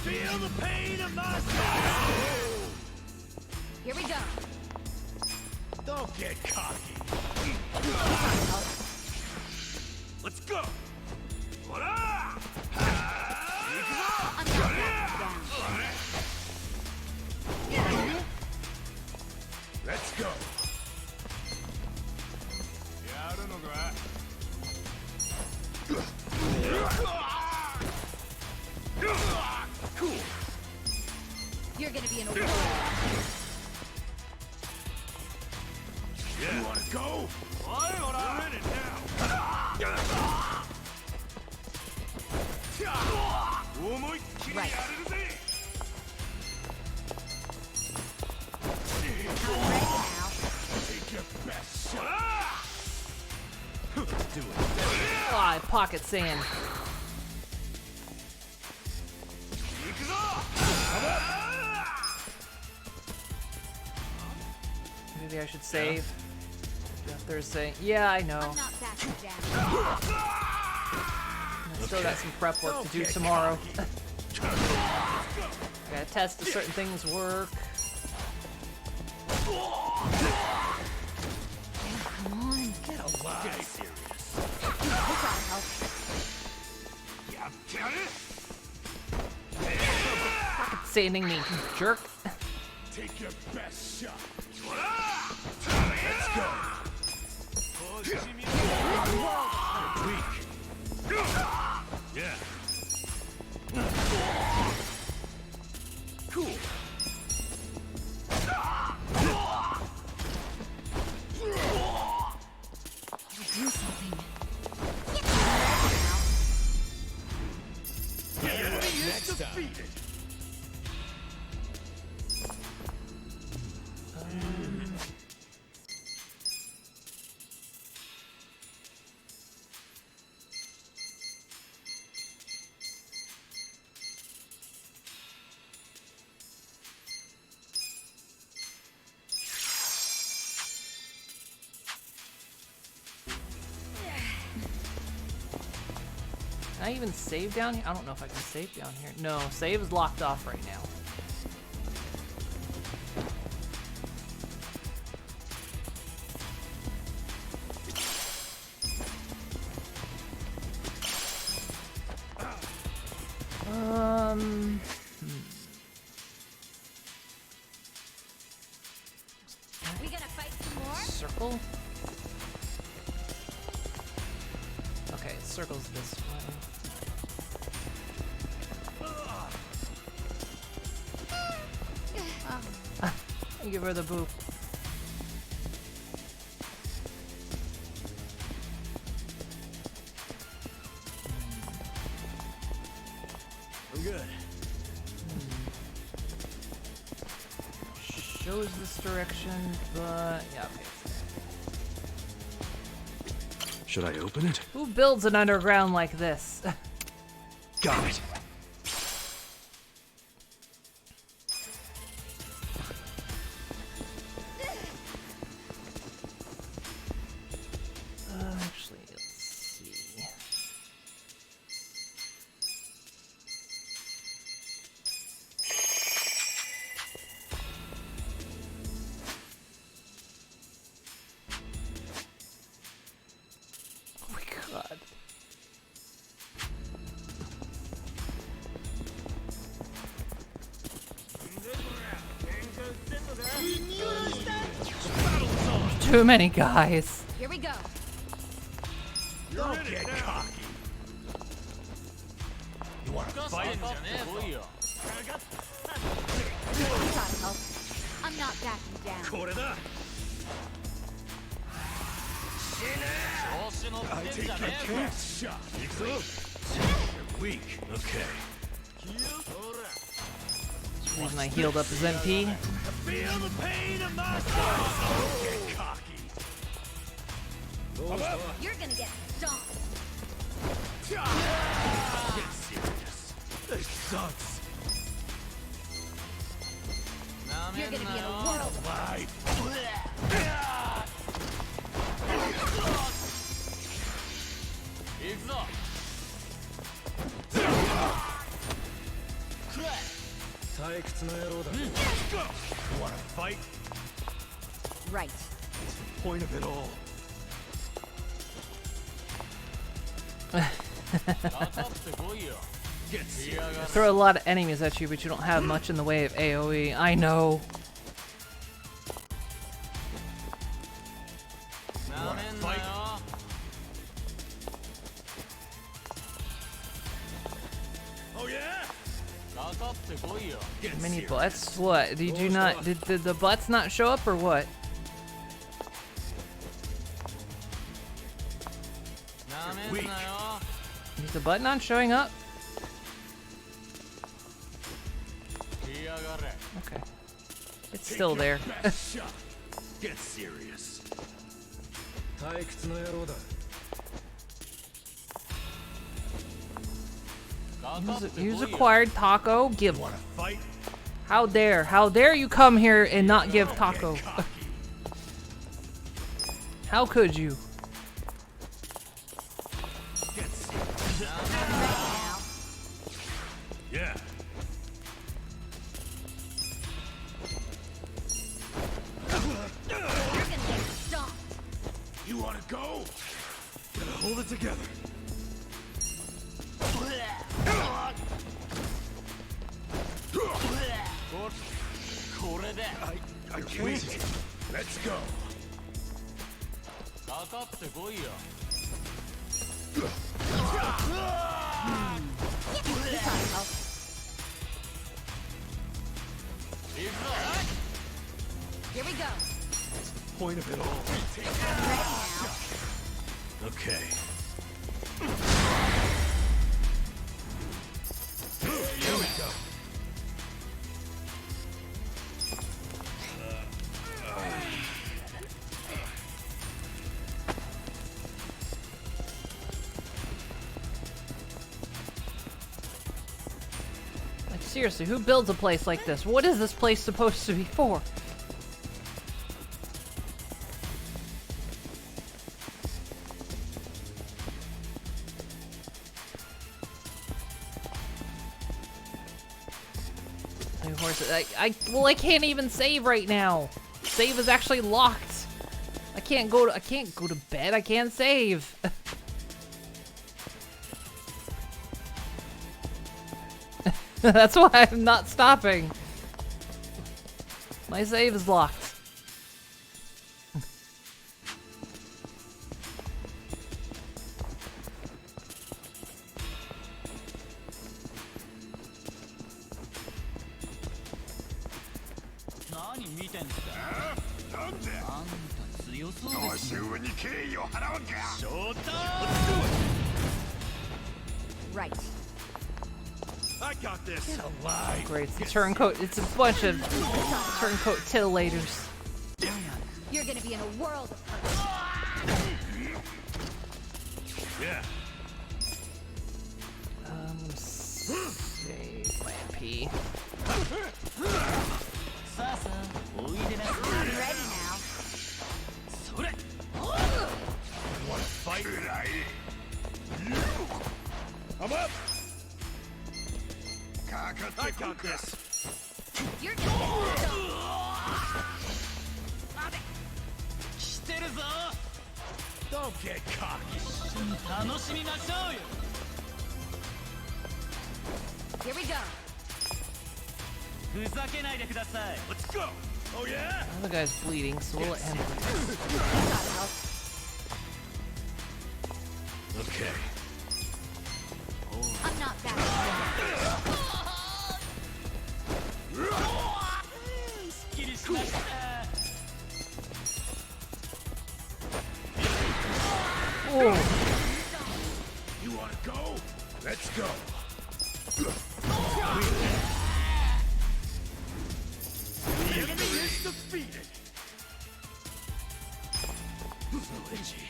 Feel the pain of my soul. Here we go. Don't get cocky. Let's go! I'm gonna back down. Let's go. Cool. You're gonna be in a world. Yeah. You wanna go? We're in it now. Right. Take your best shot. Do it. Ah, pocket sand. Maybe I should save. After saying, yeah, I know. I'm not backing down. I still got some prep work to do tomorrow. Gotta test if certain things work. Come on. Get alive. Get serious. This ought to help. Yeah, got it. Pocket sanding me, jerk. Take your best shot. Let's go. Weak. Yeah. Cool. Do something. Next time. Can I even save down here? I don't know if I can save down here. No, save is locked off right now. We gonna fight some more? Circle? Okay, circle's this way. I give her the boop. I'm good. Shows this direction, but yeah, okay. Should I open it? Who builds an underground like this? Got it. Actually, let's see. Oh my god. Too many guys. Here we go. Don't get cocky. You want to fight? You gotta help. I'm not backing down. これだ。 I take your chance. Shot. You're weak. Okay. The reason I healed up his MP. Feel the pain of my soul. Get cocky. You're gonna get stomped. Get serious. This sucks. You're gonna be in a world of Life. Let's go. You want to fight? right. What's the point of it all? Get serious. Throw a lot of enemies at you, but you don't have much in the way of AoE. I know. Wanna fight? Oh yeah? Get Mini serious. butts? What? Did you not? Did the butts not show up or what? Weak. Is the butt not showing up? Okay. It's Take still your there. best shot. Get serious. Use acquired taco. Give. Wanna fight? How dare you come here and not give taco? How could you? Get serious. Yeah. You're gonna get stomped. You wanna go? Gotta hold it together. I can't. Let's go. Here we go. Point of it all. Okay. Here we go. Like seriously, who builds a place like this? What is this place supposed to be for? Of course, well, I can't even save right now. Save is actually locked. I can't go to bed. I can't save. That's why I'm not stopping. My save is locked. Right. I got this. Great, it's a turncoat. It's a bunch of turncoat titilators. You're gonna be in a world of hurt. Yeah. Save my MP. I'm ready now. Wanna fight? I'm up. I got this. You're gonna get stoned. Don't get cocky. Here we go. Let's go. Oh yeah. The other guy's bleeding, so we'll let him. Okay. I'm not bad. You wanna go? Let's go. The enemy is defeated. So itchy.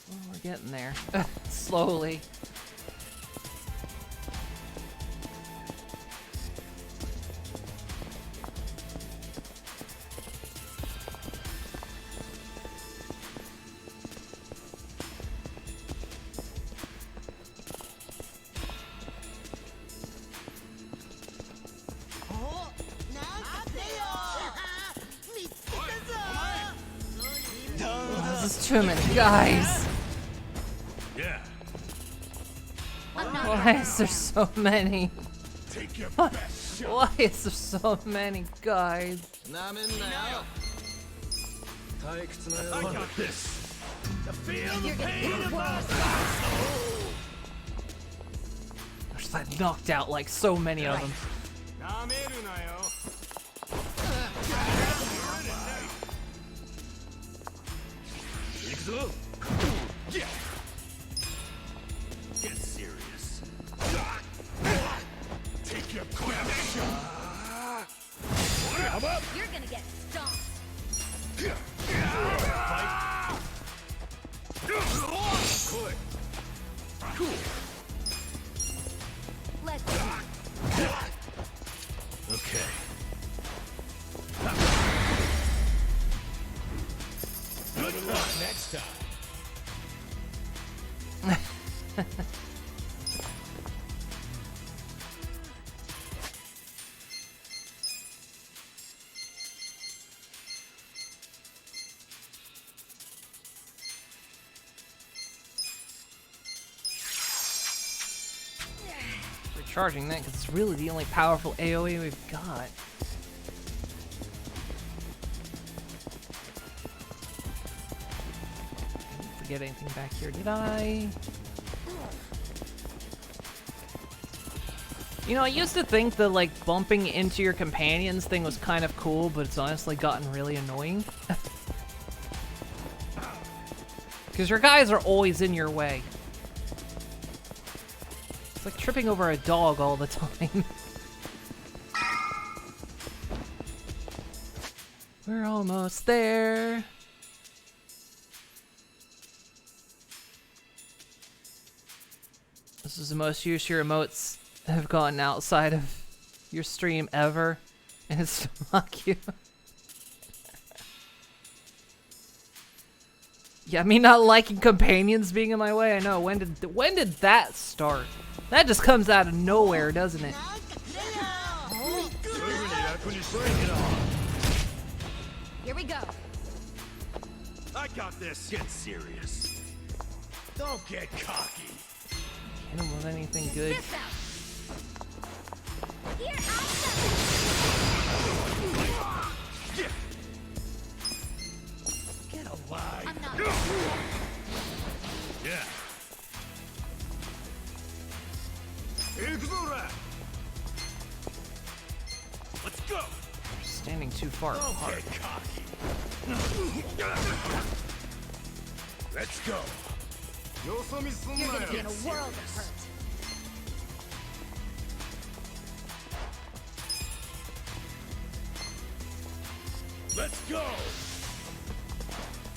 Well, we're getting there. Slowly. This is too many guys. Yeah. Why is there so many? Take your Why best shot. why is there so many guys? I got this. To feel the pain of my soul. I knocked out like so many of them. Yeah. Get serious. Take your best shot. I'm up. You're gonna get stomped. Fight. Good. Cool. Let's go. Okay. Good luck next time. Recharging that because it's really the only powerful AoE we've got. Didn't forget anything back here, did I? You know, I used to think that, like, bumping into your companions thing was kind of cool, but it's honestly gotten really annoying. Because your guys are always in your way. It's like tripping over a dog all the time. We're almost there. This is the most use your emotes have gotten outside of your stream ever, and it's fuck you. Yeah, me not liking companions being in my way. I know. When did that start? That just comes out of nowhere, doesn't it? Here we go. I got this. Get serious. Don't get cocky. Hit him with anything good. Here, Get alive. I'm not. Yeah. Let's go. You're standing too far apart. Don't get cocky. Let's go. You're gonna be in a world of hurt. Let's go.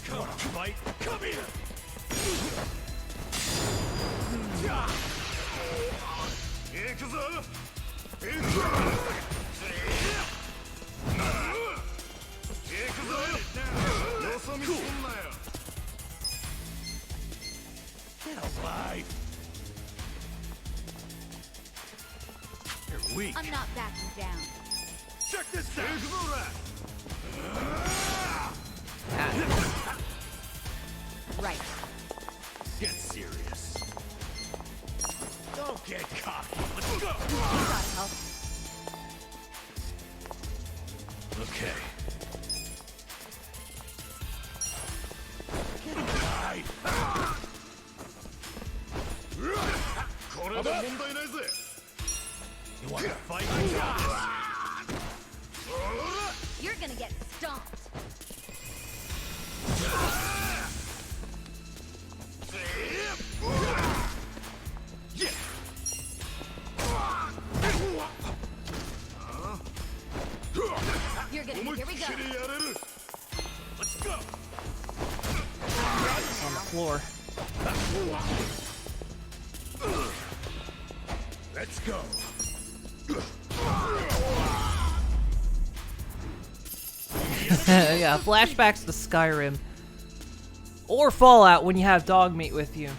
Come on, fight. Come here. Yakuza. Get alive. You're weak. I'm not backing down. Check this out. Right. Get serious. Don't get cocky. Let's go. You gotta help. Okay. Get alive. You want to fight? I got this. You're gonna get stomped. You're gonna. Here we go. Let's go. It's on the floor. Let's go. Yeah, flashbacks to Skyrim. Or Fallout when you have dog meat with you.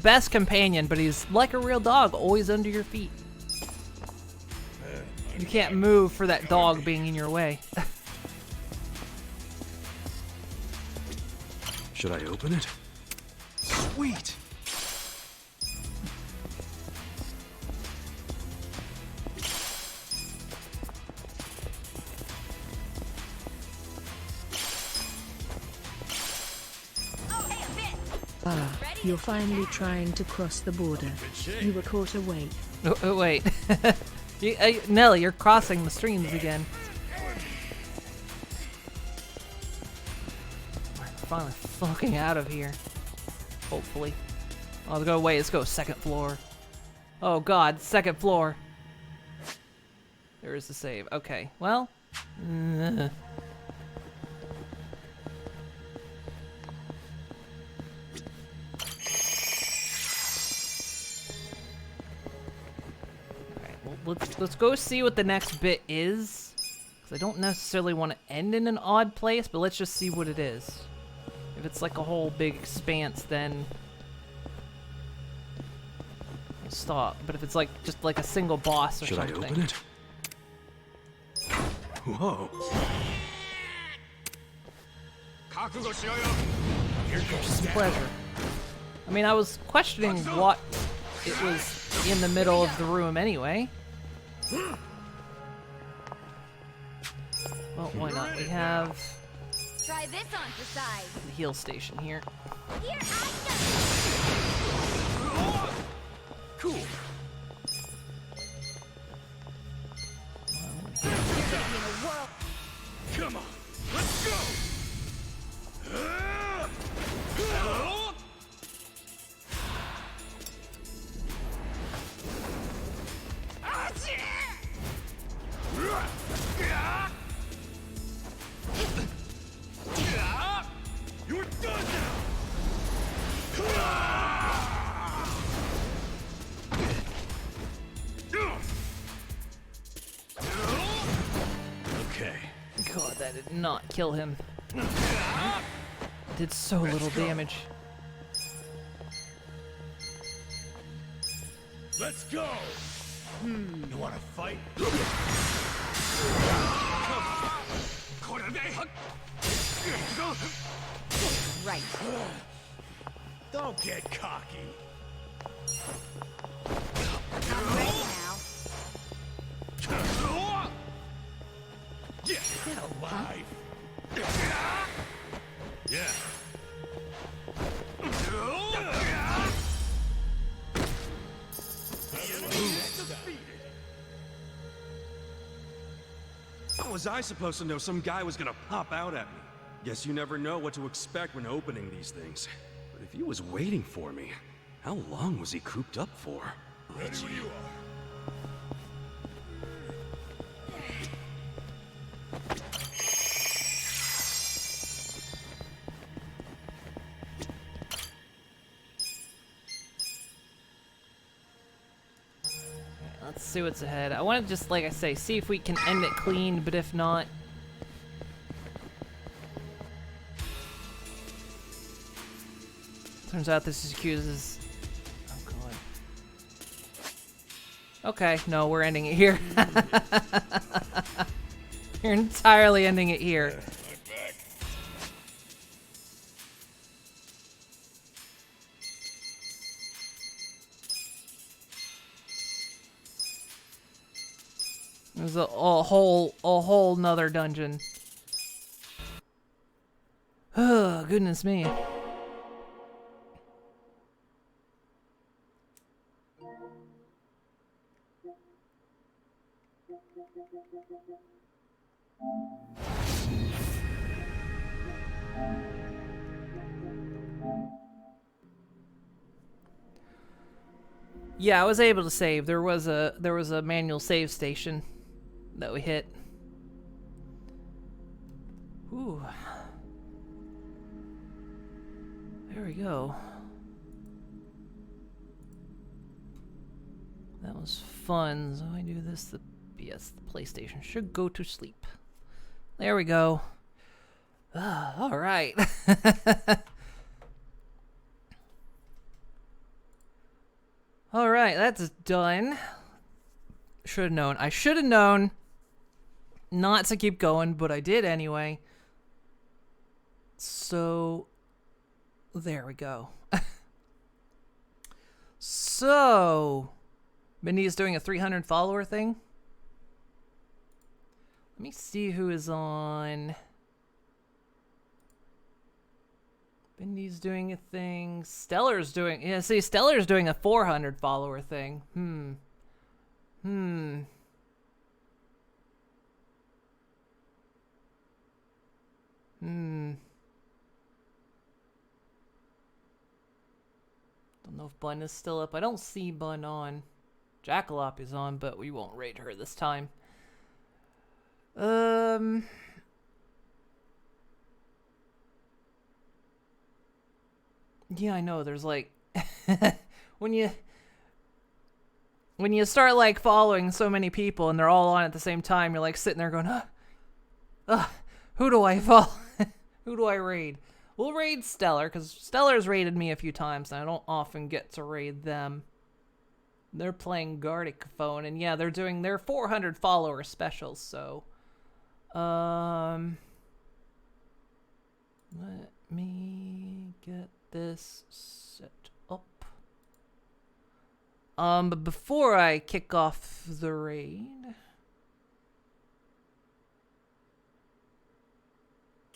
Best companion, but he's like a real dog, always under your feet. You can't move for that dog being in your way. Should I open it? Sweet! Ah, you're finally trying to cross the border. You were caught away. Oh, wait. Nelly, you're crossing the streams again. We're finally fucking out of here. Hopefully. Oh, let's go away. Let's go second floor. Oh god, second floor. There is the save. Okay, well. Let's go see what the next bit is. Because I don't necessarily want to end in an odd place, but let's just see what it is. If it's like a whole big expanse, then I'll stop. But if it's like just like a single boss or something. Should I open it? Whoa. Pleasure. I mean, I was questioning what it was in the middle of the room anyway. Well, why not? We have Try this on for size. the heal station here. Here, Cool. you're gonna be in a world. Come on. Let's go. You're done now. Okay. God, that did not kill him. did so little damage. Let's go! You wanna fight? Right. Don't get cocky. I'm ready now. Yeah, get alive. Yeah. How was I supposed to know some guy was gonna pop out at me? Guess you never know what to expect when opening these things. But if he was waiting for me, how long was he cooped up for? Ready when you are. Let's see what's ahead. I want to just, like I say, see if we can end it clean, but if not... Turns out this is Yakuza's... Oh, God. Okay, no, we're ending it here. You're entirely ending it here. There's a whole nother dungeon. Oh, goodness me. Yeah, I was able to save. There was a manual save station that we hit. Ooh. There we go. That was fun. So I do this, the PlayStation should go to sleep. There we go. All right. All right, that's done. Should have known. I should have known not to keep going, but I did anyway. So, there we go. So, Mindy is doing a 300 follower thing. Let me see who is on. Mindy's doing a thing. Stellar's doing... Yeah, see, Stellar's doing a 400 follower thing. Don't know if Bun is still up. I don't see Bun on. Jackalope is on, but we won't raid her this time. Yeah, I know. There's like when you start like following so many people and they're all on at the same time, you're like sitting there going, who do I follow? Who do I raid? We'll raid Stellar because Stellar's raided me a few times and I don't often get to raid them. They're playing Gartic Phone and yeah, they're doing their 400 follower specials. So, let me get this set up. But before I kick off the raid,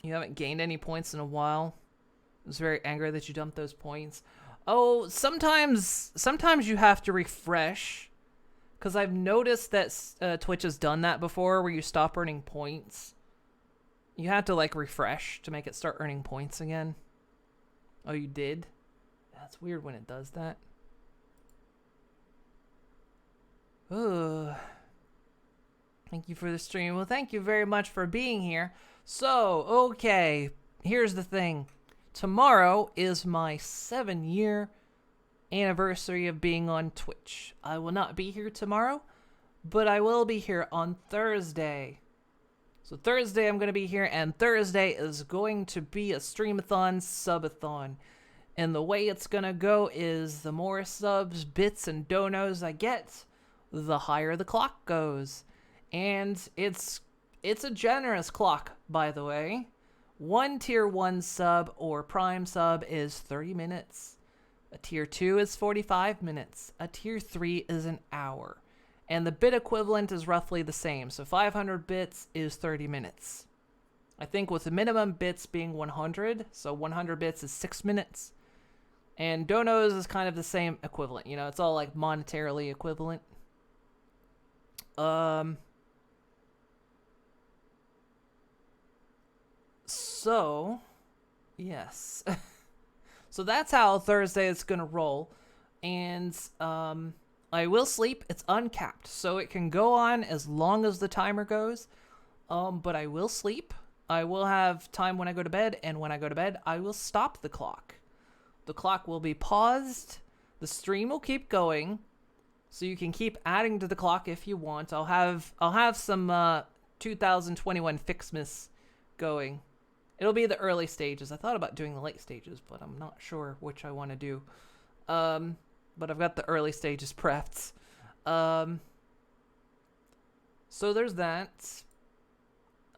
you haven't gained any points in a while. I was very angry that you dumped those points. Oh, sometimes you have to refresh, because I've noticed that Twitch has done that before, where you stop earning points. You have to like refresh to make it start earning points again. Oh, you did? That's weird when it does that. Ugh. Thank you for the stream. Well, thank you very much for being here. So, okay, here's the thing. Tomorrow is my 7-year anniversary of being on Twitch. I will not be here tomorrow, but I will be here on Thursday. So Thursday I'm going to be here, and Thursday is going to be a streamathon, subathon. And the way it's going to go is the more subs, bits, and donos I get, the higher the clock goes. And it's a generous clock, by the way. One tier 1 sub or prime sub is 30 minutes. A tier 2 is 45 minutes. A tier 3 is an hour. And the bit equivalent is roughly the same. So 500 bits is 30 minutes. I think with the minimum bits being 100. So 100 bits is 6 minutes. And donos is kind of the same equivalent. You know, it's all like monetarily equivalent. So, yes. So that's how Thursday is going to roll. And I will sleep. It's uncapped. So it can go on as long as the timer goes. But I will sleep. I will have time when I go to bed. And when I go to bed, I will stop the clock. The clock will be paused. The stream will keep going. So you can keep adding to the clock if you want. I'll have some 2021 Fixmas going. It'll be the early stages. I thought about doing the late stages, but I'm not sure which I want to do. But I've got the early stages prepped. So there's that.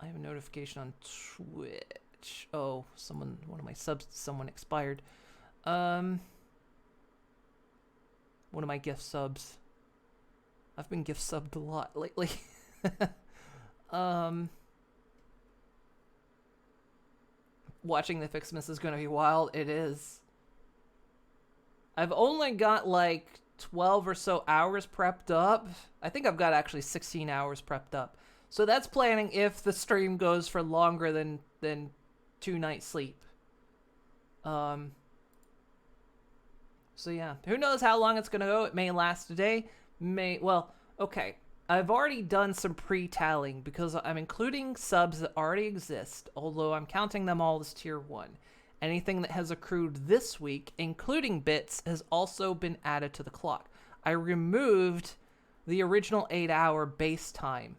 I have a notification on Twitch. Oh, one of my subs, someone expired. One of my gift subs. I've been gift subbed a lot lately. Watching the Fixmas is going to be wild. It is. I've only got like 12 or so hours prepped up. I think I've got actually 16 hours prepped up. So that's planning if the stream goes for longer than 2 nights sleep. So yeah, who knows how long it's going to go. It may last a day. Well, okay. I've already done some pre-tallying because I'm including subs that already exist, although I'm counting them all as tier 1. Anything that has accrued this week, including bits, has also been added to the clock. I removed the original 8-hour base time.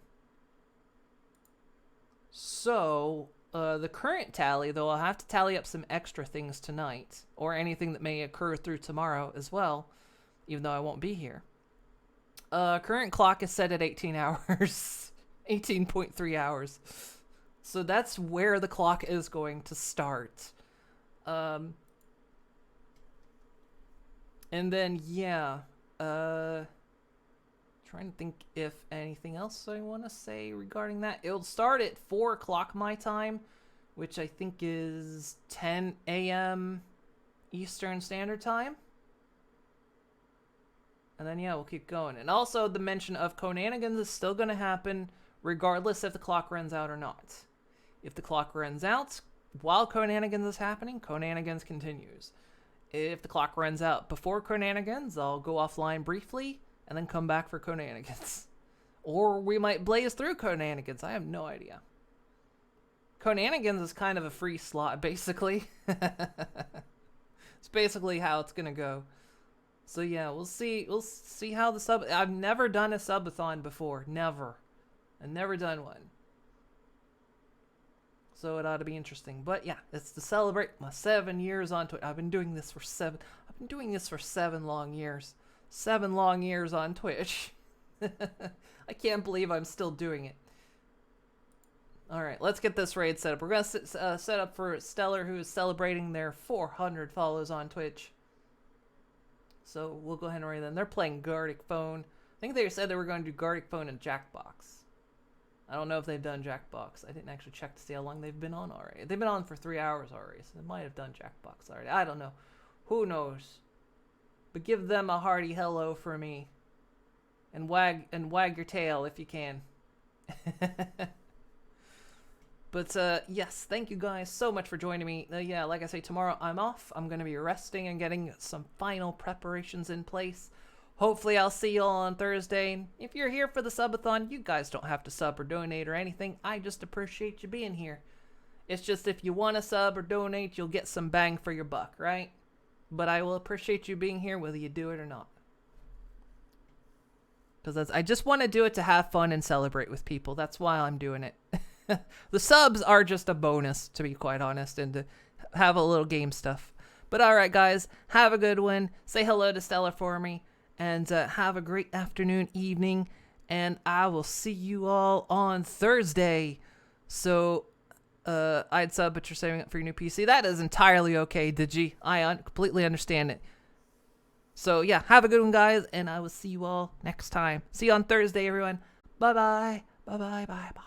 So, the current tally, though, I'll have to tally up some extra things tonight, or anything that may occur through tomorrow as well, even though I won't be here. Current clock is set at 18 hours. 18.3 hours. So that's where the clock is going to start. And then, yeah. Trying to think if anything else I want to say regarding that. It'll start at 4 o'clock my time, which I think is 10 a.m. Eastern Standard Time. And then, yeah, we'll keep going. And also, the mention of Conanigans is still going to happen regardless if the clock runs out or not. If the clock runs out while Conanigans is happening, Conanigans continues. If the clock runs out before Conanigans, I'll go offline briefly and then come back for Conanigans. Or we might blaze through Conanigans. I have no idea. Conanigans is kind of a free slot, basically. It's basically how it's going to go. So yeah, we'll see how the sub... I've never done a subathon before. Never. I've never done one. So it ought to be interesting. But yeah, it's to celebrate my 7 years on Twitch. I've been doing this for 7 long years. 7 long years on Twitch. I can't believe I'm still doing it. Alright, let's get this raid set up. We're going to set up for Stellar, who is celebrating their 400 follows on Twitch. So we'll go ahead and raid them. They're playing Gartic Phone. I think they said they were going to do Gartic Phone and Jackbox. I don't know if they've done Jackbox. I didn't actually check to see how long they've been on already. They've been on for 3 hours already, so they might have done Jackbox already. I don't know. Who knows? But give them a hearty hello for me. And wag your tail if you can. But, yes, thank you guys so much for joining me. Yeah, like I say, tomorrow I'm off. I'm going to be resting and getting some final preparations in place. Hopefully I'll see you all on Thursday. If you're here for the subathon, you guys don't have to sub or donate or anything. I just appreciate you being here. It's just if you want to sub or donate, you'll get some bang for your buck, right? But I will appreciate you being here whether you do it or not. Because I just want to do it to have fun and celebrate with people. That's why I'm doing it. The subs are just a bonus, to be quite honest, and to have a little game stuff. But alright, guys, have a good one. Say hello to Stella for me, and have a great afternoon, evening, and I will see you all on Thursday. So, I'd sub, but you're saving up for your new PC. That is entirely okay, Digi. I completely understand it. So, yeah, have a good one, guys, and I will see you all next time. See you on Thursday, everyone. Bye-bye. Bye-bye. Bye-bye.